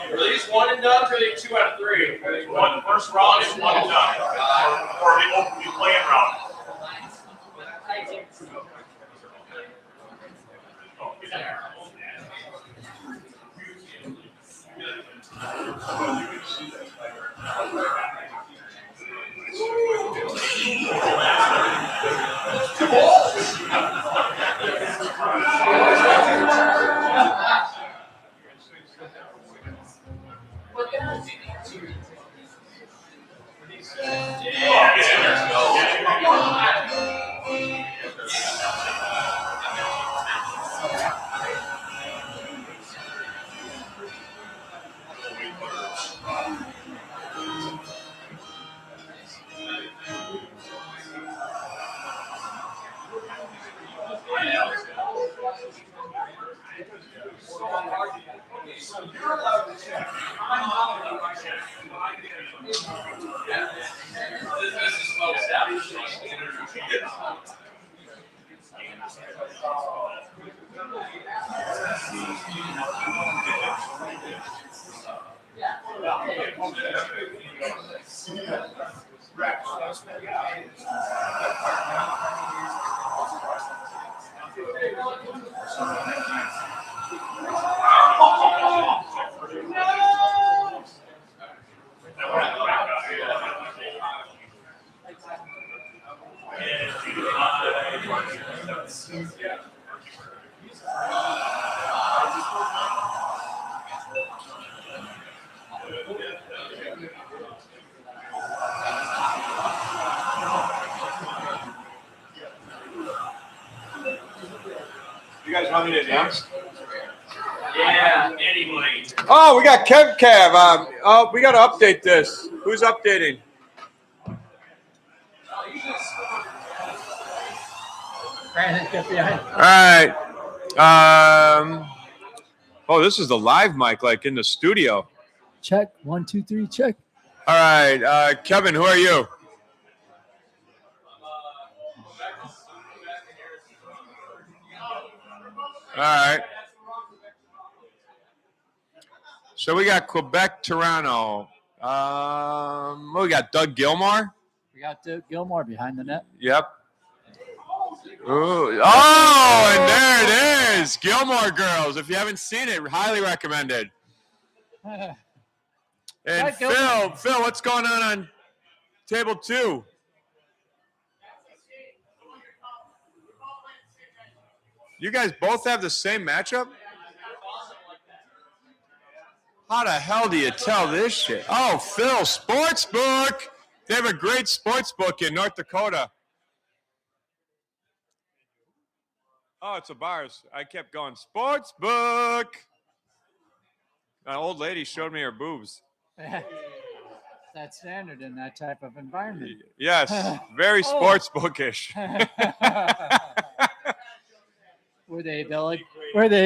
Are these one and done, or are they 2 out of 3? One first round is one and done, or the open playing round. You guys want me to announce? Yeah, anybody. Oh, we got Kev. Oh, we got to update this. Who's updating? Brandon, get behind. All right. Oh, this is the live mic, like in the studio. Check. 1, 2, 3. Check. All right, Kevin, who are you? All right. So we got Quebec, Toronto. We got Doug Gilmore. We got Gilmore behind the net. Yep. Ooh. Oh, and there it is. Gilmore Girls. If you haven't seen it, highly recommended. And Phil, what's going on table 2? You guys both have the same matchup? How the hell do you tell this shit? Oh, Phil, Sportsbook. They have a great sportsbook in North Dakota. Oh, it's a bars. I kept going, Sportsbook. An old lady showed me her boobs. That's standard in that type of environment. Yes, very sportsbookish. Were they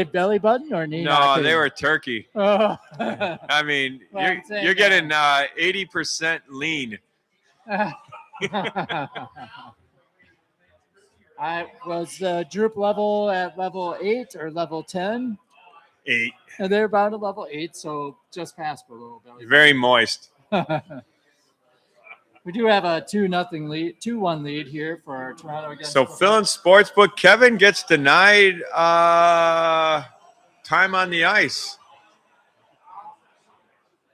belly button or knee? No, they were turkey. Oh. I mean, Well, you're getting 80% lean. Was the droop level at level 8 or level 10? 8. And they're about a level 8, so just past below belly. Very moist. We do have a 2-0 lead, 2-1 lead here for Toronto against. So Phil in Sportsbook, Kevin gets denied time on the ice.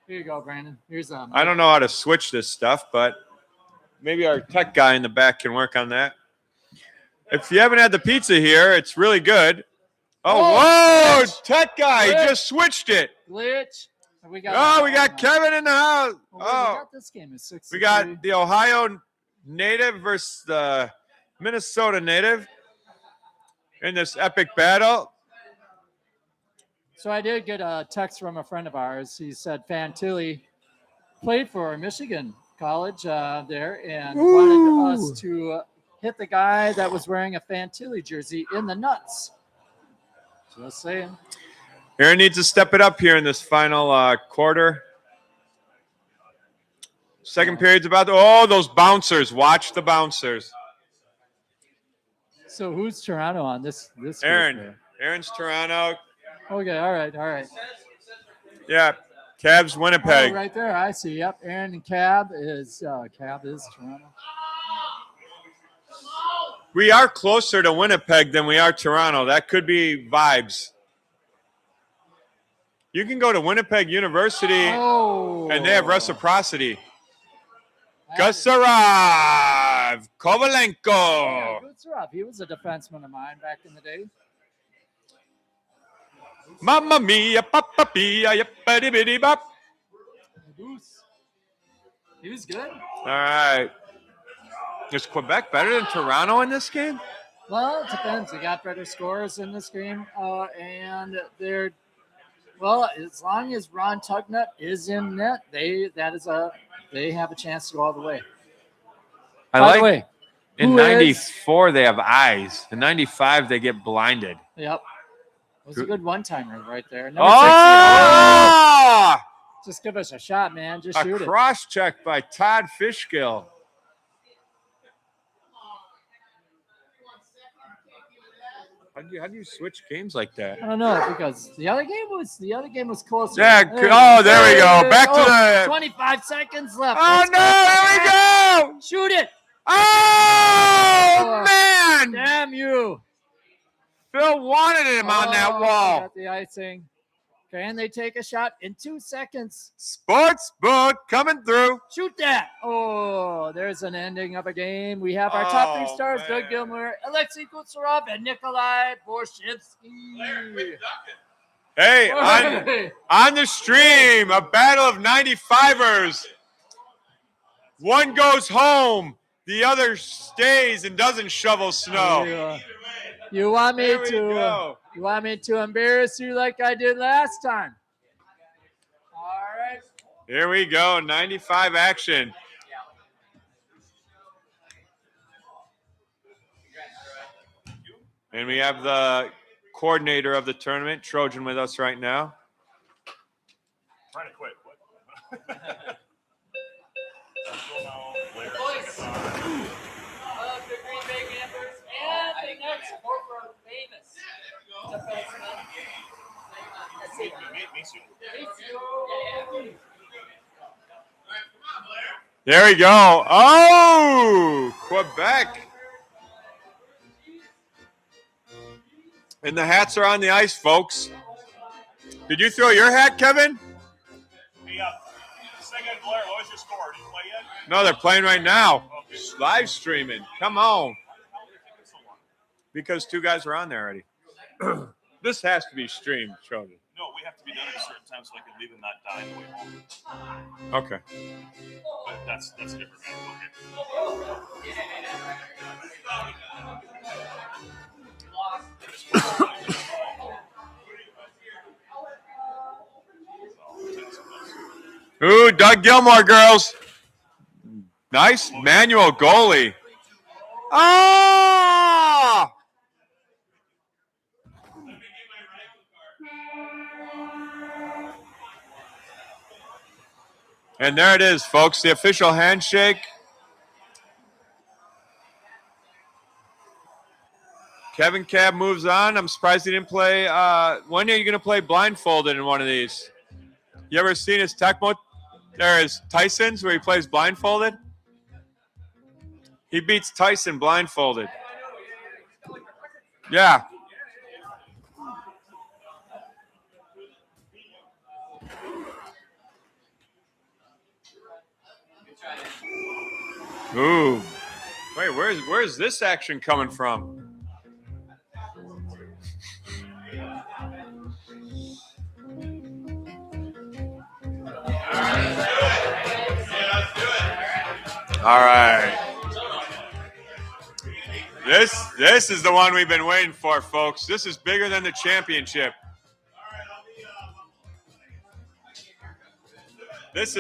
Here you go, Brandon. Here's I don't know how to switch this stuff, but maybe our tech guy in the back can work on that. If you haven't had the pizza here, it's really good. Oh, whoa! Glitch. Tech guy Glitch. just switched it. Glitch. We got Kevin in the house. We got this game at 6. We got the Ohio native versus the Minnesota native in this epic battle. So I did get a text from a friend of ours. He said Fantilli played for Michigan College there and wanted us to hit the guy that was wearing a Fantilli jersey in the nuts. Just saying. Aaron needs to step it up here in this final quarter. Second period's about to, those bouncers. Watch the bouncers. So who's Toronto on this Aaron. group here? Aaron's Toronto. Okay, all right. Yeah, Cavs Winnipeg. Oh, right there, I see. Yep, Aaron and Cab is Toronto. We are closer to Winnipeg than we are Toronto. That could be vibes. You can go to Winnipeg University and they have reciprocity. Gusarov, Kovalenko. Yeah, Gusarov. He was a defenseman of mine back in the day. Mamma mia, papa pia, yippity bitty bop. He was good. All right. Is Quebec better than Toronto in this game? Well, it depends. They got better scores in this game, and they're as long as Ron Tugnut is in net, they have a chance to go all the way. By the way, in 94 they have eyes. In 95 they get blinded. Yep. It was a good one-timer right there. Just give us a shot, man. Just shoot it. A cross check by Todd Fishkill. How do you switch games like that? I don't know, because the other game was closer. Yeah. There we go. Back to the 25 seconds left. Oh no! There we go. Shoot it. Oh man! Damn you! Phil wanted him on that wall. Got the icing. Can they take a shot in 2 seconds? Sportsbook coming through. Shoot that. Oh, there's an ending of a game. We have our top 3 stars, man. Doug Gilmour, Alexei Kucherov, and Nikolai Borshevsky. Hey, on the stream, a battle of 95ers. One goes home, the other stays and doesn't shovel snow. You want me to embarrass you like I did last time? All right. Here we go, 95 action. And we have the coordinator of the tournament, Trojan, with us right now. Trying to quit. The Green Bay Gamblers and the next corporate famous defenseman. There we go. Oh, Quebec. And the hats are on the ice, folks. Did you throw your hat, Kevin? Yeah. Second Blair, what was your score? Did you play yet? No, they're playing right now. Live streaming. Come on. Because 2 guys are on there already. This has to be streamed, Trojan. No, we have to be done at a certain time so I can leave and not die on the way home. Okay. But that's a different matter. Ooh, Doug Gilmour, girls. Nice manual goalie. Ah! And there it is, folks, the official handshake. Kevin Cab moves on. I'm surprised he didn't play. When are you going to play blindfolded in one of these? You ever seen his Tecmo? There is Tyson's where he plays blindfolded. He beats Tyson blindfolded. Yeah. Ooh. Wait, where's this action coming from? All right. This is the one we've been waiting for, folks. This is bigger than the championship. This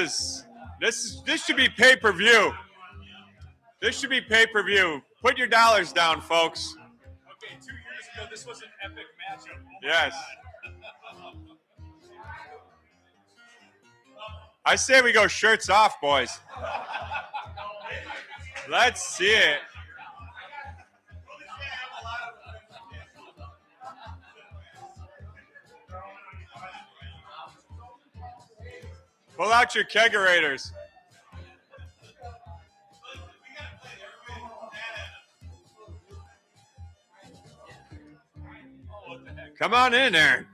should be pay-per-view. This should be pay-per-view. Put your dollars down, folks. Okay, 2 years ago, this was an epic matchup. Oh my Yes. God. I say we go shirts off, boys. Let's see it. Pull out your kegerators. Come on in there.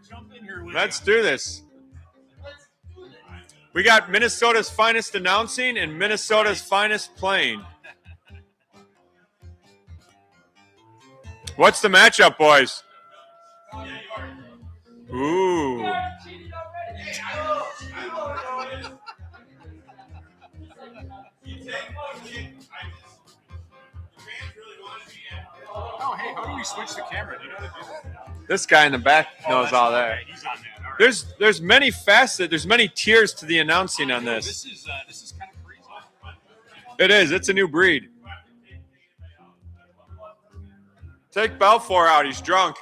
Let's do this. We got Minnesota's finest announcing and Minnesota's finest playing. What's the matchup, boys? Ooh. Oh, hey, how do we switch the camera? Do you know how to do that? This guy in the back knows all that. Okay, he's on that. All right. There's many facets. There's many tiers to the announcing on this. This is kind of crazy. It is. It's a new breed. Take Belfour out. He's drunk.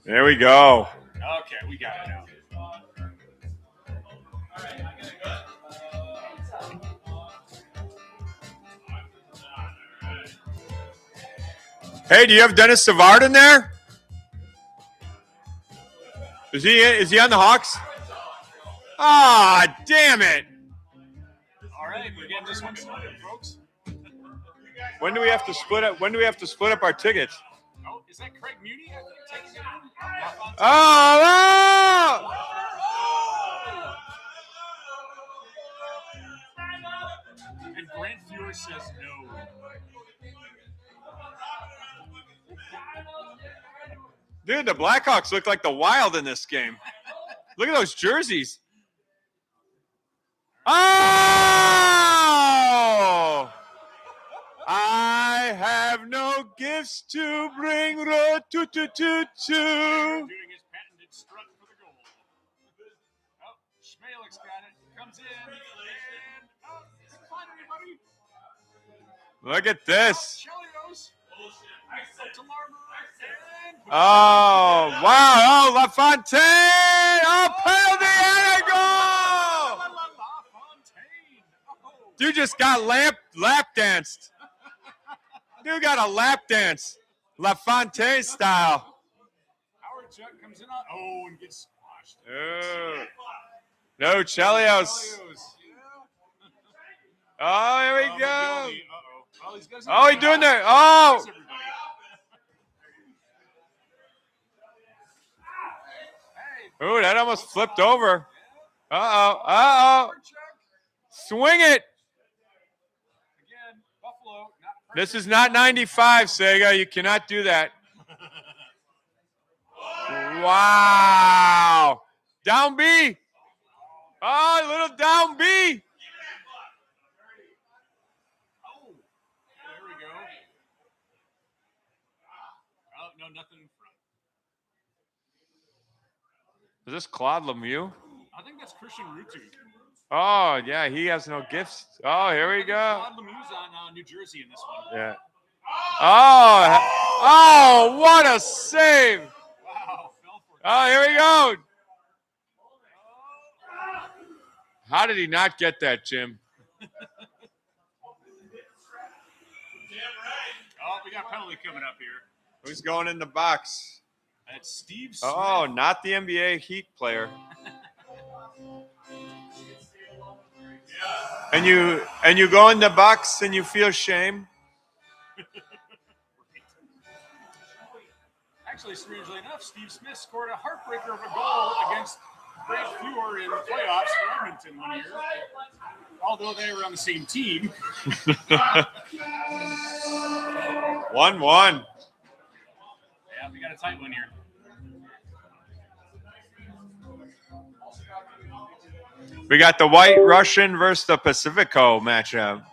There we go. Okay, we got it now. Hey, do you have Dennis Savard in there? Is he on the Hawks? Ah, damn it! All right, we're getting this one started, folks. When do we have to split up? When do we have to split up our tickets? Oh, is that Craig Muni? I think taking it in. Oh! And Grant Fuhr says no. Dude, the Blackhawks look like the Wild in this game. Look at those jerseys. Oh! I have no gifts to bring. Doing his patented strut for the goal. Oh, Schmelik's got it. Comes in. And, oh, fine, everybody. Look at this. Chelios. Up to Larmer. Oh, wow. Oh, LaFontaine. Oh, penalty and a goal. Dude just got lap danced. Dude got a lap dance. LaFontaine style. Howard Chuck comes in on. Oh, and gets squashed. Oh. No, Chelios. Oh, here we go. Oh, he's doing that. Oh. Ooh, that almost flipped over. Uh-oh. Uh-oh. Swing it. This is not 95, Sega. You cannot do that. Wow. Down B. Oh, a little down B. Oh, there we go. Oh, no, nothing in front. Is this Claude Lemieux? I think that's Christian Rutu. Oh, yeah, he has no gifts. Oh, here we go. Claude Lemieux's on New Jersey in this one. Yeah. Oh, what a save. Wow. Oh, here we go. How did he not get that, Jim? Oh, we got a penalty coming up here. Who's going in the box? That's Steve Smith. Oh, not the NBA Heat player. And you go in the box and you feel shame. Actually, strangely enough, Steve Smith scored a heartbreaker of a goal against Great Fewer in the playoffs for Edmonton one year. Although they were on the same team. 1-1. Yeah, we got a tight one here. We got the White Russian versus the Pacifico matchup.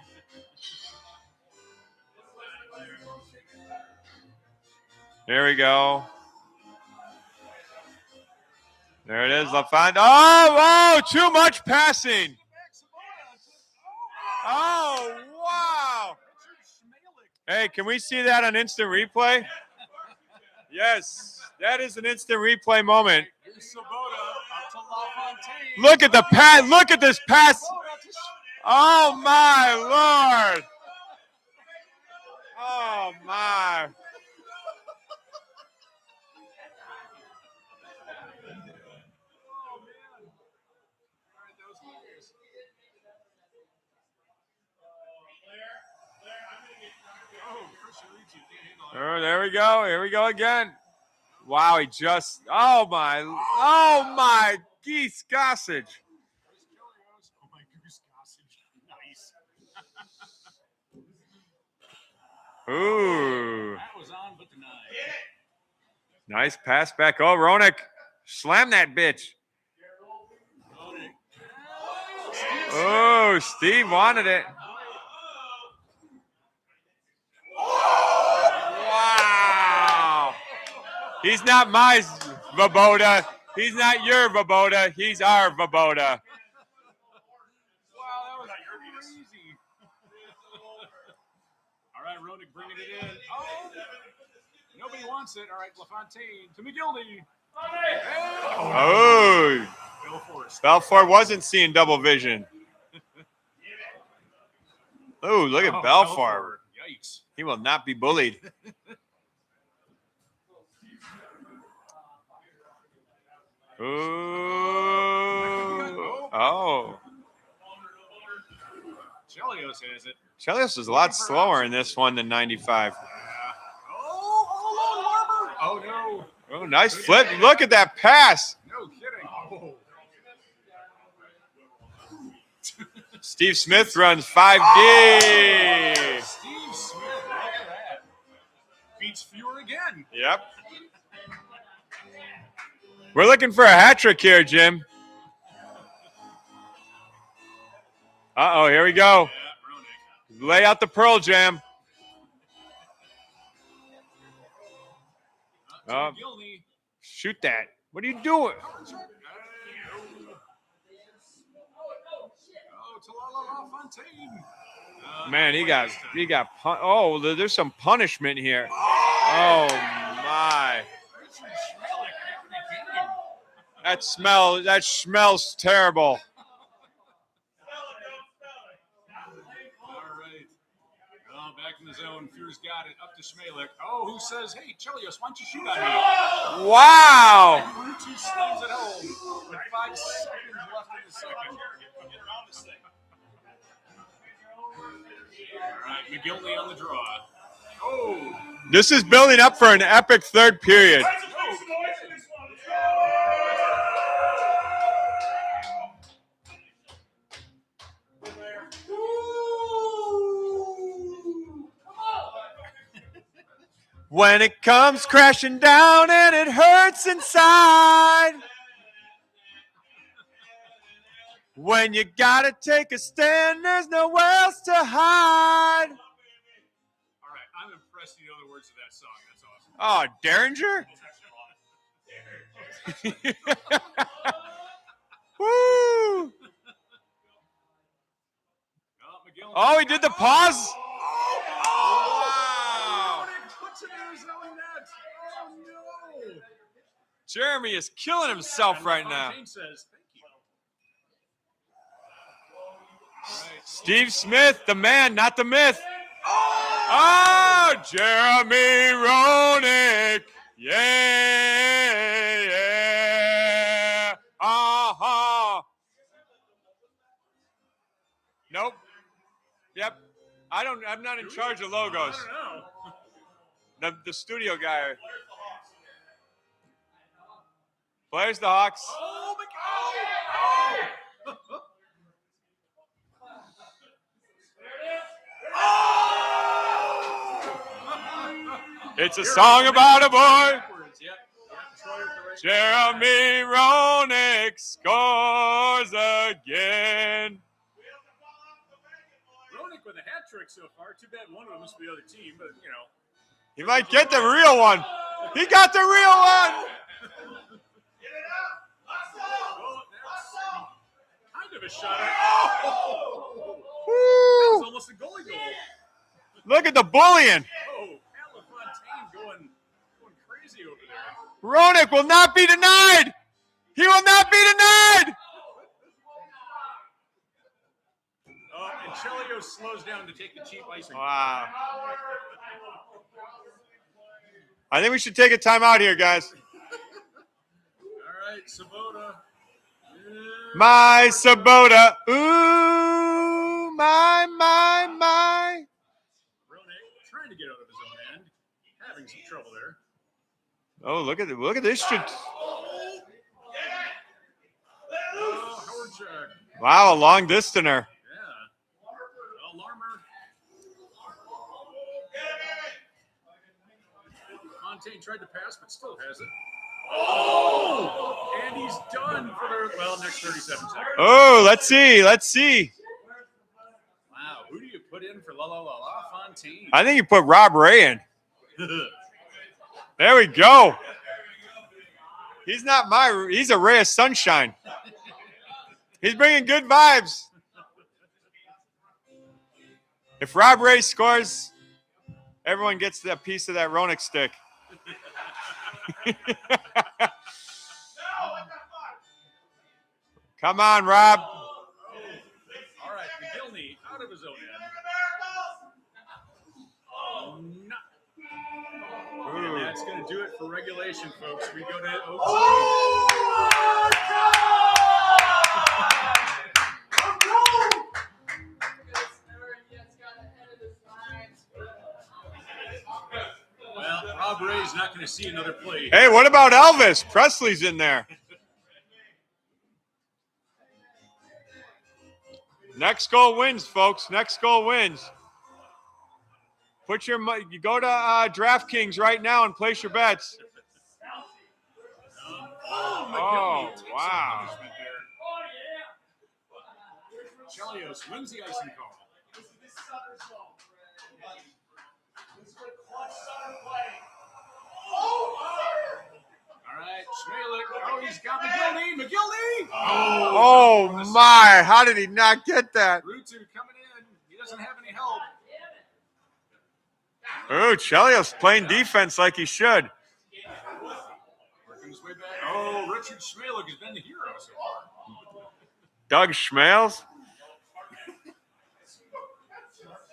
Here we go. There it is, LaFont. Oh, too much passing. Oh, wow. Hey, can we see that on instant replay? Yes, that is an instant replay moment. Look at the pass. Look at this pass. Oh, my Lord. Oh, my. Oh, there we go. Here we go again. Wow, he just. Oh my geese gossage. Oh my goose gossage. Nice. Ooh. That was on but denied. Nice pass back. Oh, Roenick. Slam that bitch. Oh, Steve wanted it. Wow. He's not my Vaboda. He's not your Vaboda. He's our Vaboda. Wow, that was crazy. All right, Roenick bringing it in. Oh, nobody wants it. All right, LaFontaine to McGillney. Oh. Belfort wasn't seeing double vision. Oh, look at Belfort. Yikes. He will not be bullied. Ooh. Oh. Chelios has it. Chelios is a lot slower in this one than 95. Oh, no. Oh, nice flip. Look at that pass. No kidding. Oh. Steve Smith runs 5D. Steve Smith, look at that. Beats Fewer again. Yep. We're looking for a hat trick here, Jim. Uh-oh, here we go. Lay out the Pearl Jam. Shoot that. What are you doing? Man, he got oh, there's some punishment here. Oh my. That smells terrible. All right. Oh, back in the zone. Fear's got it. Up to Schmalek. Oh, who says, hey, Chelios, why don't you shoot on me? Wow. Two slams at home with 5 seconds left in the second. All right, McGillney on the draw. Oh. This is building up for an epic third period. When it comes crashing down and it hurts inside. When you gotta take a stand, there's nowhere else to hide. All right, I'm impressed you know the words of that song. That's awesome. Oh, Derringer? Woo! Oh, he did the pause. Wow! Jeremy is killing himself right now. Steve Smith, the man, not the myth. Oh, Jeremy Roenick. Yeah. Uh-huh. Nope. Yep. I'm not in charge of logos. I don't know. The studio guy. Players the Hawks. Oh my God! It's a song about a boy. Yep. Troy with the right. Jeremy Roenick scores again. Roenick with a hat trick so far. Too bad one of them must be the other team, but you know. He might get the real one. He got the real one. Oh, that's kind of a shot. That was almost a goalie goal. Look at the bullying. Oh, Pat LaFontaine going crazy over there. Roenick will not be denied. He will not be denied. Oh, and Chelios slows down to take the cheap icing. Wow. I think we should take a timeout here, guys. All right, Sabota. My Sabota. Ooh, my. Roenick trying to get out of his own end. Having some trouble there. Oh, look at this shit. Oh, Howard Jack. Wow, a long distanceur. Yeah. Well, Larmer. Fontaine tried to pass, but still has it. Oh! And he's done for the, next 37 seconds. Oh, let's see. Wow, who do you put in for La Fontaine? I think you put Rob Ray in. There we go. He's a ray of sunshine. He's bringing good vibes. If Rob Ray scores, everyone gets that piece of that Roenick stick. Come on, Rob. All right, McGillney out of his own end. And that's going to do it for regulation, folks. We go to Well, Rob Ray's not going to see another play. Hey, what about Elvis? Presley's in there. Next goal wins, folks. Next goal wins. You go to DraftKings right now and place your bets. Oh, wow. Chelios wins the icing call. All right, Schmalik. Oh, he's got McGillney. Oh, my. How did he not get that? Rutu coming in. He doesn't have any help. Oh, Chelios playing defense like he should. Working his way back. Oh, Richard Schmalik has been the hero so far. Doug Schmales.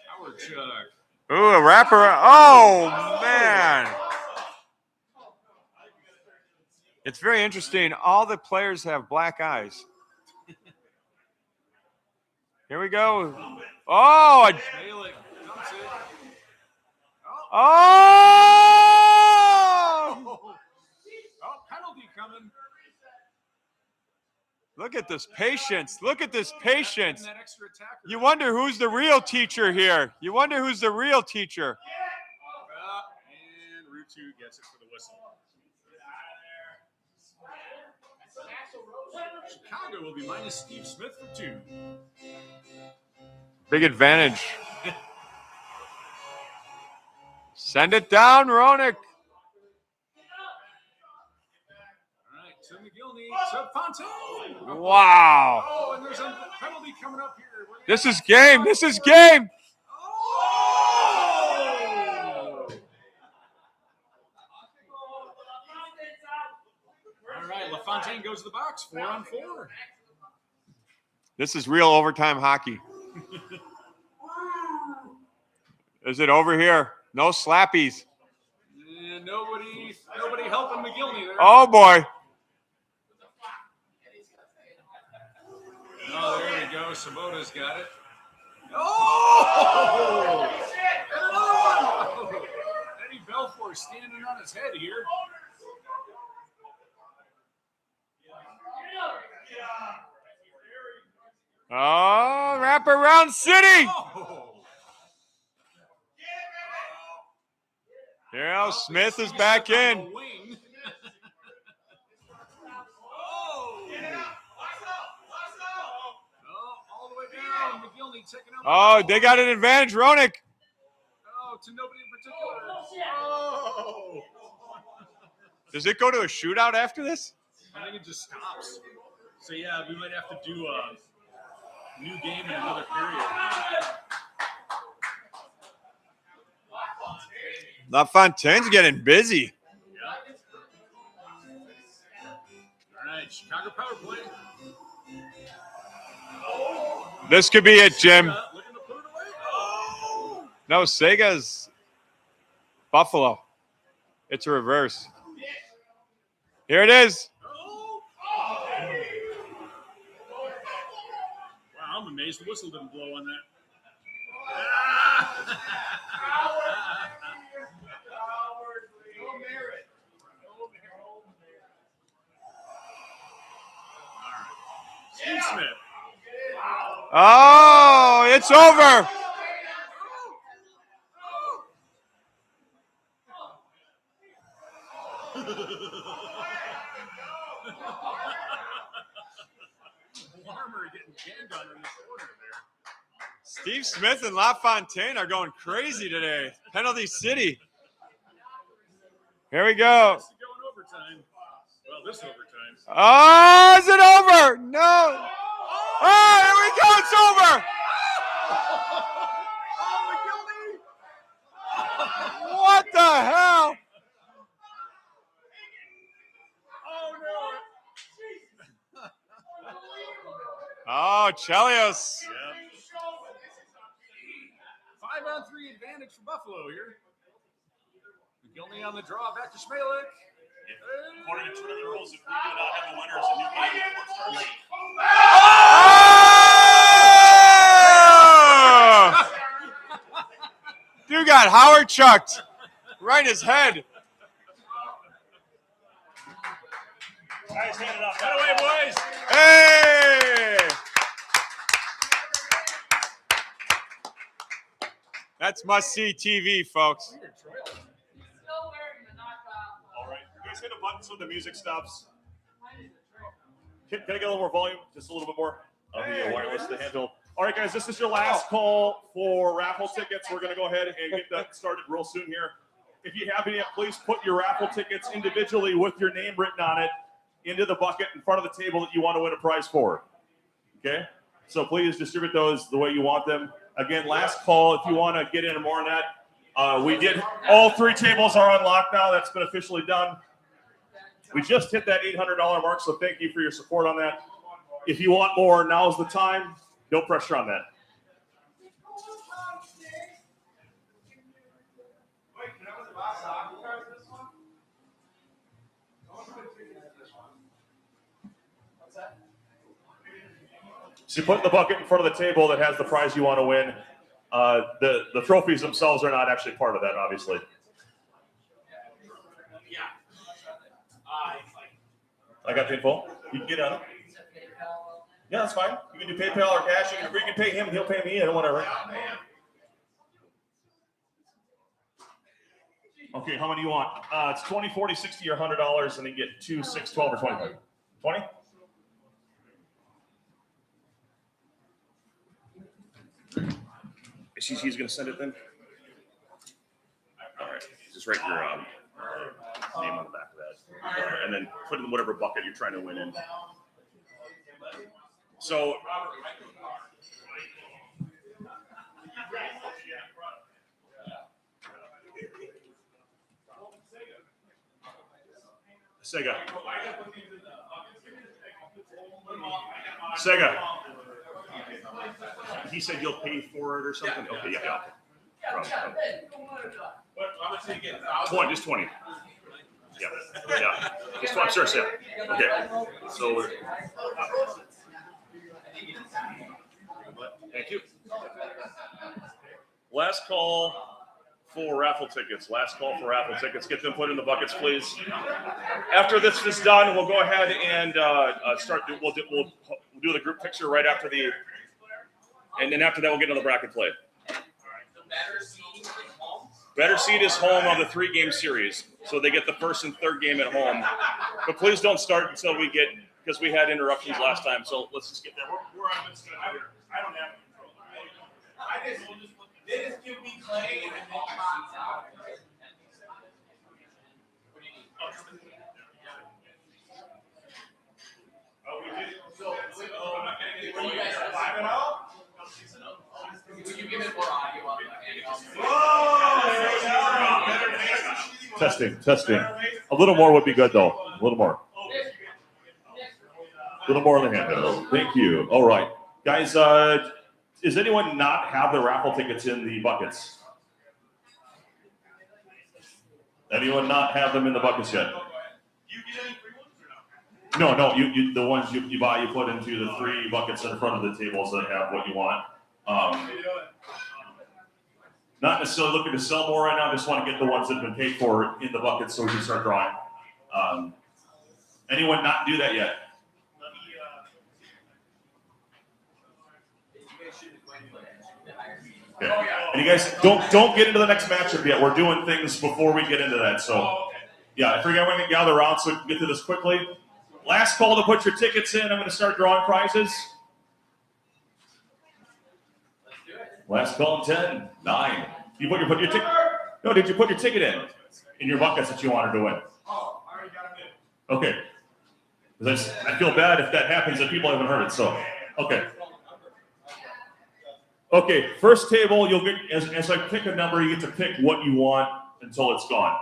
Howard Chuck. Ooh, a wrapper. Oh, man. It's very interesting. All the players have black eyes. Here we go. Oh, Schmalik dumps it. oh! Oh, penalty coming. Look at this patience. Look at this patience. That extra attacker. You wonder who's the real teacher here. You wonder who's the real teacher. And Rutu gets it for the whistle. Chicago will be minus Steve Smith for 2. Big advantage. Send it down, Roenick. All right, to McGillney, to Fontaine. Wow. Oh, and there's a penalty coming up here. This is game. This is game. Oh! All right, LaFontaine goes to the box, 4-on-4. This is real overtime hockey. Is it over here? No slappies. And nobody helping McGillney there. Oh boy. Oh, there we go. Sabota's got it. Oh! And another one! Eddie Belfour standing on his head here. Oh, wraparound city. Oh! Yeah, Smith is back in. Oh! All the way down. McGillney taking out. Oh, they got an advantage, Roenick. Oh, to nobody in particular. Oh! Does it go to a shootout after this? I think it just stops. So yeah, we might have to do a new game in another period. LaFontaine's getting busy. Yeah. All right, Chicago power play. This could be it, Jim. Looking to put it away. Oh! No, Sega's Buffalo. It's a reverse. Here it is. Wow, I'm amazed the whistle didn't blow on that. Steve Smith. Oh, it's over. Larmer getting jammed on in the corner there. Steve Smith and LaFontaine are going crazy today. Penalty City. Here we go. This is going overtime. Well, this overtime. Oh, is it over? No. Oh, here we go. It's over. What the hell? Oh, no. Oh, Chelios. Yep. 5-on-3 advantage for Buffalo here. McGillney on the draw, back to Schmalek. According to tournament rules, if we do not have a winner, it's a new game before it starts. Oh! Dude got Howard chucked right in his head. Guys, hand it up. Get away, boys. Hey! That's must-see TV, folks. All right, you guys hit a button so the music stops. Can I get a little more volume? Just a little bit more of the wireless to handle. All right, guys, this is your last call for raffle tickets. We're going to go ahead and get that started real soon here. If you haven't yet, please put your raffle tickets individually with your name written on it into the bucket in front of the table that you want to win a prize for. Okay? So please distribute those the way you want them. Again, last call if you want to get in more on that. We did, all 3 tables are unlocked now. That's been officially done. We just hit that $800 mark, so thank you for your support on that. If you want more, now's the time. No pressure on that. So you put the bucket in front of the table that has the prize you want to win. The trophies themselves are not actually part of that, obviously. I got the info. You can get on it. Yeah, that's fine. You can do PayPal or cash. You can pay him, he'll pay me, and whatever. Okay, how many do you want? It's 20, 40, 60, or $100, and then you get 2, 6, 12, or 25. 20? He's going to send it then? All right. Just write your name on the back of that. And then put in whatever bucket you're trying to win in. So, Sega. He said you'll pay for it or something? Okay, yeah. What, how much did you get? 20, just 20. Yeah, yeah. Just 20, sure, yeah. Okay. So, thank you. Last call for raffle tickets. Last call for raffle tickets. Get them put in the buckets, please. After this is done, we'll go ahead and start. We'll do the group picture right after the, and then after that, we'll get into the bracket play. Better seed is home of the 3-game series, so they get the first and third game at home. But please don't start until we get, because we had interruptions last time. So let's just get there. We're on good schedule here. I don't have control. They just give me clay and then we did. So, I'm not getting any. You guys live it out? Would you give it more audio on the Testing. A little more would be good, though. A little more. A little more on the handheld. Thank you. All right. Guys, does anyone not have the raffle tickets in the buckets? Anyone not have them in the buckets yet? Do you get any free ones or no? No. You the ones you buy, you put into the 3 buckets in front of the tables that have what you want. Not necessarily looking to sell more right now. Just want to get the ones that have been paid for in the buckets so we can start drawing. Anyone not do that yet? Okay. And you guys don't get into the next matchup yet. We're doing things before we get into that. So yeah, I figured I want to gather around so we can get through this quickly. Last call to put your tickets in. I'm going to start drawing prizes. Last call in 10, 9. You put your ticket. No, did you put your ticket in your buckets that you wanted to win? Oh, I already got it in. Okay. Because I feel bad if that happens and people haven't heard it. So, okay. Okay, first table, you'll get, as I pick a number, you get to pick what you want until it's gone.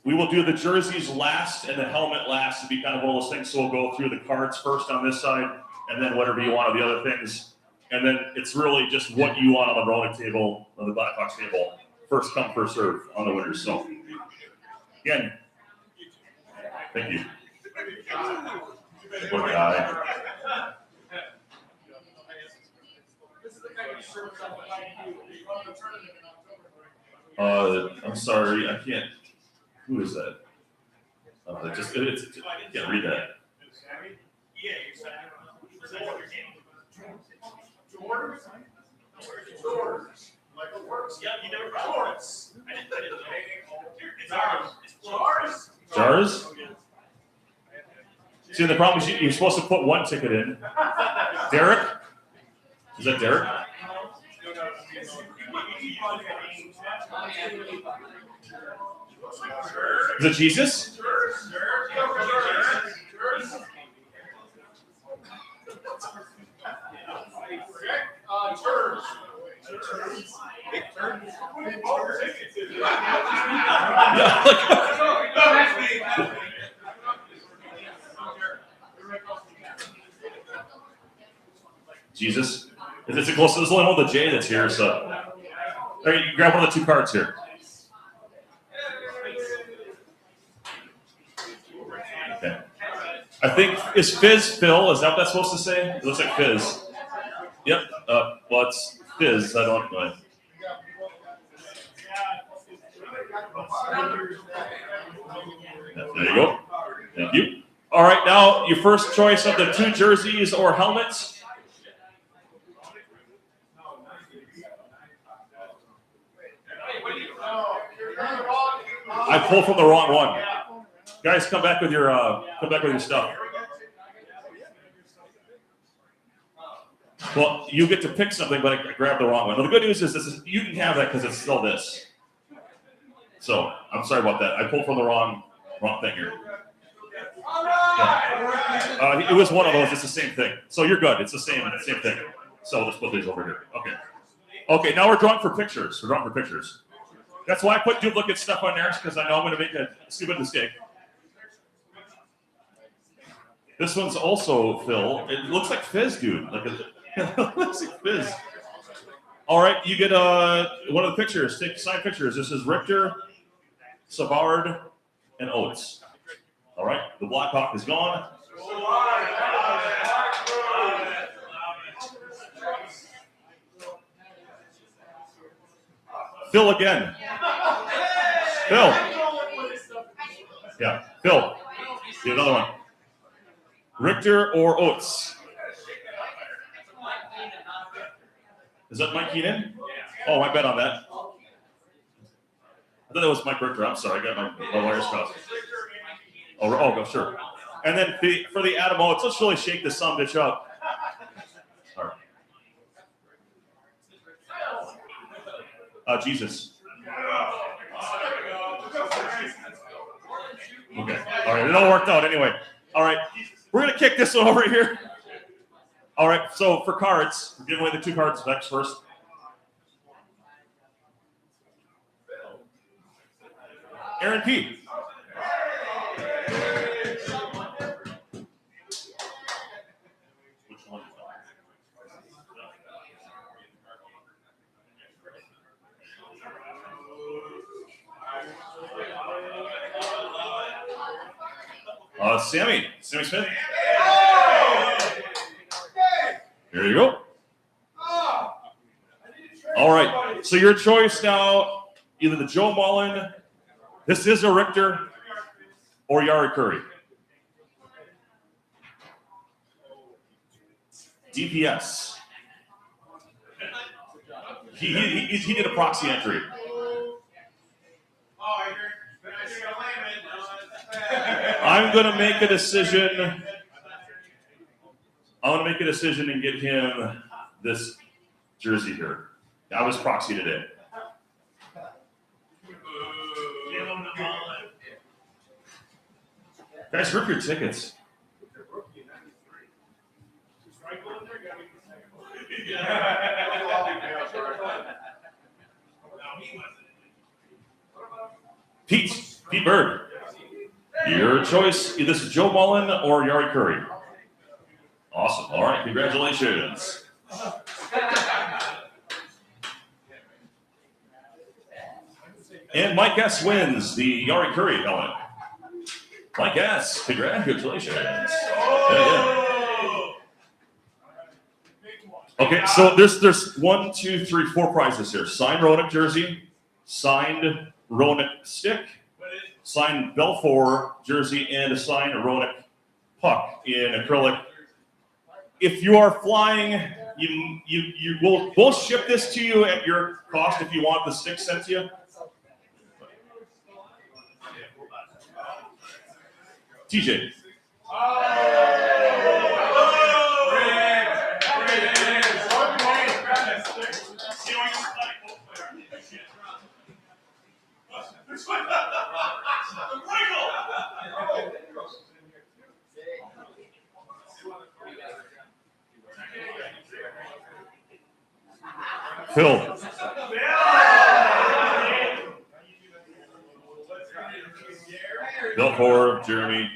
We will do the jerseys last and the helmet last to be kind of one of those things. So we'll go through the cards first on this side and then whatever you want on the other things. And then it's really just what you want on the rolling table, on the Blackhawks table. First come, first serve on the winners. So, again, thank you. Good guy. I'm sorry, I can't. Who is that? I can't read that. Jars? See, the problem is you're supposed to put one ticket in. Derek? Is that Derek? Is it Jesus? Jesus? It's a close. There's only one with the J that's here, so. All right, you grab one of the 2 cards here. Okay. I think, is Fizz Phil? Is that what that's supposed to say? It looks like Fizz. Yep. Well, it's Fizz. I don't know. There you go. Thank you. All right, now your first choice of the 2 jerseys or helmets. I pulled from the wrong one. Guys, come back with your stuff. Well, you get to pick something, but I grabbed the wrong one. Well, the good news is you can have that because it's still this. So I'm sorry about that. I pulled from the wrong thing here. Yeah. It was one of those. It's the same thing. So you're good. It's the same thing. So we'll just put these over here. Okay. Okay. Now we're drawing for pictures. That's why I put duplicate stuff on there, because I know I'm going to make a stupid mistake. This one's also Phil. It looks like Fizz, dude. It looks like Fizz. All right, you get one of the pictures. Take signed pictures. This is Richter, Savard, and Oates. All right, the Blackhawk is gone. Phil again. Phil. Yeah, Phil. Get another one. Richter or Oates? Is that Mike Keenan? Oh, my bet on that. I thought that was Mike Richter. I'm sorry, I got my wires crossed. Oh, sure. And then for the Adam Oates, let's really shake this son of a bitch up. All right. Jesus. Okay. All right. It all worked out anyway. All right. We're going to kick this one over here. All right. So for cards, we're giving away the 2 cards next first. Aaron P. Which one? Sammy Smith. Here you go. All right. So your choice now, either the Joe Mullen, this is a Richter, or Yari Curry. DPS. He did a proxy entry. I'm going to make a decision. I want to make a decision and get him this jersey here. I was proxy today. Guys, rip your tickets. Pete Bird. Your choice. This is Joe Mullen or Yari Curry. Awesome. All right. Congratulations. And Mike S. wins the Yari Curry helmet. Mike S. Congratulations. Yeah. Okay, so there's 1, 2, 3, 4 prizes here. Signed Roenick jersey, signed Roenick stick, signed Belfour jersey, and a signed Roenick puck in acrylic. If you are flying, we'll ship this to you at your cost if you want the stick sent to you. TJ. Phil. Bill for Jeremy.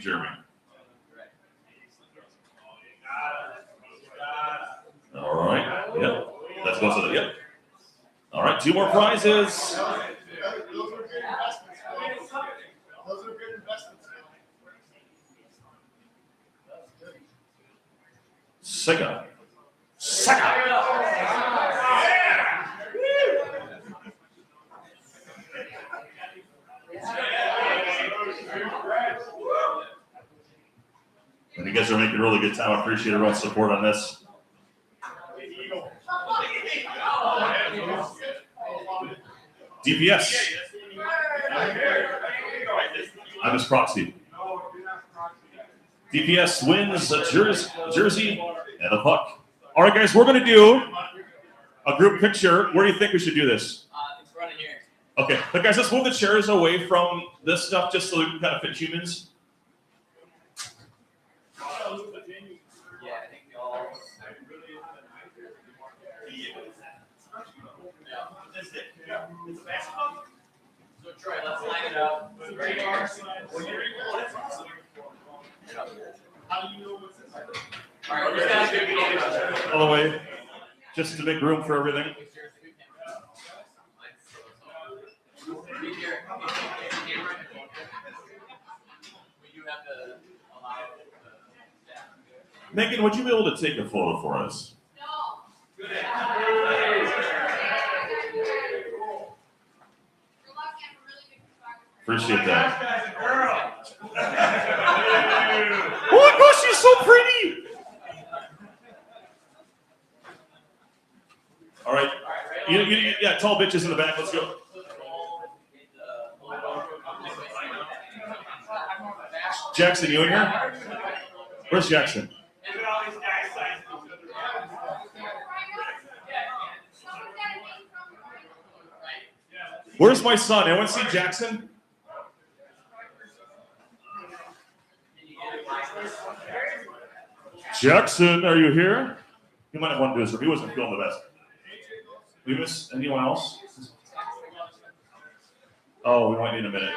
All right. Yep. That's most of it. Yep. All right. 2 more prizes. Sega. And you guys are making really good time. I appreciate everyone's support on this. DPS. I miss proxy. DPS wins a jersey and a puck. All right, guys, we're going to do a group picture. Where do you think we should do this? In front of here. Okay, but guys, let's move the chairs away from this stuff just so we can kind of fit humans. Yeah, I think we all. So Troy, let's line it up. Right here. All right, we're just gonna do All the way, just to make room for everything. You have to allow. Megan, would you be able to take a photo for us? Appreciate that. Oh my gosh, she's so pretty! All right. Yeah, tall bitches in the back. Let's go. Jackson, you in here? Where's Jackson? Where's my son? Anyone see Jackson? Jackson, are you here? He might have wanted to do his review. He wasn't feeling the best. We miss anyone else? Oh, we might need a minute.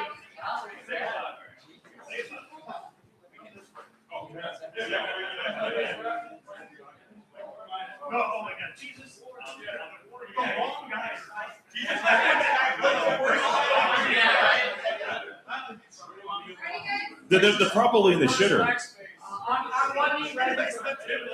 Oh my God, Jesus. They're probably in the shitter. On one knee, right next to the table.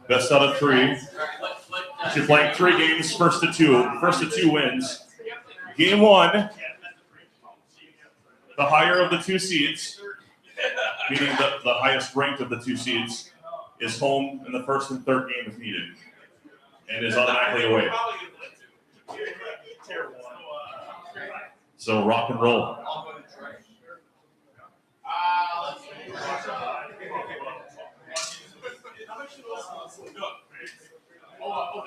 Best out of three. You're playing 3 games, first to two wins. Game 1, the higher of the 2 seeds, meaning the highest ranked of the 2 seeds, is home in the first and third game if needed, and is automatically away. So rock and roll.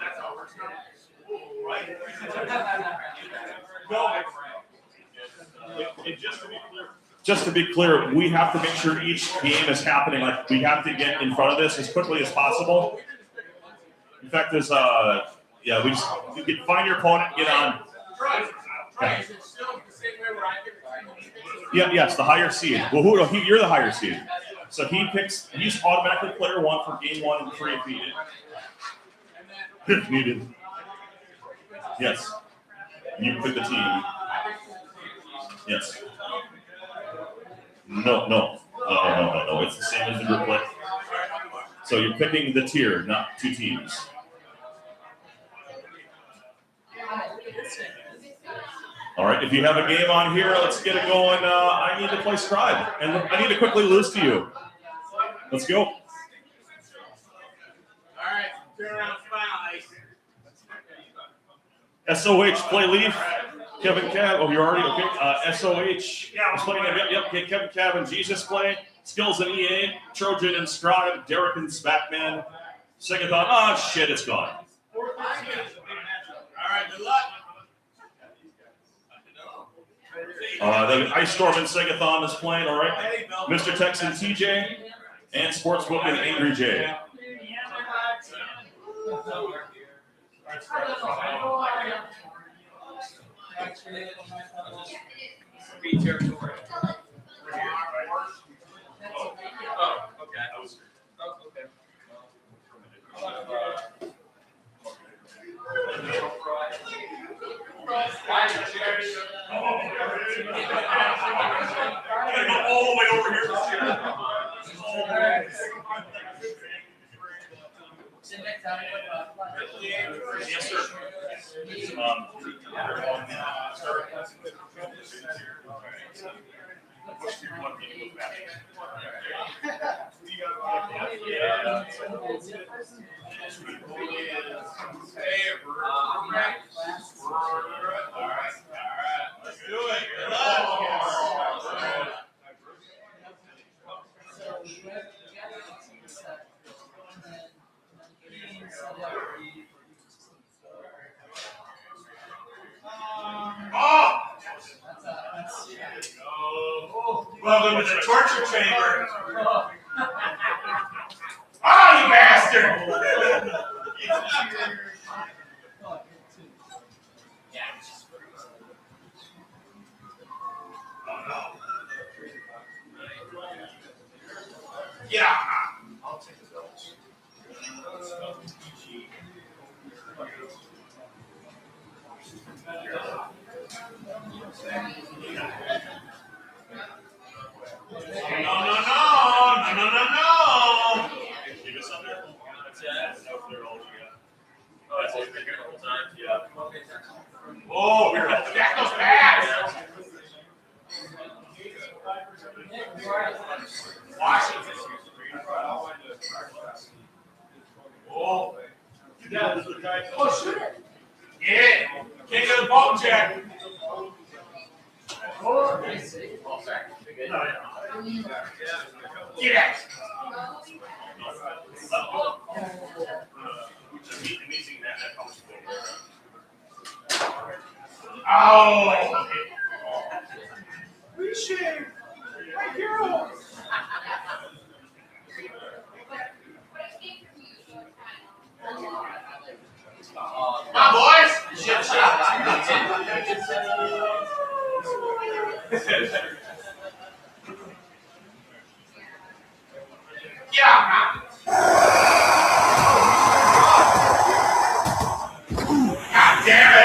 That's how it works. Right. Just to be clear, we have to make sure each game is happening. Like, we have to get in front of this as quickly as possible. In fact, there's you can find your opponent, get on. Okay. Yeah, yes, the higher seed. Well, you're the higher seed. So he's automatically player 1 for game 1 and 3 if needed. If needed. Yes. You pick the team. Yes. No. It's the same as the group play. So you're picking the tier, not 2 teams. All right, if you have a game on here, let's get it going. I need to play Scribe, and I need to quickly lose to you. Let's go. All right, turn around, smile. SOH, play Leaf. Kevin Cab. Oh, you're already okay. SOH. Yeah, is playing. Yep. Okay, Kevin Cab and Jesus play. Skills and EA. Trojan and Scribe. Derek and Spackman. Second thought. Oh shit, it's gone. All right, good luck. The Ice Storm and Segathon is playing. All right. Mr. Texan TJ and Sportsbook and Angry J. Be territory. Oh, okay. Gotta go all the way over here. Yes, sir. Let's do it. Good luck. Welcome to the torture chamber. Oh, you bastard! Yeah. I'll take the bills. No. Keep us up there. Oh, we're back those pads. Washington. Oh, shoot it. Yeah. Can't get a ball check. Get out. Oh. Appreciate my hero. My boys. Shit. Yeah. God damn it.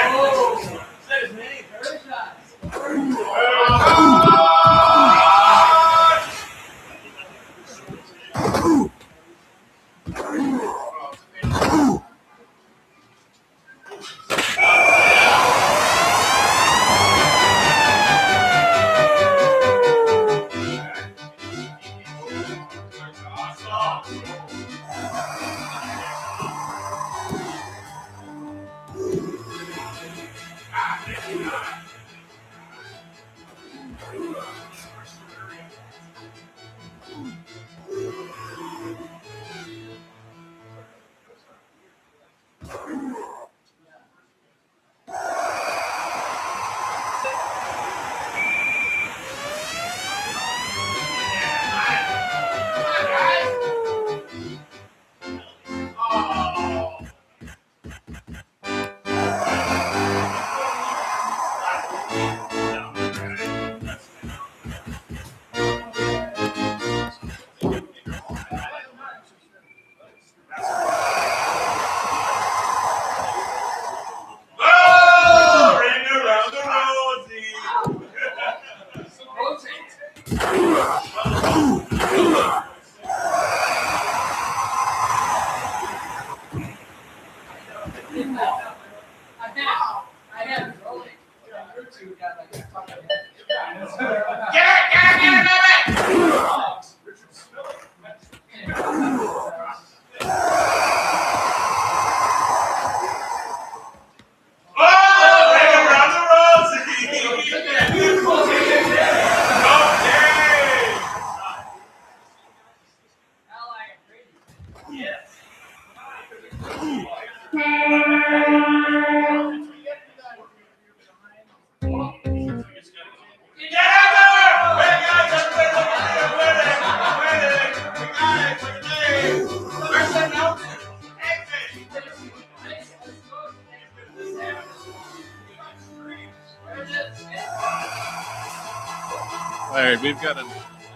All right, we've got an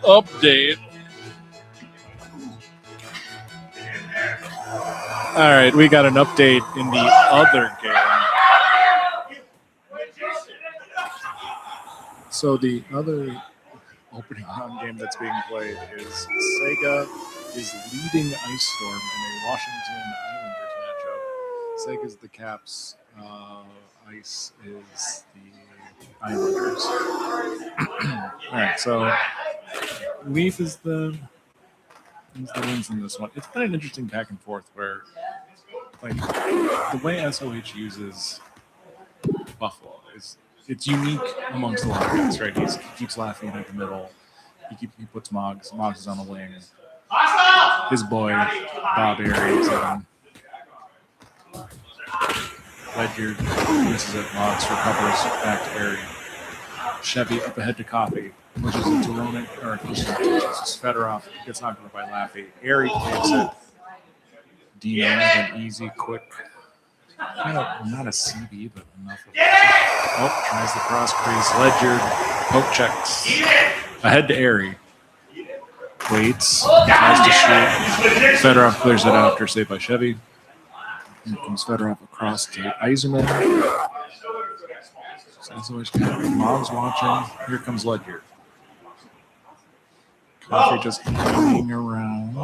update. All right, we got an update in the other game. So the other opening round game that's being played is Sega is leading Ice Storm in a Washington Islanders matchup. Sega's the Caps, Ice is the Islanders. All right, so Leaf is the wins in this one. It's been an interesting back and forth where, like, the way SOH uses Buffalo is it's unique amongst a lot of guys, right? He keeps laughing at the middle. He puts Moggs. Moggs is on the wing. His boy Bob Aries and Ledyard misses it. Moggs recovers back to Aries. Chevy up ahead to Coffee. Pushes into Ronan, or Fedorov gets knocked over by Laffy. Airy takes it. Dino with an easy, quick, kind of not a CB, but enough of it. Oh, tries the cross crease. Ledger poke checks. Ahead to Airy. Waits. Tries to shoot. Fedorov clears it after saved by Chevy. Here comes Fedorov across to Eiserman. Mom's watching. Here comes Ledger. Coffee just hanging around.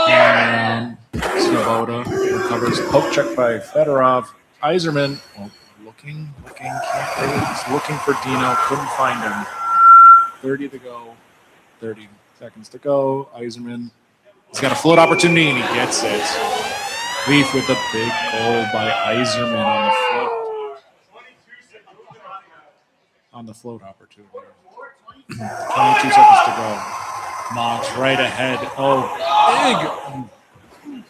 And Svoboda recovers. Poke check by Fedorov. Eiserman looking, can't really. He's looking for Dino. Couldn't find him. 30 to go. 30 seconds to go. Eiserman. He's got a float opportunity and he gets it. Leaf with a big goal by Eiserman on the float. On the float opportunity. 22 seconds to go. Moggs right ahead. Oh,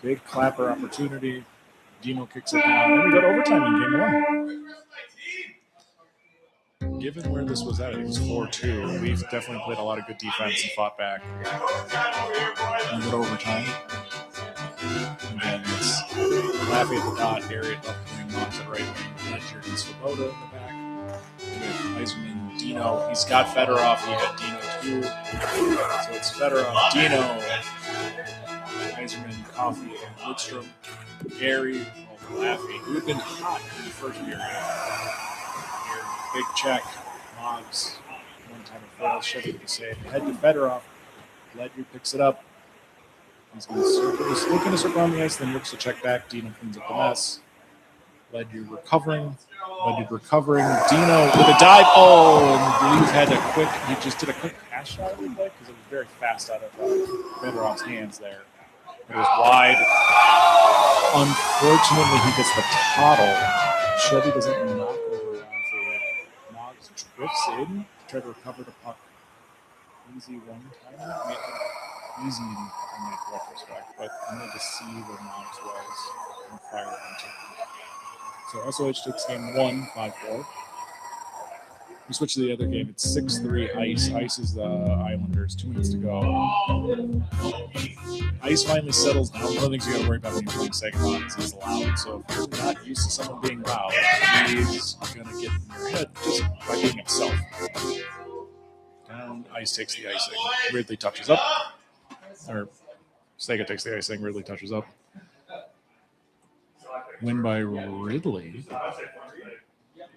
big clapper opportunity. Dino kicks it down. And we got overtime in game one. Given where this was at, it was 4-2. Leaf definitely played a lot of good defense and fought back. And we got overtime. And then it's Laffy at the dot, Harriet left wing, Moggs at right wing, Ledger and Svoboda in the back. With Eiserman, Dino. He's got Fedorov. He got Dino too. So it's Fedorov, Dino, Eiserman, Coffee, and Woodstrom. Gary, Laffy, who had been hot in the first period. Big check. Moggs. One time it fails. Chevy with the save. Head to Fedorov. Ledger picks it up. He's going to circle. He's looking to circle on the ice, then looks to check back. Dino cleans up the mess. Ledger recovering. Dino with a dive. Oh, and Leaf had a quick. He just did a quick pass shot of the play because it was very fast out of Fedorov's hands there. It was wide. Unfortunately, he gets the toddle. Chevy doesn't knock over Laffy. Moggs drifts in. Try to recover the puck. Easy one-timer. Easy in retrospect, but I need to see where Moggs was and fire into. So SOH takes game 1, 5-4. We switch to the other game. It's 6-3 Ice. Ice is the Islanders. 2 minutes to go. Ice finally settles down. One of the things you got to worry about when you're playing second line is he's loud. So if you're not used to someone being loud, he's going to get in your head just by being himself. Down. Ice takes the icing. Weirdly touches up. Or Sega takes the icing. Weirdly touches up. Win by Ridley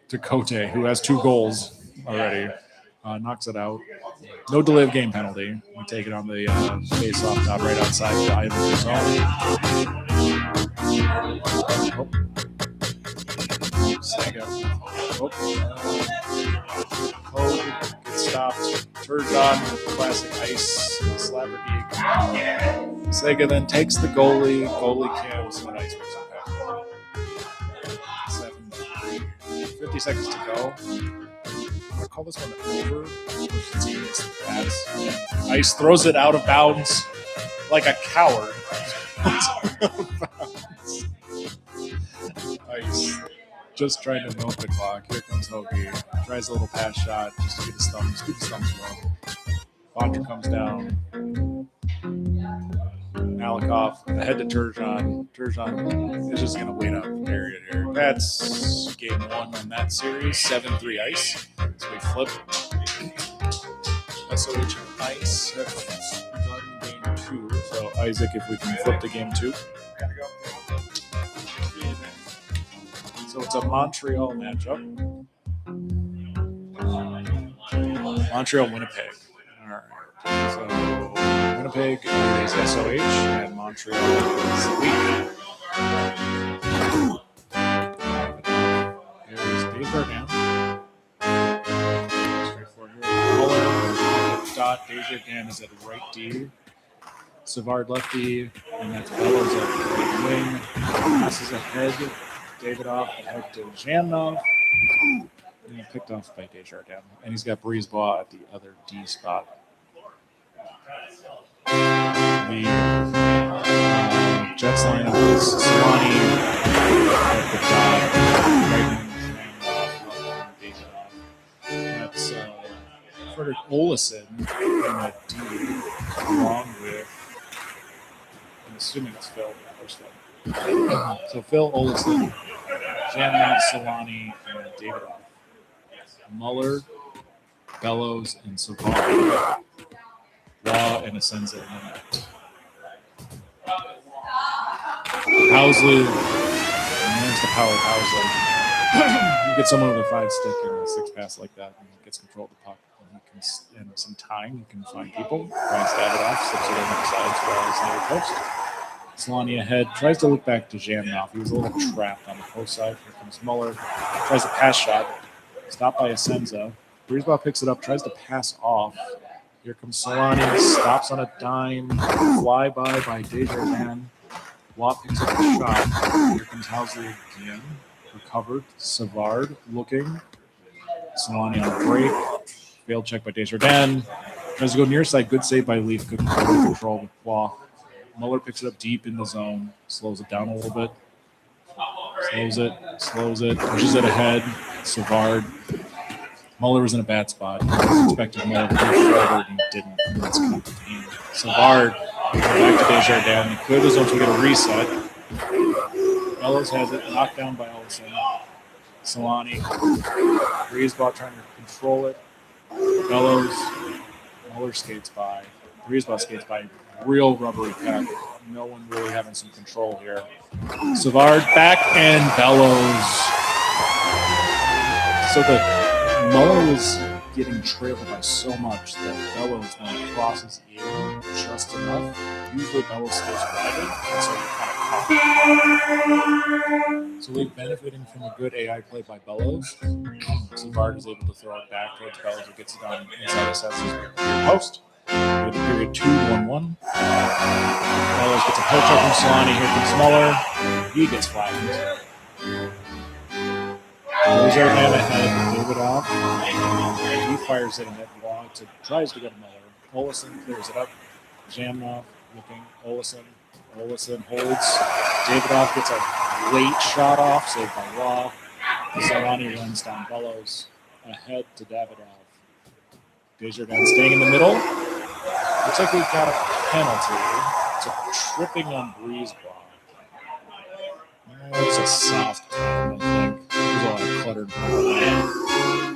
to Cote, who has 2 goals already. Knocks it out. No delay of game penalty. We take it on the face-off dot right outside the Islanders zone. Sega. Code gets stopped. Turgeon with classic ice slapper geek. Sega then takes the goalie. Goalie cams and ice picks up. 50 seconds to go. I'm going to call this one over. Ice throws it out of bounds like a coward. Ice just trying to milk the clock. Here comes Hoagie. Tries a little pass shot just to get his thumbs. Keep his thumbs low. Bonter comes down. Malakoff ahead to Turgeon. Turgeon is just going to wait up period here. That's game 1 in that series. 7-3 Ice. So we flip. SOH and Ice have begun game 2. So Isaac, if we can flip to game 2. So it's a Montreal matchup. Montreal-Winnipeg. All right. So Winnipeg is SOH and Montreal is Leaf. There's Dave Gargan. Straightforward here. Muller, dot. Dave Gargan is at right D. Savard lefty, and that's Bellows at right wing. Passes ahead. Davidoff ahead to Zhamnov. And picked off by Desjardins. And he's got Brisebois at the other D spot. The Jets lineup is Solani at the top, right wing, Frederick Olesen in a D, along with, I'm assuming it's Phil. First one. So Phil Olesen, Janmath, Solani, and David Off. Muller, Bellows, and Savard. Law and Asenza in the net. Housley, and there's the power of Housley. You get someone with a 5-stick and a 6-pass like that, and he gets control of the puck. And he can, in some time, he can find people. Finds Davidoff, slips it over the sides for his near post. Solani ahead, tries to look back to Jamnoff. He was a little trapped on the post side. Here comes Muller, tries a pass shot, stopped by Asenza. Breezeball picks it up, tries to pass off. Here comes Solani, stops on a dime, fly by Desjardins. Watt picks up the shot. Here comes Housley again, recovered. Savard looking. Solani on a break. Failed check by Desjardins. Tries to go near side, good save by Leaf, good control with Waugh. Muller picks it up deep in the zone, slows it down a little bit. Slows it, pushes it ahead. Savard. Muller was in a bad spot. He was expecting Muller to move forward and didn't. That's kind of the pain. Savard back to Desjardins. He cleared the zone so we get a reset. Bellows has it, knocked down by Olsen. Solani. Breezeball trying to control it. Bellows. Muller skates by. Breezeball skates by. Real rubbery pack. No one really having some control here. Savard back and Bellows. So the Muller was getting trailed by so much that Bellows, when he crosses the air just enough, usually Bellows stays riding, and so you're kind of caught. So we're benefiting from a good AI play by Bellows. Savard is able to throw it back towards Bellows, who gets it on inside his post. With the period 2-1-1. Bellows gets a poke check from Solani. Here comes Muller. He gets flattened. Desjardins ahead, David off. He fires it ahead. Long tries to get Muller. Olesen clears it up. Jamnoff looking. Olesen holds. Davidoff gets a late shot off, saved by Law. Solani runs down Bellows. Ahead to Davidoff. Desjardins staying in the middle. Looks like we got a penalty. It's a tripping on Breezeball. It's a soft time, I think. There's a lot of cluttered.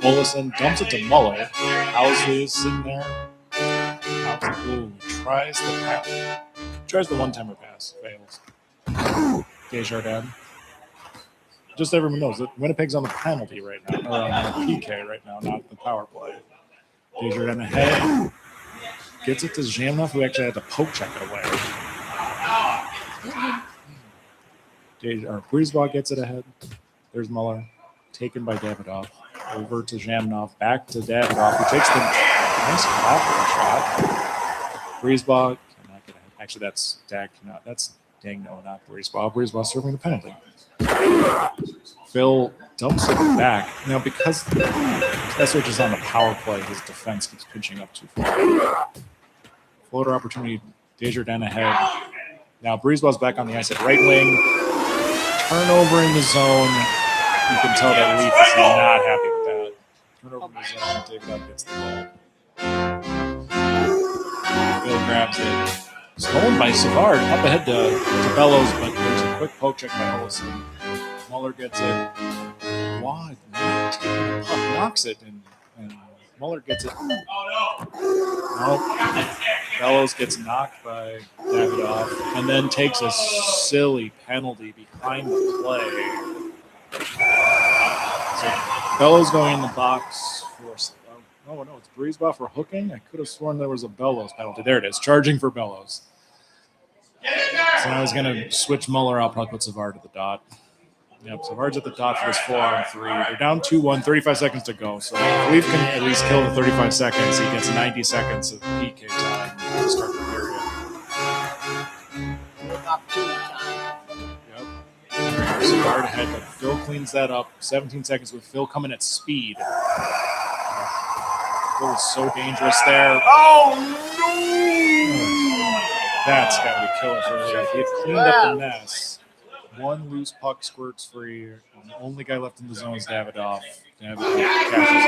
Olesen dumps it to Muller. Housley is sitting there. Housley tries the one-timer pass. Fails. Desjardins. Just everyone knows that Winnipeg's on the penalty right now, or on the PK right now, not the power play. Desjardins ahead. Gets it to Jamnoff, who actually had to poke check it away. Breezeball gets it ahead. There's Muller. Taken by Davidoff. Over to Jamnoff. Back to Davidoff, who takes the nice shot. Breezeball cannot get ahead. Actually, that's Dak. That's Dangno, not Breezeball. Breezeball serving the penalty. Phil dumps it back. Now, because Kessler is on the power play, his defense keeps pinching up too far. Floater opportunity, Desjardins ahead. Now, Breezeball's back on the ice at right wing. Turnover in the zone. You can tell that Leaf is not happy with that. Turnover in the zone. Davidoff gets the ball. Phil grabs it. Stolen by Savard. Up ahead to Bellows, but there's a quick poke check by Olsen. Muller gets it. Why? Knocks it, and Muller gets it. Nope. Bellows gets knocked by Davidoff, and then takes a silly penalty behind the play. So Bellows going in the box for. Oh no, it's Breezeball for hooking. I could have sworn there was a Bellows penalty. There it is, charging for Bellows. So I was going to switch Muller out, probably put Savard at the dot. Yep, Savard's at the dot for this 4-on-3. They're down 2-1, 35 seconds to go. So if Leaf can at least kill the 35 seconds, he gets 90 seconds of PK time to start the period. Yep. Savard ahead, but Phil cleans that up. 17 seconds with Phil coming at speed. Phil is so dangerous there. Oh, no! That's got to be killer for Leaf. He had cleaned up the mess. One loose puck squirts free. And the only guy left in the zone is Davidoff. Davidoff catches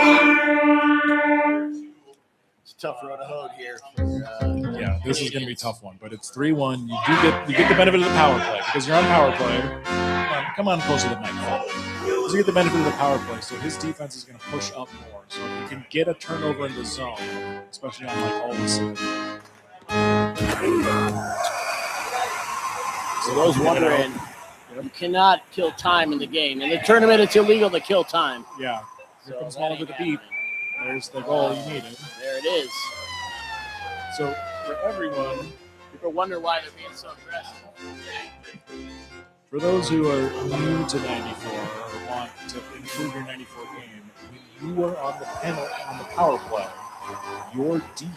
it. a tough road to hoe here. Yeah, this is going to be a tough one, but it's 3-1. You get the benefit of the power play because you're on power play. Come on closer to the mic. So you get the benefit of the power play, so his defense is going to push up more. So if you can get a turnover in the zone, especially on like all this. For those wondering, you cannot kill time in the game. In the tournament, it's illegal to kill time. Yeah. Here So comes that Small ain't with the beat. There's the goal you needed. There it is. So for everyone, people wonder why they're being so aggressive. For those who are new to 94 or want to improve your 94 game, when you are on the power play, your D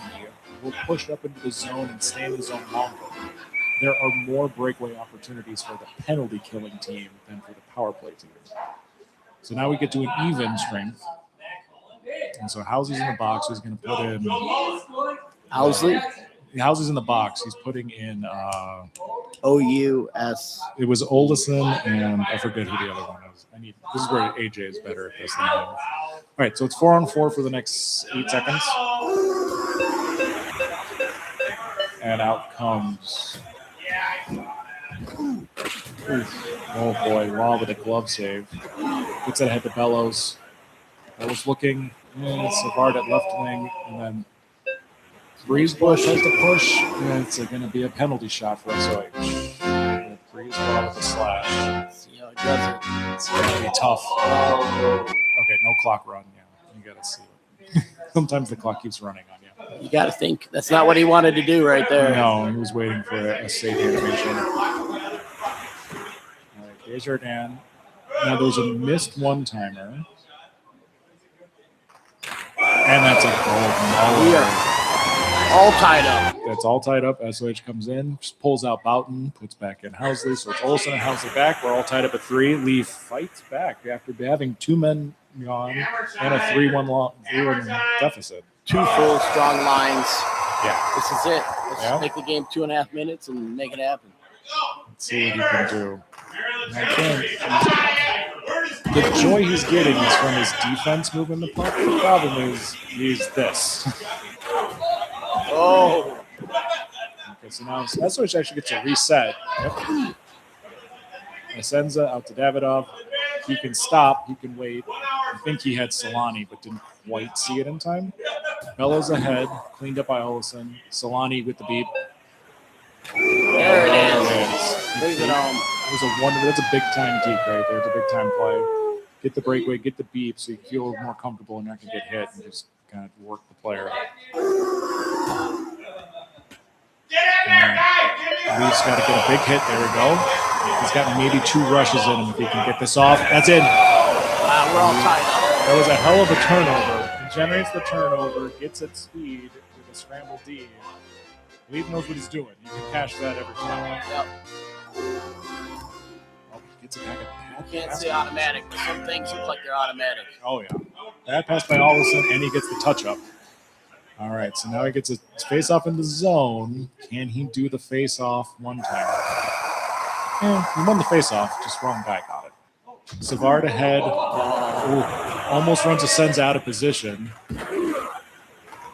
will push up into the zone and stay in the zone longer. There are more breakaway opportunities for the penalty killing team than for the power play team. So now we get to an even strength. And so Housley's in the box. He's going to put in Housley? Housley's in the box. He's putting in O-U-S. It was Olesen and I forget who the other one is. This is where AJ is better at this than him. All right, so it's 4-on-4 for the next 8 seconds. And out comes. Oh boy, Law with a glove save. Gets it ahead to Bellows. Bellows looking. Savard at left wing. And then Breezebush has to push. And it's going to be a penalty shot for SOH. Breezebush with a slash. See how it does it. It's going to be tough. Okay, no clock run. Yeah, you got to see it. Sometimes the clock keeps running on you. You got to think. That's not what he wanted to do right there. No, he was waiting for a safe animation. All right, Desjardins. Now there's a missed one-timer. And that's a goal. We are all tied up. That's all tied up. SOH comes in, just pulls out Boughton, puts back in Housley. So it's Olsen and Housley back. We're all tied up at 3. Lee fights back after having 2 men gone and a 3-1 deficit. 2 full strong lines. Yeah. This is it. Let's make the game 2.5 minutes and make it happen. Let's see what he can do. The joy he's getting is from his defense moving the puck. The problem is he's this. Oh. Okay, so now SOH actually gets a reset. Yep. Asenza out to Davidov. He can stop. He can wait. I think he had Solani, but didn't quite see it in time. Bellows ahead. Cleaned up by Olsen. Solani with the beep. There it is. Leave it home. It was a wonder. That's a big time deke right there. It's a big time play. Get the breakaway, get the beep, so you feel more comfortable and not gonna get hit, and just kind of work the player. Leafs got to get a big hit. There we go. He's got maybe 2 rushes in him if he can get this off. That's in. Wow, we're all tied up. That was a hell of a turnover. He generates the turnover, gets at speed with a scramble D. Leaf knows what he's doing. You can cash that every time. Yep. Oh, he gets it back at You can't say automatic, but some things look like they're automatic. Oh, yeah. Bad pass by Olsen, and he gets the touch-up. All right, so now he gets a face-off in the zone. Can he do the face-off one time? Yeah, he won the face-off. Just wrong guy got it. Savard ahead. Almost runs a Sens out of position.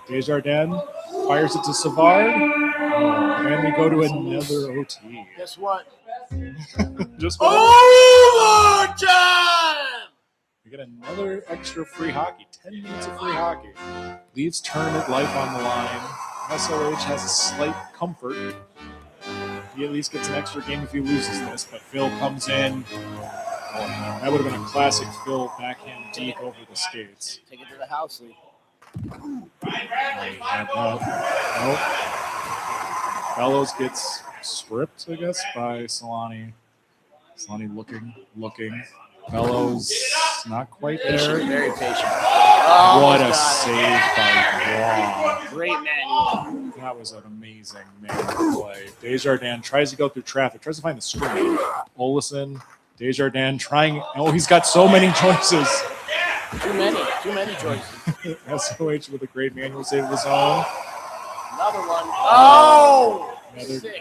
Desjardins fires it to Savard. And we go to another OT. Guess what? Just overtime! We get another extra free hockey. 10 minutes of free hockey. Leaves tournament life on the line. SOH has a slight comfort. He at least gets an extra game if he loses this, but Phil comes in. Oh, no. That would have been a classic Phil backhand deep over the skates. Take it to the house, Lee. Nope. Bellows gets stripped, I guess, by Solani. Solani looking. Bellows not quite there. Very patient. What a save by Waugh. Great manual. That was an amazing manual play. Desjardins tries to go through traffic, tries to find the screen. Olesen, Desjardins trying. Oh, he's got so many choices. Too many choices. SOH with a great manual save of his own. Another one. Oh!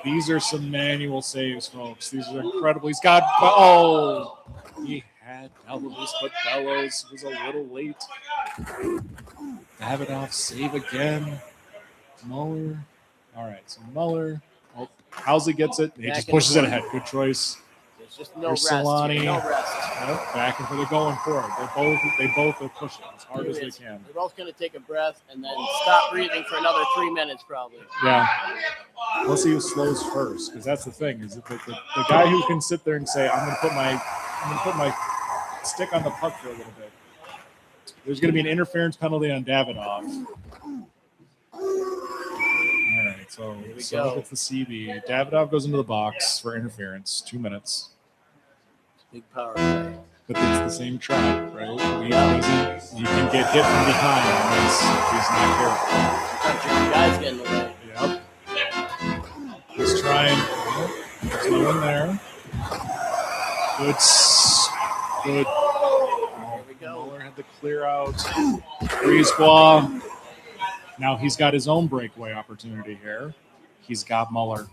These are some manual saves, folks. These are incredible. He's got. He had Bellows, but Bellows was a little late. Davidoff save again. Muller. All right, so Muller. Oh, Housley gets it. He Back just in the pushes it corner. ahead. Good choice. There's just no Here's rest. Solani. Here. No rest. Yep, back and forth. They're going for it. They both are pushing as hard as they can. They're both going to take a breath and then stop breathing for another 3 minutes, probably. Yeah. We'll see who slows first, because that's the thing. Is that the guy who can sit there and say, "I'm going to put my stick on the puck for a little bit." There's going to be an interference penalty on Davidoff. All right, so go. gets the CB. Davidoff goes into the box for interference. 2 minutes. Big power play. But it's the same trap, right? You can get hit from behind if he's not careful. Guys get in the way. Yep. He's trying. There's no one there. Good. Here we go. Muller had to clear out. Brisebois. Now he's got his own breakaway opportunity here. He's got Muller.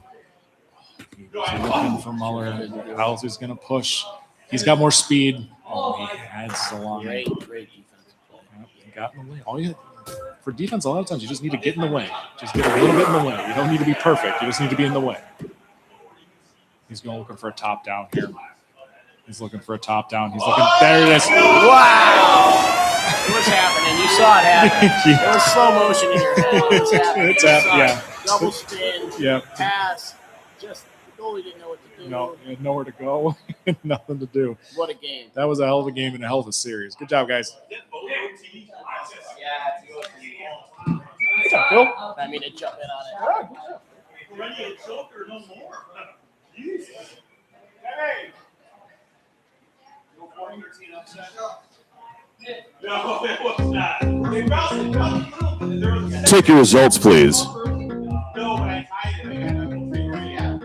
He's looking for Muller. Housley's going to push. He's got more speed. Oh, he had Solani. Great defensive play. Yep, he got in the way. For defense, a lot of times you just need to get in the way. Just get a little bit in the way. You don't need to be perfect. You just need to be in the way. He's looking for a top down here. He's looking for a top down. He's looking. There it is. Wow! It was happening. You saw it happen. It was slow motion in your head. It was happening. It's happening. Yeah. Double spin. Yeah. Pass. Just the goalie didn't know what to do. No, he had nowhere to go. Nothing to do. What a game. That was a hell of a game and a hell of a series. Good job, guys. Good job, Phil. I mean, to jump in on it. Ready a choker, no more. Hey. No, it was not. They bounced it a little bit. Take your results, please. No, but I tied it. I got nothing to figure it out.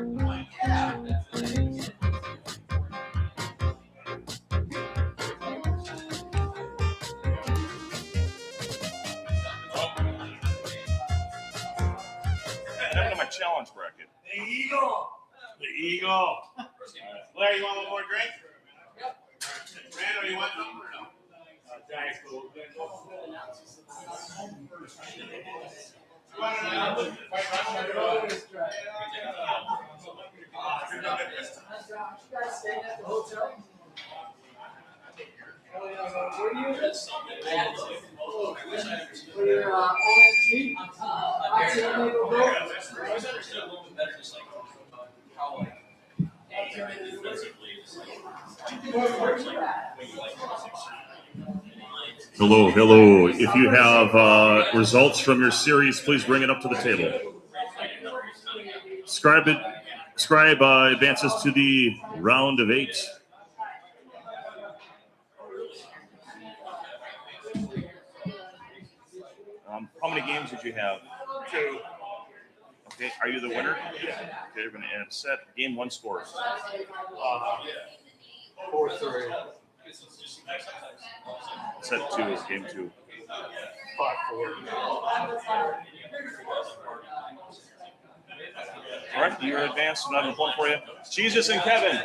Never know my challenge bracket. The Eagle. The Eagle. Larry, you want one more drink? Yep. Randall, you want something or no? Thanks. Hello. If you have results from your series, please bring it up to the table. Scribe advances to the round of 8. How many games did you have? 2. Okay, are you the winner? Yeah. Okay, you're going to set game 1 scores. 4-3. Set 2 is game 2. 5-4. All right, you're advanced. I'm having one for you. Jesus and Kevin.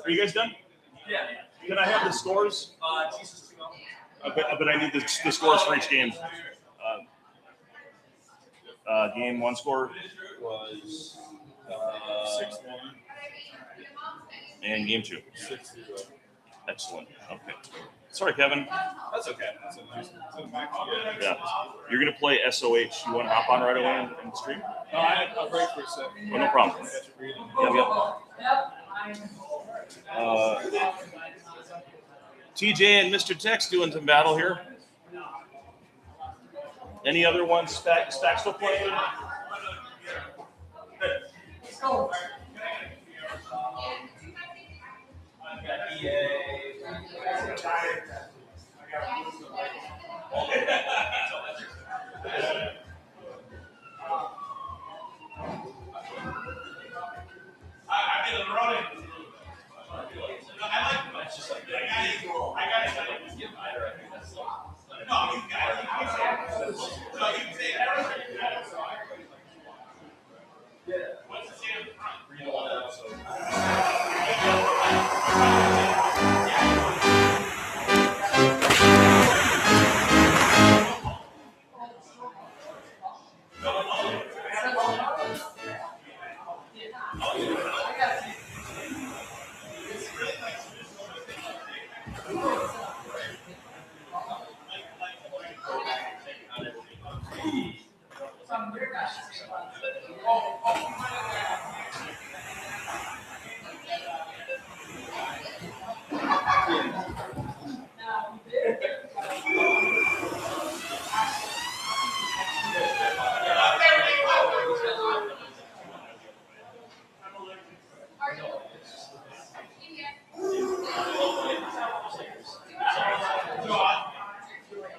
Are you guys done? Yeah. Can I have the scores? But I need the scores for each game. Game 1 score was 6-1. And game 2. 6-0. Excellent. Okay. Sorry, Kevin. That's okay. Yeah. You're going to play SOH. You want to hop on right away in the stream? No, I'll break for a second. Oh, no problem. Yep. TJ and Mr. Tex doing some battle here. Any other ones? Stack still playing?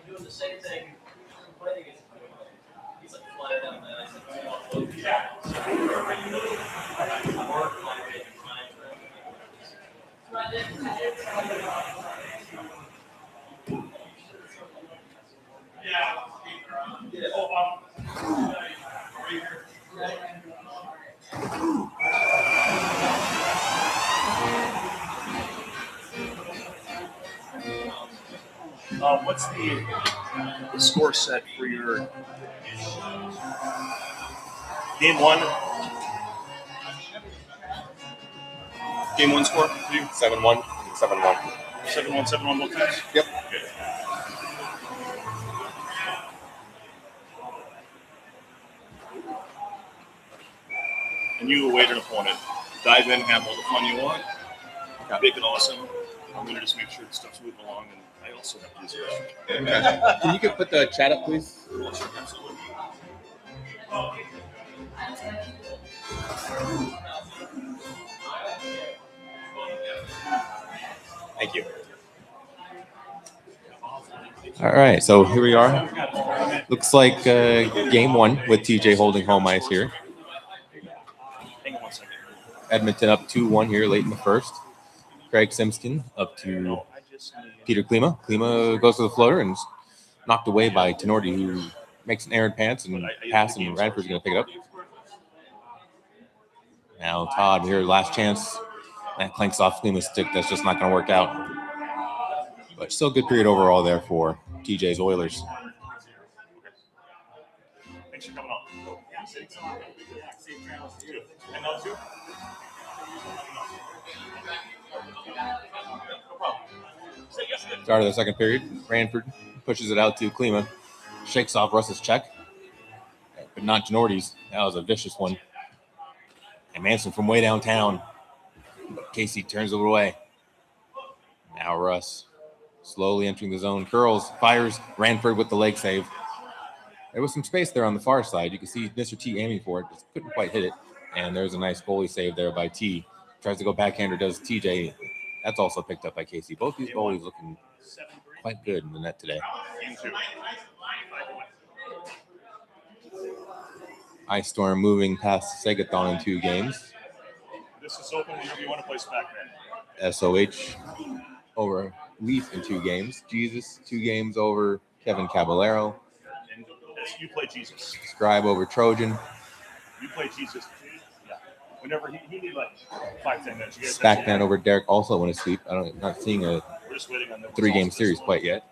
Doing the same thing. He's like flying down the ice. What's the score set for your game one? Game one score for you? 7-1. 7-1. 7-1, 7-1 both times? Yep. Okay. And you await an opponent. Dive in, have all the fun you want. Make it awesome. I'm going to just make sure the stuff's moving along, and I also have to use it. Okay. Can you put the chat up, please? Absolutely. Thank you. All right, so here we are. Looks like game one with TJ holding home ice here. Hang on 1 second. Edmonton up 2-1 here late in the first. Craig Simpson up to Peter Klima. Klima goes to the floater and is knocked away by Tenorti, who makes an errant pants and pass, and Radford's going to pick it up. Now Todd here, last chance. That clanks off Klima's stick. That's just not going to work out. But still good period overall there for TJ's Oilers. Thanks for coming on. And those two? Start of the second period. Ranford pushes it out to Klima. Shakes off Russ's check. But not Tenorti's. That was a vicious one. And Manson from way downtown. But Casey turns it away. Now Russ slowly entering the zone. Curls, fires. Ranford with the leg save. There was some space there on the far side. You can see Mr. T aiming for it. Just couldn't quite hit it. And there's a nice goalie save there by T. Tries to go backhander, does TJ. That's also picked up by Casey. Both these goalies looking quite good in the net today. Ice Storm moving past Segathon in 2 games. This is open whenever you want to place back then. SOH over Leaf in 2 games. Jesus, 2 games over Kevin Caballero. And you play Jesus. Scribe over Trojan. You play Jesus. Yeah. Whenever he need like 5-10 minutes. Spackman over Derek also won a sweep. Not seeing a We're just waiting on the 3-game series quite yet.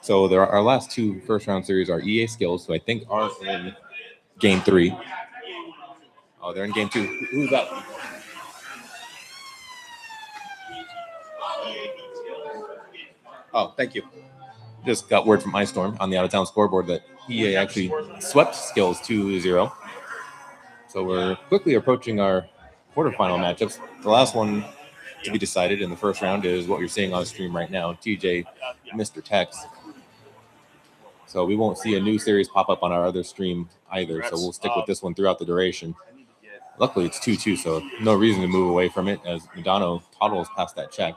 So our last 2 first-round series are EA Skills, who I think are in Game 3. Oh, they're in Game 2. Who's up? Oh, thank you. Just got word from Ice Storm on the out-of-town scoreboard that EA actually swept Skills 2-0. So we're quickly approaching our quarterfinal matchups. The last one to be decided in the first round is what you're seeing on stream right now, TJ, Mr. Tex. So we won't see a new series pop up on our other stream either. So we'll stick with this one throughout the duration. Luckily, it's 2-2, so no reason to move away from it as Modano toddles past that check.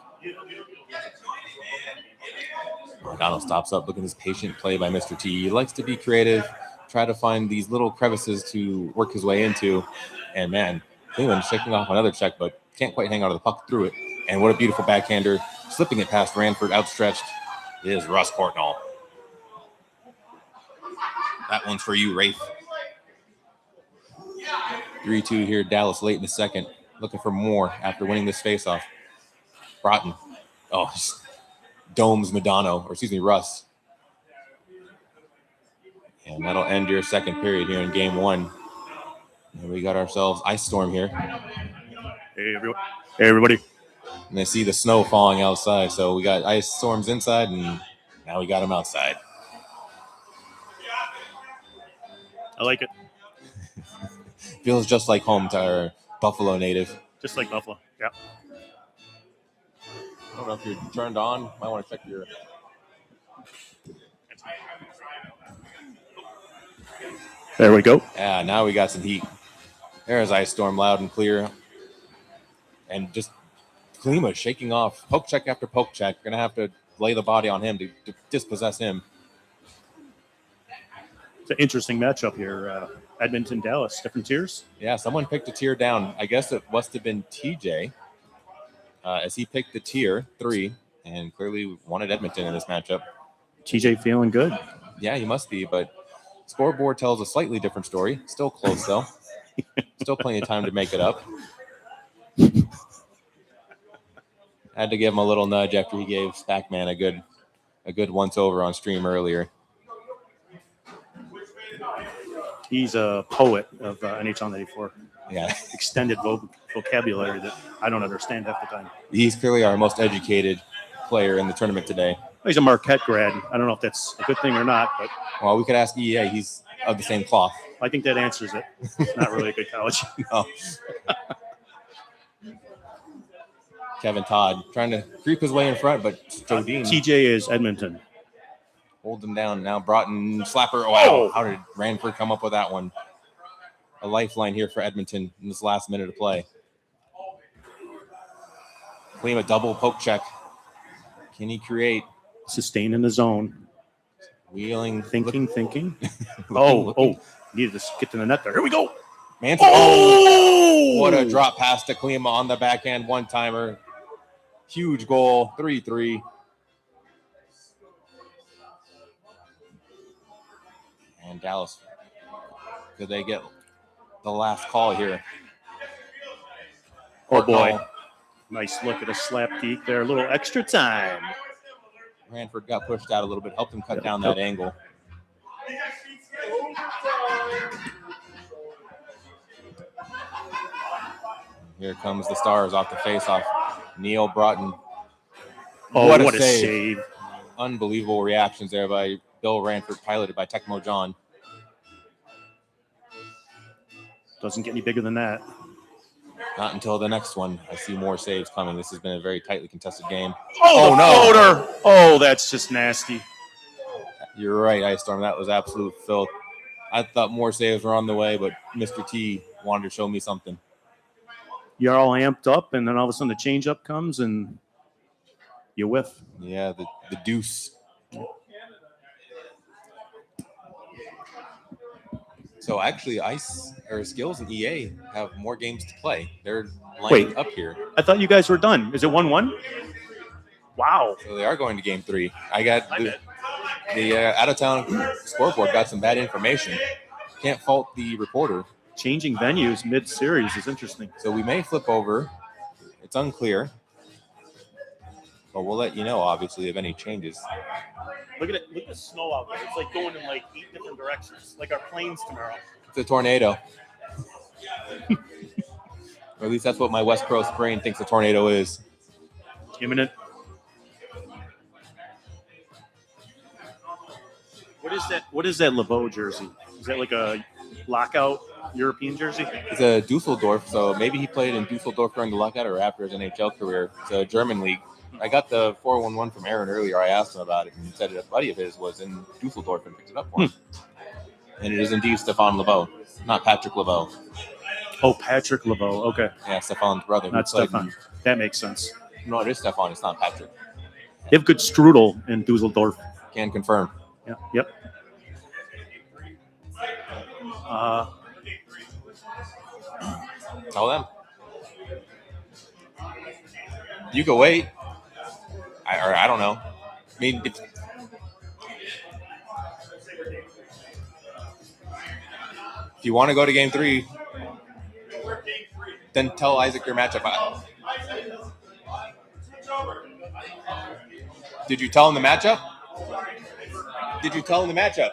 Modano stops up, looking at this patient play by Mr. T. He likes to be creative, try to find these little crevices to work his way into. And man, Cleveland shaking off another check, but can't quite hang out of the puck through it. And what a beautiful backhander, slipping it past Ranford, outstretched, is Russ Portnoy. That one's for you, Rafe. 3-2 here, Dallas late in the second. Looking for more after winning this faceoff. Broughton. Oh, just domes Russ. And that'll end your second period here in game 1. And we got ourselves Ice Storm here. Hey, everybody. And I see the snow falling outside. So we got ice storms inside, and now we got them outside. I like it. Feels just like home to our Buffalo native. Just like Buffalo. Yeah. I don't know if you're turned on. Might want to check your. There we go. Yeah, now we got some heat. There's Ice Storm loud and clear. And just Klima shaking off poke check after poke check. Going to have to lay the body on him to dispossess him. It's an interesting matchup here. Edmonton, Dallas, different tiers. Yeah, someone picked a tier down. I guess it must have been TJ as he picked the tier 3 and clearly wanted Edmonton in this matchup. TJ feeling good. Yeah, he must be, but scoreboard tells a slightly different story. Still close, though. Still plenty of time to make it up. Had to give him a little nudge after he gave Spackman a good once-over on stream earlier. He's a poet of NHL94. Yeah. Extended vocabulary that I don't understand half the time. He's clearly our most educated player in the tournament today. He's a Marquette grad. I don't know if that's a good thing or not, but well, we could ask EA. He's of the same cloth. I think that answers it. It's not really a good college. No. Kevin Todd trying to creep his way in front, but Jodine. TJ is Edmonton. Hold him down. Now Broughton slapper. Wow. How did Ranford come up with that one? A lifeline here for Edmonton in this last minute of play. Klima double poke check. Can he create? Sustain in the zone. Wheeling. Thinking. Looking. Needed to get to the net there. Here we go. Manson. Oh! What a drop pass to Klima on the backhand one-timer. Huge goal. 3-3. And Dallas, could they get the last call here? Oh, boy. Nice look at a slap geek there. A little extra time. Ranford got pushed out a little bit, helped him cut down that angle. Here comes the Stars off the face-off. Neil Broughton. Oh, what a save. Unbelievable reactions there by Bill Ranford, piloted by Tecmo John. Doesn't get any bigger than that. Not until the next one. I see more saves coming. This has been a very tightly contested game. Oh no. Floater. Oh, that's just nasty. You're right, Ice Storm. That was absolute filth. I thought more saves were on the way, but Mr. T wanted to show me something. You're all amped up, and then all of a sudden the change-up comes, and you whiff. Yeah, the deuce. So actually, Skills and EA have more games to play. They're lining up here. I thought you guys were done. Is it 1-1? Wow. So they are going to game 3. I got the out-of-town scoreboard got some bad information. Can't fault the reporter. Changing venues mid-series is interesting. So we may flip over. It's unclear. But we'll let you know, obviously, of any changes. Look at it. Look at the snow out there. It's like going in like 8 different directions, like our planes tomorrow. It's a tornado. Or at least that's what my West Coast brain thinks a tornado is. Imminent. What is that LeBeau jersey? Is that like a lockout European jersey? It's a Dusseldorf, so maybe he played in Dusseldorf during the lockout or after his NHL career. It's a German league. I got the 411 from Aaron earlier. I asked him about it, and he said a buddy of his was in Dusseldorf and picked it up for him. And it is indeed Stefan LeBeau, not Patrick LeBeau. Oh, Patrick LeBeau. Okay. Yeah, Stefan's brother. Not Stefan. That makes sense. No, it is Stefan. It's not Patrick. They have good strudel in Dusseldorf. Can confirm. Yeah. Yep. Tell them. You can wait. I don't know. I mean, if you want to go to game 3, then tell Isaac your matchup. Did you tell him the matchup? Did you tell him the matchup?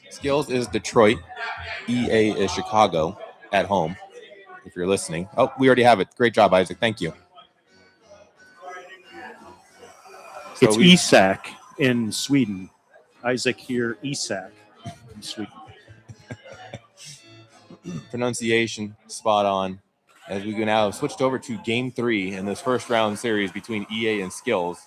Skills is Detroit. EA is Chicago at home, if you're listening. Oh, we already have it. Great job, Isaac. Thank you. So It's Isak in Sweden. Isaac here, Isak in Sweden. Pronunciation spot on. As we now have switched over to Game 3 in this first round series between EA and Skills.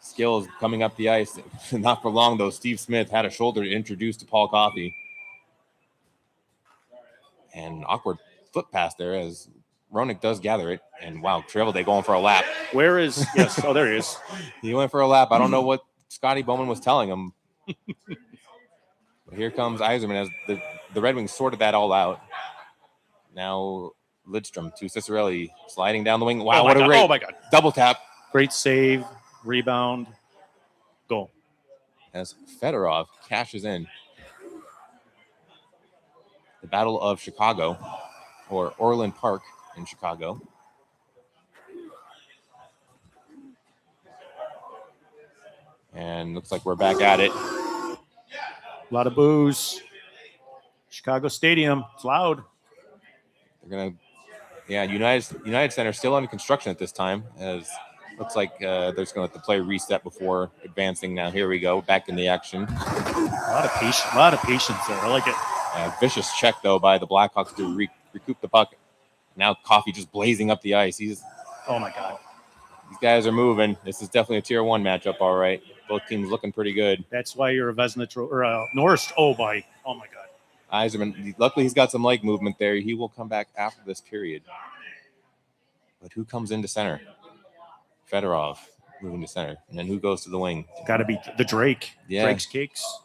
Skills coming up the ice. Not for long, though. Steve Smith had a shoulder to introduce to Paul Coffey. And awkward foot pass there as Roenick does gather it. And wow, Trevelday going for a lap. Where is, yes, oh, there he is. He went for a lap. I don't know what Scotty Bowman was telling him. But here comes Yzerman as the Red Wings sorted that all out. Now Lidstrom to Cicerelli sliding down the wing. Wow, what a great my God. double tap. Great save, rebound, goal. As Fedorov cashes in. The Battle of Chicago, or Orland Park in Chicago. And looks like we're back at it. A lot of boos. Chicago Stadium, it's loud. They're gonna, United Center still under construction at this time. As looks like they're just gonna let the play reset before advancing. Now here we go, back in the action. A lot of patience there. I like it. Vicious check though by the Blackhawks to recoup the puck. Now Coffey just blazing up the ice. Oh my God. These guys are moving. This is definitely a tier 1 matchup. All right, both teams looking pretty good. That's why you're a Vezina or Norris. Oh my God. Yzerman, luckily he's got some leg movement there. He will come back after this period. But who comes into center? Fedorov moving to center. And then who goes to the wing? Got to be the Drake. Yeah. Drake's Cakes.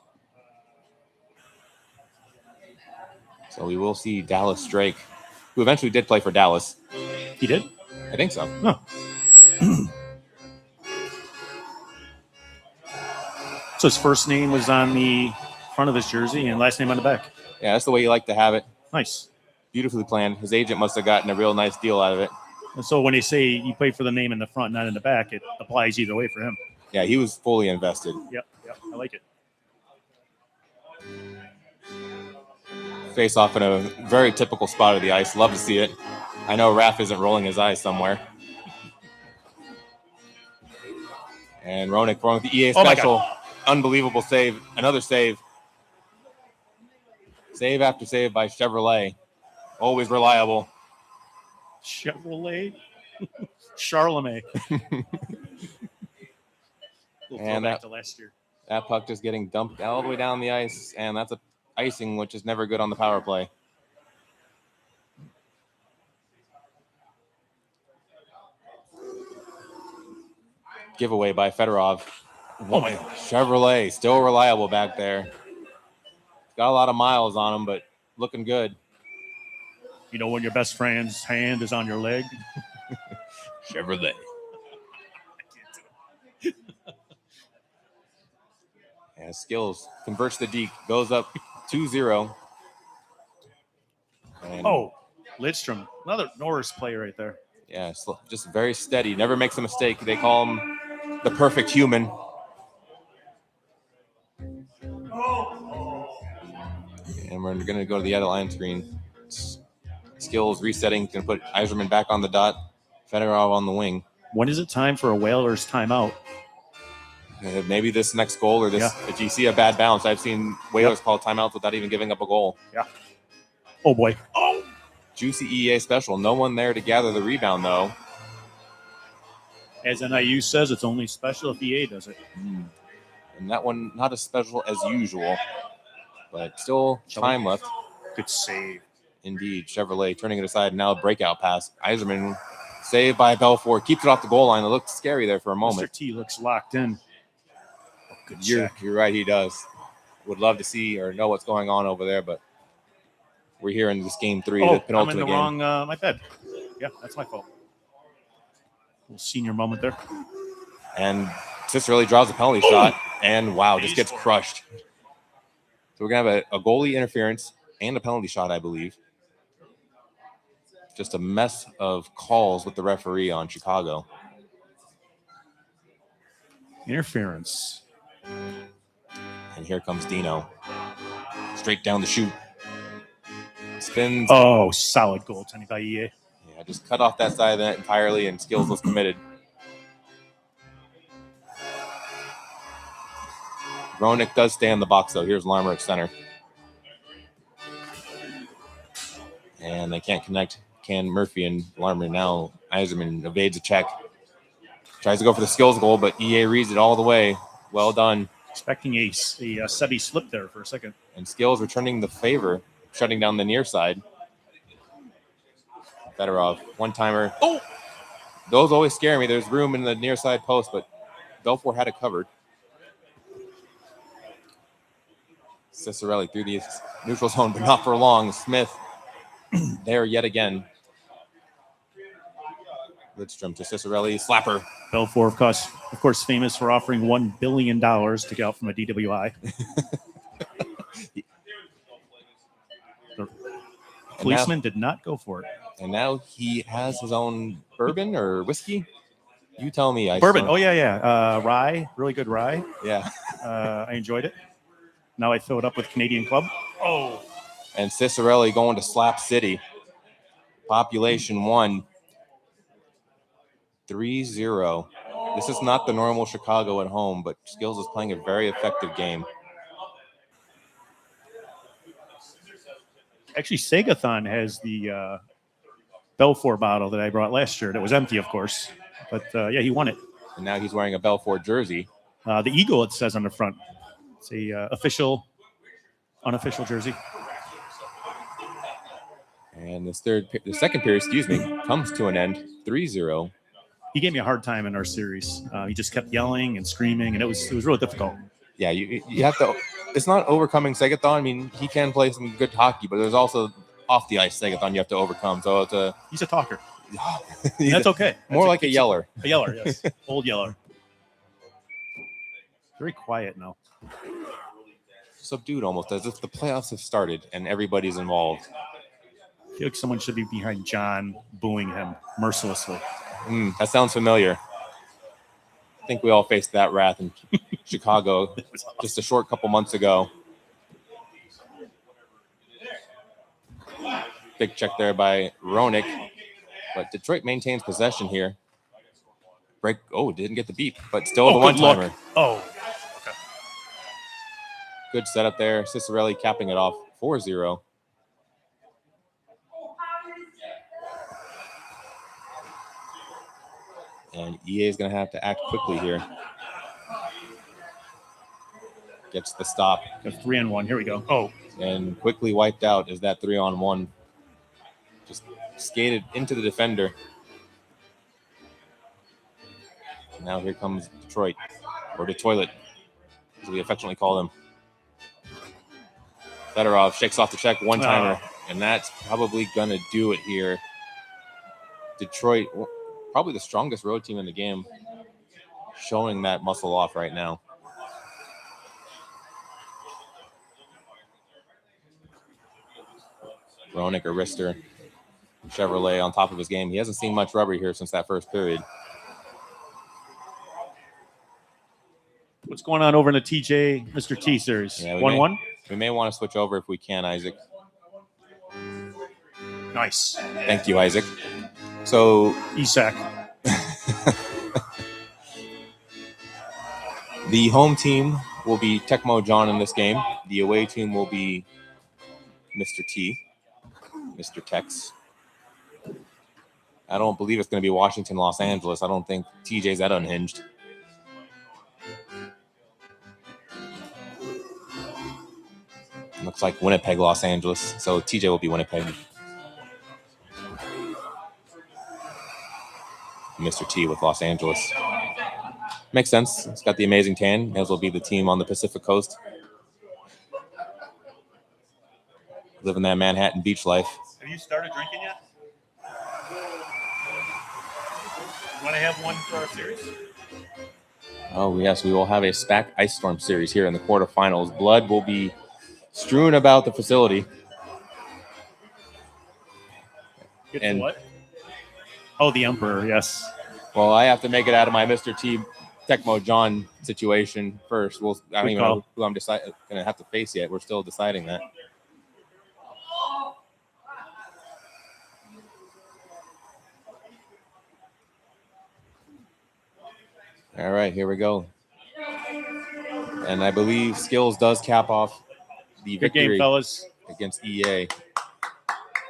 So we will see Dallas Drake, who eventually did play for Dallas. He did? I think so. Huh. So his first name was on the front of his jersey and last name on the back. Yeah, that's the way you like to have it. Nice. Beautifully planned. His agent must have gotten a real nice deal out of it. And so when they say you play for the name in the front, not in the back, it applies either way for him. Yeah, he was fully invested. Yep. I like it. Face off in a very typical spot of the ice. Love to see it. I know Raph isn't rolling his eyes somewhere. And Roenick throwing with the EA special. Unbelievable save. Another save. Save after save by Chevrolet. Always reliable. Chevrolet? Charlemagne. We'll And back to last year. That puck just getting dumped all the way down the ice. And that's a icing, which is never good on the power play. Giveaway by Fedorov. Oh my God. Chevrolet still reliable back there. Got a lot of miles on him, but looking good. You know when your best friend's hand is on your leg? Chevrolet. And Skills converts the deke, goes up 2-0. And Lidstrom. Another Norris player right there. yeah, just very steady. Never makes a mistake. They call him the perfect human. And we're going to go to the other line screen. Skills resetting. Going to put Yzerman back on the dot. Fedorov on the wing. When is it time for a Whalers timeout? Maybe this next goal or this. Yeah. If you see a bad bounce, I've seen Whalers call timeouts without even giving up a goal. Yeah. Oh, boy. Oh! Juicy EA special. No one there to gather the rebound, though. As NIU says, it's only special if EA does it. And that one, not as special as usual, but still time left. Good save. Indeed. Chevrolet turning it aside. Now a breakout pass. Yzerman saved by Belfour. Keeps it off the goal line. It looked scary there for a moment. Mr. T looks locked in. Oh, good You're check. right, he does. Would love to see or know what's going on over there, but we're here in this game 3, the I'm in penultimate the game. wrong, my bed. Yeah, that's my fault. Little senior moment there. And Cicerelli draws a penalty shot, and wow, just gets crushed. So we're going to have a goalie interference and a penalty shot, I believe. Just a mess of calls with the referee on Chicago. Interference. And here comes Dino. straight down the chute. Spins. Oh, solid goaltending by EA. Yeah, just cut off that side of the net entirely, and Skills was committed. Ronick does stay in the box, though. Here's Larmer at center. And they can't connect. Can Murphy and Larmer now. Eiserman evades a check. Tries to go for the Skills goal, but EA reads it all the way. Well done. Expecting a Sebi slip there for a second. And Skills returning the favor, shutting down the near side. Fedorov, one-timer. Oh! Those always scare me. There's room in the near side post, but Belfour had it covered. Cicerelli through the neutral zone, but not for long. Smith there yet again. Lidstrom to Cicerelli. Slapper. Belfour, of course, famous for offering $1 billion to get out from a DWI. The policeman did not go for it. And now he has his own bourbon or whiskey. You tell me. Bourbon. Oh, yeah. Rye. Really good rye. Yeah. I enjoyed it. Now I fill it up with Canadian Club. Oh. And Cicerelli going to Slap City. Population 1. 3-0. This is not the normal Chicago at home, but Skills is playing a very effective game. Actually, Segathon has the Belfour bottle that I brought last year. That was empty, of course. But, yeah, he won it. And now he's wearing a Belfour jersey. The Eagle, it says on the front. It's a unofficial jersey. And the second period, comes to an end. 3-0. He gave me a hard time in our series. He just kept yelling and screaming, and it was really difficult. Yeah, you have to. It's not overcoming Segathon. I mean, he can play some good hockey, but there's also off the ice Segathon you have to overcome. So he's a talker. That's okay. More like a yeller. A yeller, yes. Old yeller. Very quiet now. Subdued almost, as if the playoffs have started and everybody's involved. I feel like someone should be behind John booing him mercilessly. That sounds familiar. I think we all faced that wrath in Chicago just a short couple months ago. Big check there by Ronick. But Detroit maintains possession here. Break. Oh, didn't get the beat, but still the one-timer. Oh. Okay. Good setup there. Cicerelli capping it off. 4-0. And EA is going to have to act quickly here. Gets the stop. Got 3-on-1. Here we go. Oh. And quickly wiped out as that 3-on-1 just skated into the defender. Now here comes Detroit, or the toilet, as we affectionately call them. Fedorov shakes off the check, one-timer, and that's probably going to do it here. Detroit, probably the strongest road team in the game, showing that muscle off right now. Ronick or Rister, Chevrolet on top of his game. He hasn't seen much rubber here since that first period. What's going on over in the TJ Mr. T series? 1-1? We may want to switch over if we can, Isaac. Nice. Thank you, Isaac. So Isak. The home team will be Tecmo John in this game. The away team will be Mr. T, Mr. Tex. I don't believe it's going to be Washington, Los Angeles. I don't think TJ's that unhinged. Looks like Winnipeg, Los Angeles. So TJ will be Winnipeg. Mr. T with Los Angeles. Makes sense. It's got the amazing tan. May as well be the team on the Pacific Coast. Living that Manhattan beach life. Have you started drinking yet? You want to have one for our series? Oh, yes. We will have a SPAC Ice Storm series here in the quarterfinals. Blood will be strewn about the facility. And what? Oh, the Emperor, yes. Well, I have to make it out of my Mr. T Tecmo John situation first. I don't Good even call. know who I'm going to have to face yet. We're still deciding that. All right, here we go. And I believe Skills does cap off the Good game, victory fellas. against EA.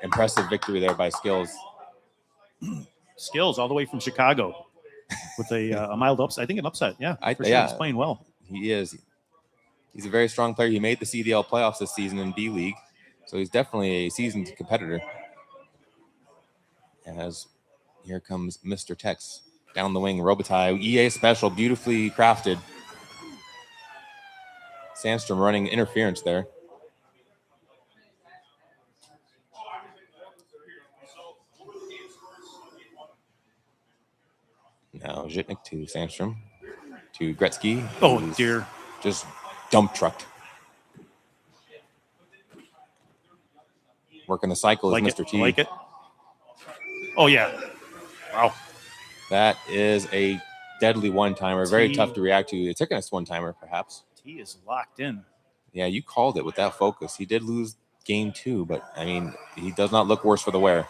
Impressive victory there by Skills. Skills all the way from Chicago with a mild upset. I think an upset. Yeah, for sure. Yeah, He's playing well. He is. He's a very strong player. He made the CDL playoffs this season in B League, so he's definitely a seasoned competitor. As here comes Mr. Tex down the wing, Robitaille, EA special, beautifully crafted. Sandstrom running interference there. Now Zhitnik to Sandstrom to Gretzky. Oh dear! Just dump trucked. Working the cycle is Mr. T. Like it. Oh yeah! Wow. That is a deadly one-timer. Very tough to react to. It's taking us one-timer, perhaps. He is locked in. Yeah, you called it with that focus. He did lose game 2, but I mean, he does not look worse for the wear.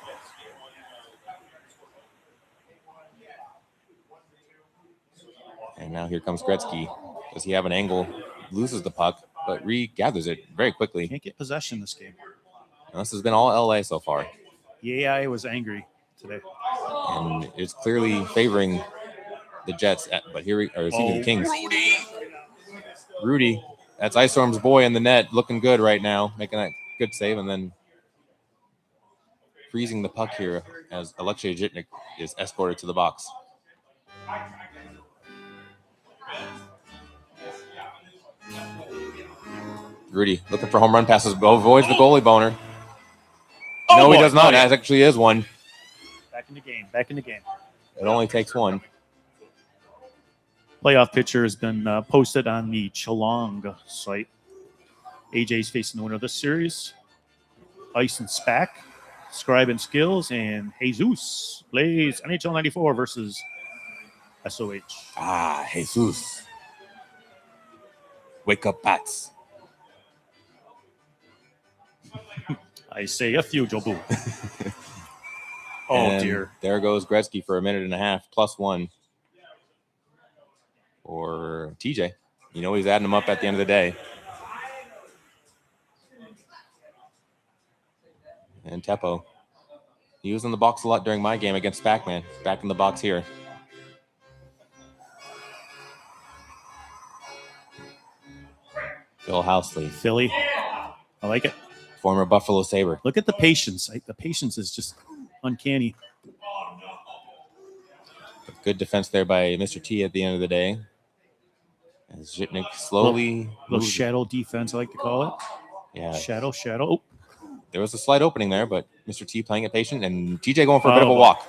And now here comes Gretzky. Does he have an angle? Loses the puck, but regathers it very quickly. Can't get possession this game. Now, this has been all LA so far. The AI was angry today. And it's clearly favoring the Jets, but the Kings. Rudy, that's Ice Storm's boy in the net, looking good right now, making that good save, and then freezing the puck here as Alexei Zhitnik is escorted to the box. Rudy looking for home run passes, avoids the goalie boner. No, he does not. That actually is one. Back in the game. Back in the game. It only takes one. Playoff picture has been posted on the Chalong site. AJ's facing the winner of this series. Ice and Spack, Scribe and Skills, and Jesus plays NHL94 versus SOH. Ah, Jesus. Wake up, Pats. I say a few, Jobu. Oh, and dear. There goes Gretzky for a minute and a half, +1 for TJ. You know he's adding them up at the end of the day. And Teppo. He was in the box a lot during my game against Spackman. Back in the box here. Bill Housley. Philly. I like it. Former Buffalo Sabre. Look at the patience. The patience is just uncanny. Good defense there by Mr. T at the end of the day. As Zhitnik slowly... Little shadow defense, I like to call it. Yeah. Shadow. Oh. There was a slight opening there, but Mr. T playing it patient, and TJ going for a bit of a walk.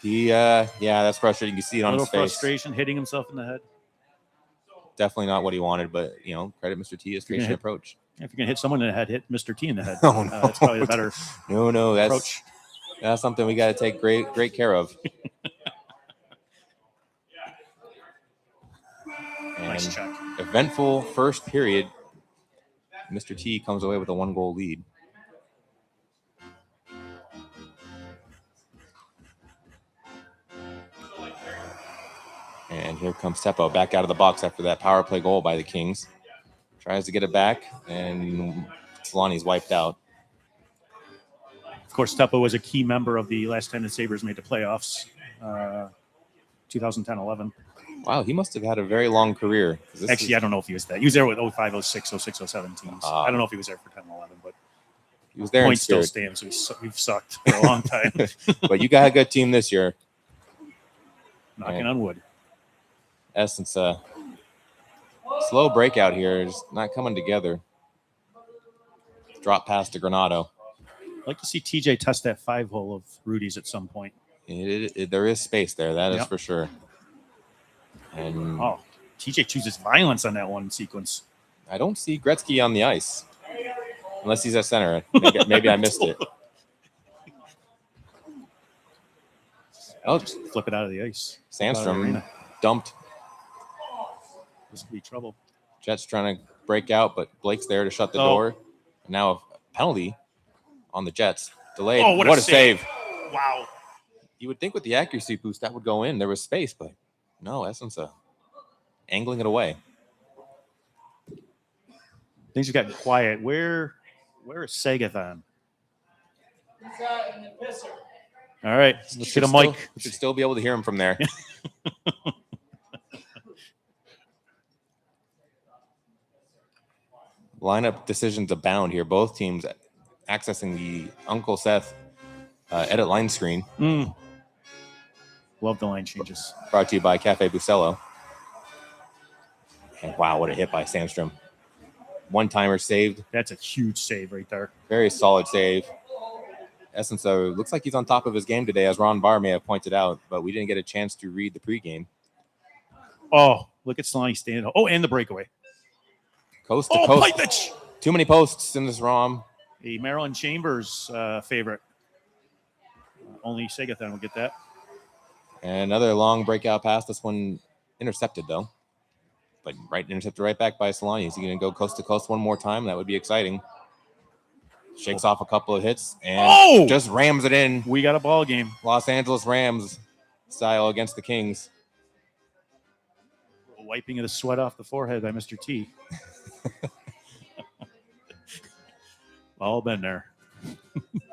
That's frustrating. You see it on his face. Frustration, hitting himself in the head. Definitely not what he wanted, but, credit Mr. T his patient approach. If you're going to hit someone in the head, hit Mr. T in the head. Oh, no. That's probably the better approach. That's something we got to take great care of. Nice check. Eventful first period. Mr. T comes away with a 1-goal lead. And here comes Teppo back out of the box after that power play goal by the Kings. Tries to get it back, and Solani's wiped out. Of course, Teppo was a key member of the last time the Sabres made the playoffs, 2010-11. Wow, he must have had a very long career. Actually, I don't know if he was that. He was there with 05, 06, 06, 07 teams. I don't know if he was there for 10-11, but he was there. Point still stands. We've sucked for a long time. But you got a good team this year. Knocking on wood. Essence, slow breakout here, just not coming together. Drop pass to Granado. I'd like to see TJ test that 5-hole of Rudy's at some point. There is space there, that is for sure. And TJ chooses violence on that one sequence. I don't see Gretzky on the ice, unless he's at center. Maybe I missed it. Just flip it out of the ice. Sandstrom dumped This could be trouble. Jets trying to break out, but Blake's there to shut the door. Now a penalty on the Jets. Delayed. Oh, what a save. Wow. You would think with the accuracy boost that would go in. There was space, but no, Essensa angling it away. Things have gotten quiet. Where is Sagathon? He's out in the pisser. All right, let's get a mic. You should still be able to hear him from there. Lineup decisions abound here. Both teams accessing the Uncle Seth edit line screen. Love the line changes. Brought to you by Cafe Bucello. And wow, what a hit by Sandstrom. One-timer saved. That's a huge save right there. Very solid save. Essensa looks like he's on top of his game today, as Ron Barr may have pointed out, but we didn't get a chance to read the pregame. Oh, look at Sonny standing. Oh, and the breakaway. Coast to coast. Pitch. Too many posts in this ROM. A Maryland Chambers favorite. Only Sagathon will get that. And another long breakout pass. This one intercepted, though. But intercepted right back by Solani. Is he going to go coast to coast one more time? That would be exciting. Shakes off a couple of hits and just rams it in. We got a ball game. Los Angeles Rams style against the Kings. Wiping of the sweat off the forehead by Mr. T. All been there.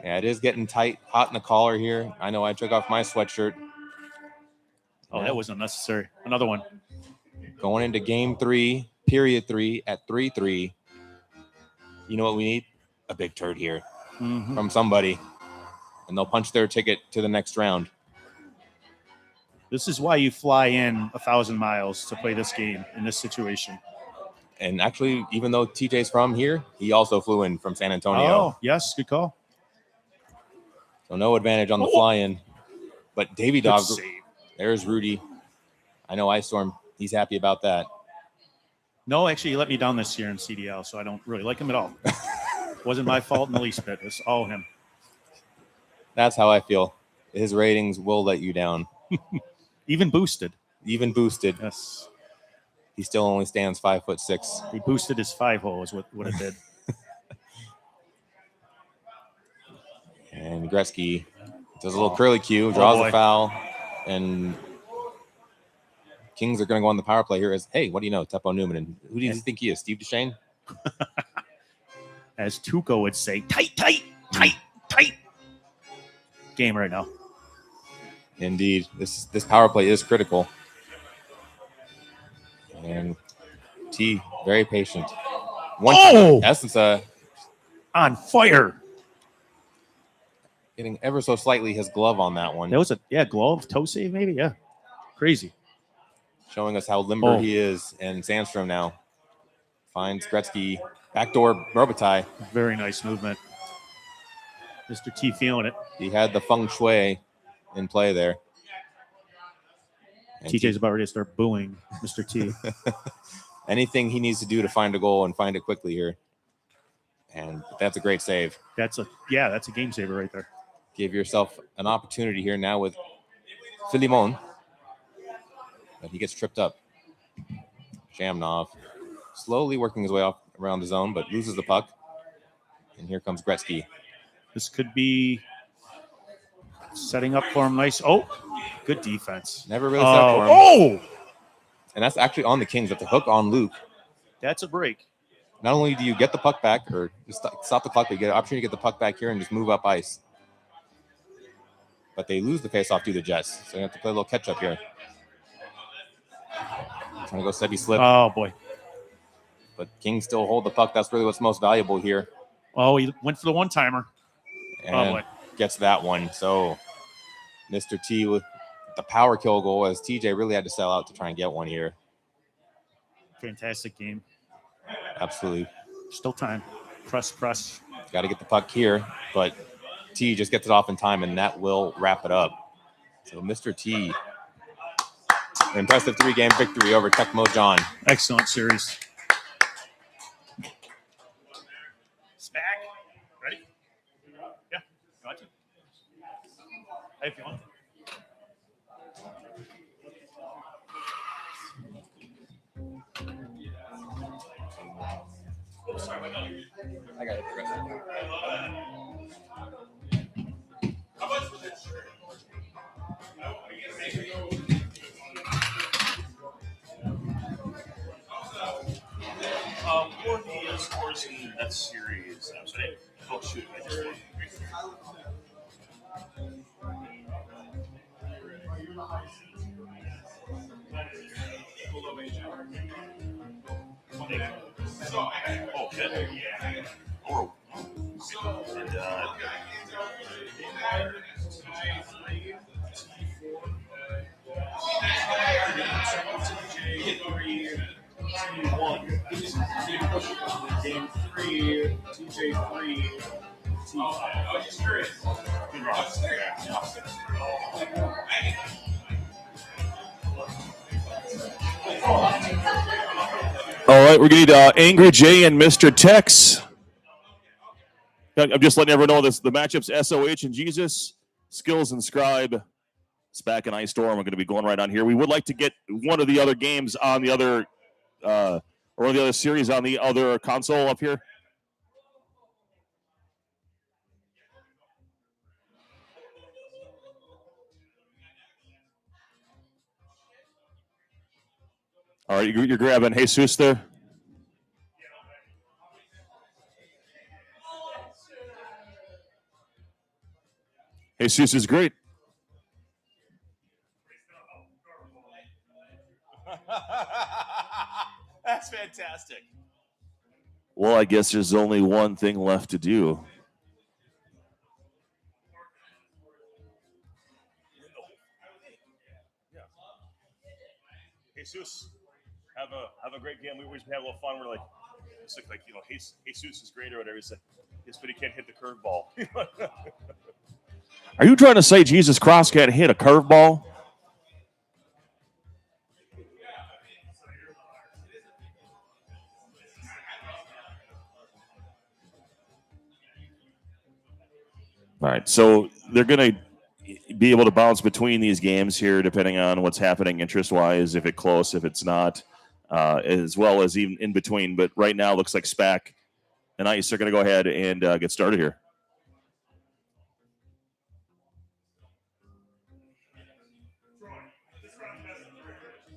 Yeah, it is getting tight, hot in the collar here. I know I took off my sweatshirt. Oh, that was unnecessary. Another one. Going into game 3, period 3 at 3-3. You know what we need? A big turd here from somebody. And they'll punch their ticket to the next round. This is why you fly in 1,000 miles to play this game in this situation. And actually, even though TJ's from here, he also flew in from San Antonio. Oh, yes, good call. So no advantage on the fly-in. But Davy Dog, save. There's Rudy. I know Ice Storm, he's happy about that. No, actually, he let me down this year in CDL, so I don't really like him at all. Wasn't my fault in the least bit. It's all him. That's how I feel. His ratings will let you down. Even boosted. Even boosted. Yes. He still only stands 5'6". He boosted his 5-hole is what it did. And Gretzky does a little curly cue, draws a foul, and Kings are going to go on the power play here as, hey, what do you know, Teppo Newman. And who do you think he is, Steve Duchesne? As Tuco would say, tight game right now. Indeed. This power play is critical. And T, very patient. Essence on fire. Getting ever so slightly his glove on that one. That was glove, toe save maybe? Yeah. Crazy. Showing us how limber he is. And Sandstrom now finds Gretzky. Backdoor Robitaille. Very nice movement. Mr. T feeling it. He had the feng shui in play there. And TJ's about ready to start booing Mr. T. Anything he needs to do to find a goal and find it quickly here. And that's a great save. That's a game saver right there. Give yourself an opportunity here now with Philemon. But he gets tripped up. Shamnov slowly working his way off around the zone, but loses the puck. And here comes Gretzky. This could be setting up for him nice. Oh, good defense. Never really set up for him. Oh! And that's actually on the Kings. That's a hook on Luke. That's a break. Not only do you get the puck back, or just stop the clock, but you get an opportunity to get the puck back here and just move up ice. But they lose the faceoff to the Jets. So you have to play a little catch-up here. Trying to go Sebi slip. Oh, boy. But Kings still hold the puck. That's really what's most valuable here. Oh, he went for the one-timer. And gets that one. So Mr. T with the power kill goal, as TJ really had to sell out to try and get one here. Fantastic game. Absolutely. Still time. Press. Got to get the puck here, but T just gets it off in time, and that will wrap it up. So Mr. T, impressive 3-game victory over Tecmo John. Excellent series. Smack. Ready? Yeah. Got you. Hey, if you want. I got it. What are the scores in that series? I'm sorry. Oh, shoot. I just won. Oh, good. Oh. And, Game 3, TJ 3, T5. I'm just curious. good run. All right, we're going to need Angry Jay and Mr. Tex. I'm just letting everyone know this. The matchups SOH and Jesus, Skills and Scribe, Spack and Ice Storm are going to be going right on here. We would like to get one of the other games on the other, or one of the other series on the other console up here. All right, you're grabbing Jesus there. Jesus is great. That's fantastic. Well, I guess there's only one thing left to do. Jesus, have a great game. We always have a little fun. We're like, it's like Jesus is great or whatever. He's like, yes, but he can't hit the curveball. Are you trying to say Jesus Cross can't hit a curveball? All right, so they're going to be able to bounce between these games here, depending on what's happening interest-wise, if it's close, if it's not, as well as even in between. But right now, it looks like Spack and Ice are going to go ahead and get started here.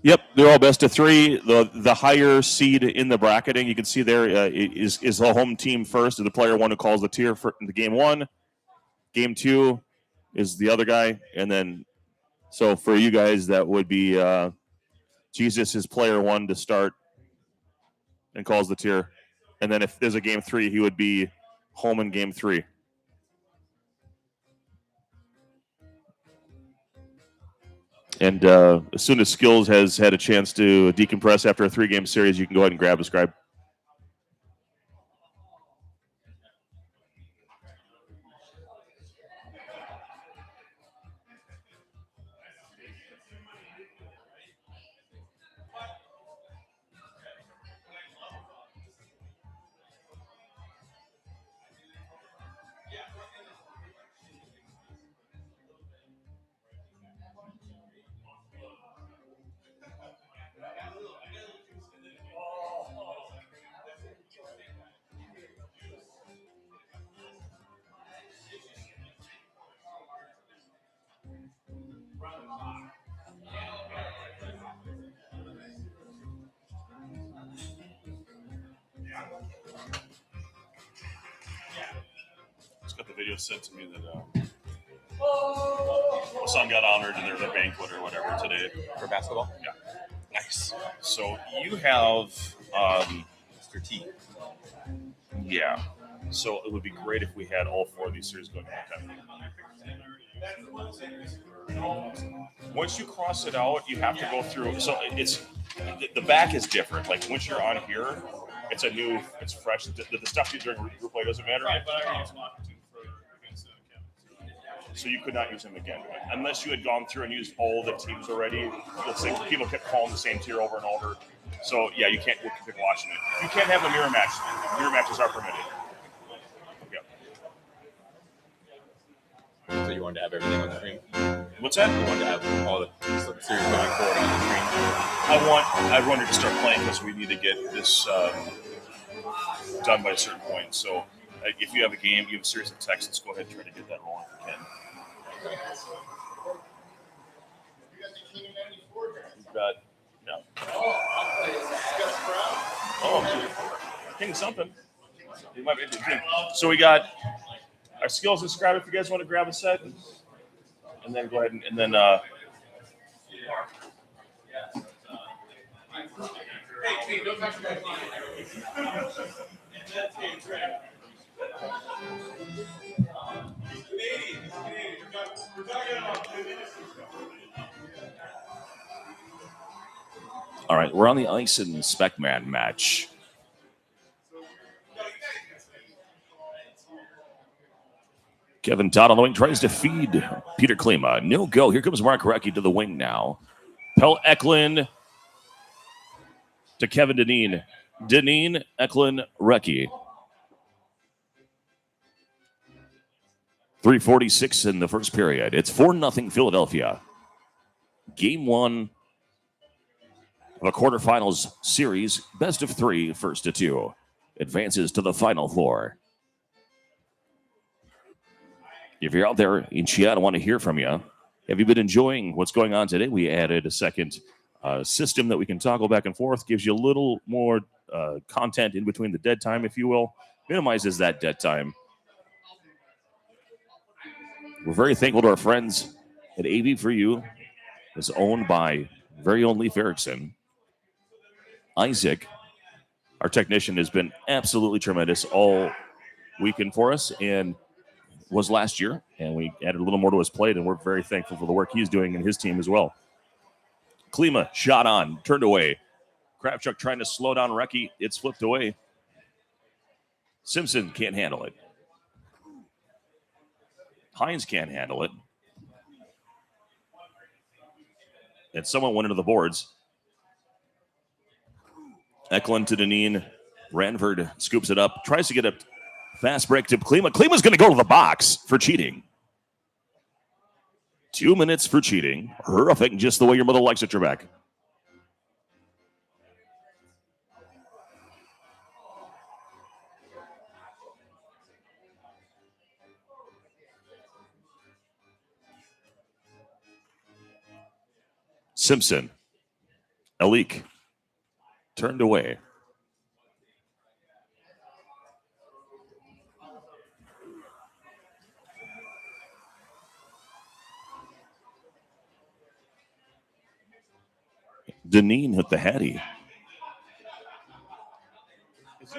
Yep, they're all best of three. The higher seed in the bracketing, you can see there is the home team first, is the player one who calls the tier for the game one. Game two is the other guy, and then so for you guys that would be Jesus is player one to start and calls the tier, and then if there's a game three, he would be home in game three. And as soon as Skills has had a chance to decompress after a 3-game series, you can go ahead and grab a Scribe. Just got the video sent to me that my son got honored in their banquet or whatever today. For basketball? Yeah. Nice. So you have Mr. T. Yeah. So it would be great if we had all 4 of these series going at one time. Once you cross it out, you have to go through. So it's the back is different. Like once you're on here, it's it's fresh. The stuff you do during group play doesn't matter. Right, but I already used one against Kevin. So you could not use them again, unless you had gone through and used all the teams already. Let's say people kept calling the same tier over and over. So yeah, you can't keep watching it. You can't have a mirror match. Mirror matches are permitted. So you wanted to have everything on the screen? What's that? You wanted to have all the series going forward on the screen? I wanted to start playing because we need to get this done by a certain point. So if you have a game, you have a series of texts, let's go ahead and try to get that rolling if we can. We've got, no. Oh, King something. You might be interested. So we got our skills and Scrabble. If you guys want to grab a set, and then go ahead and then. All right, we're on the ice in Spec-Man match. Kevin Todd on the wing tries to feed Peter Klima. No go. Here comes Mark Recchi to the wing now. Pell Eklund to Kevin Dineen. Dineen, Eklund, Recchi. 3:46 in the first period. It's 4-0 Philadelphia. Game 1 of a quarterfinals series. Best of 3, first to 2. Advances to the Final Four. If you're out there in chat, I want to hear from you. Have you been enjoying what's going on today? We added a second system that we can toggle back and forth. Gives you a little more content in between the dead time, if you will. Minimizes that dead time. We're very thankful to our friends at AV for You. It's owned by very own Leif Erickson. Isaac, our technician, has been absolutely tremendous all weekend for us and was last year. And we added a little more to his plate, and we're very thankful for the work he's doing and his team as well. Klima, shot on, turned away. Kravchuk trying to slow down Recchi. It's flipped away. Simpson can't handle it. Hines can't handle it. And someone went into the boards. Eklund to Dineen. Ranford scoops it up. Tries to get a fast break to Klima. Klima's going to go to the box for cheating. 2 minutes for cheating. Horrific, just the way your mother likes it, Trebek. Simpson. Alik. Turned away. Dineen hit the Hattie. Is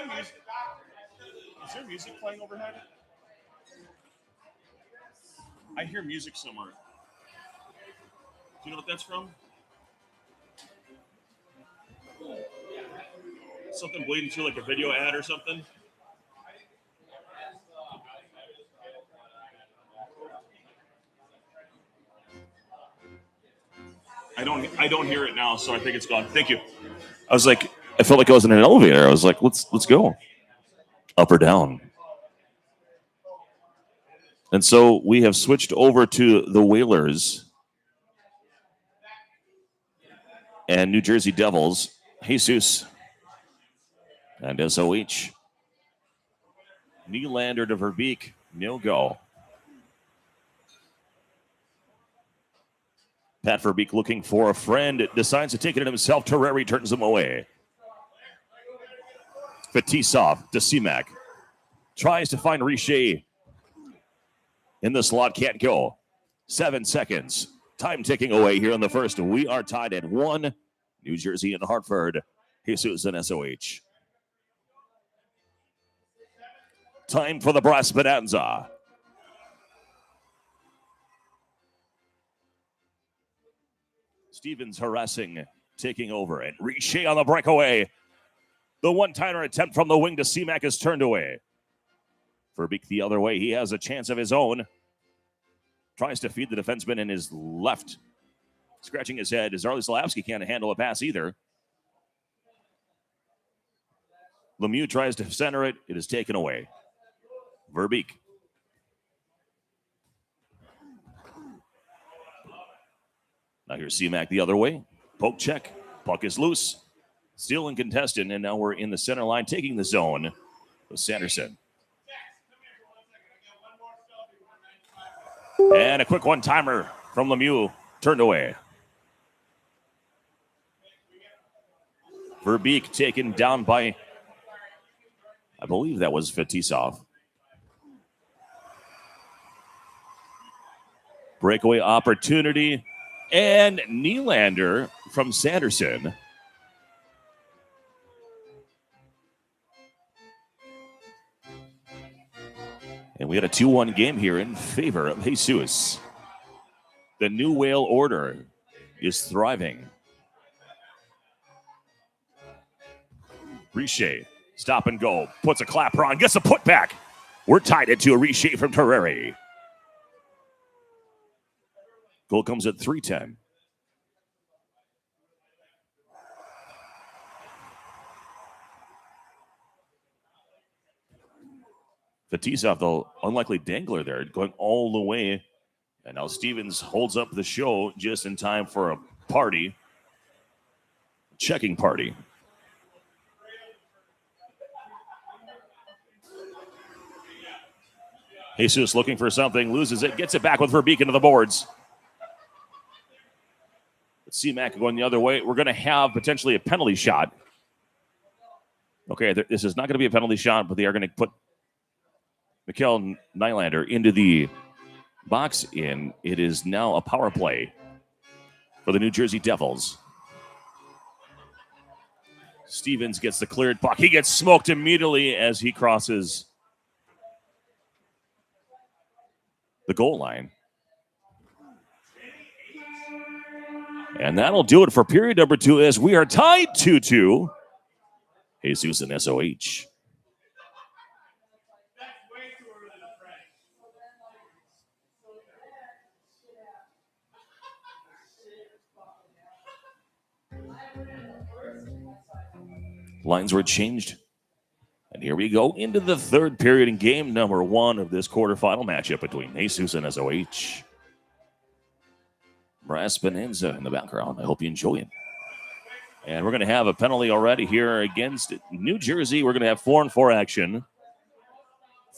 there music playing overhead? I hear music somewhere. Do you know what that's from? Something bleeding through like a video ad or something? I don't hear it now, so I think it's gone. Thank you. I was like, I felt like I was in an elevator. I was like, let's go. Up or down. And so we have switched over to the Whalers and New Jersey Devils. Jesus and SOH. Nylander to Verbeek. No go. Pat Verbeek looking for a friend. Decides to take it himself. Terreri turns him away. Fetisov to Seamak. Tries to find Richer. In the slot, can't go. 7 seconds. Time ticking away here in the first. We are tied at 1. New Jersey and Hartford. Jesus and SOH. Time for the brass bonanza. Stevens harassing, taking over, and Richer on the breakaway. The one-timer attempt from the wing to Seamak is turned away. Verbeek the other way. He has a chance of his own. Tries to feed the defenseman in his left. Scratching his head. Zarslavsky can't handle a pass either. Lemieux tries to center it. It is taken away. Verbeek. Now here's Seamak the other way. Poke check. Puck is loose. Still in contestant, and now we're in the center line taking the zone. with Sanderson. And a quick one-timer from Lemieux, turned away. Verbeek taken down by, I believe that was Fetisov. Breakaway opportunity, and Nylander from Sanderson. And we had a 2-1 game here in favor of Jesus. The New Whale Order is thriving. Richer, stop and go, puts a clapper on, gets a putback. We're tied it to a Richer from Terreri. Goal comes at 3:10. Fetisov, the unlikely dangler there, going all the way. And now Stevens holds up the show just in time for a party. Checking party. Jesus looking for something, loses it, gets it back with Verbeek into the boards. Let's see Mac going the other way. We're going to have potentially a penalty shot. Okay, this is not going to be a penalty shot, but they are going to put Mikael Nylander into the box in. It is now a power play for the New Jersey Devils. Stevens gets the cleared puck. He gets smoked immediately as he crosses the goal line. And that'll do it for period number 2 as we are tied 2-2. Jesus and SOH. Lines were changed. And here we go into the third period in game number 1 of this quarterfinal matchup between Jesus and SOH. Brass Bonanza in the background. I hope you enjoy it. And we're going to have a penalty already here against New Jersey. We're going to have 4-on-4 action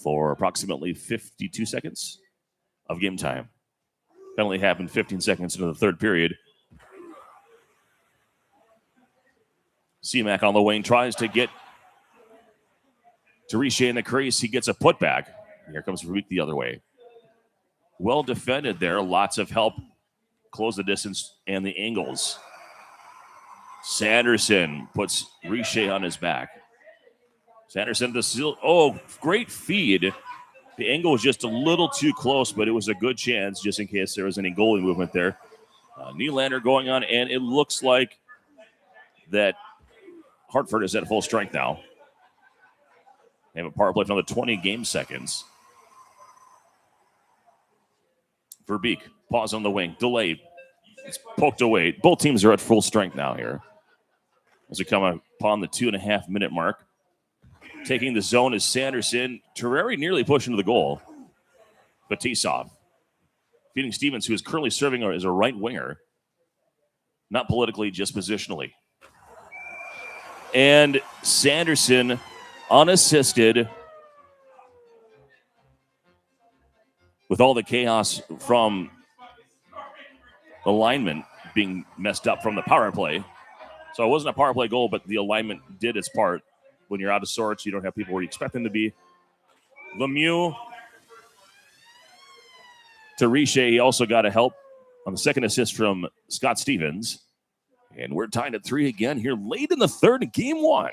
for approximately 52 seconds of game time. Penalty happened 15 seconds into the third period. C-Mac on the wing tries to get to Richer in the crease. He gets a putback. Here comes Verbeek the other way. Well defended there. Lots of help. Close the distance and the angles. Sanderson puts Richer on his back. Sanderson to seal. Oh, great feed. The angle was just a little too close, but it was a good chance just in case there was any goalie movement there. Nylander going on, and it looks like that Hartford is at full strength now. They have a power play for another 20 game seconds. Verbeek, pause on the wing, delayed. It's poked away. Both teams are at full strength now here. As we come upon the 2.5-minute mark. Taking the zone is Sanderson. Terreri nearly pushed into the goal. Fetisov feeding Stevens, who is currently serving as a right winger. Not politically, just positionally. And Sanderson, unassisted, with all the chaos from the alignment being messed up from the power play. So it wasn't a power play goal, but the alignment did its part. When you're out of sorts, you don't have people where you expect them to be. Lemieux to Richer. He also got a help on the second assist from Scott Stevens. And we're tied at 3 again here late in the third of game 1.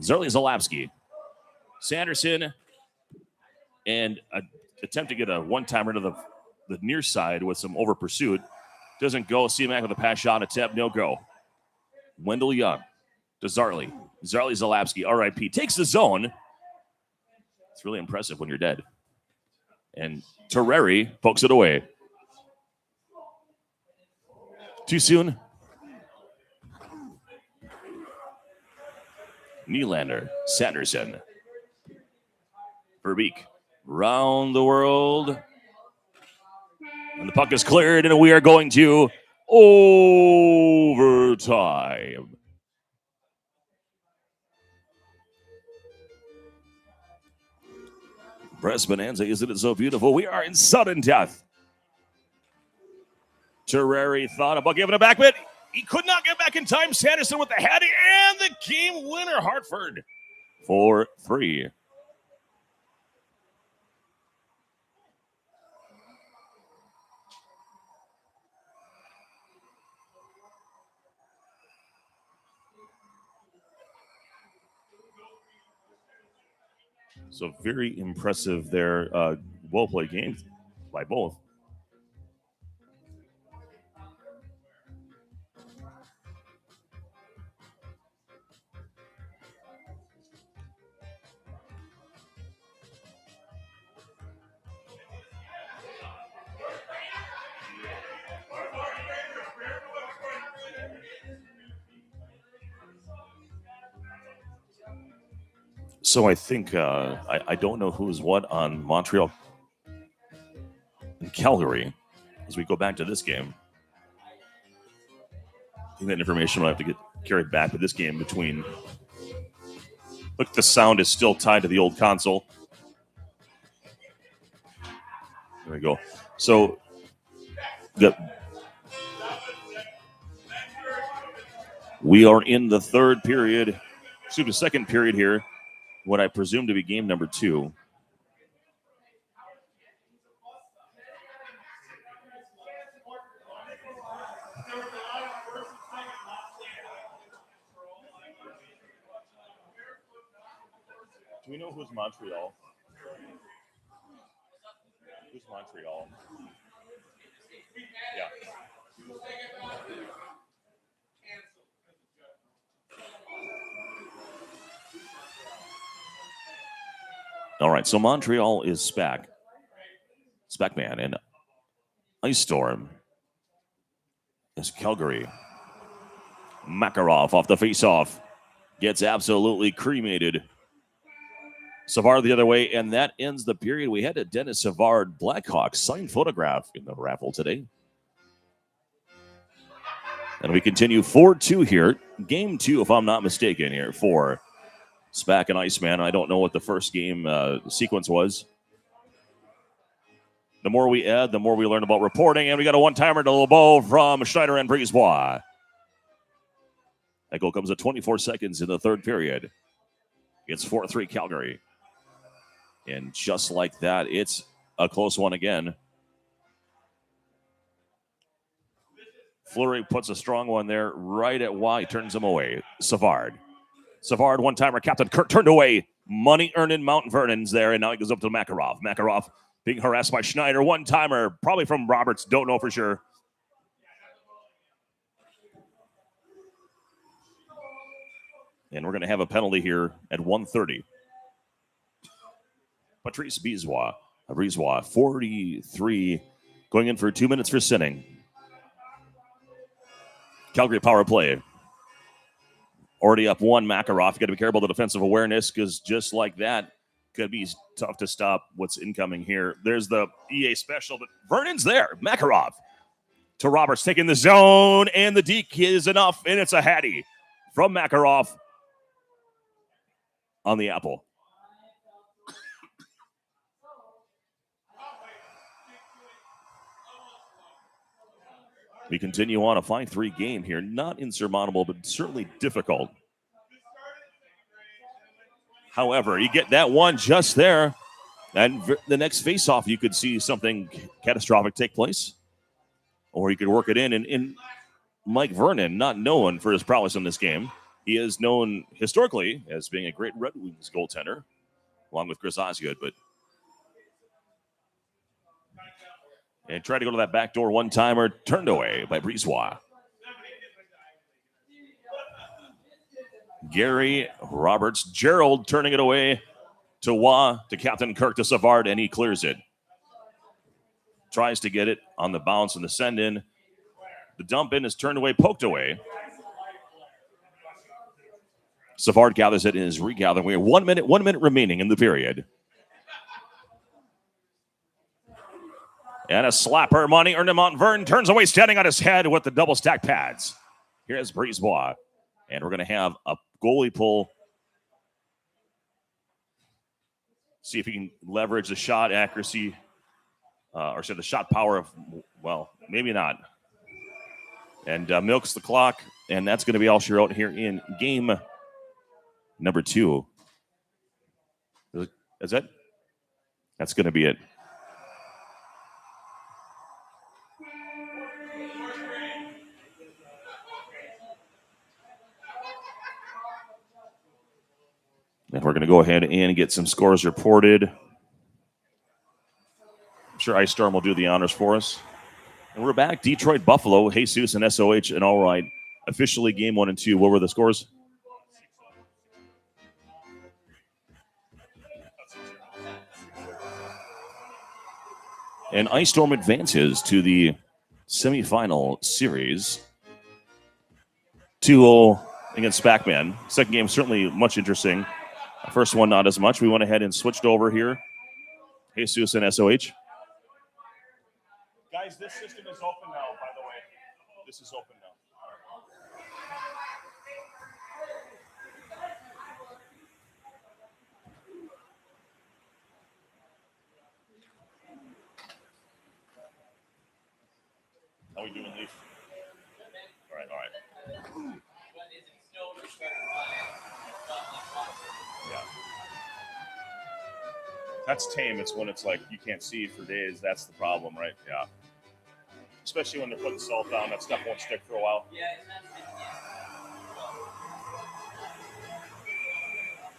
Zalapski. Sanderson and attempt to get a one-timer to the near side with some over pursuit. Doesn't go. C-Mac with a pass shot attempt. No go. Wendell Young to Zarley. Zalapski, RIP, takes the zone. It's really impressive when you're dead. And Terreri pokes it away. Too soon. Nylander, Sanderson. Verbeek, round the world. And the puck is cleared, and we are going to overtime. Press Bonanza, isn't it so beautiful? We are in sudden death. Terreri thought about giving it back, but he could not get back in time. Sanderson with the head and the game winner, Hartford. 4-3. So very impressive there. Well-played game by both. So I think I don't know who's what on Montreal and Calgary as we go back to this game. I think that information will have to get carried back to this game between. Look, the sound is still tied to the old console. There we go. So we are in the third period, the second period here, what I presume to be game number 2. Do we know who's Montreal? Who's Montreal? Yeah. All right, so Montreal is Spackman, and Ice Storm is Calgary. Makarov off the faceoff gets absolutely cremated. Savard the other way, and that ends the period. We had a Dennis Savard Blackhawks signed photograph in the raffle today. And we continue 4-2 here. Game 2, if I'm not mistaken, here for Spack and Iceman. I don't know what the first game sequence was. The more we add, the more we learn about reporting. And we got a one-timer to LeBeau from Schneider and Brisebois. That goal comes at 24 seconds in the third period. It's 4-3 Calgary. And just like that, it's a close one again. Fleury puts a strong one there right at Y, turns him away. Savard, one-timer, Captain Kirk turned away. Money earned in Mount Vernon's there, and now he goes up to Makarov. Makarov being harassed by Schneider. One-timer, probably from Roberts, don't know for sure. And we're going to have a penalty here at 1:30. Patrice Brisebois, 43, going in for 2 minutes for Sinning. Calgary power play. Already up 1, Makarov. You got to be careful of the defensive awareness because just like that, could be tough to stop what's incoming here. There's the EA special, but Vernon's there. Makarov to Roberts, taking the zone, and the deke is enough, and it's a Hattie from Makarov on the apple. We continue on a 5-3 game here. Not insurmountable, but certainly difficult. However, you get that one just there, and the next face-off, you could see something catastrophic take place. Or you could work it in. And Mike Vernon, not known for his prowess in this game, he is known historically as being a great Red Wings goaltender, along with Chris Osgood, but and tried to go to that backdoor one-timer, turned away by Brisebois. Gary, Roberts, Gerald turning it away to Wah, to Captain Kirk, to Savard, and he clears it. Tries to get it on the bounce and the send-in. The dump-in is turned away, poked away. Savard gathers it and is regathering. We have 1 minute remaining in the period. And a slapper, Money earned him on Vern, turns away, standing on his head with the double stack pads. Here's Brisebois. And we're going to have a goalie pull. See if he can leverage the shot accuracy, the shot power of, well, maybe not. And milks the clock, and that's going to be all she wrote here in game number 2. Is that? That's going to be it. And we're going to go ahead and get some scores reported. I'm sure Ice Storm will do the honors for us. And we're back. Detroit, Buffalo, Jesus, and SOH. And all right, officially game 1 and 2. What were the scores? And Ice Storm advances to the semifinal series. 2-0 against Pac-Man. Second game certainly much interesting. First one not as much. We went ahead and switched over here. Jesus and SOH. Guys, this system is open now, by the way. This is open now. How we doing, Leaf? All right. Yeah. That's tame. It's when it's like you can't see for days. That's the problem, right? Yeah. Especially when they're putting salt down. That stuff won't stick for a while.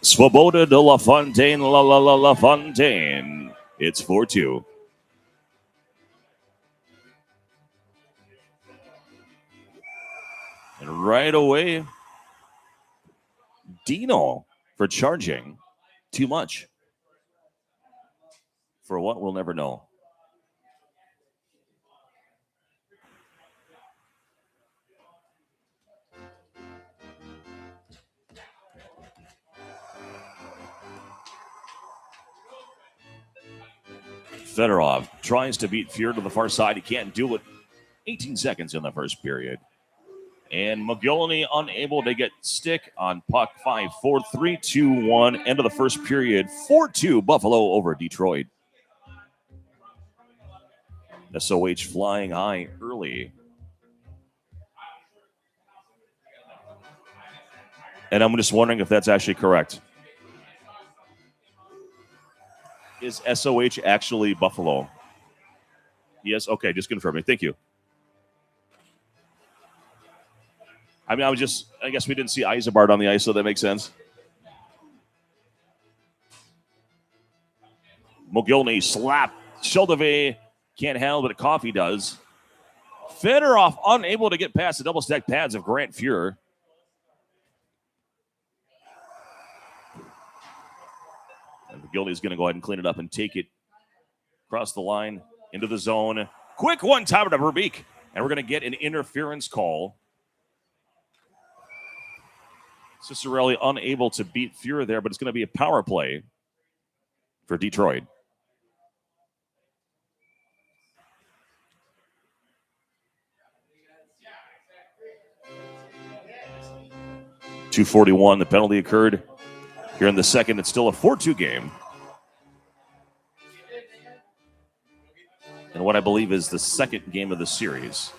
Swoboda de La Fontaine, La Fontaine. It's 4-2. And right away, Dino for charging too much. For what, we'll never know. Fedorov tries to beat Fuhr to the far side. He can't do it. 18 seconds in the first period. And Mogilny unable to get stick on puck. 5-4, 3-2-1. End of the first period. 4-2 Buffalo over Detroit. SOH flying high early. And I'm just wondering if that's actually correct. Is SOH actually Buffalo? Yes? Okay, just confirming. Thank you. I mean, I guess we didn't see Eisenbart on the ice, so that makes sense. Mogilny slap. Sheldove can't handle it, but Coffey does. Fedorov unable to get past the double stack pads of Grant Fuhr. And Mogilny's going to go ahead and clean it up and take it across the line into the zone. Quick one-timer to Verbeek. And we're going to get an interference call. Cicerelli unable to beat Fuhr there, but it's going to be a power play for Detroit. .241, the penalty occurred here in the second. It's still a 4-2 game. And what I believe is the second game of the series.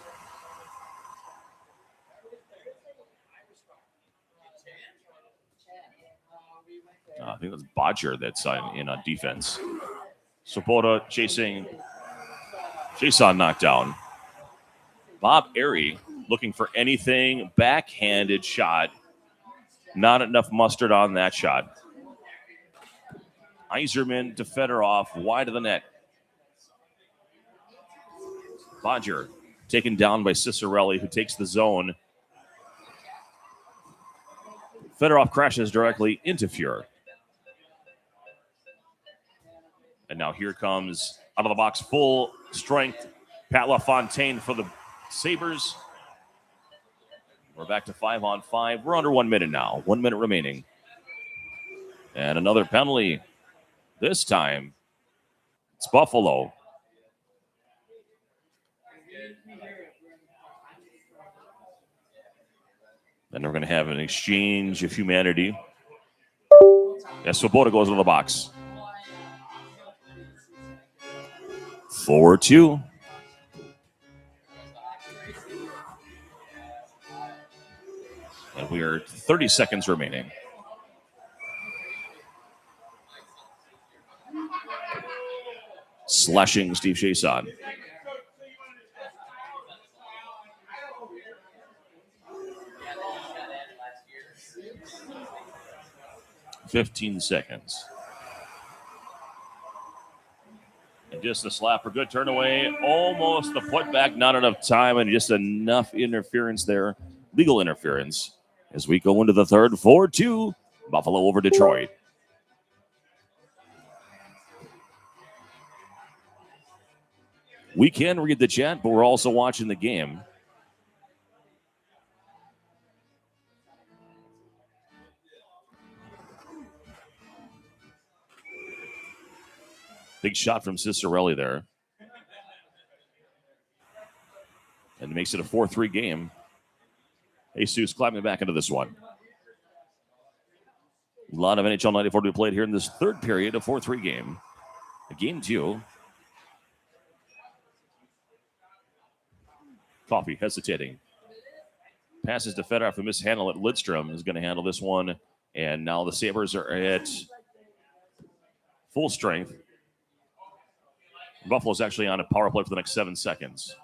I think that's Bodger that's in on defense. Swoboda chasing Jason knocked down. Bob Airy looking for anything. Backhanded shot. Not enough mustard on that shot. Iserman to Fedorov, wide of the net. Bodger taken down by Cicerelli, who takes the zone. Fedorov crashes directly into Fuhr. And now here comes, out of the box, full strength, Pat LaFontaine for the Sabres. We're back to 5-on-5. We're under 1 minute now. 1 minute remaining. And another penalty. This time, it's Buffalo. Then we're going to have an exchange of humanity. As Swoboda goes into the box. 4-2. And we are 30 seconds remaining. Slashing Steve Chason. $15 seconds. And just a slap for good turn away. Almost the putback, not enough time, and just enough interference there. Legal interference as we go into the third. 4-2. Buffalo over Detroit. We can read the chat, but we're also watching the game. Big shot from Cicerelli there. And makes it a 4-3 game. Jesus climbing back into this one. A lot of NHL 94 to be played here in this third period, a 4-3 game. A game 2. Coffee hesitating. Passes to Fedorov, who mishandle it. Lidstrom is going to handle this one. And now the Sabres are at full strength. Buffalo's actually on a power play for the next 7 seconds.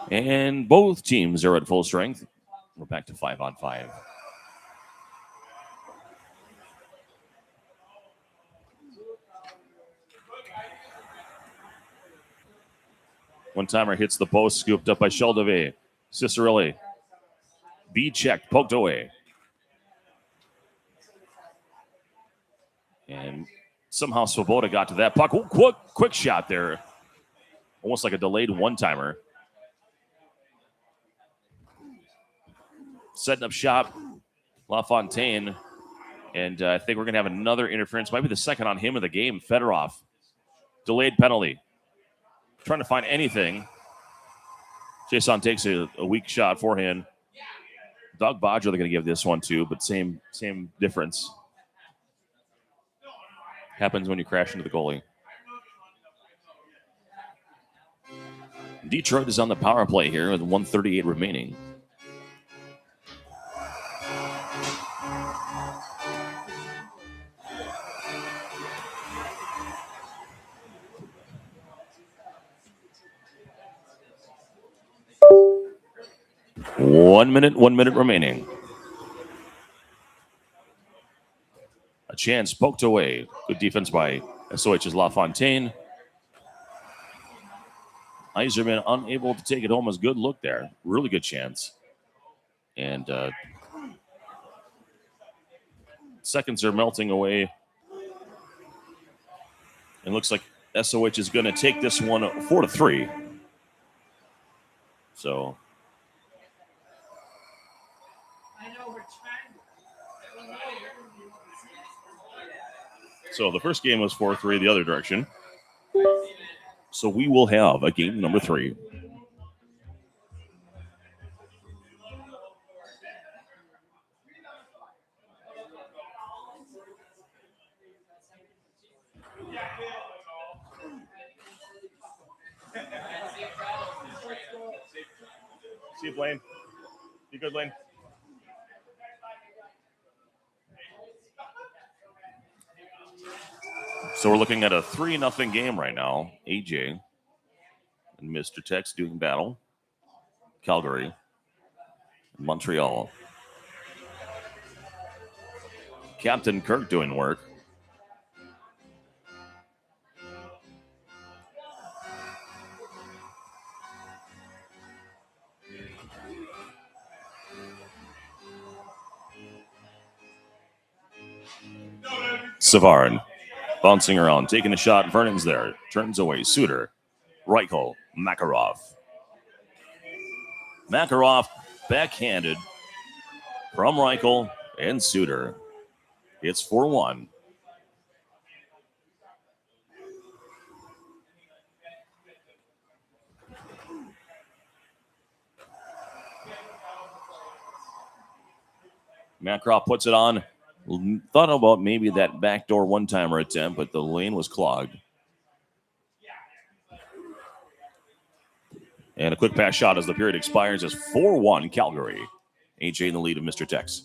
And both teams are at full strength. We're back to 5-on-5. One-timer hits the post, scooped up by Sheldove. Cicerelli. B checked, poked away. And somehow Swoboda got to that puck. Ooh, quick shot there. Almost like a delayed one-timer. Setting up shop. LaFontaine. And I think we're going to have another interference. Might be the second on him of the game. Fedorov. Delayed penalty. Trying to find anything. Jason takes a weak shot forehand. Doug Bodger they're going to give this one to, but same difference. Happens when you crash into the goalie. Detroit is on the power play here with 1:38 remaining. One minute remaining. A chance poked away. Good defense by SOH's LaFontaine. Yzerman unable to take it home. Was good look there. Really good chance. And seconds are melting away. It looks like SOH is going to take this one 4-3. So the first game was 4-3 the other direction. So we will have a game number 3. See you, Blaine. You good, Blaine? So we're looking at a 3-0 game right now. AJ and Mr. Tex doing battle. Calgary, Montreal. Captain Kirk doing work. Savard bouncing around, taking a shot. Vernon's there. Turns away. Suter. Reichel. Makarov. Makarov backhanded from Reichel and Suter. It's 4-1. Makarov puts it on. Thought about maybe that backdoor one-timer attempt, but the lane was clogged. And a quick pass shot as the period expires as 4-1 Calgary. AJ in the lead of Mr. Tex.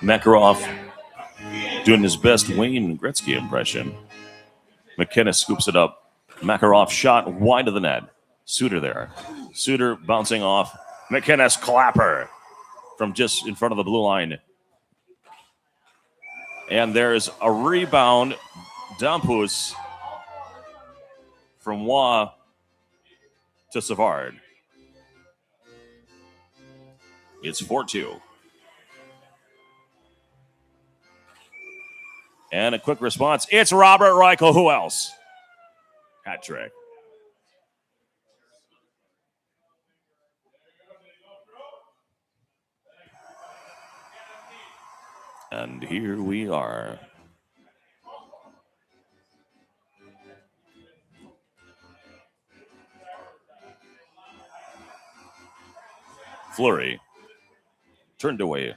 Makarov doing his best Wayne Gretzky impression. McKinnis scoops it up. Makarov shot wide of the net. Suter there. Suter bouncing off. McKinnis clapper from just in front of the blue line. And there's a rebound. Dampus from Waugh to Savard. It's 4-2. And a quick response. It's Robert Reichel. Who else? Hat trick. And here we are. Fleury turned away.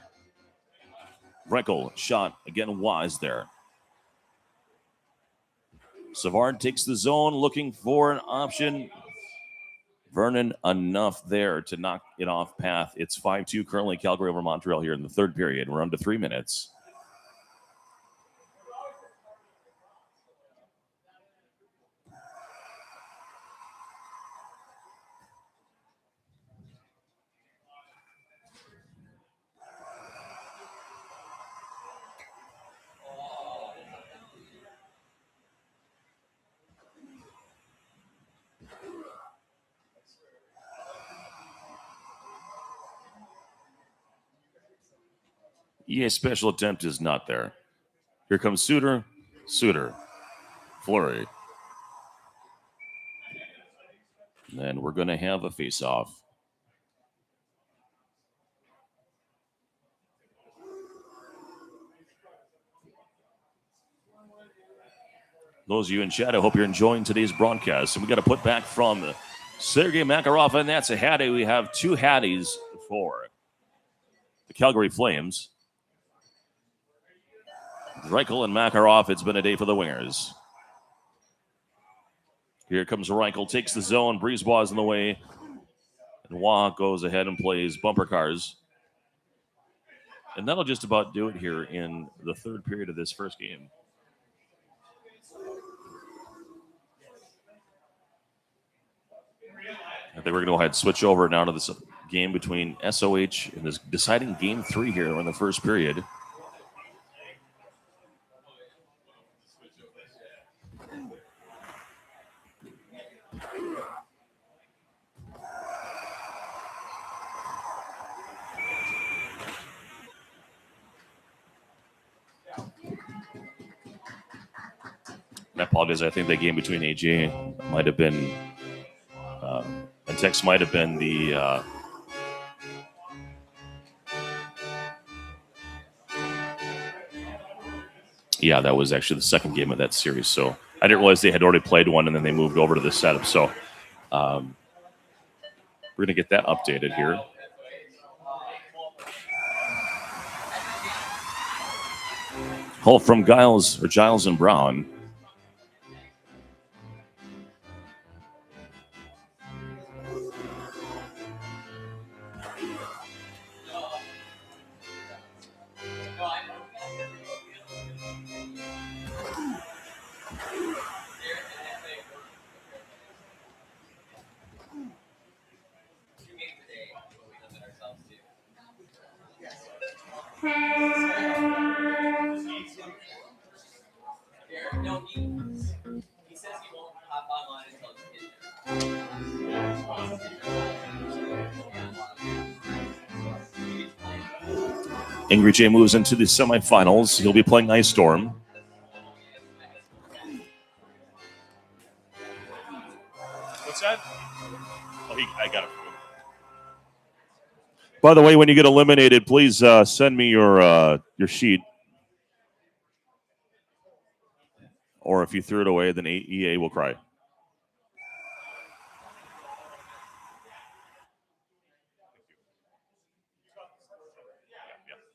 Reichel shot again. Wise there. Savard takes the zone, looking for an option. Vernon enough there to knock it off path. It's 5-2 currently Calgary over Montreal here in the third period. We're under 3 minutes. EA special attempt is not there. Here comes Suter. Suter. Fleury. And then we're going to have a face-off. Those of you in chat, I hope you're enjoying today's broadcast. And we got a put back from Sergei Makarov, and that's a Hattie. We have 2 Hatties for the Calgary Flames. Reichel and Makarov, it's been a day for the Wingers. Here comes Reichel, takes the zone. Brisebois in the way. And Waugh goes ahead and plays bumper cars. And that'll just about do it here in the third period of this first game. I think we're going to go ahead and switch over now to this game between SOH and this deciding game 3 here in the first period. And I apologize. I think that game between AJ might have been, and Tex might have been the yeah, that was actually the second game of that series. So I didn't realize they had already played one and then they moved over to the setup. So we're going to get that updated here. Call from Giles and Brown. No, he says he won't hop online until it's Angry J moves into the semifinals. He'll be playing Ice Storm. What's that? Oh, I got it. By the way, when you get eliminated, please send me your sheet. or if you threw it away, then EA will cry.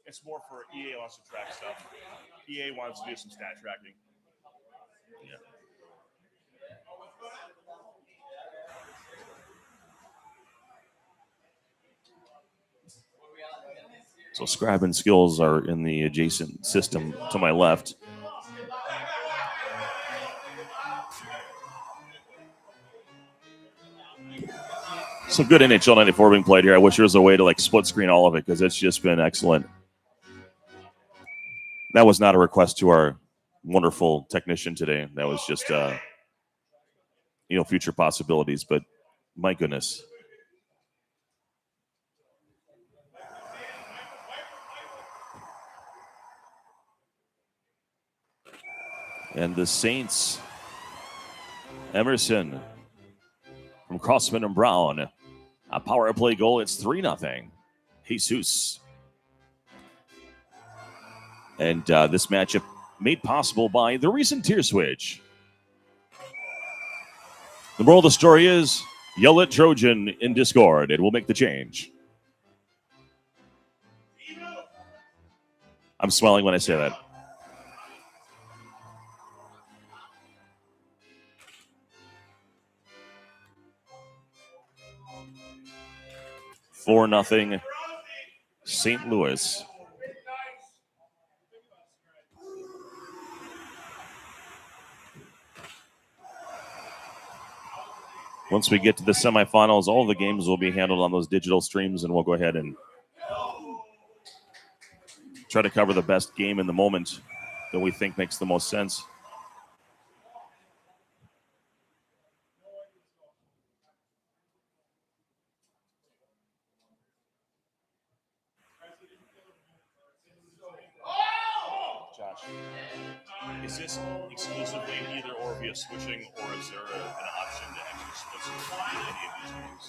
It's more for EA wants to track stuff. EA wants to do some stat tracking. Yeah. So Scrab and Skills are in the adjacent system to my left. So good NHL 94 being played here. I wish there was a way to like split screen all of it because it's just been excellent. That was not a request to our wonderful technician today. That was just future possibilities. But my goodness. And the Saints, Emerson from Crossman and Brown, a power play goal. It's 3-0. Jesus. And this matchup made possible by the recent tier switch. The moral of the story is, yell at Trojan in Discord. It will make the change. I'm smiling when I say that. For 4-0, St. Louis. Once we get to the semifinals, all of the games will be handled on those digital streams, and we'll go ahead and try to cover the best game in the moment that we think makes the most sense. Josh, is this exclusively either or via switching, or is there an option to actually switch any of these games?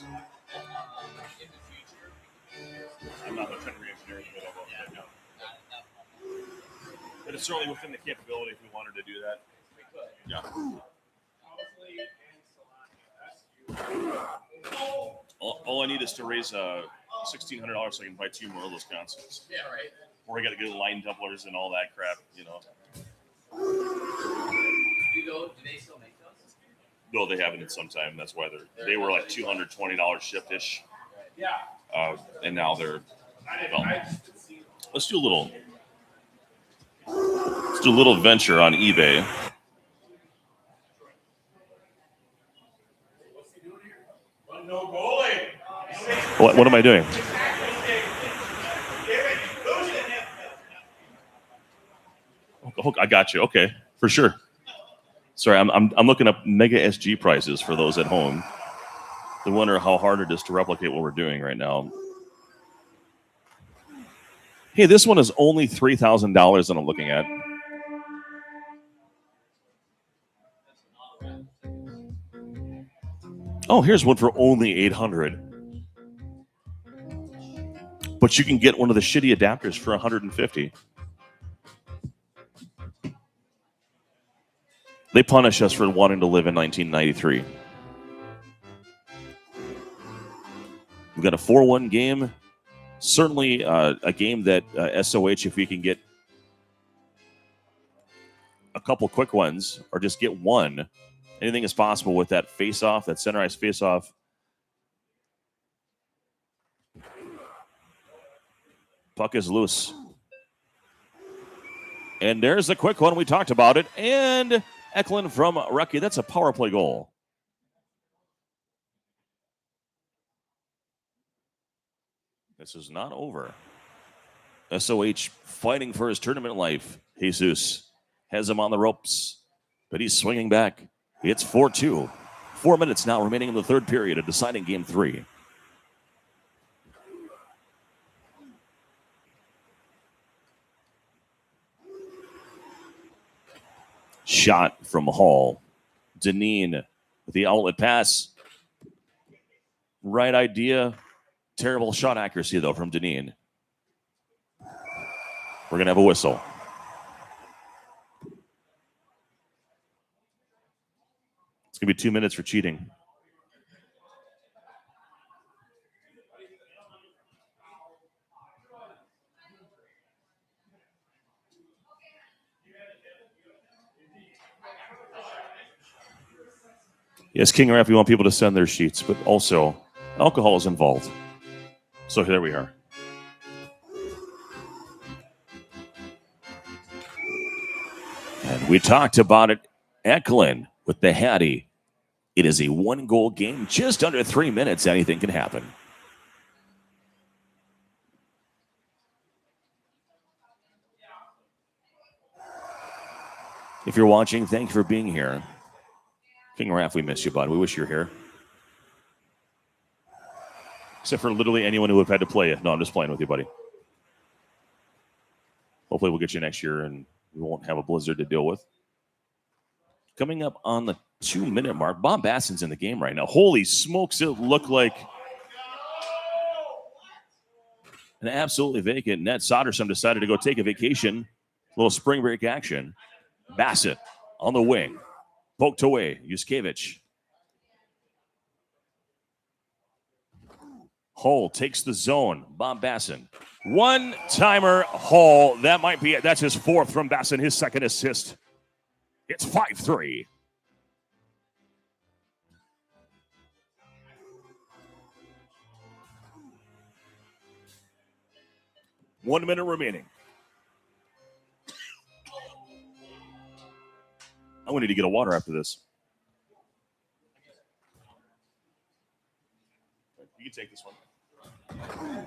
I'm not trying to re-engineer the middle right now. But it's certainly within the capability if we wanted to do that. Yeah. All I need is to raise $1,600 so I can buy 2 more of those consoles. Yeah, right. Or I got to get line doublers and all that crap, Do they still make those? No, they haven't in some time. That's why they were like $220 shipped-ish. Yeah. And now they're, let's do a little venture on eBay. What am I doing? Oh, I got you. Okay, for sure. Sorry, I'm looking up Mega SG prices for those at home. I wonder how hard it is to replicate what we're doing right now. Hey, this one is only $3,000 that I'm looking at. Oh, here's one for only $800. But you can get one of the shitty adapters for $150. They punish us for wanting to live in 1993. We've got a 4-1 game. Certainly a game that SOH, if we can get a couple quick ones or just get one, anything is possible with that face-off, that center ice face-off. Puck is loose. And there's the quick one. We talked about it. And Eklund from Rucky. That's a power play goal. This is not over. SOH fighting for his tournament life. Jesus has him on the ropes, but he's swinging back. It's 4-2. 4 minutes now remaining in the third period of deciding game 3. Shot from Hall. Deneen with the outlet pass. Right idea. Terrible shot accuracy, though, from Deneen. We're going to have a whistle. give you 2 minutes for cheating. Yes, King Ref, we want people to send their sheets, but also alcohol is involved. So there we are. And we talked about it at Glen with the Hattie. It is a 1-goal game, just under 3 minutes. Anything can happen. If you're watching, thank you for being here. King Raff, we miss you, bud. We wish you were here. Except for literally anyone who would have had to play it. No, I'm just playing with you, buddy. Hopefully we'll get you next year and we won't have a blizzard to deal with. Coming up on the 2-minute mark, Bob Basson's in the game right now. Holy smokes, it looked like an absolutely vacant net. Soderstrom decided to go take a vacation. A little spring break action. Bassett on the wing. Poked away. Yuskevich. Hull takes the zone. Bob Basson. One-timer Hull. That might be it. That's his 4th from Basson, his 2nd assist. It's 5-3. One minute remaining. I'm going to need to get a water after this. You can take this one.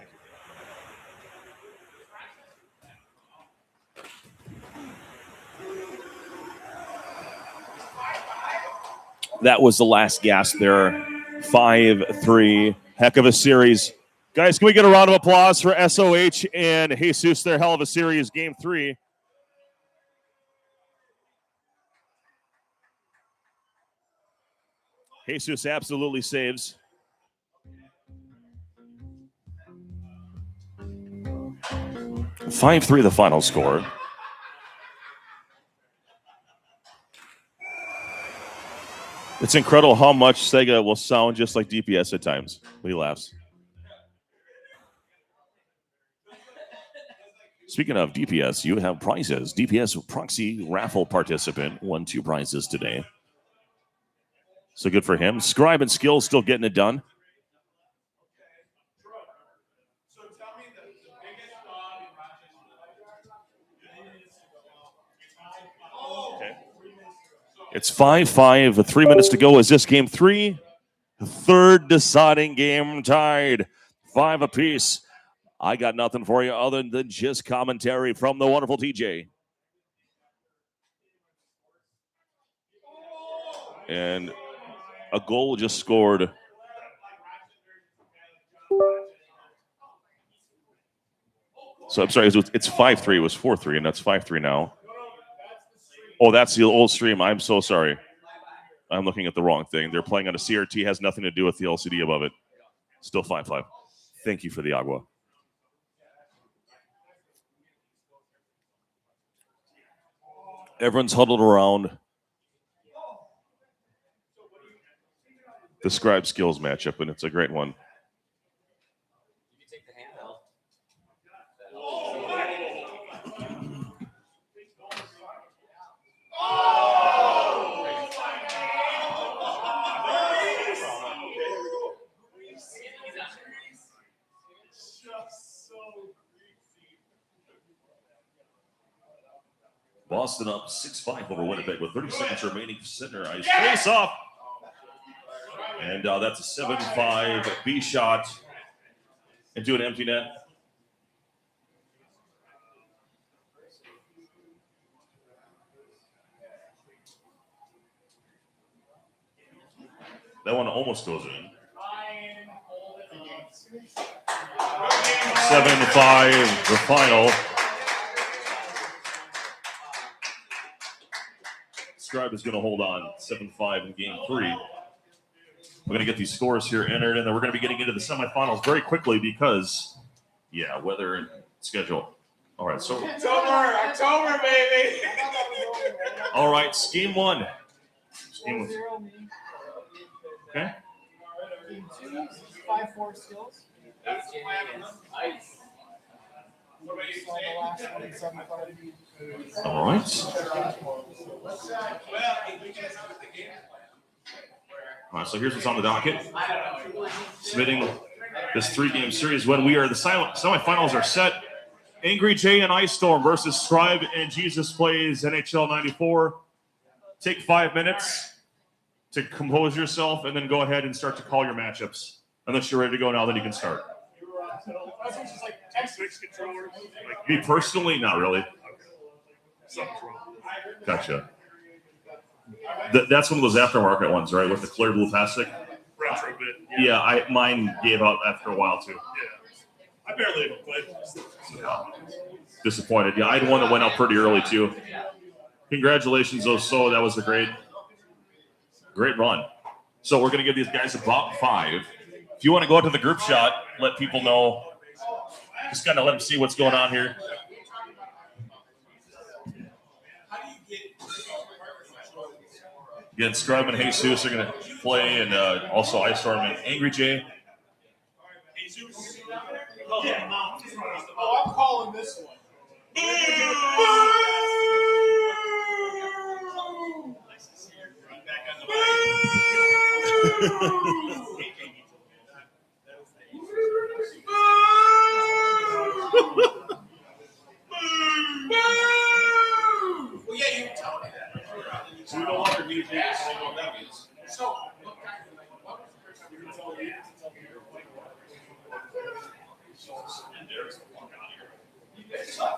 That was the last gasp there. 5-3. Heck of a series. Guys, can we get a round of applause for SOH and Jesus, their hell of a series, Game 3. Jesus absolutely saves. Five-3 the final score. It's incredible how much Sega will sound just like DPS at times. He laughs. Speaking of DPS, you have prizes. DPS proxy raffle participant won 2 prizes today. So good for him. Scribe and Skill still getting it done. Okay. It's 5-5, 3 minutes to go. Is this game 3? Third deciding game tied. 5 apiece. I got nothing for you other than just commentary from the wonderful TJ. And a goal just scored. So I'm sorry, it's 5-3. It was 4-3, and that's 5-3 now. Oh, that's the old stream. I'm so sorry. I'm looking at the wrong thing. They're playing on a CRT. Has nothing to do with the LCD above it. Still 5-5. Thank you for the agua. Everyone's huddled around the Scribe Skills matchup, and it's a great one. Boston up 6-5 over Winnipeg with 30 seconds remaining. Center ice face off. And that's a 7-5 B shot into an empty net. That one almost goes in. 7-5 the final. Scribe is going to hold on 7-5 in game 3. We're going to get these scores here entered, and then we're going to be getting into the semifinals very quickly because, yeah, weather and schedule. All right, so October, baby. All right, game 1. Okay. 5-4 skills. Ice. All right. All right, so here's what's on the docket. Submitting this 3-game series when we are the semifinals are set. Angry Jay and Ice Storm versus Scribe and Jesus plays NHL 94. Take 5 minutes to compose yourself and then go ahead and start to call your matchups. Unless you're ready to go now, then you can start. Me personally, not really. Gotcha. That's one of those aftermarket ones, right? With the clear blue plastic. Retrofit. Yeah, mine gave out after a while too. Yeah. I barely even played. Disappointed. Yeah, I had one that went out pretty early too. Congratulations, Oso. That was a great run. So we're gonna give these guys about 5. If you want to go into the group shot, let people know. Just kind of let them see what's going on here. Again, Scribe and Jesus are going to play, and also Ice Storm and Angry Jay. Oh, I'm calling this one. Well, yeah, you tell me that. So we no longer need to know what that means. So,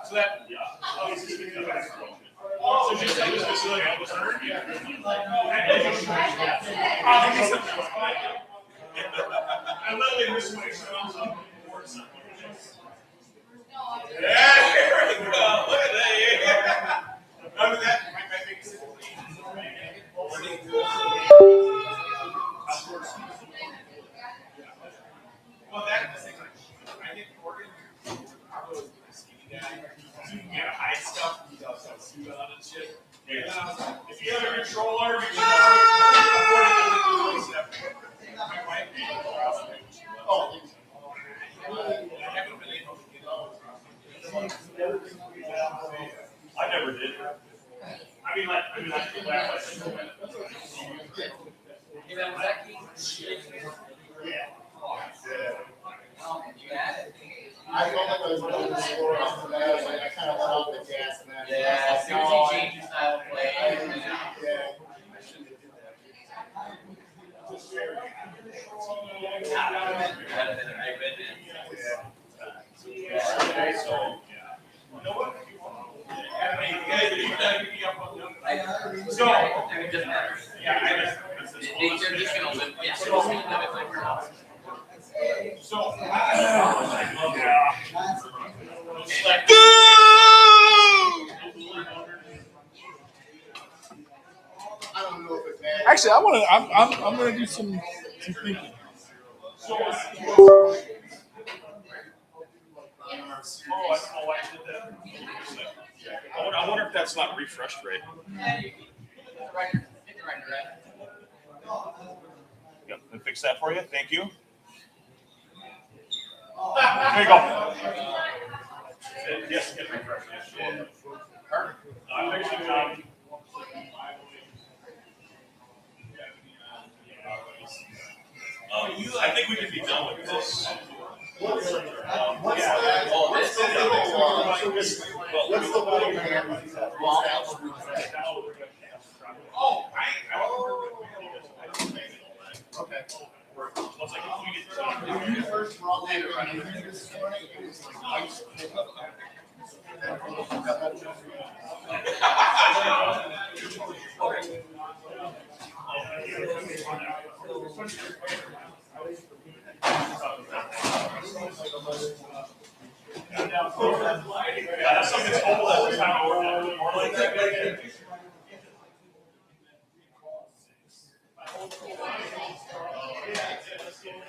so that, so just like this facility I was hurt. I literally wish my son was up. Yeah, here we go. Look at that. Remember that? Well, that's the thing. I get Morgan. I was a skinny guy. You can get high stuff. You also have suit on and shit. Yeah. If you have a controller, you can my wife oh. I never did. I mean, like, I felt like I was going to score off the bat. I was like, I kind of let off the gas and that. Yeah, as soon as you change your style of play. Yeah. They're just gonna live. Yeah, so Actually, I'm gonna do some thinking. I wonder if that's not refreshed right. Yep, and fix that for you. Thank you. There you go. Yes, get refreshed. I think we can be done with this. What's the okay. You first raw later, Something's old at the time or like that.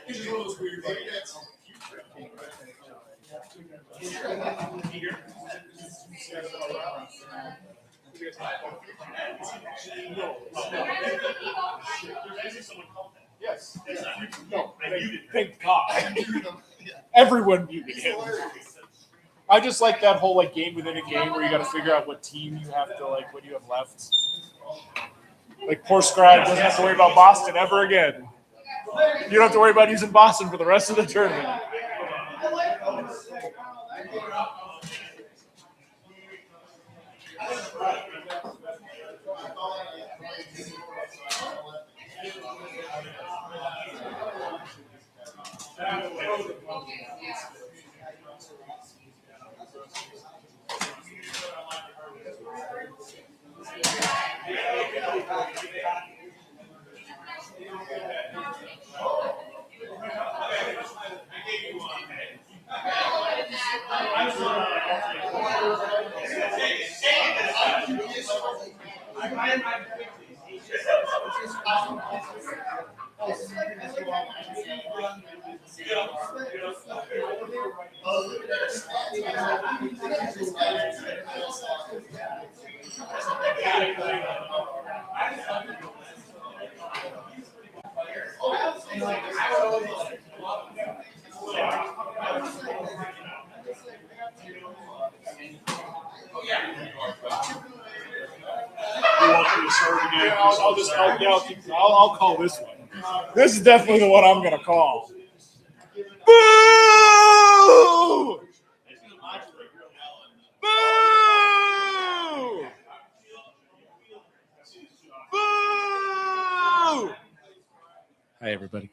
It's just one of those weird things. Yes. No, thank God. Everyone muted him. I just like that whole like game within a game where you got to figure out what team you have to like what you have left. Like poor Scribe doesn't have to worry about Boston ever again. You don't have to worry about using Boston for the rest of the tournament. I'll call this one. This is definitely the one I'm going to call. Boo! Boo! Boo! Hi, everybody.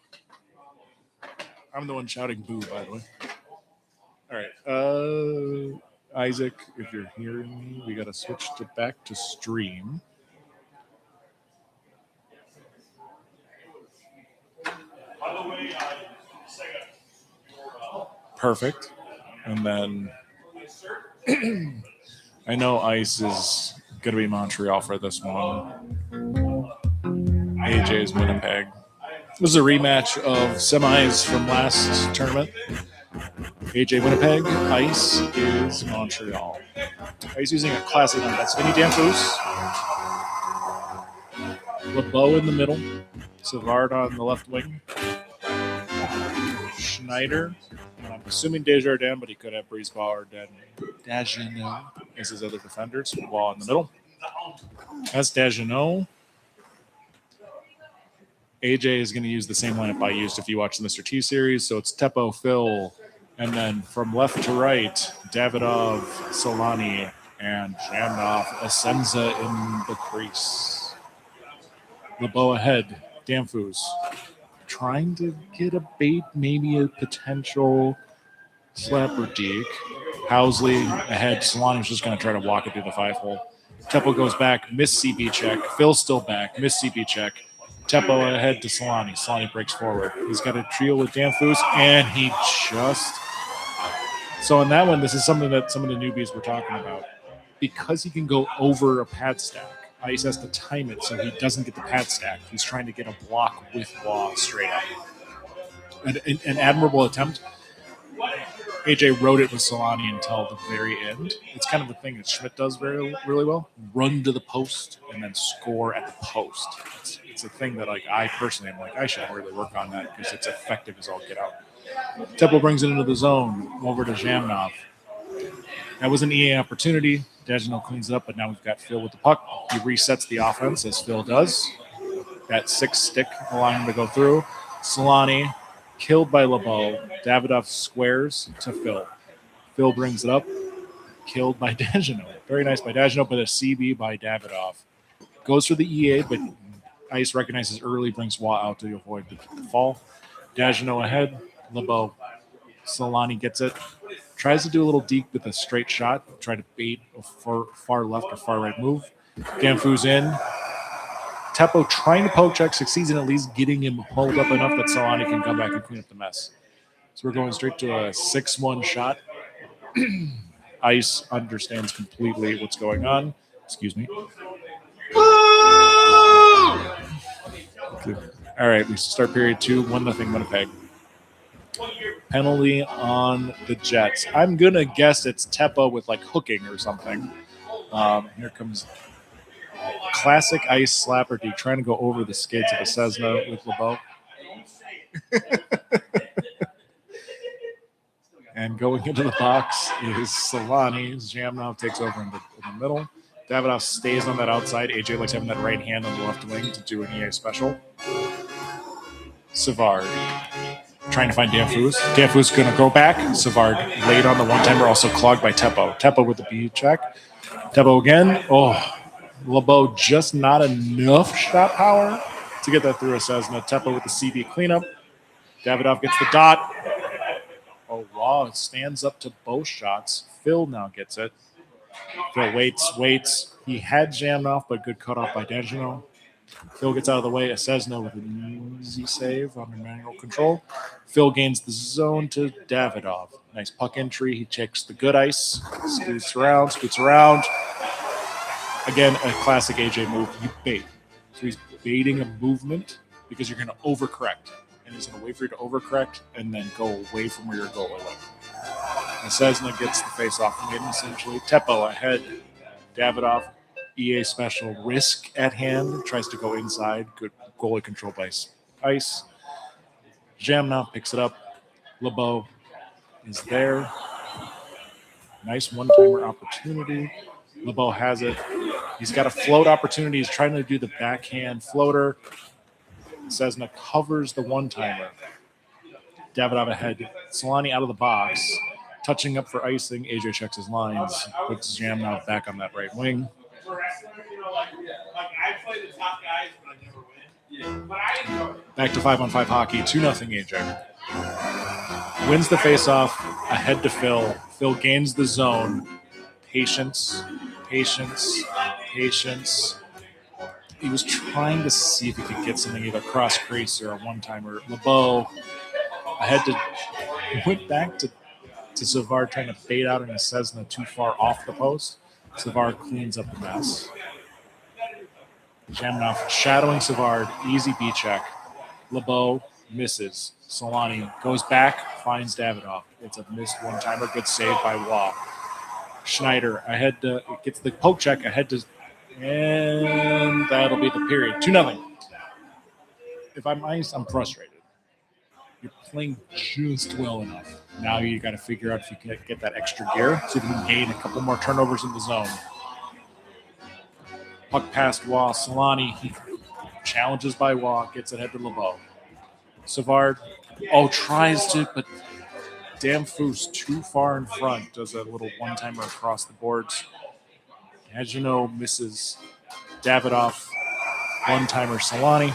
I'm the one shouting boo, by the way. All right. Isaac, if you're hearing me, we got to switch back to stream. Perfect. And then I know Ice is going to be Montreal for this one. AJ's Winnipeg. This is a rematch of semis from last tournament. AJ Winnipeg, Ice is Montreal. Ice using a classic line. That's Vinny Danfus. LeBeau in the middle. Savard on the left wing. Schneider. I'm assuming Desjardins, but he could have Brisebois or Dagenot as his other defenders. Wall in the middle. That's Dagenot. AJ is going to use the same lineup I used if you watch the Mr. T series. So it's Teppo, Phil, and then from left to right, Davidov, Solani, and Jamnov, Asenza in the crease. LeBeau ahead, Danfus. Trying to get a bait, maybe a potential slapper deke. Housley ahead. Solani's just going to try to walk it through the 5-hole. Teppo goes back, miss CB check. Phil's still back, miss CB check. Teppo ahead to Solani. Solani breaks forward. He's got a trio with Danfus, and he just... So on that one, this is something that some of the newbies were talking about. Because he can go over a pad stack, Ice has to time it so he doesn't get the pad stack. He's trying to get a block with Law straight up. An admirable attempt. AJ wrote it with Solani until the very end. It's kind of the thing that Schmidt does really well. Run to the post and then score at the post. It's a thing that I personally am I should really work on that because it's effective as all get out. Teppo brings it into the zone over to Jamnov. That was an EA opportunity. Dagenot cleans it up, but now we've got Phil with the puck. He resets the offense, as Phil does. That 6 stick allowing him to go through. Solani killed by LeBeau. Davidoff squares to Phil. Phil brings it up. Killed by Dagenot. Very nice by Dagenot, but a CB by Davidoff. Goes for the EA, but Ice recognizes early, brings Waugh out to avoid the fall. Dagenot ahead. LeBeau. Solani gets it. Tries to do a little deke with a straight shot. Try to bait a far left or far right move. Danfus in. Teppo trying to poke check, succeeds in at least getting him hold up enough that Solani can come back and clean up the mess. So we're going straight to a 6-1 shot. Ice understands completely what's going on. Excuse me. All right, we start period 2, 1-0 Winnipeg. Penalty on the Jets. I'm going to guess it's Teppo with hooking or something. Here comes classic Ice slapper D trying to go over the skates of a Cessna with LeBeau. And going into the box is Solani. Zhamnov takes over in the middle. Davidoff stays on that outside. AJ likes having that right hand on the left wing to do an EA special. Savard trying to find Danfus. Danfus going to go back. Savard laid on the one-timer, also clogged by Teppo. Teppo with the B check. Teppo again. Oh, LeBeau just not enough shot power to get that through a Cessna. Teppo with the CB cleanup. Davidoff gets the dot. Oh, wow. It stands up to both shots. Phil now gets it. Phil waits. He had jammed off, but good cutoff by D'Angelo. Phil gets out of the way. Cessna with an easy save on the manual control. Phil gains the zone to Davidoff. Nice puck entry. He checks the good ice. Scoots around. Again, a classic AJ move. You bait. So he's baiting a movement because you're going to overcorrect. And he's going to wait for you to overcorrect and then go away from where your goalie went. And Cessna gets the face-off win, essentially. Teppo ahead. Davidoff, EA special, risk at hand. Tries to go inside. Good goalie control by ice. Zhamnov picks it up. LeBeau is there. Nice one-timer opportunity. LeBeau has it. He's got a float opportunity. He's trying to do the backhand floater. Cessna covers the one-timer. Davidoff ahead. Solani out of the box. Touching up for icing. AJ checks his lines. Puts Zhamnov back on that right wing. Back to 5-on-5 hockey. 2-0 AJ. Wins the faceoff. Ahead to Phil. Phil gains the zone. Patience. He was trying to see if he could get something, either cross crease or a one-timer. LeBeau went back to Savard, trying to bait out in a Cessna too far off the post. Savard cleans up the mess. Zhamnov shadowing Savard, easy B check. LeBeau misses. Solani goes back, finds Davidoff. It's a missed one-timer, good save by Waugh. Schneider ahead to, gets the poke check ahead to, and that'll be the period. 2-0. If I'm ice, I'm frustrated. You're playing just well enough. Now you got to figure out if you can get that extra gear, so if you can gain a couple more turnovers in the zone. Puck past Waugh. Solani, he challenges by Waugh, gets ahead to LeBeau. Savard, tries to, but Danfus too far in front, does a little one-timer across the boards. As you know, misses Davidoff, one-timer Solani.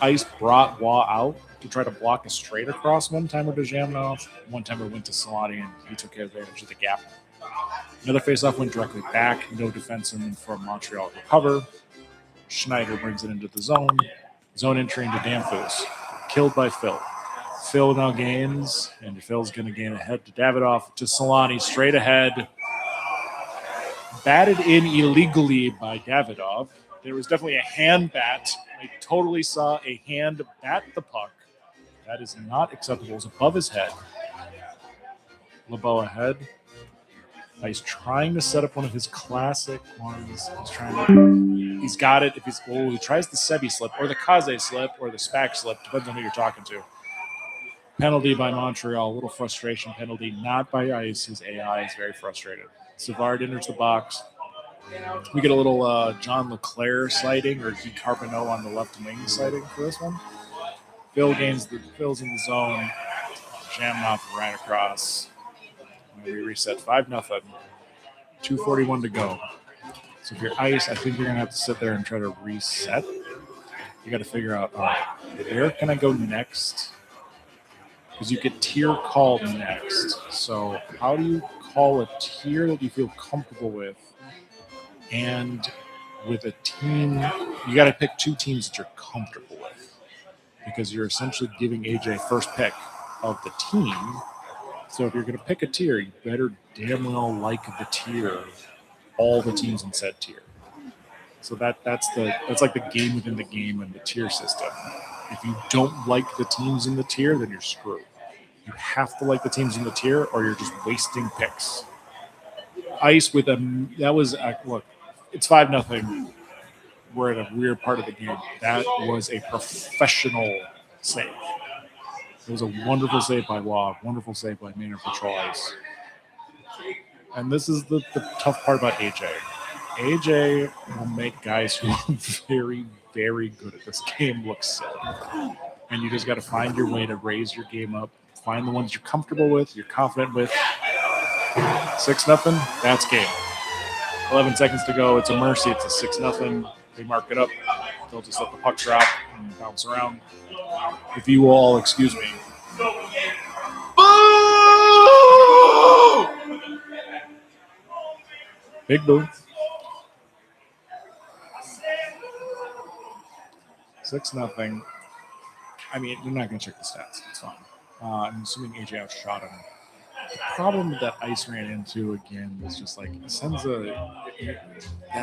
Ice brought Waugh out to try to block a straight across one-timer to Zhamnov. One-timer went to Solani, and he took advantage of the gap. Another face-off went directly back. No defenseman from Montreal to cover. Schneider brings it into the zone. Zone entry into Danfus. Killed by Phil. Phil now gains, and Phil's going to gain ahead to Davidoff, to Solani, straight ahead. Batted in illegally by Davidoff. There was definitely a hand bat. I totally saw a hand bat the puck. That is not acceptable. It's above his head. LeBeau ahead. He's trying to set up one of his classic ones. He's got it. If he tries the Sebi slip or the Kaze slip or the Spack slip, depends on who you're talking to. Penalty by Montreal, a little frustration penalty, not by ice. His AI is very frustrated. Savard enters the box. We get a little John LeClaire sighting or Guy Carboneau on the left wing sighting for this one. Phil's in the zone. Zhamnov right across. We reset 5-0. 2:41 to go. So if you're ice, I think you're going to have to sit there and try to reset. You got to figure out, where can I go next? Because you get tier called next. So how do you call a tier that you feel comfortable with? And with a team, you got to pick two teams that you're comfortable with. Because you're essentially giving AJ first pick of the team. So if you're going to pick a tier, you better damn well like the tier, all the teams in said tier. So that's like the game within the game and the tier system. If you don't like the teams in the tier, then you're screwed. You have to like the teams in the tier, or you're just wasting picks. Ice with look, it's 5-0. We're at a weird part of the game. That was a professional save. It was a wonderful save by Waugh, wonderful save by Maynard for Troyes. And this is the tough part about AJ. AJ will make guys who are very, very good at this game look silly. And you just got to find your way to raise your game up. Find the ones you're comfortable with, you're confident with. 6-0, that's game. 11 seconds to go. It's a mercy. It's a 6-0. They mark it up. They'll just let the puck drop and bounce around. If you will all excuse me. Big boo. 6-0. I mean, you're not going to check the stats. It's fine. I'm assuming AJ outshot him. The problem that Ice ran into again is just like that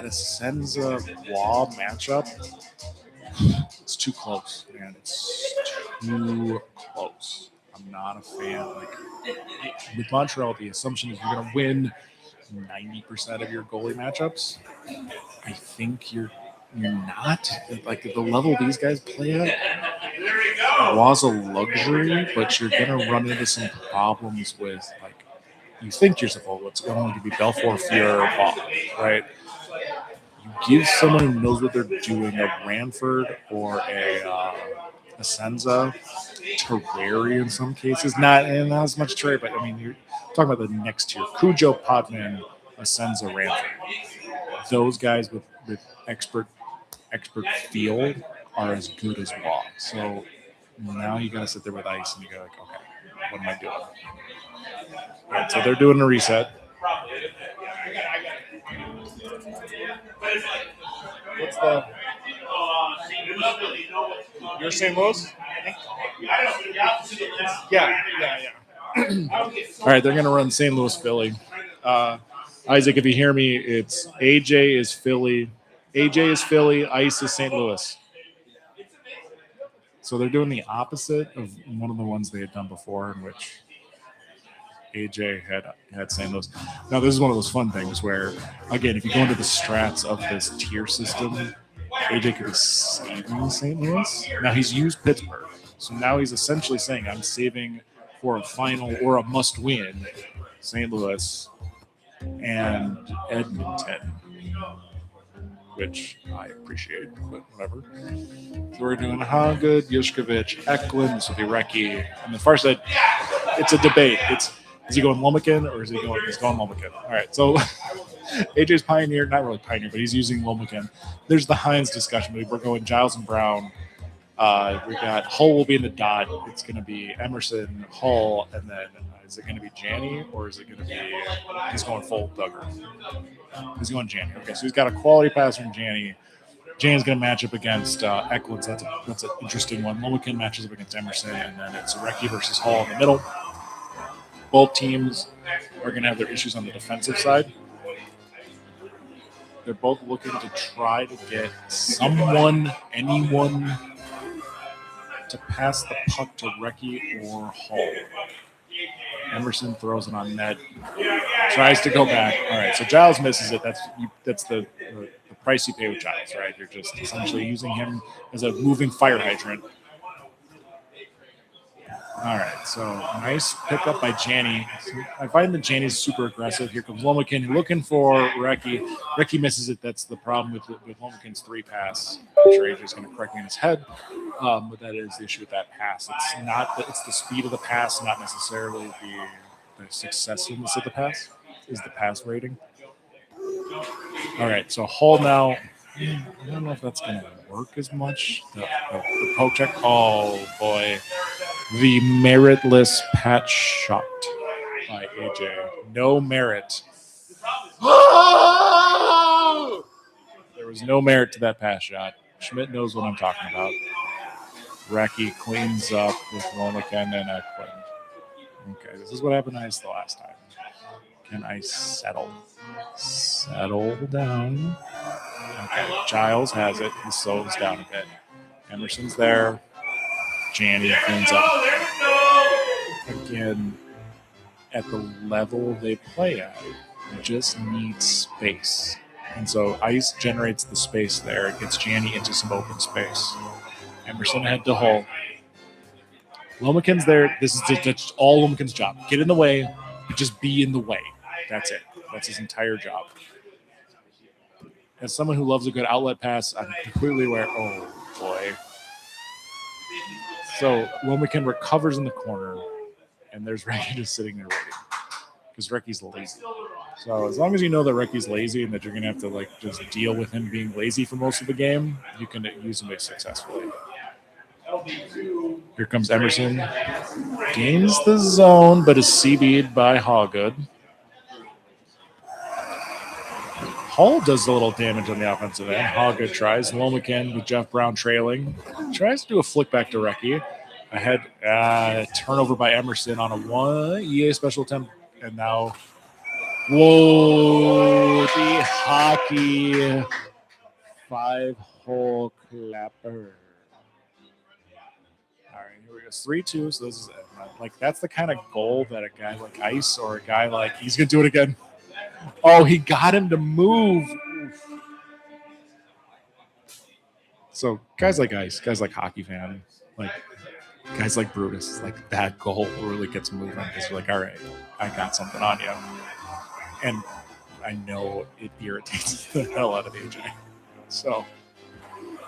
Asenza Waugh matchup. It's too close, man. It's too close. I'm not a fan. Like with Montreal, the assumption is you're going to win 90% of your goalie matchups. I think you're not. Like the level these guys play at, Waugh's a luxury, but you're going to run into some problems with, like, you think to yourself, oh, it's going to be Belfour, Fier, Waugh, right? You give someone who knows what they're doing a Ranford or a Asenza, Terrari in some cases, not as much Terrari, but I mean, you're talking about the next tier. Cujo, Potvin, Asenza, Ranford. Those guys with expert feel are as good as Waugh. So now you got to sit there with Ice and you go like, okay, what am I doing? All right, so they're doing a reset. What's the? You're St. Louis? Yeah. All right, they're gonna run St. Louis, Philly. Isaac, if you hear me, it's AJ is Philly. AJ is Philly. Ice is St. Louis. So they're doing the opposite of one of the ones they had done before, in which AJ had St. Louis. Now, this is one of those fun things where, again, if you go into the strats of this tier system, AJ could be saving St. Louis. Now, he's used Pittsburgh. So now he's essentially saying, I'm saving for a final or a must-win St. Louis and Edmonton, which I appreciate, but whatever. So we're doing Good, Yushkovich, Eklund, this will be Recchi. And the far side, it's a debate. Is he going Lomakin or he's going Lomakin? All right, so AJ's Pioneer, not really Pioneer, but he's using Lomakin. There's the Hines discussion. We're going Giles and Brown. We got Hull will be in the dot. It's going to be Emerson, Hull, and then is it going to be Janney or is it going to be he's going full Duggar? He's going Janney. Okay, so he's got a quality pass from Janney. Janney's going to match up against Eklund. So that's an interesting one. Lomakin matches up against Emerson, and then it's Recchi versus Hull in the middle. Both teams are going to have their issues on the defensive side. They're both looking to try to get anyone to pass the puck to Recchi or Hull. Emerson throws it on net, tries to go back. All right, so Giles misses it. That's the price you pay with Giles, right? You're just essentially using him as a moving fire hydrant. All right, so nice pickup by Janney. I find that Janney's super aggressive. Here comes Lomakin looking for Recchi. Recchi misses it. That's the problem with Lomakin's 3 pass. I'm sure AJ's going to correct me in his head, but that is the issue with that pass. It's the speed of the pass, not necessarily the successfulness of the pass. Is the pass rating. All right, so Hull now. I don't know if that's going to work as much. The poke check. Oh boy. The meritless patch shot by AJ. No merit. There was no merit to that pass shot. Schmidt knows what I'm talking about. Recchi cleans up with Lomakin and Eklund. Okay, this is what happened to Ice the last time. Can I settle? Settle down. Okay, Giles has it. He slows down a bit. Emerson's there. Janney cleans up. Again, at the level they play at, you just need space. And so Ice generates the space there. It gets Janney into some open space. Emerson head to Hull. Lomakin's there. This is that's all Lomakin's job. Get in the way, just be in the way. That's it. That's his entire job. As someone who loves a good outlet pass, I'm completely aware. Oh boy. So Lomakin recovers in the corner, and there's Reki just sitting there waiting because Reki's lazy. So as long as you know that Reki's lazy and that you're gonna have to like just deal with him being lazy for most of the game, you can use him successfully. Here comes Emerson. Gains the zone, but is CB'd by Hawgood. Hall does a little damage on the offensive end. Hawgood tries. Lomakin with Jeff Brown trailing. Tries to do a flick back to Reki. Ahead, turnover by Emerson on a 1 EA special attempt. And now, whoa, the hockey 5-hole clapper. All right, here we go. 3-2. So this is like that's the kind of goal that a guy like Ice or a guy like he's gonna do it again. Oh, he got him to move. So guys like Ice, guys like Hockey Fan, like guys like Brutus, like that goal really gets moving because you're like, all right, I got something on you, and I know it irritates the hell out of AJ. So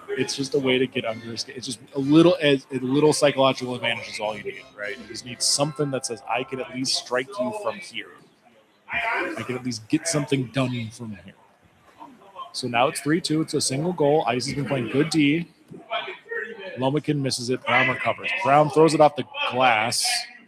it's just a way to get under his skin. It's just a little psychological advantage is all you need, right? You just need something that says, I can at least strike you from here. I can at least get something done from here. So now it's 3-2. It's a single goal. Ice has been playing good D. Lomakin misses it. Brown recovers. Brown throws it off the glass.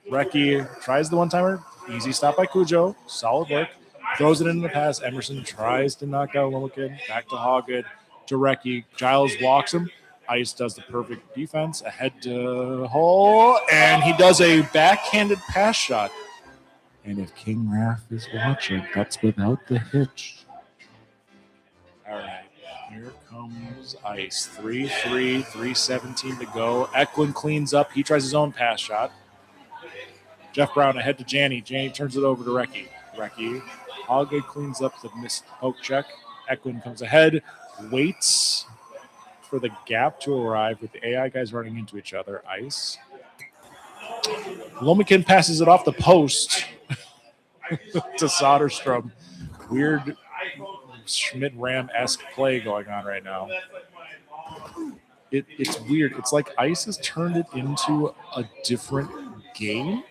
Reki tries the one-timer. Easy stop by Cujo. Solid work. Throws it into the pass. Emerson tries to knock out Lomakin. Back to Hawgood. To Reki. Giles walks him. Ice does the perfect defense. Ahead to Hull. And he does a backhanded pass shot. And if King Raph is watching, that's without the hitch. All right. Here comes Ice. 3-3, 3:17 to go. Eklund cleans up. He tries his own pass shot. Jeff Brown ahead to Janny. Janny turns it over to Reki. Reki. Hawgood cleans up the missed poke check. Eklund comes ahead. Waits for the gap to arrive with the AI guys running into each other. Ice. Lomakin passes it off the post to Soderstrom. Weird Schmidt-Ram-esque play going on right now. It's weird. It's like Ice has turned it into a different game.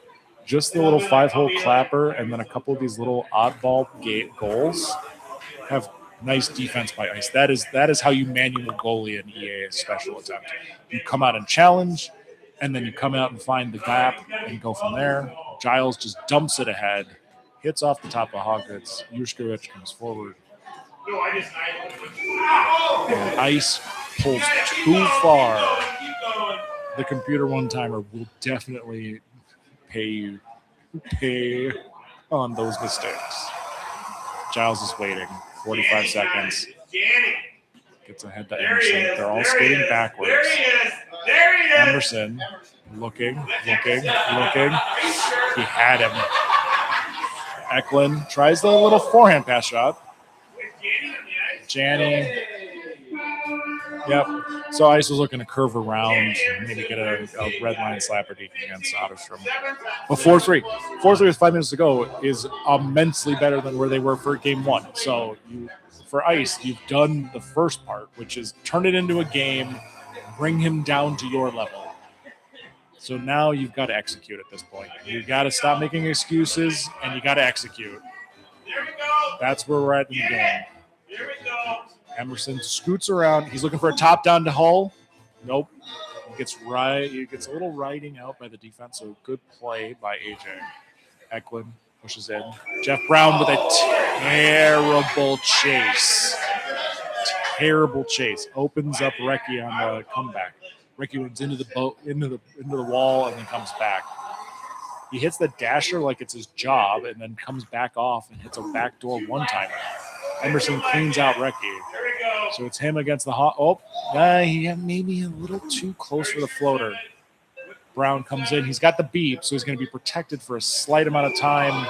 Just the little 5-hole clapper and then a couple of these little oddball goals have nice defense by Ice. That is how you manual goalie in EA special attempt. You come out and challenge, and then you come out and find the gap and go from there. Giles just dumps it ahead, hits off the top of Hawgood's. Yushkevich comes forward. And Ice pulls too far. The computer one-timer will definitely pay on those mistakes. Giles is waiting. 45 seconds. Gets ahead to Emerson. They're all skating backwards. Emerson looking. He had him. Eklund tries the little forehand pass shot. Janny. Yep. So Ice was looking to curve around, maybe get a red line slapper deep against Soderstrom. But 4-3. 4-3 with 5 minutes to go is immensely better than where they were for game one. So for Ice, you've done the first part, which is turn it into a game, bring him down to your level. So now you've got to execute at this point. You've got to stop making excuses, and you got to execute. That's where we're at in the game. Emerson scoots around. He's looking for a top down to Hull. Nope. He gets a little riding out by the defense. So good play by AJ. Eklund pushes in. Jeff Brown with a terrible chase. Terrible chase. Opens up Reki on the comeback. Reki runs into the wall and then comes back. He hits the dasher like it's his job and then comes back off and hits a backdoor one-timer. Emerson cleans out Reki. So it's him against the hot. Oh, he maybe a little too close for the floater. Brown comes in. He's got the beep, so he's going to be protected for a slight amount of time.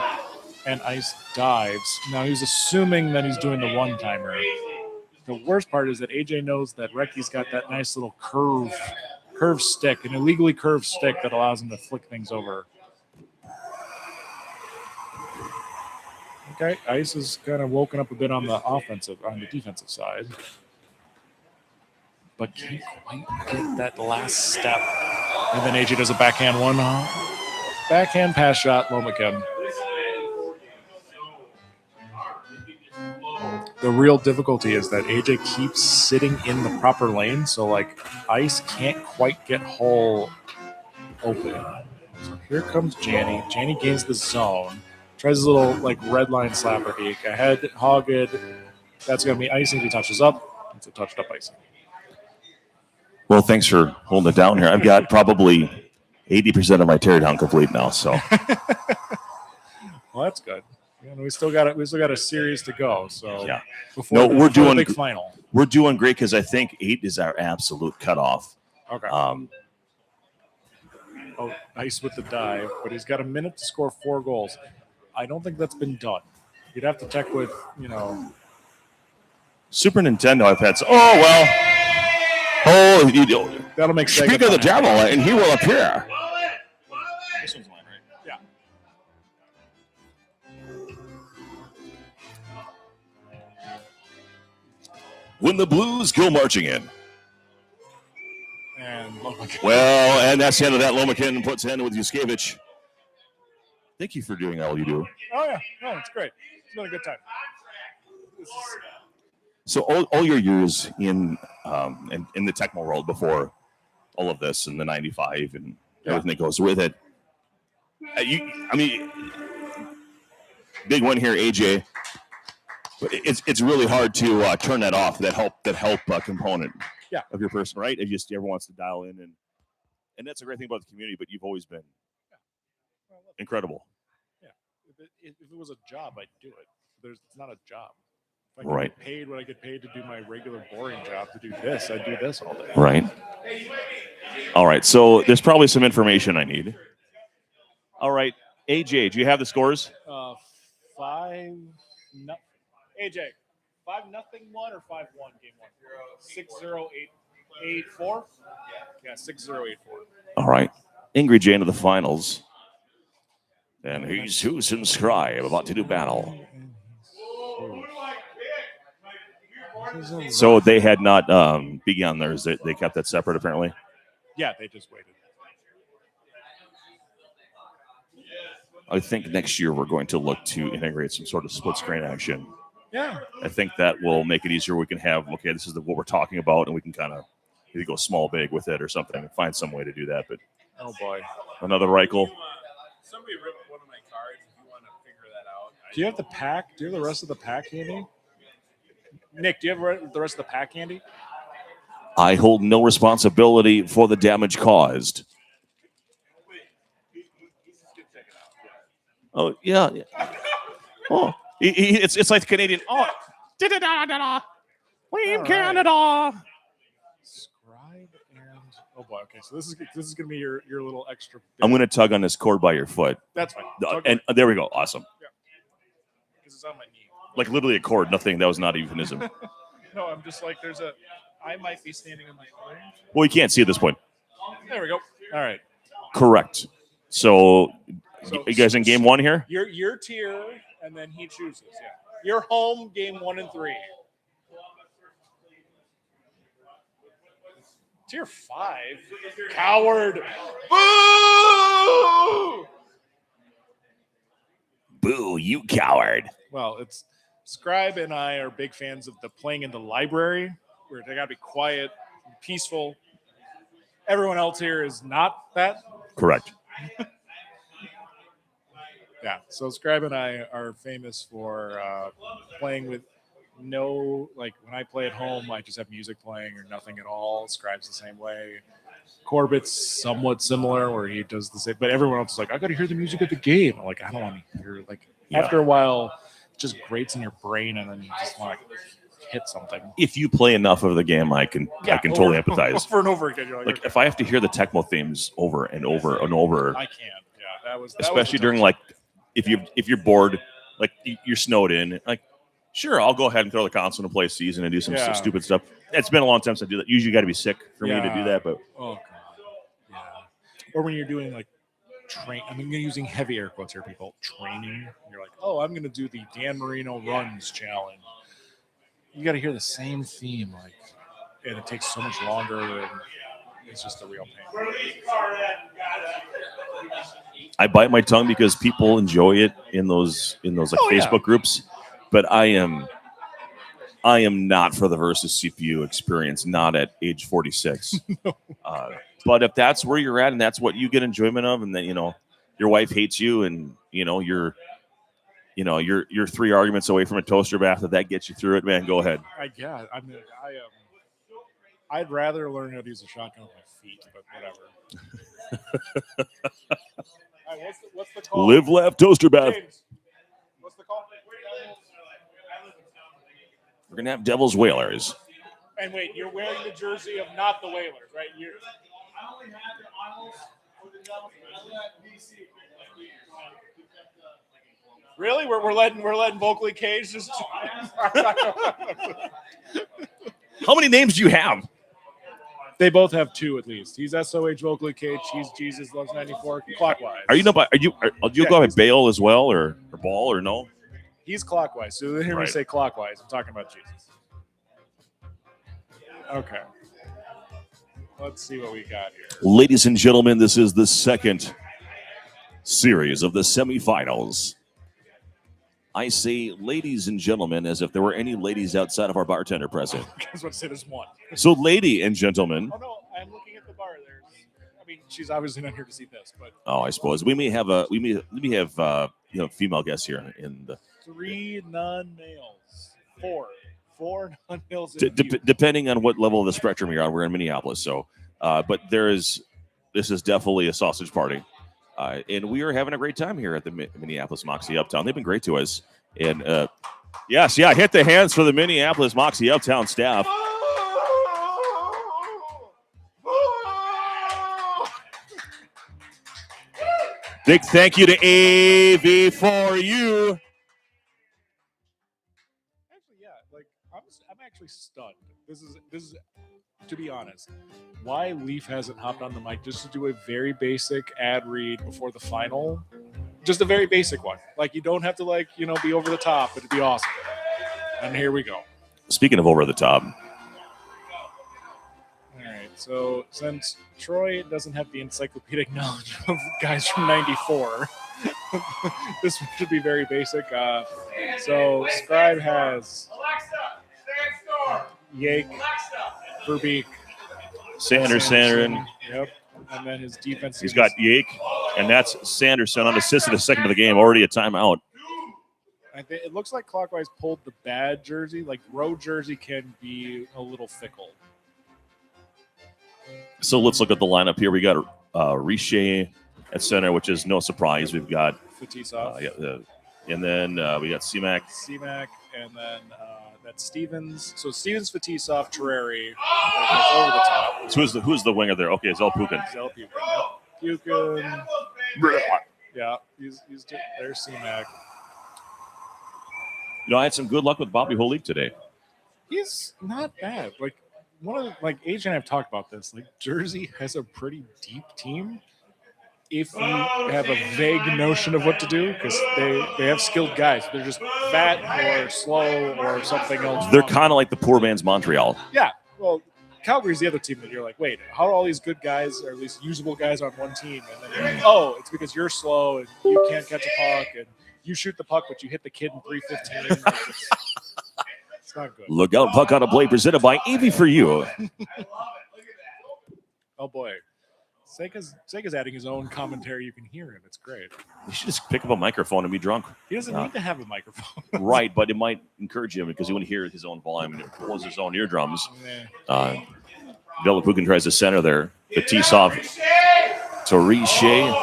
And Ice dives. Now he's assuming that he's doing the one-timer. The worst part is that AJ knows that Reki's got that nice little curve curved stick, an illegally curved stick that allows him to flick things over. Okay, Ice is kind of woken up a bit on the defensive side, but can't quite get that last step. And then AJ does a backhand backhand pass shot, Lomakin. The real difficulty is that AJ keeps sitting in the proper lane, so like Ice can't quite get Hole open. So here comes Janny. Janny gains the zone. Tries his little like red line slapper deke. Ahead, Hogged. That's going to be icing. He touches up. It's a touched up icing. Well, thanks for holding it down here. I've got probably 80% of my teardown complete now. So, well, that's good. We still got it. We still got a series to go. So yeah. Before we're doing the big final. We're doing great because I think 8 is our absolute cutoff. Okay. Ice with the dive, but he's got a minute to score 4 goals. I don't think that's been done. You'd have to check with, Super Nintendo. I've had. That'll make Sega Speak of the devil, and he will appear. This one's mine, right? Yeah. When the Blues go marching in. And and that's the end of that. Lomakin puts in with Yuskevich. Thank you for doing all you do. Oh, yeah. No, it's great. It's been a good time. So all your years in the Tecmo world before all of this and the 95 and everything that goes with it. Big one here, AJ. But it's really hard to turn that off, that help component of your person, right? Everyone wants to dial in, and that's a great thing about the community. But you've always been incredible. Yeah, if it was a job, I'd do it. It's not a job. If I Right. get paid what I get paid to do my regular boring job to do this, I'd do this all day. Right. All right. So there's probably some information I need. All right, AJ, do you have the scores? 5-0. AJ, 5-0-1 or 5-1 game 1? 6-0-8-4. Yeah, 6-0-8-4. All right. Ingrid Jane to the finals. And Jesus and Scribe about to do battle. So they had not begun theirs. They kept that separate, apparently. Yeah, they just waited. I think next year we're going to look to integrate some sort of split screen action. Yeah. I think that will make it easier. We can have, okay, this is what we're talking about, and we can kind of maybe go small, big with it or something and find some way to do that. But oh, boy. Another Reichel. Somebody ripped one of my cards if you want to figure that out. Do you have the pack? Do you have the rest of the pack handy? Nick, do you have the rest of the pack handy? I hold no responsibility for the damage caused. Oh, yeah. Oh, it's like the Canadian. Oh, we in Canada. Scribe and oh boy. Okay, so this is gonna be your little extra. I'm gonna tug on this cord by your foot. That's fine. And there we go. Awesome. Yeah. Because it's on my knee. Like literally a cord. Nothing. That was not a euphemism. No, I'm just like I might be standing on my phone. Well, you can't see at this point. There we go. All right. Correct. So you guys in game 1 here? Your tier, and then he chooses. Yeah. You're home game 1 and 3. Tier 5. Coward. Boo! Boo, you coward. Well, it's Scribe and I are big fans of the playing in the library, where they gotta be quiet, and peaceful. Everyone else here is not that. Correct. Yeah, so Scribe and I are famous for playing with no, like when I play at home, I just have music playing or nothing at all. Scribe's the same way. Corbett's somewhat similar where he does the same, but everyone else is like, I got to hear the music of the game. I'm like, I don't want to hear, like, after a while, it just grates in your brain and then you just want to hit something. If you play enough of the game, I can totally empathize. Over and over again. You're like if I have to hear the Tecmo themes over and over and over. I can't. Yeah, that was especially during like if you're bored, like you're snowed in, like sure, I'll go ahead and throw the console and play a season and do some stupid stuff. It's been a long time since I do that. Usually, you got to be sick for me to do that. But or when you're doing like I'm using heavy air quotes here, people. Training. You're like, oh, I'm going to do the Dan Marino runs challenge. You got to hear the same theme, like, and it takes so much longer, and it's just a real pain. I bite my tongue because people enjoy it in those like Facebook groups, but I am not for the versus CPU experience, not at age 46. No. But if that's where you're at and that's what you get enjoyment of, and then your wife hates you, and you're 3 arguments away from a toaster bath, that gets you through it, man, go ahead. I'd rather learn how to use a shotgun with my feet, but whatever. All right, what's the call? Live, laugh, toaster bath. James, what's the call? We're gonna have Devils Whalers. And wait, you're wearing the jersey of not the Whalers, right? I only had the finals for the Devils. I only had BC. Really? We're letting vocally Cage just. How many names do you have? They both have 2 at least. He's SOH vocally Cage. He's Jesus Loves 94 clockwise. Are you go by Bale as well, or Ball, or no? He's clockwise. So you hear me say clockwise. I'm talking about Jesus. Okay. Let's see what we got here. Ladies and gentlemen, this is the second series of the semifinals. I say ladies and gentlemen as if there were any ladies outside of our bartender present. I was about to say there's one. So, lady and gentlemen. Oh, no, I'm looking at the bar. She's obviously not here to see this, but. Oh, I suppose we may have female guests here in the 3 non-males. 4 non-males. Depending on what level of the spectrum you're on, we're in Minneapolis, so but this is definitely a sausage party, and we are having a great time here at the Minneapolis Moxie Uptown. They've been great to us, and hit the hands for the Minneapolis Moxie Uptown staff. Big thank you to AV for you. I'm actually stunned. This is to be honest, why Leaf hasn't hopped on the mic just to do a very basic ad read before the final. Just a very basic one. Like, you don't have to be over the top, but it'd be awesome. And here we go. Speaking of over the top. All right. So since Troy doesn't have the encyclopedic knowledge of guys from 94, this should be very basic. So Scribe has Yake, Verbeek, Sanderson. Yep. And then his defense. He's got Yake, and that's Sanderson unassisted, a second of the game, already a timeout. I think it looks like Clockwise pulled the bad jersey. Like, road jersey can be a little fickle. So let's look at the lineup here. We got Richer at center, which is no surprise. We've got Fetisov. and then we got C-Mac. And then that's Stevens. So Stevens, Fetisov, Terreri over the top. So who's the winger there? Okay, Zell Pukin. Pukin. Yeah, he's there's C-Mac. I had some good luck with Bobby Holik today. He's not bad. AJ and I have talked about this. Like, Jersey has a pretty deep team. If you have a vague notion of what to do, because they have skilled guys. They're just fat or slow or something else. They're kind of like the poor man's Montreal. Yeah. Well, Calgary's the other team that you're like, wait, how are all these good guys, or at least usable guys, on one team? And then it's because you're slow and you can't catch a puck, and you shoot the puck, but you hit the kid in 3:15. It's not good. Look out, puck on a play presented by AV for you. Oh, boy. Sega's adding his own commentary. You can hear him. It's great. You should just pick up a microphone and be drunk. He doesn't need to have a microphone. Right, but it might encourage him because he wouldn't hear his own volume and it pulls his own eardrums. Villapukin tries to center there. Fetisov to Richer.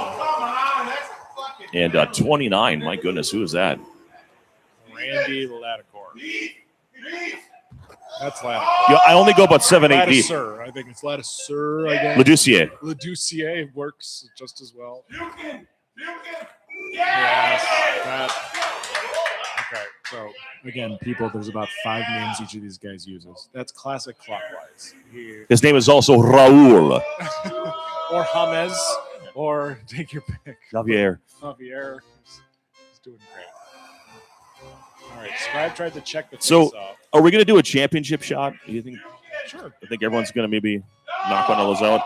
And 29. My goodness, who is that? Randy Ladicor. That's Ladicor. Yeah, I only go about 7-8 deep. Ladicor. I think it's Ladicor. I guess. Leducier works just as well. Yes. Okay. So again, people, there's about 5 names each of these guys uses. That's classic Clockwise. His name is also Raul. Or James, or take your pick. Javier. Javier is doing great. All right, Scribe tried to check the So, face-off. are we going to do a championship shot? Do you think? Sure. I think everyone's going to maybe knock one of those out.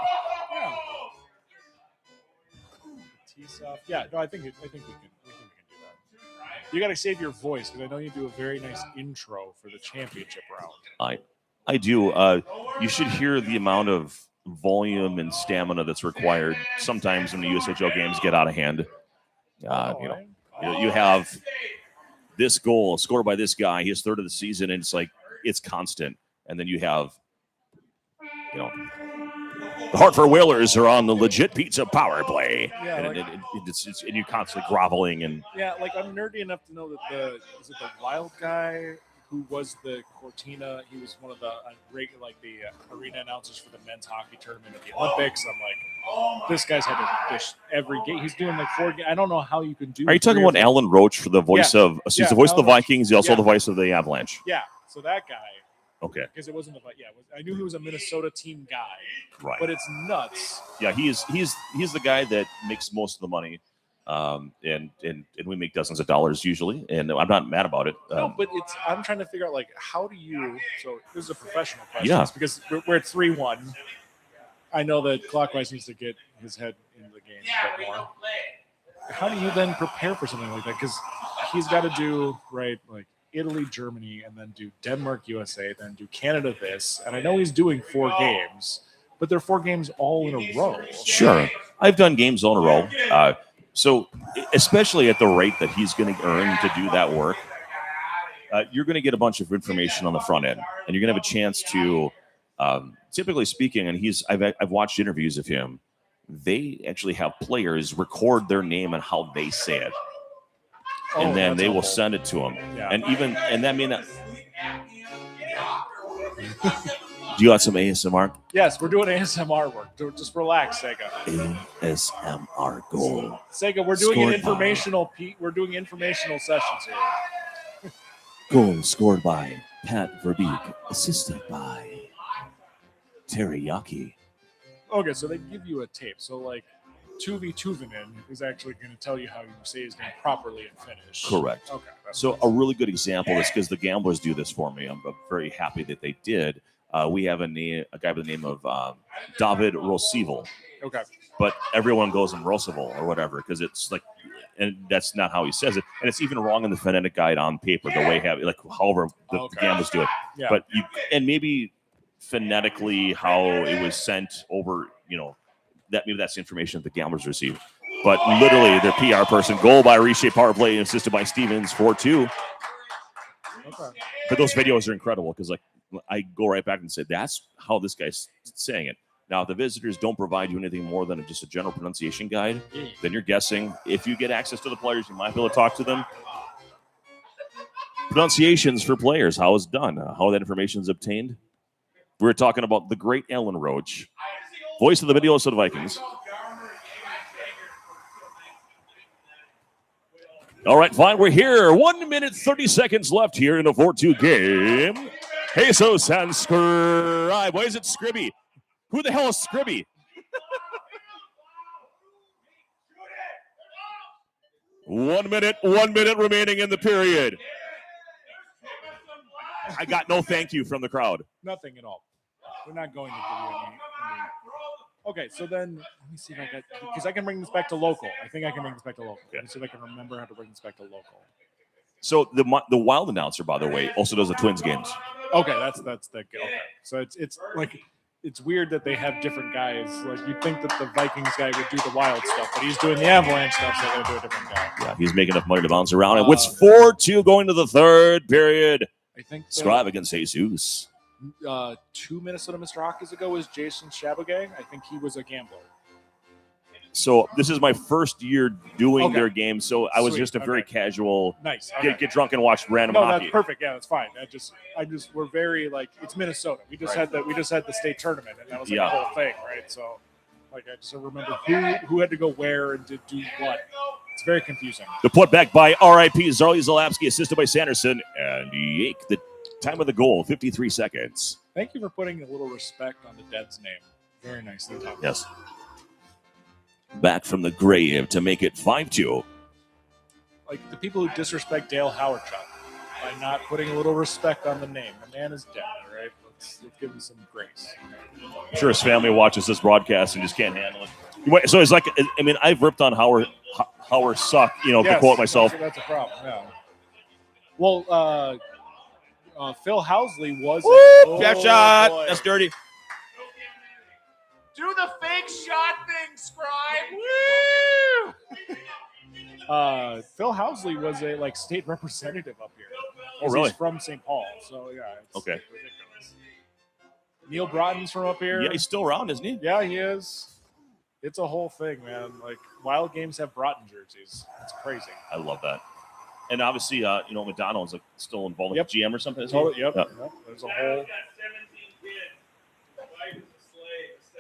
Yeah. Tease-off. Yeah, no, I think we can do that. You got to save your voice because I know you do a very nice intro for the championship round. I do. You should hear the amount of volume and stamina that's required sometimes when the USHL games get out of hand. You have this goal scored by this guy, his third of the season, and it's constant. And then you have, the Hartford Whalers are on the legit pizza power play, Yeah, and you're constantly groveling and. Yeah, I'm nerdy enough to know that the Wild guy who was the Cortina, he was one of the the arena announcers for the men's hockey tournament at the Olympics. I'm like, this guy's had to dish every game. He's doing 4 games. I don't know how you can do. Are you talking about Alan Roach for the voice of? He's the voice of the Vikings. He's also the voice of the Avalanche. Yeah, so that guy. Okay. Because it wasn't I knew he was a Minnesota team guy. Right. But it's nuts. Yeah, he's the guy that makes most of the money, and we make dozens of dollars usually, and I'm not mad about it. No, but I'm trying to figure out how do you? So this is a professional question. Yeah. Because we're at 3-1. I know that Clockwise needs to get his head in the game a bit more. How do you then prepare for something like that? Because he's got to do Italy, Germany, and then do Denmark, USA, then do Canada this. And I know he's doing 4 games, but they're 4 games all in a row. Sure. I've done games all in a row. So especially at the rate that he's going to earn to do that work, you're going to get a bunch of information on the front end, and you're going to have a chance to, typically speaking, and I've watched interviews of him, they actually have players record their name and how they say it. And then they will send it to him. Yeah. And that may not. Do you got some ASMR? Yes, we're doing ASMR work. Just relax, Sega. ASMR goal. Sega, we're doing Scored an informational. We're doing informational sessions here. Goal scored by Pat Verbeek, assisted by Teriyaki. Okay, so they give you a tape. So 2v Tuvinen is actually going to tell you how you say his name properly and finish. Correct. Okay. So a really good example is because the Gamblers do this for me. I'm very happy that they did. We have a guy by the name of David Rossival. Okay. But everyone goes in Rossival or whatever because it's and that's not how he says it. And it's even wrong in the phonetic guide on paper, the way however the Gamblers do it. Yeah. But and maybe phonetically how it was sent over, maybe that's the information that the Gamblers receive. But literally, their PR person, goal by Reshape power play, assisted by Stevens, 4-2. Okay. But those videos are incredible because I go right back and say, that's how this guy's saying it. Now, if the visitors don't provide you anything more than just a general pronunciation guide, then you're guessing. If you get access to the players, you might be able to talk to them. Pronunciations for players, how it's done, how that information is obtained. We were talking about the great Alan Roach, voice of the Minneapolis Vikings. All right, fine. We're here. 1 minute, 30 seconds left here in the 4-2 game. Jesus and Scribe. Why is it Scribby? Who the hell is Scribby? One minute remaining in the period. I got no thank you from the crowd. Nothing at all. We're not going to give you any. Okay, so then let me see if I got, because I can bring this back to local. I think I can bring this back to local. Let me see if I can remember how to bring this back to local. So the Wild announcer, by the way, also does the Twins games. Okay, that's the okay. So it's weird that they have different guys. You'd think that the Vikings guy would do the Wild stuff, but he's doing the Avalanche stuff, so they're going to do a different guy. Yeah, he's making enough money to bounce around. And it's 4-2 going to the third period. I think Scribe against Jesus. 2 Minnesota Mr. Hockeys ago was Jason Shabogang. I think he was a gambler. So this is my first year doing their game. So I was just a very casual. Nice. Get drunk and watch random No, hockey. that's perfect. Yeah, that's fine. We're very it's Minnesota. We just had the state tournament, and that was the whole thing, right? So I just remember who had to go where and did do what. It's very confusing. The put back by R.I.P. Zarly Zalapski, assisted by Sanderson and Yake. The time of the goal, 53 seconds. Thank you for putting a little respect on the Dead's name. Very nicely done. Yes. back from the grave to make it 5-2. Like the people who disrespect Dale Howardchuck by not putting a little respect on the name. The man is dead, all right? Let's give him some grace. I'm sure his family watches this broadcast and just can't handle it. So it's like, I mean, I've ripped on Howard suck, to quote myself. That's a problem, yeah. Well, Phil Housley was Jab shot. Boy. That's dirty. Do the fake shot thing, Scribe. Woo! Phil Housley was a state representative up here. Oh, really? He's from St. Paul, so yeah. It's Okay. ridiculous. Neil Broughton's from up here. Yeah, he's still around, isn't he? Yeah, he is. It's a whole thing, man. Like Wild Games have Broughton jerseys. It's crazy. I love that. And obviously, Modano is still involved Yep. with GM or something. Is he? Yep. Yeah. Yep. There's a whole.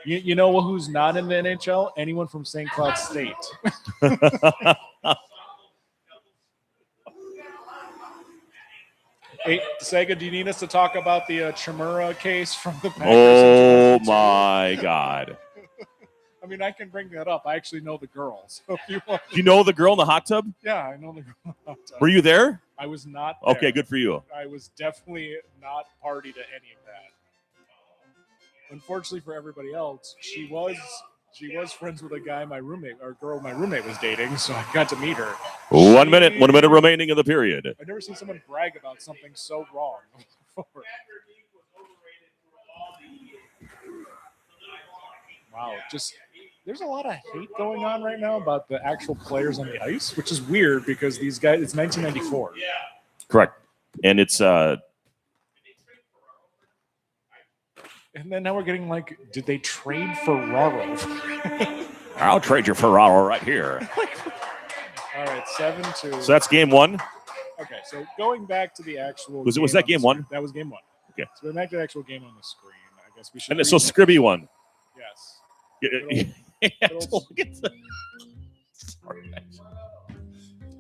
You know who's not in the NHL? Anyone from St. Cloud State. Hey, Sega, do you need us to talk about the Chimera case from the Packers? Oh my God! I mean, I can bring that up. I actually know the girl. So if you want, You know the girl in the hot tub? yeah, I know the girl. Were you there? I was not there. Okay, good for you. I was definitely not party to any of that. Unfortunately for everybody else, she was friends with a guy my roommate was dating, so I got to meet her. 1 minute remaining in the period. I've never seen someone brag about something so wrong before. Wow, there's a lot of hate going on right now about the actual players on the ice, which is weird because these guys, it's 1994. Correct. And it's And then now we're getting did they trade Ferraro? I'll trade your Ferraro right here. All right, 7-2. So that's game one. Okay, so going back to the actual Was that on game the one? screen. That was game one. Okay. So we're back to the actual game on the screen. I guess we should. And so Scribby won. Yes. Look at the- Sorry.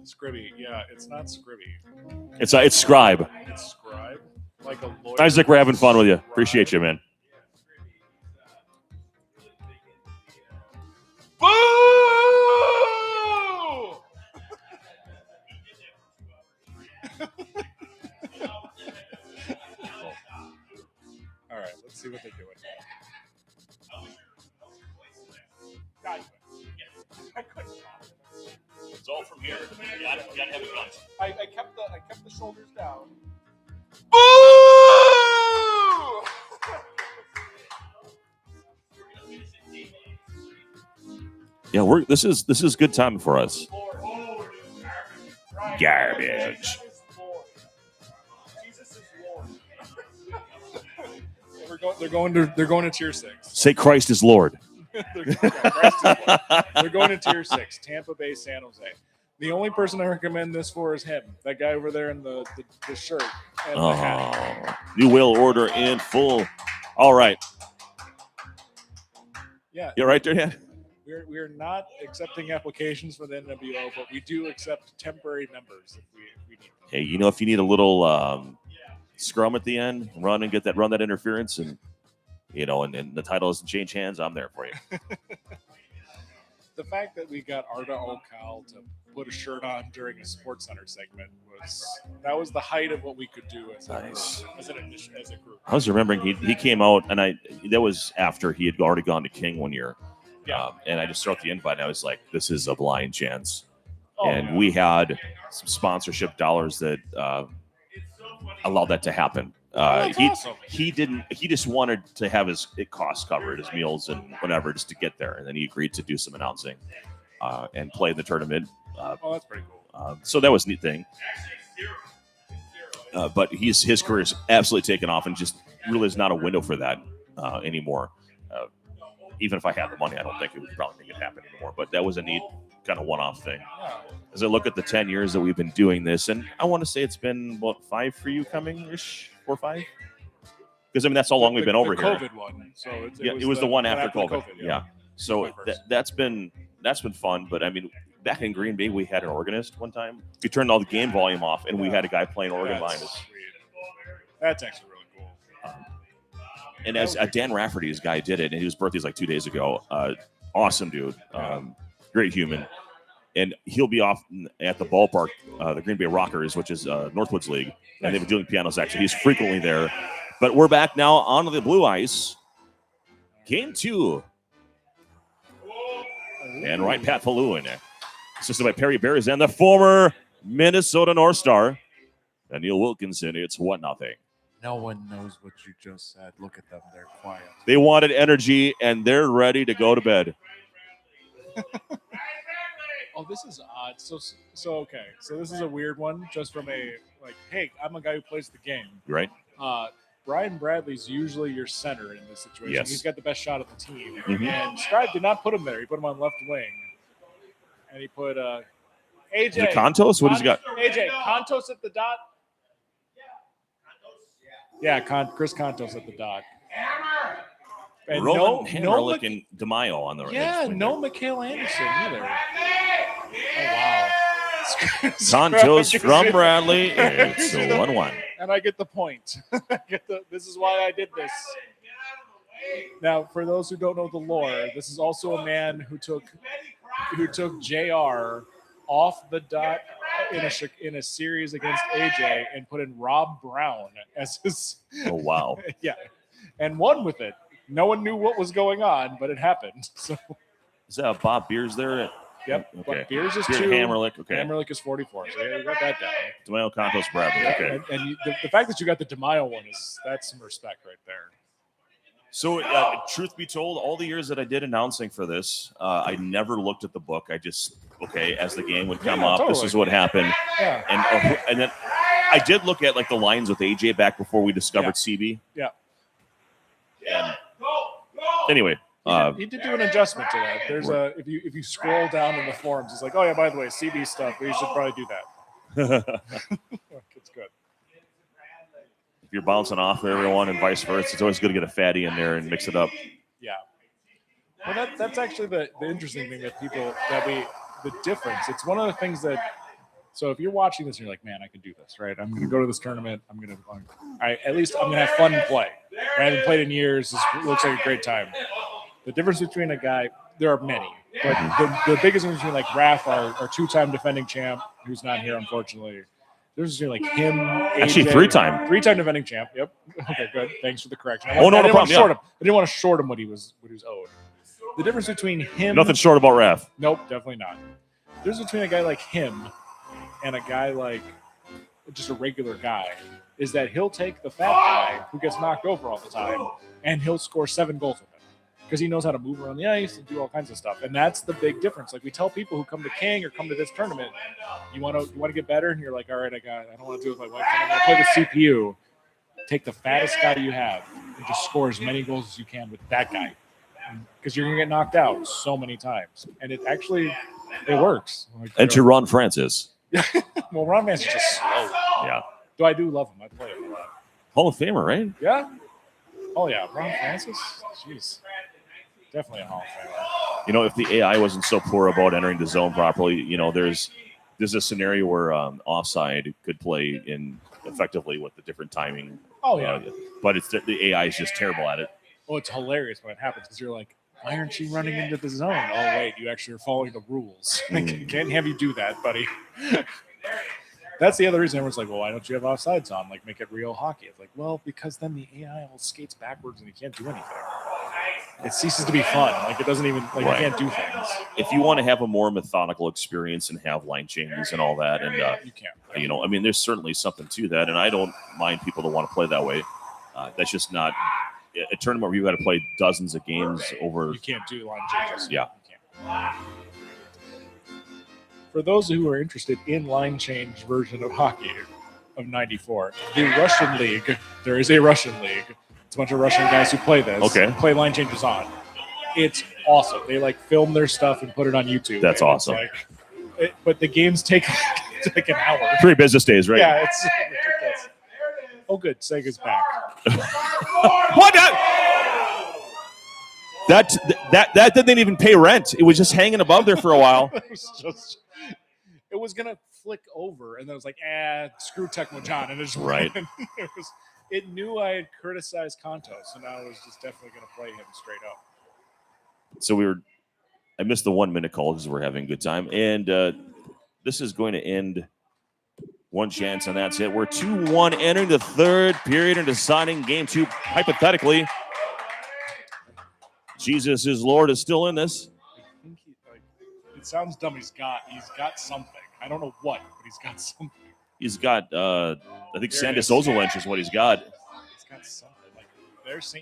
Scribby. Yeah, it's not Scribby. It's Scribe. It's Scribe. Like a lawyer. Isaac, we're having fun with you. Appreciate you, man. Boo! All right, let's see what they're doing. God, I couldn't. It's all from here. You gotta have it guns. I kept the shoulders down. Boo! Yeah, this is good time for us. Garbage. They're going to tier 6. Say Christ is Lord. They're going to tier 6. Tampa Bay, San Jose. The only person I recommend this for is him. That guy over there in the shirt and the hat. New whale order in full. All right. Yeah. You all right there, Dan? We're not accepting applications for the NWO, but we do accept temporary members if we need them. Hey, if you need a little scrum at the end, run that interference, and and the title doesn't change hands, I'm there for you. The fact that we got Arda Okal to put a shirt on during a Sports Center segment was the height of what we could do as Nice. as a group. I was remembering he came out, and that was after he had already gone to King one year. Yeah. And I just threw out the invite, and I was like, this is a blind chance. Oh, and yeah. we had some sponsorship dollars that allowed that to happen. That's awesome. He just wanted to have his costs covered, his meals and whatever, just to get there. And then he agreed to do some announcing and play in the tournament. Oh, that's pretty cool. So that was a neat thing. But his career is absolutely taken off, and just really is not a window for that anymore. Even if I had the money, I don't think it would probably make it happen anymore. But that was a neat kind of one-off thing. As I look at the 10 years that we've been doing this, and I want to say it's been, 5 for you coming-ish? 4 or 5? Because, that's how long we've been over the here. COVID one. So it was the one after COVID. yeah. So that's been fun. But, back in Green Bay, we had an organist one time. We turned all the game volume off, and we had a guy playing organ behind us. That's actually really cool. And as Dan Rafferty's guy did it, and his birthday's 2 days ago, Awesome dude. Great human. And he'll be off at the ballpark, the Green Bay Rockers, which is Northwoods League. And they've been doing pianos, actually. He's frequently there. But we're back now on the blue ice. Game 2. And right, Pat Falou in there. Assisted by Perry Bears and the former Minnesota North Star, Neil Wilkinson. It's 1-0. No one knows what you just said. Look at them. They're quiet. They wanted energy, and they're ready to go to bed. Oh, this is odd. So okay. So this is a weird one, just from a hey, I'm a guy who plays the game. Right. Brian Bradley's usually your center in this situation. Yes. He's got the best shot of the team. Mhm. And Scribe did not put him there. He put him on left wing. And he put AJ. Is it Contos? What does he got? AJ, Contos at the dot. Yeah, Chris Contos at the dot. And Roman Hammerlick and DeMaio on the right. yeah, no Mikhail Anderson either. Oh, wow. Santos from Bradley. It's 1-1. And I get the point. This is why I did this. Now, for those who don't know the lore, this is also a man who took JR off the dot in a series against AJ and put in Rob Brown as his. Oh, wow. Yeah, and won with it. No one knew what was going on, but it happened. So. Is that Bob Beers there? Yep. Okay. Beers is Beers 2. Hammerlick. Okay. Hammerlick is 44. So yeah, you got that down. DeMaio, Contos, Bradley. Okay. And the fact that you got the DeMaio one that's some respect right there. So, truth be told, all the years that I did announcing for this, I never looked at the book. I just, as the game would come up, totally. this is what happened. Yeah. And then I did look at the lines with AJ back before we discovered CB. Yeah. And anyway. He did do an adjustment to that. There's if you scroll down in the forums, it's like, oh yeah, by the way, CB stuff, we should probably do that. It's good. If you're bouncing off everyone and vice versa, it's always good to get a fatty in there and mix it up. Yeah. Well, that's actually the interesting thing that the difference. It's one of the things that. So if you're watching this and you're like, man, I can do this, right? I'm going to go to this tournament. I'm going to have fun and play. I haven't played in years. This looks like a great time. The difference between a guy, there are many, but the biggest difference between Raph, our 2-time defending champ, who's not here, unfortunately. There's between him, AJ, actually 3-time defending champ. Yep. Okay, good. Thanks for the correction. No problem. I didn't want to short him what he was owed. The difference between him, nothing short about Raph. Nope, definitely not. There's between a guy like him and a guy like just a regular guy is that he'll take the fat guy who gets knocked over all the time and he'll score 7 goals with him because he knows how to move around the ice and do all kinds of stuff. And that's the big difference. We tell people who come to King or come to this tournament, you want to get better, and you're like, all right, I don't want to do it with my wife. I'm going to play the CPU. Take the fattest guy you have and just score as many goals as you can with that guy because you're going to get knocked out so many times. And it works. Enter Ron Francis. Well, Ron Francis is just slow. Yeah. Though I do love him. I play him a lot. Hall of Famer, right? Yeah. Oh, yeah. Ron Francis? Jeez. Definitely a Hall of Famer. If the AI wasn't so poor about entering the zone properly, there's a scenario where offside could play in effectively with the different timing. Oh, yeah. But the AI is just terrible at it. Oh, it's hilarious when it happens because you're like, why aren't you running into the zone? Oh, wait, you actually are following the rules. Can't have you do that, buddy. That's the other reason everyone's like, well, why don't you have offsides on? Make it real hockey. It's like, well, because then the AI all skates backwards and you can't do anything. It ceases to be fun. It doesn't even, you can't do things. If you want to have a more methodical experience and have line changes and all that, and you can. There's certainly something to that, and I don't mind people that want to play that way. That's just not a tournament where you've got to play dozens of games over. You can't do line changes. Yeah. You can't. For those who are interested in line change version of hockey of 94, the Russian league, there is a Russian league. It's a bunch of Russian guys who play this. Okay. Play line changes on. It's awesome. They film their stuff and put it on YouTube. That's awesome. But the games take an hour. 3 business days, right? Yeah, it's ridiculous. Oh, good. Sega's back. What? That didn't even pay rent. It was just hanging above there for a while. It was gonna flick over, and then it was like, screw Tecmo John, and it just right. It knew I had criticized Kanto, so now it was just definitely gonna play him straight up. So we were I missed the 1 minute call because we're having a good time. And this is going to end one chance, and that's it. We're 2-1 entering the third period and deciding game 2. Hypothetically, Jesus is Lord is still in this. I think it sounds dumb. He's got something. I don't know what, but he's got something. He's got, I think Sandis Ozolench is what he's got. He's got something.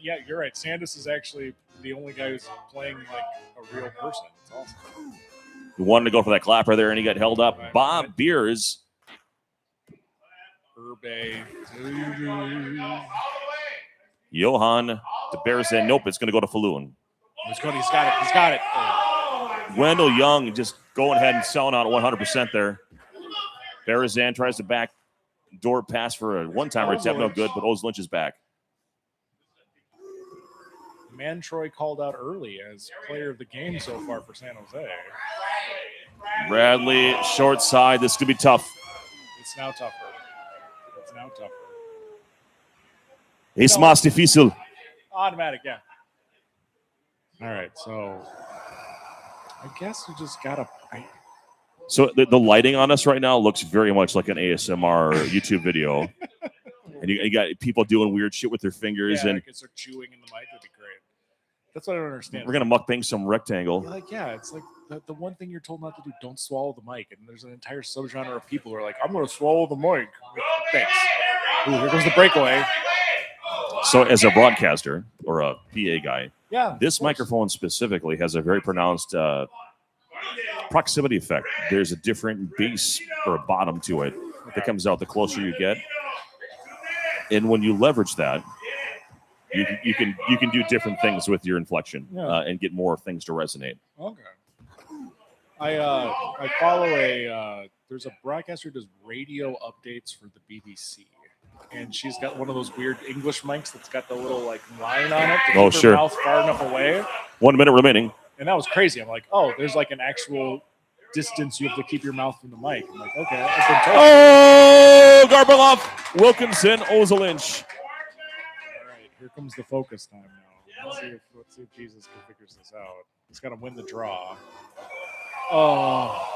Yeah, you're right. Sandis is actually the only guy who's playing like a real person. It's awesome. He wanted to go for that clapper there, and he got held up. Right. Bob Beers. Herbe. Johan to Berzan. Nope, it's going to go to Falloon. He's got it. He's got it. Wendell Young just going ahead and selling out at 100% there. Berzan tries to back door pass for a one-timer. It's no good, but Ozolench is back. Man Troy called out early as player of the game so far for San Jose. Bradley, short side. This could be tough. It's now tougher. Es más difícil. Automatic, yeah. All right, so I guess you just got to... So the lighting on us right now looks very much like an ASMR YouTube video. And you got people doing weird shit with their fingers. Yeah, and I guess they're chewing in the mic. Would be great. That's what I don't understand. We're going to mukbang some rectangle. It's like the one thing you're told not to do, don't swallow the mic. And there's an entire subgenre of people who are like, I'm going to swallow the mic. Thanks. Ooh, here comes the breakaway. So as a broadcaster or a PA guy, yeah, this microphone specifically has a very pronounced proximity effect. There's a different base or a bottom to it that comes out the closer you get. And when you leverage that, you can do different things with your inflection and get more things to resonate. Okay. I follow there's a broadcaster who does radio updates for the BBC, and she's got one of those weird English mics that's got the little like line on it to keep her mouth far enough away. 1 minute remaining. And that was crazy. I'm like, oh, there's like an actual distance you have to keep your mouth from the mic. I'm like, okay. I've been told. Oh, Garbeloff, Wilkinson, Ozolench. All right, here comes the focus time now. Let's see if Jesus figures this out. He's got to win the draw. Oh.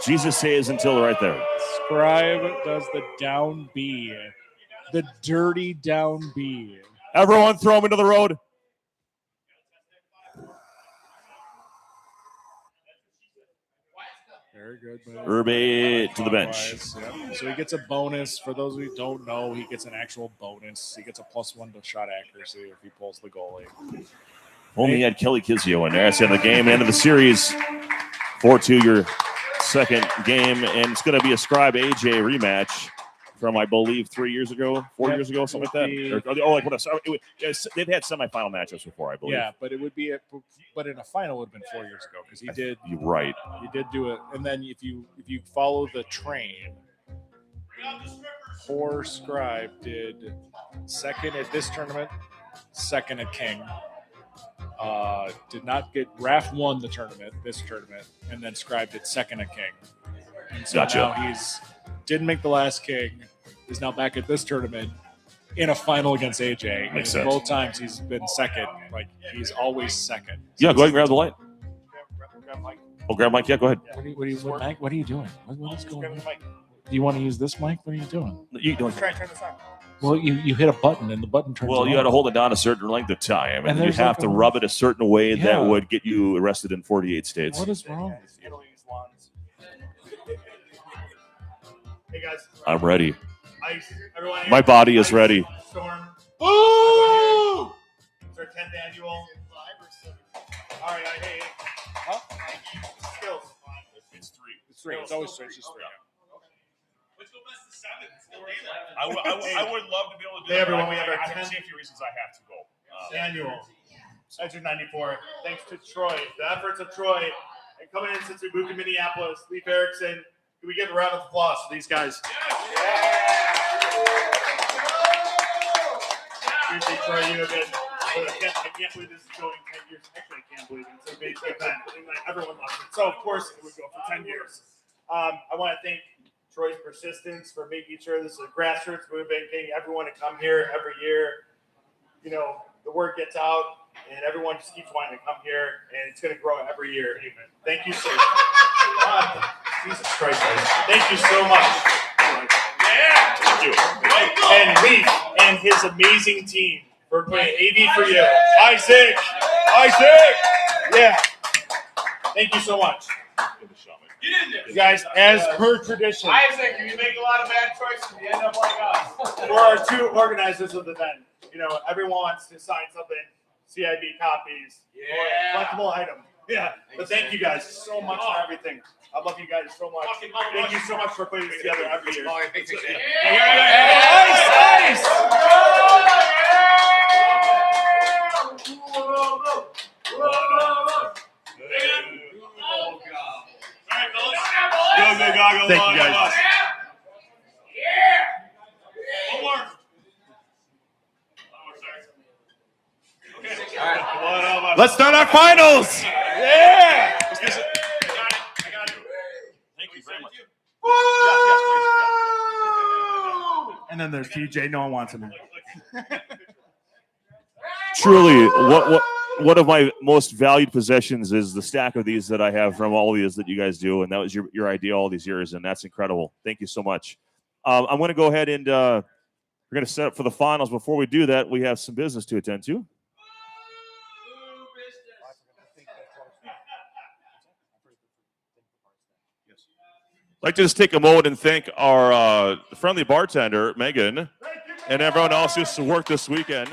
Jesus says until right there. Scribe does the down B. The dirty down B. Everyone throw him into the road. Very good. Herbe to the bench. Yep. So he gets a bonus. For those who don't know, he gets an actual bonus. He gets a +1 to shot accuracy if he pulls the goalie. Only had Kelly Kizio in there. That's the end of the game. End of the series. 4-2 your second game. And it's going to be a Scribe AJ rematch from, I believe, 4 years ago, something like that. They've had semifinal matchups before, I believe. Yeah, but it would be but in a final it would have been 4 years ago because he did. You're right. He did do it, and then if you follow the train, poor Scribe did second at this tournament, second at King. Did not get Raph won the tournament, this tournament, and then Scribe did second at King. And so now he's didn't make the last King. Is now back at this tournament in a final against AJ. Makes and sense. Both times he's been second. Like he's always second. Yeah, go ahead and grab the light. Oh, grab Mike. Yeah, go ahead. What are you doing? What is going on? Do you want to use this mic? What are you doing? You don't. Try and turn this on. Well, you hit a button and the button turns. Well, you got to hold it down a certain length of time, and then you have to rub it a certain way that would get you arrested in 48 states. What is wrong? Hey guys. I'm ready. Ice. Everyone here. My body is ready. Storm. Ooh! It's our 10th annual. All right, hey. Huh? Skills. It's three. It's three. It's always three. It's just three. Let's go best of 7. It's still I would love to be able to do Hey that. everyone, we have our For 10th safety reasons, I have to go. annual NHL94. Thanks to Troy, the efforts of Troy, and coming in since we moved to Minneapolis, Leif Erickson. Can we give a round of applause to these guys? Seriously, Troy, you have been. I can't believe this is going 10 years. Actually, I can't believe it. It's a big event. Everyone loves it. So, of course, it would go for 10 years. I want to thank Troy's persistence for making sure this is a grassroots movement, getting everyone to come here every year. You know, the word gets out. and everyone just keeps wanting to come here, and it's going to grow every year. Thank you so much. Jesus Christ, guys. Thank you so much. Yeah. Thank you. And Leaf and his amazing team for playing AV for you. Isaac. Yeah. Thank you so much. You guys, as per tradition, Isaac, you make a lot of bad choices. You end up like us. for our two organizers of the event, everyone wants to sign something, CIB copies, collectible item. Yeah. But thank you guys so much for everything. I love you guys so much. Thank you so much for putting this together every year. Thank you, guys. One more. Let's start our finals. Yeah. Thank you very much. And then there's TJ. No one wants him. Truly, one of my most valued possessions is the stack of these that I have from all of these that you guys do, and that was your idea all these years, and that's incredible. Thank you so much. I'm going to go ahead and we're going to set up for the finals. Before we do that, we have some business to attend to. I'd like to just take a moment and thank our friendly bartender, Megan, and everyone else who's worked this weekend.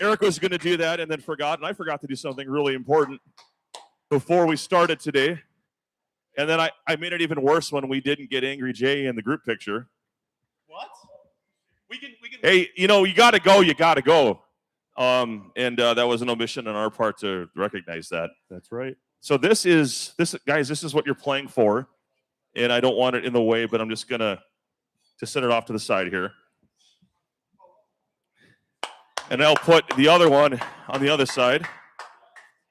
Eric was going to do that and then forgot, and I forgot to do something really important before we started today. And then I made it even worse when we didn't get Angry Jay in the group picture. What? We can. Hey, you got to go. You got to go. And that was an omission on our part to recognize that. That's right. So this is what you're playing for, and I don't want it in the way, but I'm just gonna set it off to the side here, and I'll put the other one on the other side.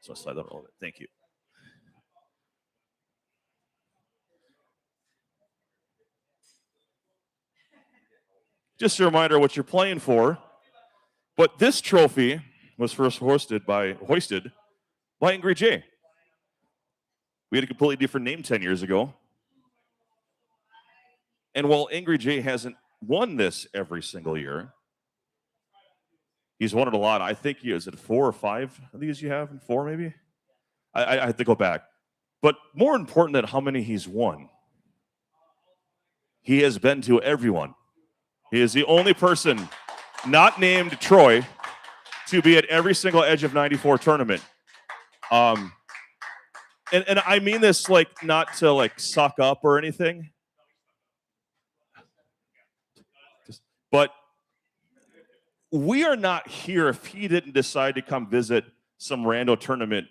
So I'll slide that a little bit. Thank you. Just a reminder what you're playing for. But this trophy was first hoisted by Angry Jay. We had a completely different name 10 years ago. And while Angry Jay hasn't won this every single year, he's won it a lot. I think is it 4 or 5 of these you have? 4 maybe? I have to go back. But more important than how many he's won, he has been to everyone. He is the only person not named Troy to be at every single Edge of 94 tournament. And I mean this not to suck up or anything, but we are not here if he didn't decide to come visit some rando tournament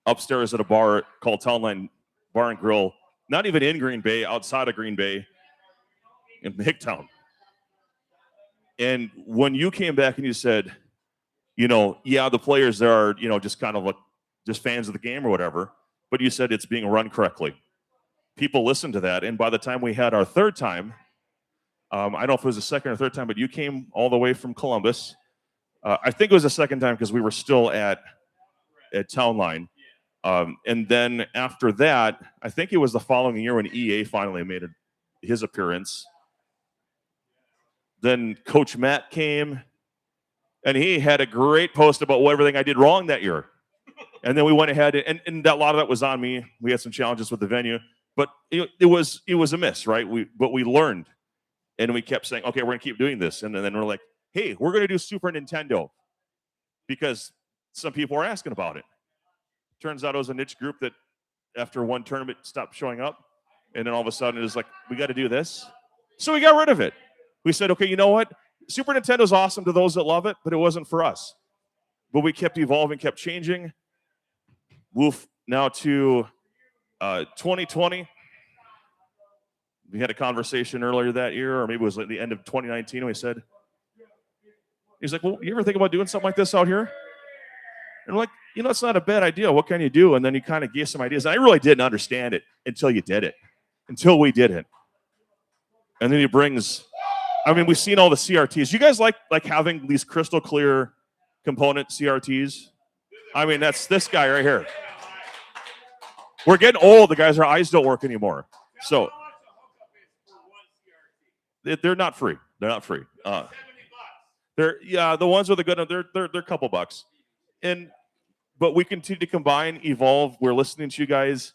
upstairs at a bar called Townline Bar and Grill, not even in Green Bay, outside of Green Bay, in Hicktown. And when you came back and you said, the players there are, just kind of just fans of the game or whatever, but you said it's being run correctly. People listened to that, and by the time we had our third time, I don't know if it was the second or third time, but you came all the way from Columbus. I think it was the second time because we were still at Townline. And then after that, I think it was the following year when EA finally made his appearance. Then Coach Matt came, and he had a great post about everything I did wrong that year. And then we went ahead, and a lot of that was on me. We had some challenges with the venue, but it was a miss, right? But we learned, and we kept saying, okay, we're going to keep doing this. And then we're like, hey, we're going to do Super Nintendo because some people were asking about it. Turns out it was a niche group that after one tournament stopped showing up, and then all of a sudden it was like, we got to do this. So we got rid of it. We said, okay, you know what? Super Nintendo's awesome to those that love it, but it wasn't for us. But we kept evolving, kept changing. Woof, now to 2020. We had a conversation earlier that year, or maybe it was at the end of 2019, and we said, he's like, well, you ever think about doing something like this out here? And we're like, it's not a bad idea. What can you do? And then he kind of gave some ideas. And I really didn't understand it until you did it, until we did it. And then he brings, we've seen all the CRTs. You guys like having these crystal clear component CRTs. I mean, that's this guy right here. We're getting old. The guys, our eyes don't work anymore. So they're not free. They're not free. The ones with the good. They're a couple bucks. But we continue to combine, evolve. We're listening to you guys.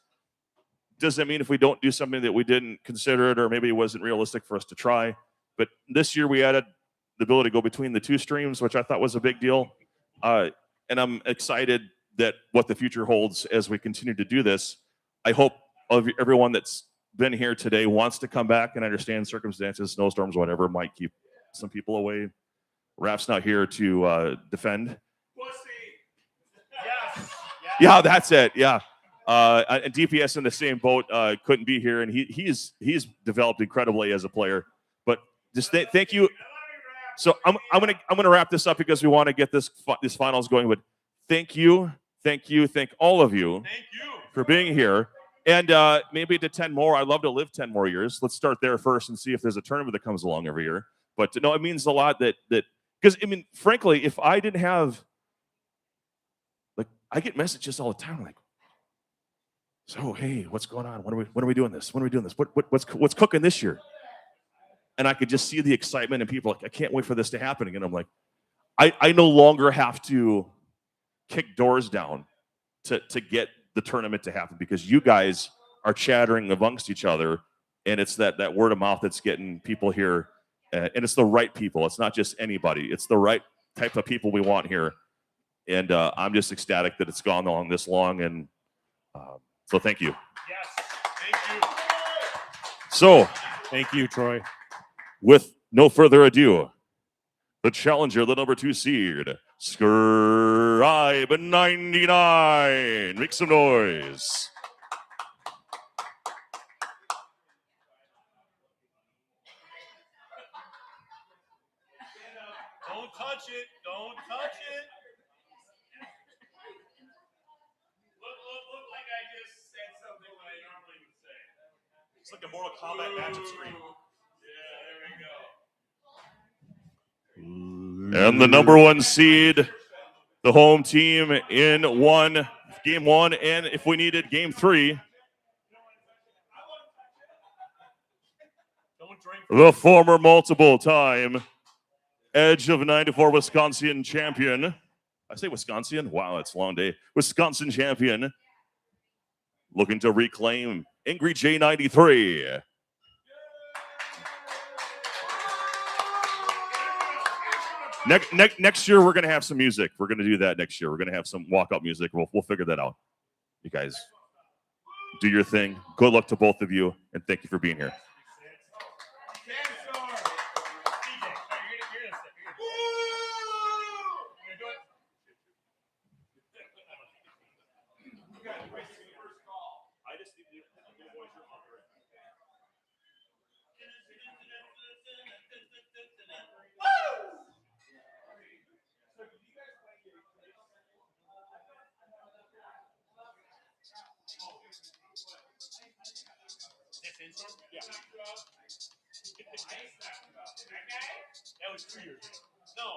Doesn't mean if we don't do something that we didn't consider it or maybe it wasn't realistic for us to try. But this year we added the ability to go between the two streams, which I thought was a big deal. And I'm excited that what the future holds as we continue to do this. I hope everyone that's been here today wants to come back and understand circumstances, snowstorms, whatever, might keep some people away. Raf's not here to defend. Yeah, that's it. Yeah. And DPS in the same boat couldn't be here, and he's developed incredibly as a player. But just thank you. So I'm gonna wrap this up because we want to get this finals going. But thank all of you for being here, and maybe to 10 more. I'd love to live 10 more years. Let's start there first and see if there's a tournament that comes along every year. But no, it means a lot that because I mean, frankly, if I didn't have I get messages all the time like, so hey, what's going on? When are we doing this? When are we doing this? What's cooking this year? And I could just see the excitement and people like, I can't wait for this to happen again. I'm like, I no longer have to kick doors down to get the tournament to happen because you guys are chattering amongst each other, and it's that word of mouth that's getting people here, and it's the right people. It's not just anybody. It's the right type of people we want here. And I'm just ecstatic that it's gone on this long. And so thank you. Yes, thank you. So thank you, Troy. With no further ado, the challenger, the number 2 seed, Scribe 99. Make some noise. Don't touch it. Don't touch it. Look like I just said something that I normally would say. It's like a Mortal Kombat matchup screen. And the number 1 seed, the home team in game 1, and if we needed game 3, the former multiple-time Edge of 94 Wisconsin champion. I say Wisconsin? Wow, it's a long day. Wisconsin champion, looking to reclaim Angry J93. Next year, we're going to have some music. We're going to do that next year. We're going to have some walkout music. We'll figure that out. You guys do your thing. Good luck to both of you, and thank you for being here. That was 2 years ago. No,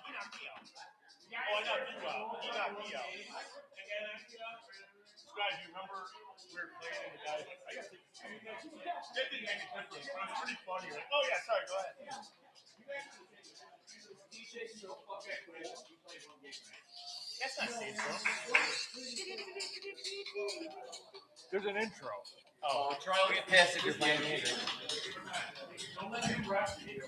he knocked me out. Oh, I knocked you out. He knocked me out. Guys, you remember we were playing and the guy was like, I got to take this. That didn't make a difference, but it was pretty funny. Like, oh, yeah, sorry, go ahead. That's not intro. There's an intro. Oh, Troy will get pissed if you're playing music. Don't let him rush you.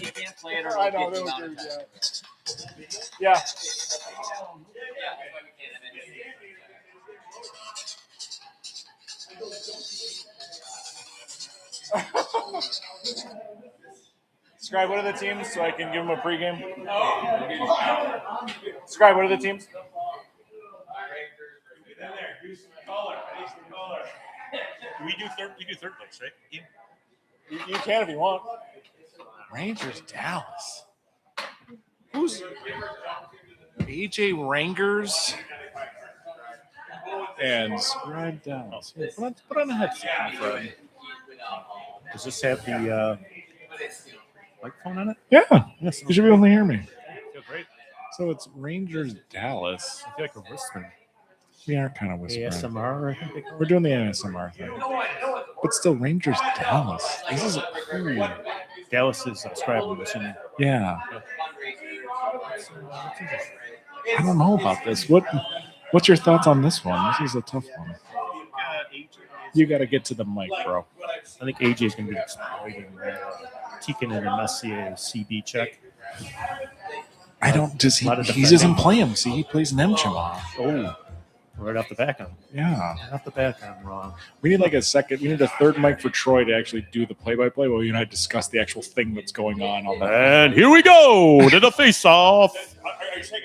You can't play it or I know, that was good, yeah. Scribe, what are the teams so I can give them a pregame? Scribe, what are the teams? We do third place, right? You can if you want. Rangers Dallas. Who's AJ Rangers and Scribe Dallas? Here, put on a headset, my friend. Does this have the microphone on it? Yeah, Yes. you should be able to hear me. Feel great. So it's Rangers Dallas. I feel like a whispering. We are kind of whispering. ASMR. I think We're doing the ASMR thing. But still, Rangers Dallas. This is Dallas is subscribing. I'm assuming. yeah. I don't know about this. What's your thoughts on this one? This is a tough one. You got to get to the mic, bro. I think AJ is going to be exploiting Tekin and Messier CB check. I don't. Does he? He doesn't play him. See, he plays Nemchimov. Oh, right off the back on. Yeah. Right off the back on wrong. We need like a second. We need a third mic for Troy to actually do the play-by-play while you and I discuss the actual thing that's going on. And here we go to the face-off.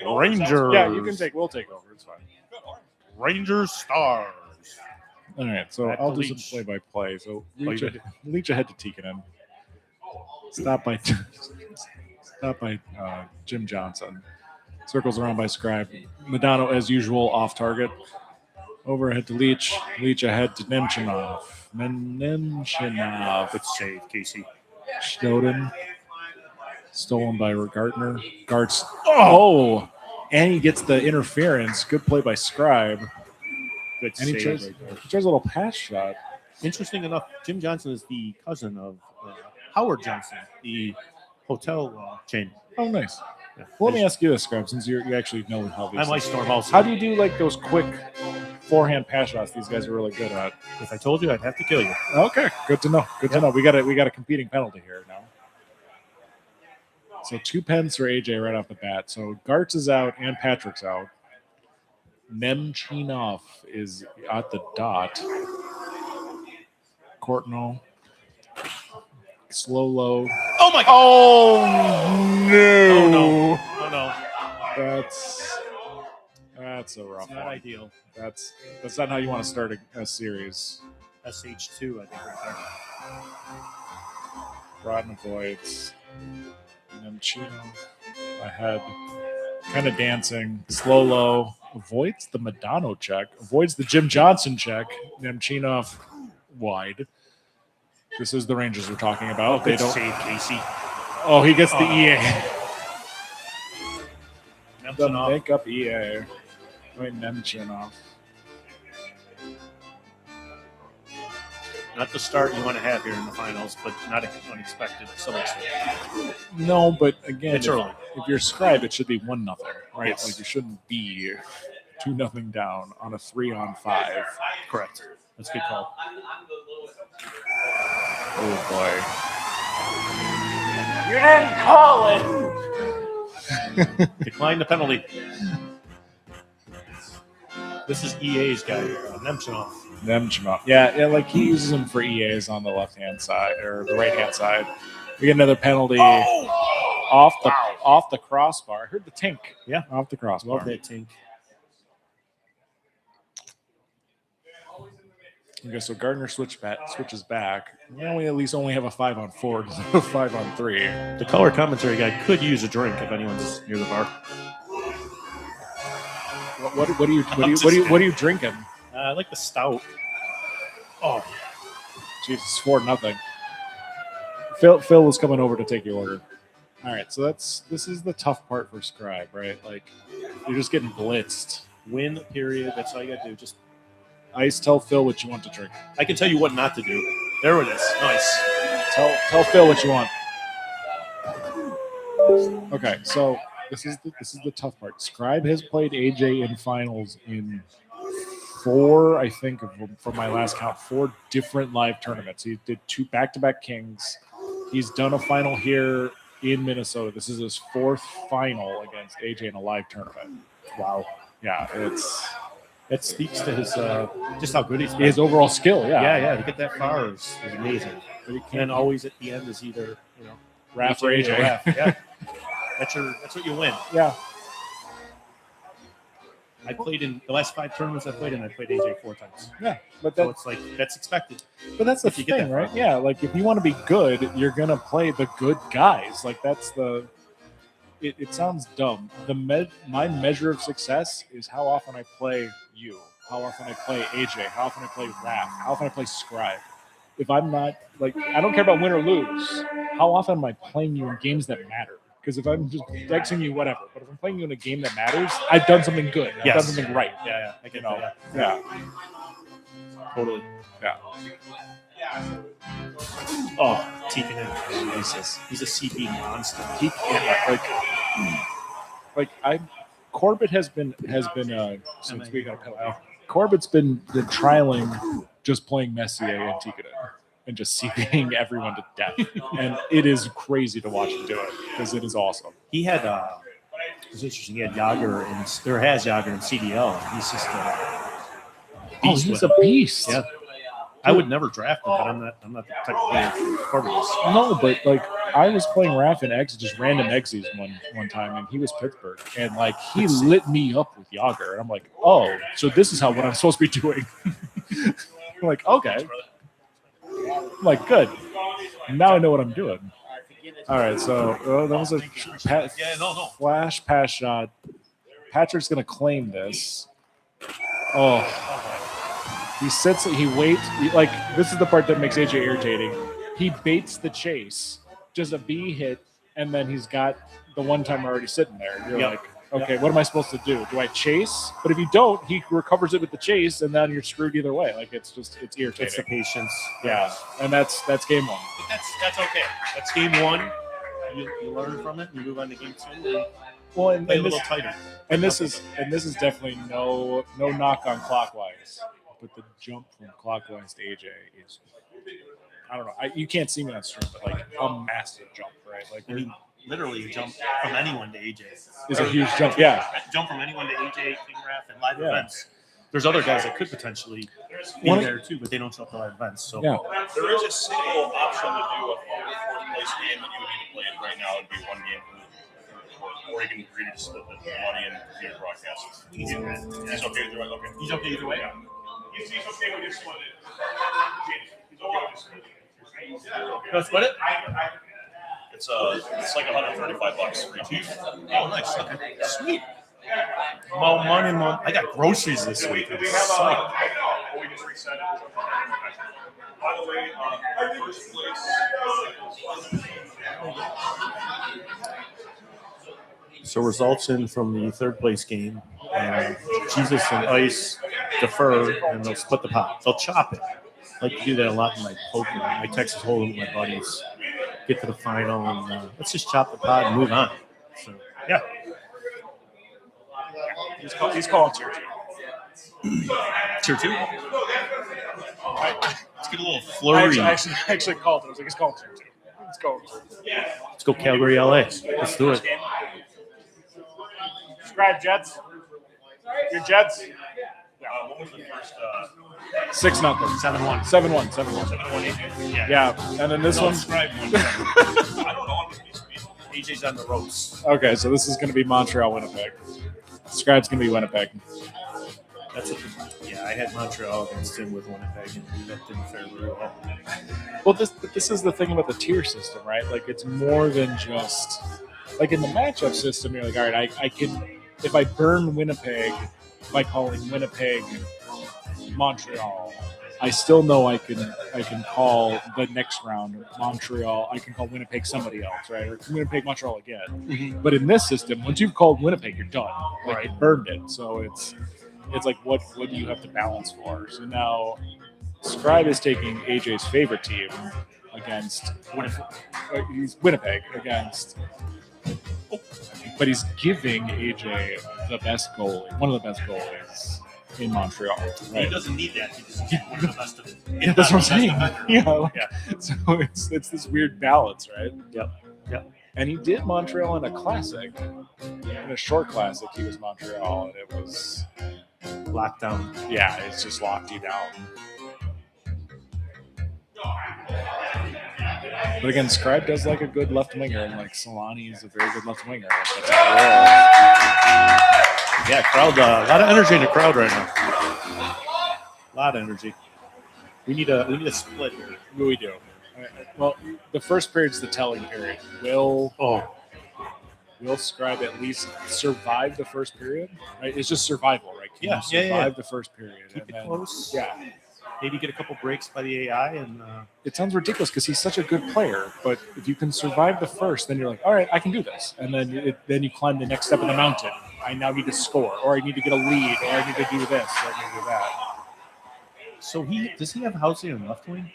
Rangers. Yeah, we'll take over. It's fine. Rangers Stars. All right, so Back I'll to do Leach. some play-by-play. So you Leach ahead to Tikkanen. Stop by Jim Johnson. Circles around by Scribe. Modano, as usual, off target. Overhead to Leach. Leach ahead to Nemchinov. Nemchinov. Good save, Casey. Snowden. Stolen by Gartner. Gart's. Oh! And he gets the interference. Good play by Scribe. Good And he save. tries, Right there. he tries a little pass shot. Interesting enough, Jim Johnson is the cousin of Howard Johnson, the hotel chain. Oh, nice. Yeah. Well, let me ask you this, Scribe, since you actually know how these I'm Ice things Storm work. also. How do you do like those quick forehand pass shots these guys are really good at? If I told you, I'd have to kill you. Okay, good to know. Good to know. We got a competing penalty here now. So 2 pens for AJ right off the bat. So Gartz is out and Patrick's out. Nemchinov is at the dot. Courtnall. Slow low. Oh my God! Oh no! Oh no! That's a rough It's not one. ideal. That's not how you want to start a series. SH2, I think, right there. Rotten avoids. Nemchinov ahead. Kind of dancing. Slow low. Avoids the Modano check. Avoids the Jim Johnson check. Nemchinov wide. This is the Rangers we're talking about. Oh, They good don't. save, Casey. Oh, he gets the EA. The Nemchinov. makeup EA. Wait, Nemchinov. Not the start you want to have here in the finals, but not unexpected to some extent. No, but again, It's early. if you're Scribe, it should be 1-0, right? Yes. Like you shouldn't be 2-0 down on a 3-on-5. Correct. That's a good call. Oh boy. You didn't call it. Decline the penalty. This is EA's guy, Nemchinov. Nemchinov. Yeah, like he uses them for EAs on the left-hand side or the right-hand side. We get another penalty off the crossbar. I heard the tink. Yeah. Off the crossbar. Love that tink. Okay, so Gardner switches back. Now we at least only have a 5-on-4 instead of a 5-on-3. The color commentary guy could use a drink if anyone's near the bar. What are you drinking? I like the stout. Oh, Jesus, 4-0. Phil was coming over to take your order. All right, so this is the tough part for Scribe, right? Like you're just getting blitzed. win, period. That's all you got to do. Just Ice, tell Phil what you want to drink. I can tell you what not to do. There it is. Nice. Tell Phil what you want. Okay, so this is the tough part. Scribe has played AJ in finals in 4, I think, from my last count, 4 different live tournaments. He did 2 back-to-back Kings. He's done a final here in Minnesota. This is his 4th final against AJ in a live tournament. Wow. Yeah, That speaks to his just how good he's been. His overall skill. Yeah. To get that far is amazing. But he can't always at the end is either Raph or AJ. Raph. Yeah. That's what you win. Yeah. I played in the last 5 tournaments I played in. I played AJ 4 times. Yeah, but so it's like that's expected. But that's the if you get thing, that right? far. Yeah, like if you want to be good, you're gonna play the good guys. Like that's the. It sounds dumb. My measure of success is how often I play you, how often I play AJ, how often I play Raph, how often I play Scribe. If I'm not like, I don't care about win or lose. How often am I playing you in games that matter? Because if I'm just texting you, whatever. But if I'm playing you in a game that matters, I've done something good. I've done something right. Yeah, I get that. Yeah. Totally. Yeah. Oh, Tikkanen. He's a CP monster. Corbett has been since we got a penalty. Corbett's been trialing just playing Messier and Tikkanen and just CPing everyone to death, and it is crazy to watch him do it because it is awesome. He had it was interesting. He had Yager and there has Yager in CDL. He's just beast. He's a beast. Yeah. I would never draft him, but I'm not the type of player Corbett is. No, but like I was playing Raph and Eggs, just random Eggsy one time, and he was Pittsburgh, and like he lit me up with Yager, and I'm like, oh, so this is what I'm supposed to be doing. I'm like, okay, I'm like good. Now I know what I'm doing. All right, so that was a flash pass shot. Patrick's gonna claim this. Oh. He sits, he waits. This is the part that makes AJ irritating. He baits the chase, just a B hit, and then he's got the one time already sitting there. You're like, okay, what am I supposed to do? Do I chase? But if you don't, he recovers it with the chase, and then you're screwed either way. Like it's irritating. It's the patience. Yeah, and that's game one. But that's okay. That's game one. You learn from it. You move on to game 2. Well, and play a little tighter. And this is definitely no knock on Clockwise. But the jump from Clockwise to AJ is, I don't know. You can't see me on stream, but like a massive jump, right? Like literally a jump from anyone to AJ is a huge jump. Yeah, jump from anyone to AJ, King Raph, and live events. There's other guys that could potentially be there too, but they don't show up to live events. So there is a single option to do a 4th place game that you would need to play in right now. It'd be one game or you can agree to split the money and computer broadcast. He's okay either way. Okay. He's okay either way. Yeah. He's okay with this one. He's okay with this one. Let's split it? It's like $135 for each. Oh, nice. Okay. Sweet. More money, more. I got groceries this week. I'm psyched. We just reset it. By the way, first place. So results in from the 3rd place game. Jesus and Ice defer, and they'll split the pot. They'll chop it. I like to do that a lot in my poker. My Texas Hold'em with my buddies. Get to the final, and let's just chop the pot and move on. So, yeah. He's calling tier 2. Tier 2? Let's get a little flurry. I actually called it. I was like, he's calling tier 2. Let's go. Let's go Calgary, LA. Let's do it. Scribe Jets. Your Jets. What was the first? 6-0. 7-1. 7-1. 7-1. Yeah. And then this one. I don't know. AJ's on the ropes. Okay, so this is going to be Montreal, Winnipeg. Scribe's going to be Winnipeg. I had Montreal against him with Winnipeg, and that didn't fare very well. Well, this is the thing about the tier system, right? Like, it's more than just like in the matchup system. You're like, all right, I can, if I burn Winnipeg by calling Winnipeg Montreal, I still know I can call the next round Montreal. I can call Winnipeg somebody else, right? Or Winnipeg Montreal again. Mm-hmm. But in this system, once you've called Winnipeg, you're done. Like, you burned it. So it's like what do you have to balance for? So now Scribe is taking AJ's favorite team against Winnipeg against, but he's giving AJ the best goalie, one of the best goalies in Montreal. Right? He doesn't need that. He just needs one of the best of it. Yeah, that's what I'm saying. Yeah. So it's this weird balance, right? Yep. And he did Montreal in a classic, in a short classic. He was Montreal, and it was locked down. Yeah, it's just locked you down. But again, Scribe does like a good left winger, and like Solani is a very good left winger. That's how Yeah, crowd. A lot of energy in the crowd right now. A lot of energy. We need a split here. We do. Well, the first period's the telling period. Will Scribe at least survive the first period? Right? It's just survival, right? Can you survive the first period? Keep and it then, close. Yeah. Maybe get a couple breaks by the AI, and it sounds ridiculous because he's such a good player. But if you can survive the first, then you're like, all right, I can do this. And then you climb the next step of the mountain. I now need to score, or I need to get a lead, or I need to do this, or I need to do that. So does he have Housley on left wing?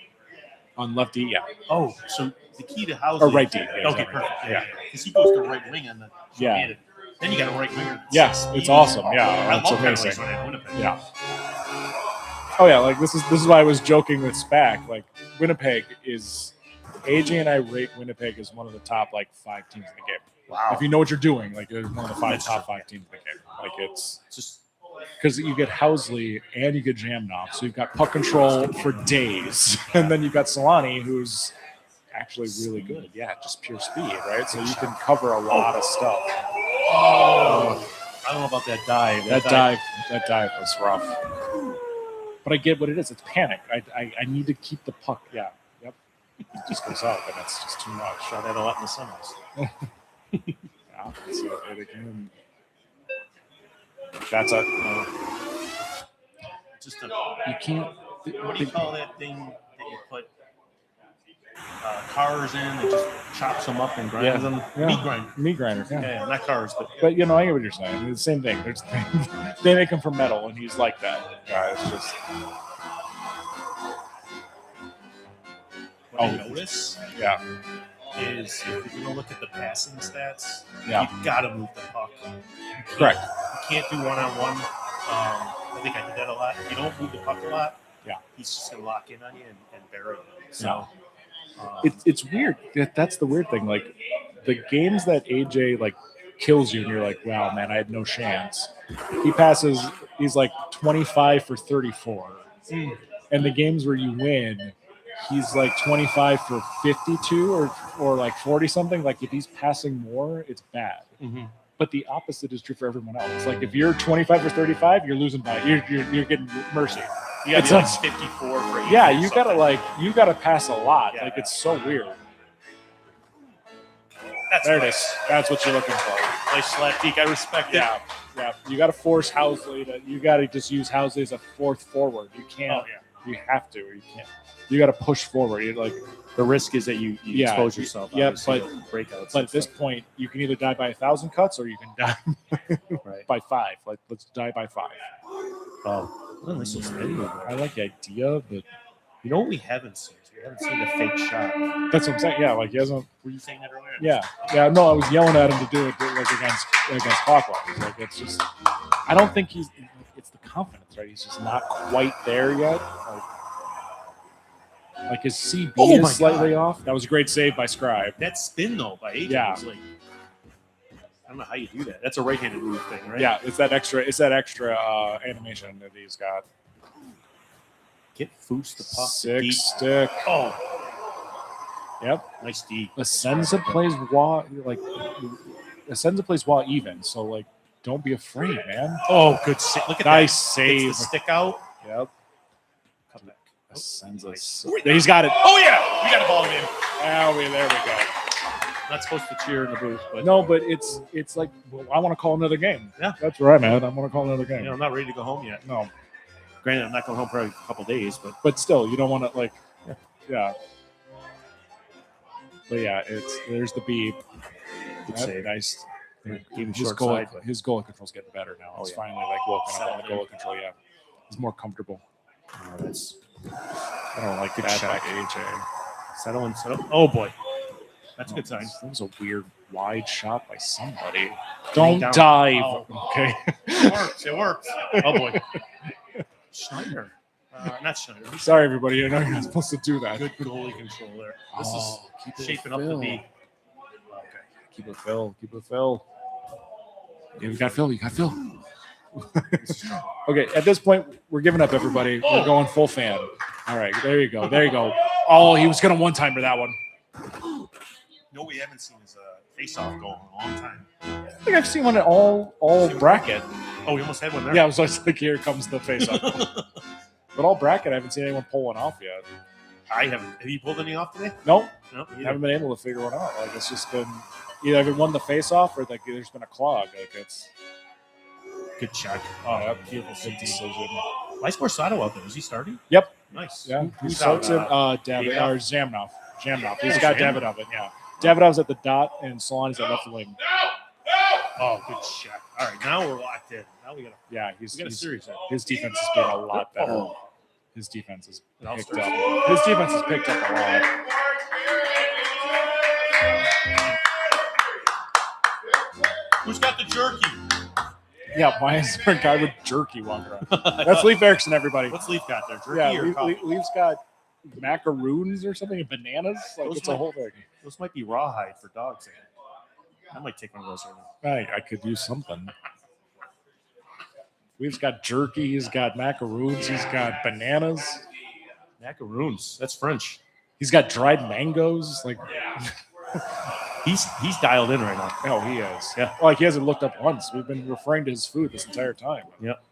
On left D, yeah. Oh, so the key to Housley. Or right D. Yeah, okay, right. perfect. Yeah. Because he goes to right wing on the. Yeah. Then you got a right winger. Yes, it's awesome. Yeah, I it's love amazing. Housley in Winnipeg. Yeah. Oh yeah, like this is why I was joking with SPAC. Like Winnipeg is, AJ and I rate Winnipeg as one of the top 5 teams in the game. Wow. If you know what you're doing, like it's one of the top 5 teams in the game. Like it's just because you get Housley and you get Jamnoff, so you've got puck control for days, and then you've got Solani, who's actually really good. Yeah, just pure speed, right? So you can cover a lot of stuff. Oh, I don't know about that dive. That dive was rough. But I get what it is. It's panic. I need to keep the puck. Yeah. Yep. It just goes up, and it's just too much. Shot that a lot in the summers. Yeah. So it again. That's a. Just a. You can't. What do you call that thing that you put cars in and just chops them up and grinds them? Yeah. Meat grinder. Meat grinder. Yeah, not cars, but. But I get what you're saying. It's the same thing. They make him from metal, and he's like that. Yeah, it's just. What I notice is if you're going to look at the passing stats, Yeah. you got to move the puck. Correct. You can't do one-on-one. I think I did that a lot. If you don't move the puck a lot, he's just going to lock in on you and bury you. So it's weird. That's the weird thing. Like the games that AJ kills you, and you're like, wow, man, I had no chance. He passes. He's 25 for 34, and the games where you win, he's 25 for 52 or 40 something. Like if he's passing more, it's bad. Mm-hmm. But the opposite is true for everyone else. Like if you're 25 for 35, you're losing by you're getting mercy. You got It's 54 for 80. Yeah, you gotta pass a lot. Like it's so weird. There it is. That's what you're looking for. Nice slap deke. I respect it. Yeah. You got to force Housley you got to just use Housley as a fourth forward. You can't. You have to. You can't. You got to push forward. You're the risk is that you expose yourself. Yeah, but breakouts. But at this point, you can either die by 1,000 cuts or you can die by 5. Let's die by 5. Oh, this is I like the idea, but you know what we haven't seen? We haven't seen the fake shot. That's what I'm saying. Yeah, he hasn't. Were you saying that earlier? Yeah. No, I was yelling at him to do it against Clockwise. It's just, I don't think it's the confidence, right? He's just not quite there yet. His CB is slightly off. That was a great save by Scribe. That spin though by AJ was I don't know how you do that. That's a right-handed move thing, right? Yeah, it's that extra animation that he's got. Get Foose the puck. Six stick. Oh. Yep. Nice D. Asenza plays Waugh Asenza plays Waugh even, so don't be afraid, man. Oh, good save. Look at nice that. Save. Gets the stick out. Yep. Come back. Asenza. He's got it. Oh yeah, we got a ball game. There we go. Not supposed to cheer in the booth, but no, but it's I want to call another game. Yeah, that's right, man. I want to call another game. I'm not ready to go home yet. No. Granted, I'm not going home for a couple days, but still, you don't want to yeah. But yeah, there's the beep. Save. Nice. His goal control's getting better now. He's finally woken up on the goal control. Yeah, he's more comfortable. Oh, that's. I don't like that by AJ. Settle. Oh boy, that's a good sign. That was a weird wide shot by somebody. Don't dive. Oh. Okay. It works. Oh boy. Schneider. Not Schneider. Sorry, everybody. I know you're not supposed to do that. Good goalie control there. This is shaping up to be. Okay. Keep it Phil. Yeah, we got Phil. You got Phil. Okay, at this point, we're giving up, everybody. We're going full fan. All right, there you go. Oh, he was going to one-timer that one. No, we haven't seen his face-off goal in a long time. I think I've seen one at all bracket. Oh, we almost had one there. Yeah, I was like, here comes the face-off. But all bracket, I haven't seen anyone pull one off yet. I haven't. Have you pulled any off today? No, No. haven't been able to figure one out. Like, it's just been either I've won the face-off or like there's been a clog. Like, it's good check. Oh, yeah, beautiful decision. Why is Borsato out there? Is he starting? Yep. Nice. Yeah. Who Who's starts him? out? David Davidov? or Zamnov. He's Oh, got Zamnov. Davidov in. Yeah. Davidov's at the dot and Solani's at left wing. Oh, good check. All right, now we're locked in. Now we got Yeah, we got a series. There. his defense has been a lot better. Oh. His defense has I'll picked start. up. His defense has picked up a lot. Who's got the jerky? Yeah, why is there a guy with jerky walking around? That's Leif Erickson, everybody. What's Leaf got there? Jerky Yeah, or coffee? Leif's got macaroons or something and bananas. Like, Those it's a might- whole thing. Those might be rawhide for dogs. I might take one of those right now. I could use something. Leif's got jerky. He's got macaroons. He's got bananas. Macaroons. That's French. He's got dried mangoes. Like, He's dialed in right now. oh, he is. Yeah. Like, he hasn't looked up once. We've been referring to his food this entire time. Yep.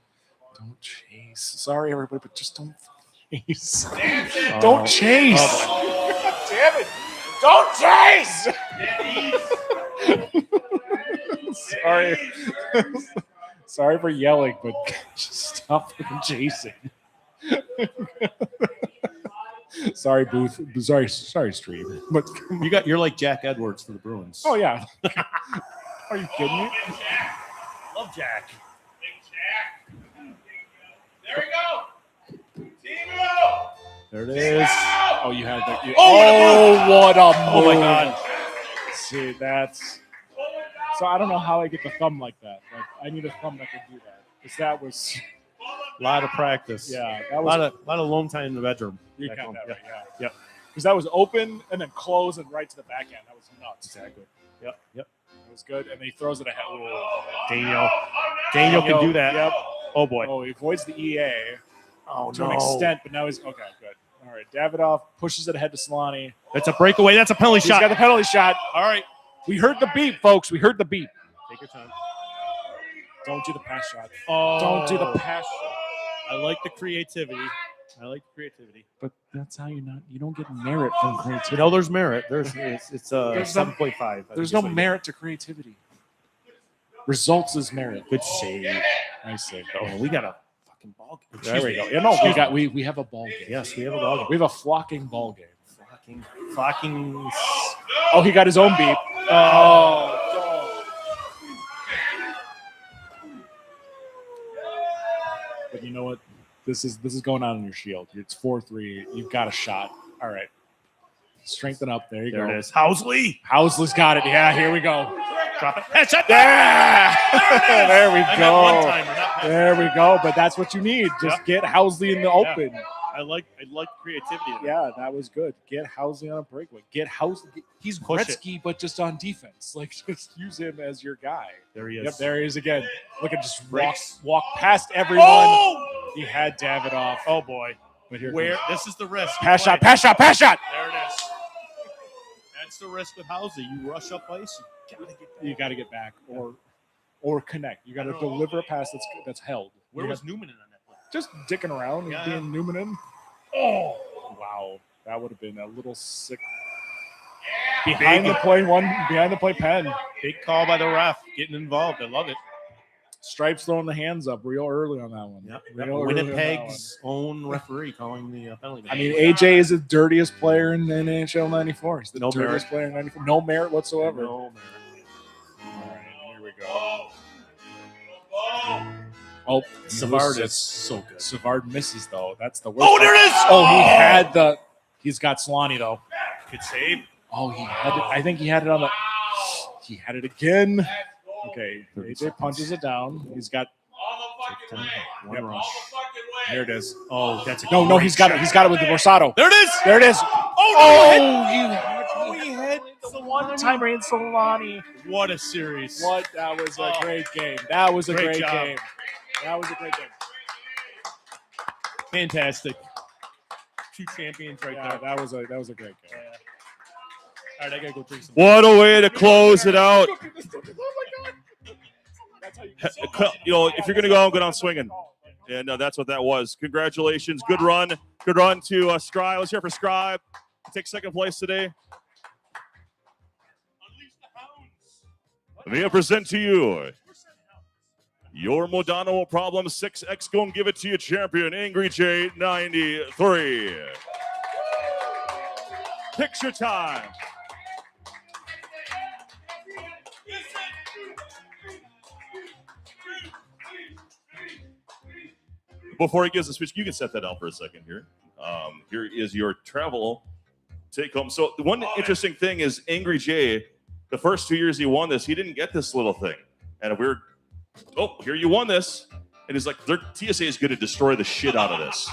Don't chase. Sorry, everybody, but just don't chase. Oh. Don't chase. Oh, Damn it. Don't chase. Sorry. Sorry for yelling, but just stop fucking chasing. Sorry, Booth. Sorry, stream. But you're like Jack Edwards for the Bruins. oh yeah. Are you kidding me? Love Jack. There we go. Timo. There it is. Oh, you had that. Oh, what a move. Oh my God. See, that's. So I don't know how I get the thumb like that. Like, I need a thumb that can do that. Because that was. A lot of practice. Yeah, that a was. lot of alone time in the bedroom. You Back count home. that right, yeah. Yep. Because that was open and then close and right to the backhand. That was nuts. Exactly. Yep. It was good. And then he throws it ahead. Daniel can do that. Yep. Oh boy. Oh, he avoids the EA Oh to an no. extent, but now he's okay. Good. All right. Davidoff pushes it ahead to Solani. That's a breakaway. That's a penalty He's shot. got the penalty shot. All right. We heard the beep, folks. We heard the beep. Take your time. Don't do the pass shot. Oh. Don't do the pass shot. I like the creativity. But that's how you don't get merit from creativity. You know, there's merit. It's There's no- 7.5. There's no merit to creativity. Results is merit. Good save. Nice save. Oh, we got a fucking ball game. There we go. Yeah, no, we have a ball game. Yes, we have a ball game. We have a flocking ball game. Flocking. Oh, he got his own beep. Oh. But you know what? This is going on in your shield. It's 4-3. You've got a shot. All right. Strengthen up. There you go. There it is. Housley. Housley's got it. Yeah, here we go. Drop it. Headshot. Yeah. There we I meant go. one-timer, not pass. There we go. But that's what you need. Just get Housley in the open. I like creativity. Yeah, that was good. Get Housley on a breakaway. Get Housley. He's Push Gretzky, but just on defense. Like, just use him as your guy. There he is. Yep, there he is again. Look at just Breaks. walk past everyone. Oh! He had Davidoff. Oh boy. But here Where comes- this is the risk. Pass shot, pass shot, pass shot. There it is. That's the risk with Housley. You rush up ice, You got to get back or connect. You got to deliver a pass that's held. Where was Newman in on that play? Just dicking around Yeah. and being Newman in. Oh, wow. That would have been a little sick. Behind the play pen. Big call by the ref. Getting involved. I love it. Stripes throwing the hands up real early on that one. Yep. Real early on that one. Winnipeg's own referee calling the penalty. I mean, AJ is the dirtiest player in NHL94. He's the No dirtiest merit. player in 94. No merit whatsoever. No, man. All right, here we go. Oh, Savard is so good. Savard misses, though. That's the worst. Oh, there it is! Oh, he's got Solani, though. Good save. Oh, he had it. I think he had it on the. He had it again. Okay, AJ punches it down. He's got. One Yep. rush. There it is. Oh, that's a No, he's got it. He's got it with the Borsato. There it is. There it is. Oh, he had the one-timer in Solani. What a series. What? That was a great game. That was a great job. game. That was a great game. Fantastic. Two champions right Yeah, there. that was a great game. All right, I gotta go drink some. What a way to close it out. You know, if you're going to go down swinging. And that's what that was. Congratulations. Good run. Good run to Scribe. Let's hear for Scribe. Take second place today. May I present to you your Modano Problem 6X. Go and give it to you, champion, Angry J93. Picture time. Before he gives the speech, you can set that out for a second here. Here is your travel take home. So the one interesting thing is Angry J, the first 2 years he won this, he didn't get this little thing. And here you won this. And he's like, TSA is going to destroy the shit out of this.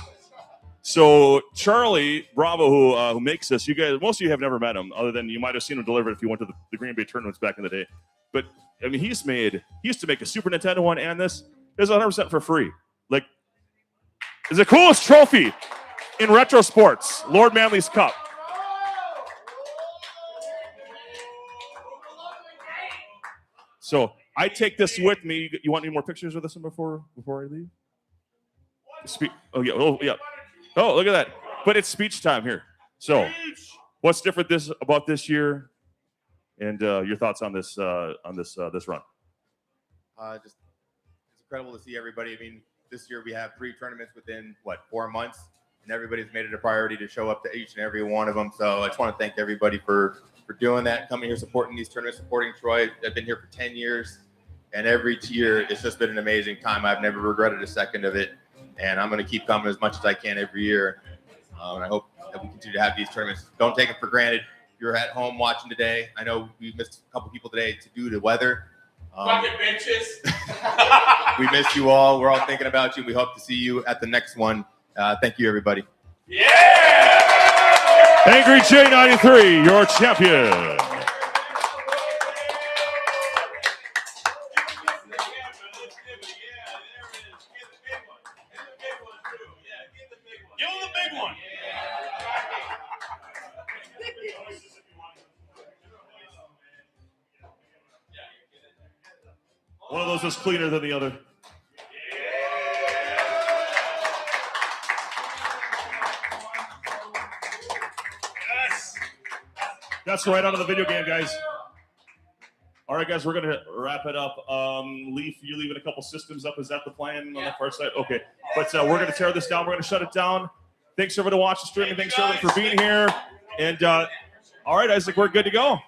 So Charlie Bravo, who makes this, you guys, most of you have never met him, other than you might have seen him deliver it if you went to the Green Bay tournaments back in the day. But I mean, he used to make a Super Nintendo one and this. It was 100% for free. Like, it's the coolest trophy in retro sports, Lord Manley's Cup. So I take this with me. You want any more pictures of this one before I leave? Oh yeah. Oh, look at that. But it's speech time here. So what's different about this year, and your thoughts on this run? Just it's incredible to see everybody. I mean, this year we have 3 tournaments within 4 months, and everybody's made it a priority to show up to each and every one of them. So I just want to thank everybody for doing that, coming here, supporting these tournaments, supporting Troy. I've been here for 10 years, and every year it's just been an amazing time. I've never regretted a second of it, and I'm going to keep coming as much as I can every year. And I hope that we continue to have these tournaments. Don't take it for granted. If you're at home watching today, I know we missed a couple people today due to weather. Fucking bitches. We miss you all. We're all thinking about you. We hope to see you at the next one. Thank you, everybody. Yeah! Angry J93, your champion. Give him the big one. One of those was cleaner than the other. Yes. That's right out of the video game, guys. All right, guys, we're going to wrap it up. Leaf, you're leaving a couple systems up. Is that the plan on the far side? Okay. But we're going to tear this down. We're going to shut it down. Thanks, everyone, to watch the stream. Thanks, everyone, for being here. And all right, Isaac, we're good to go.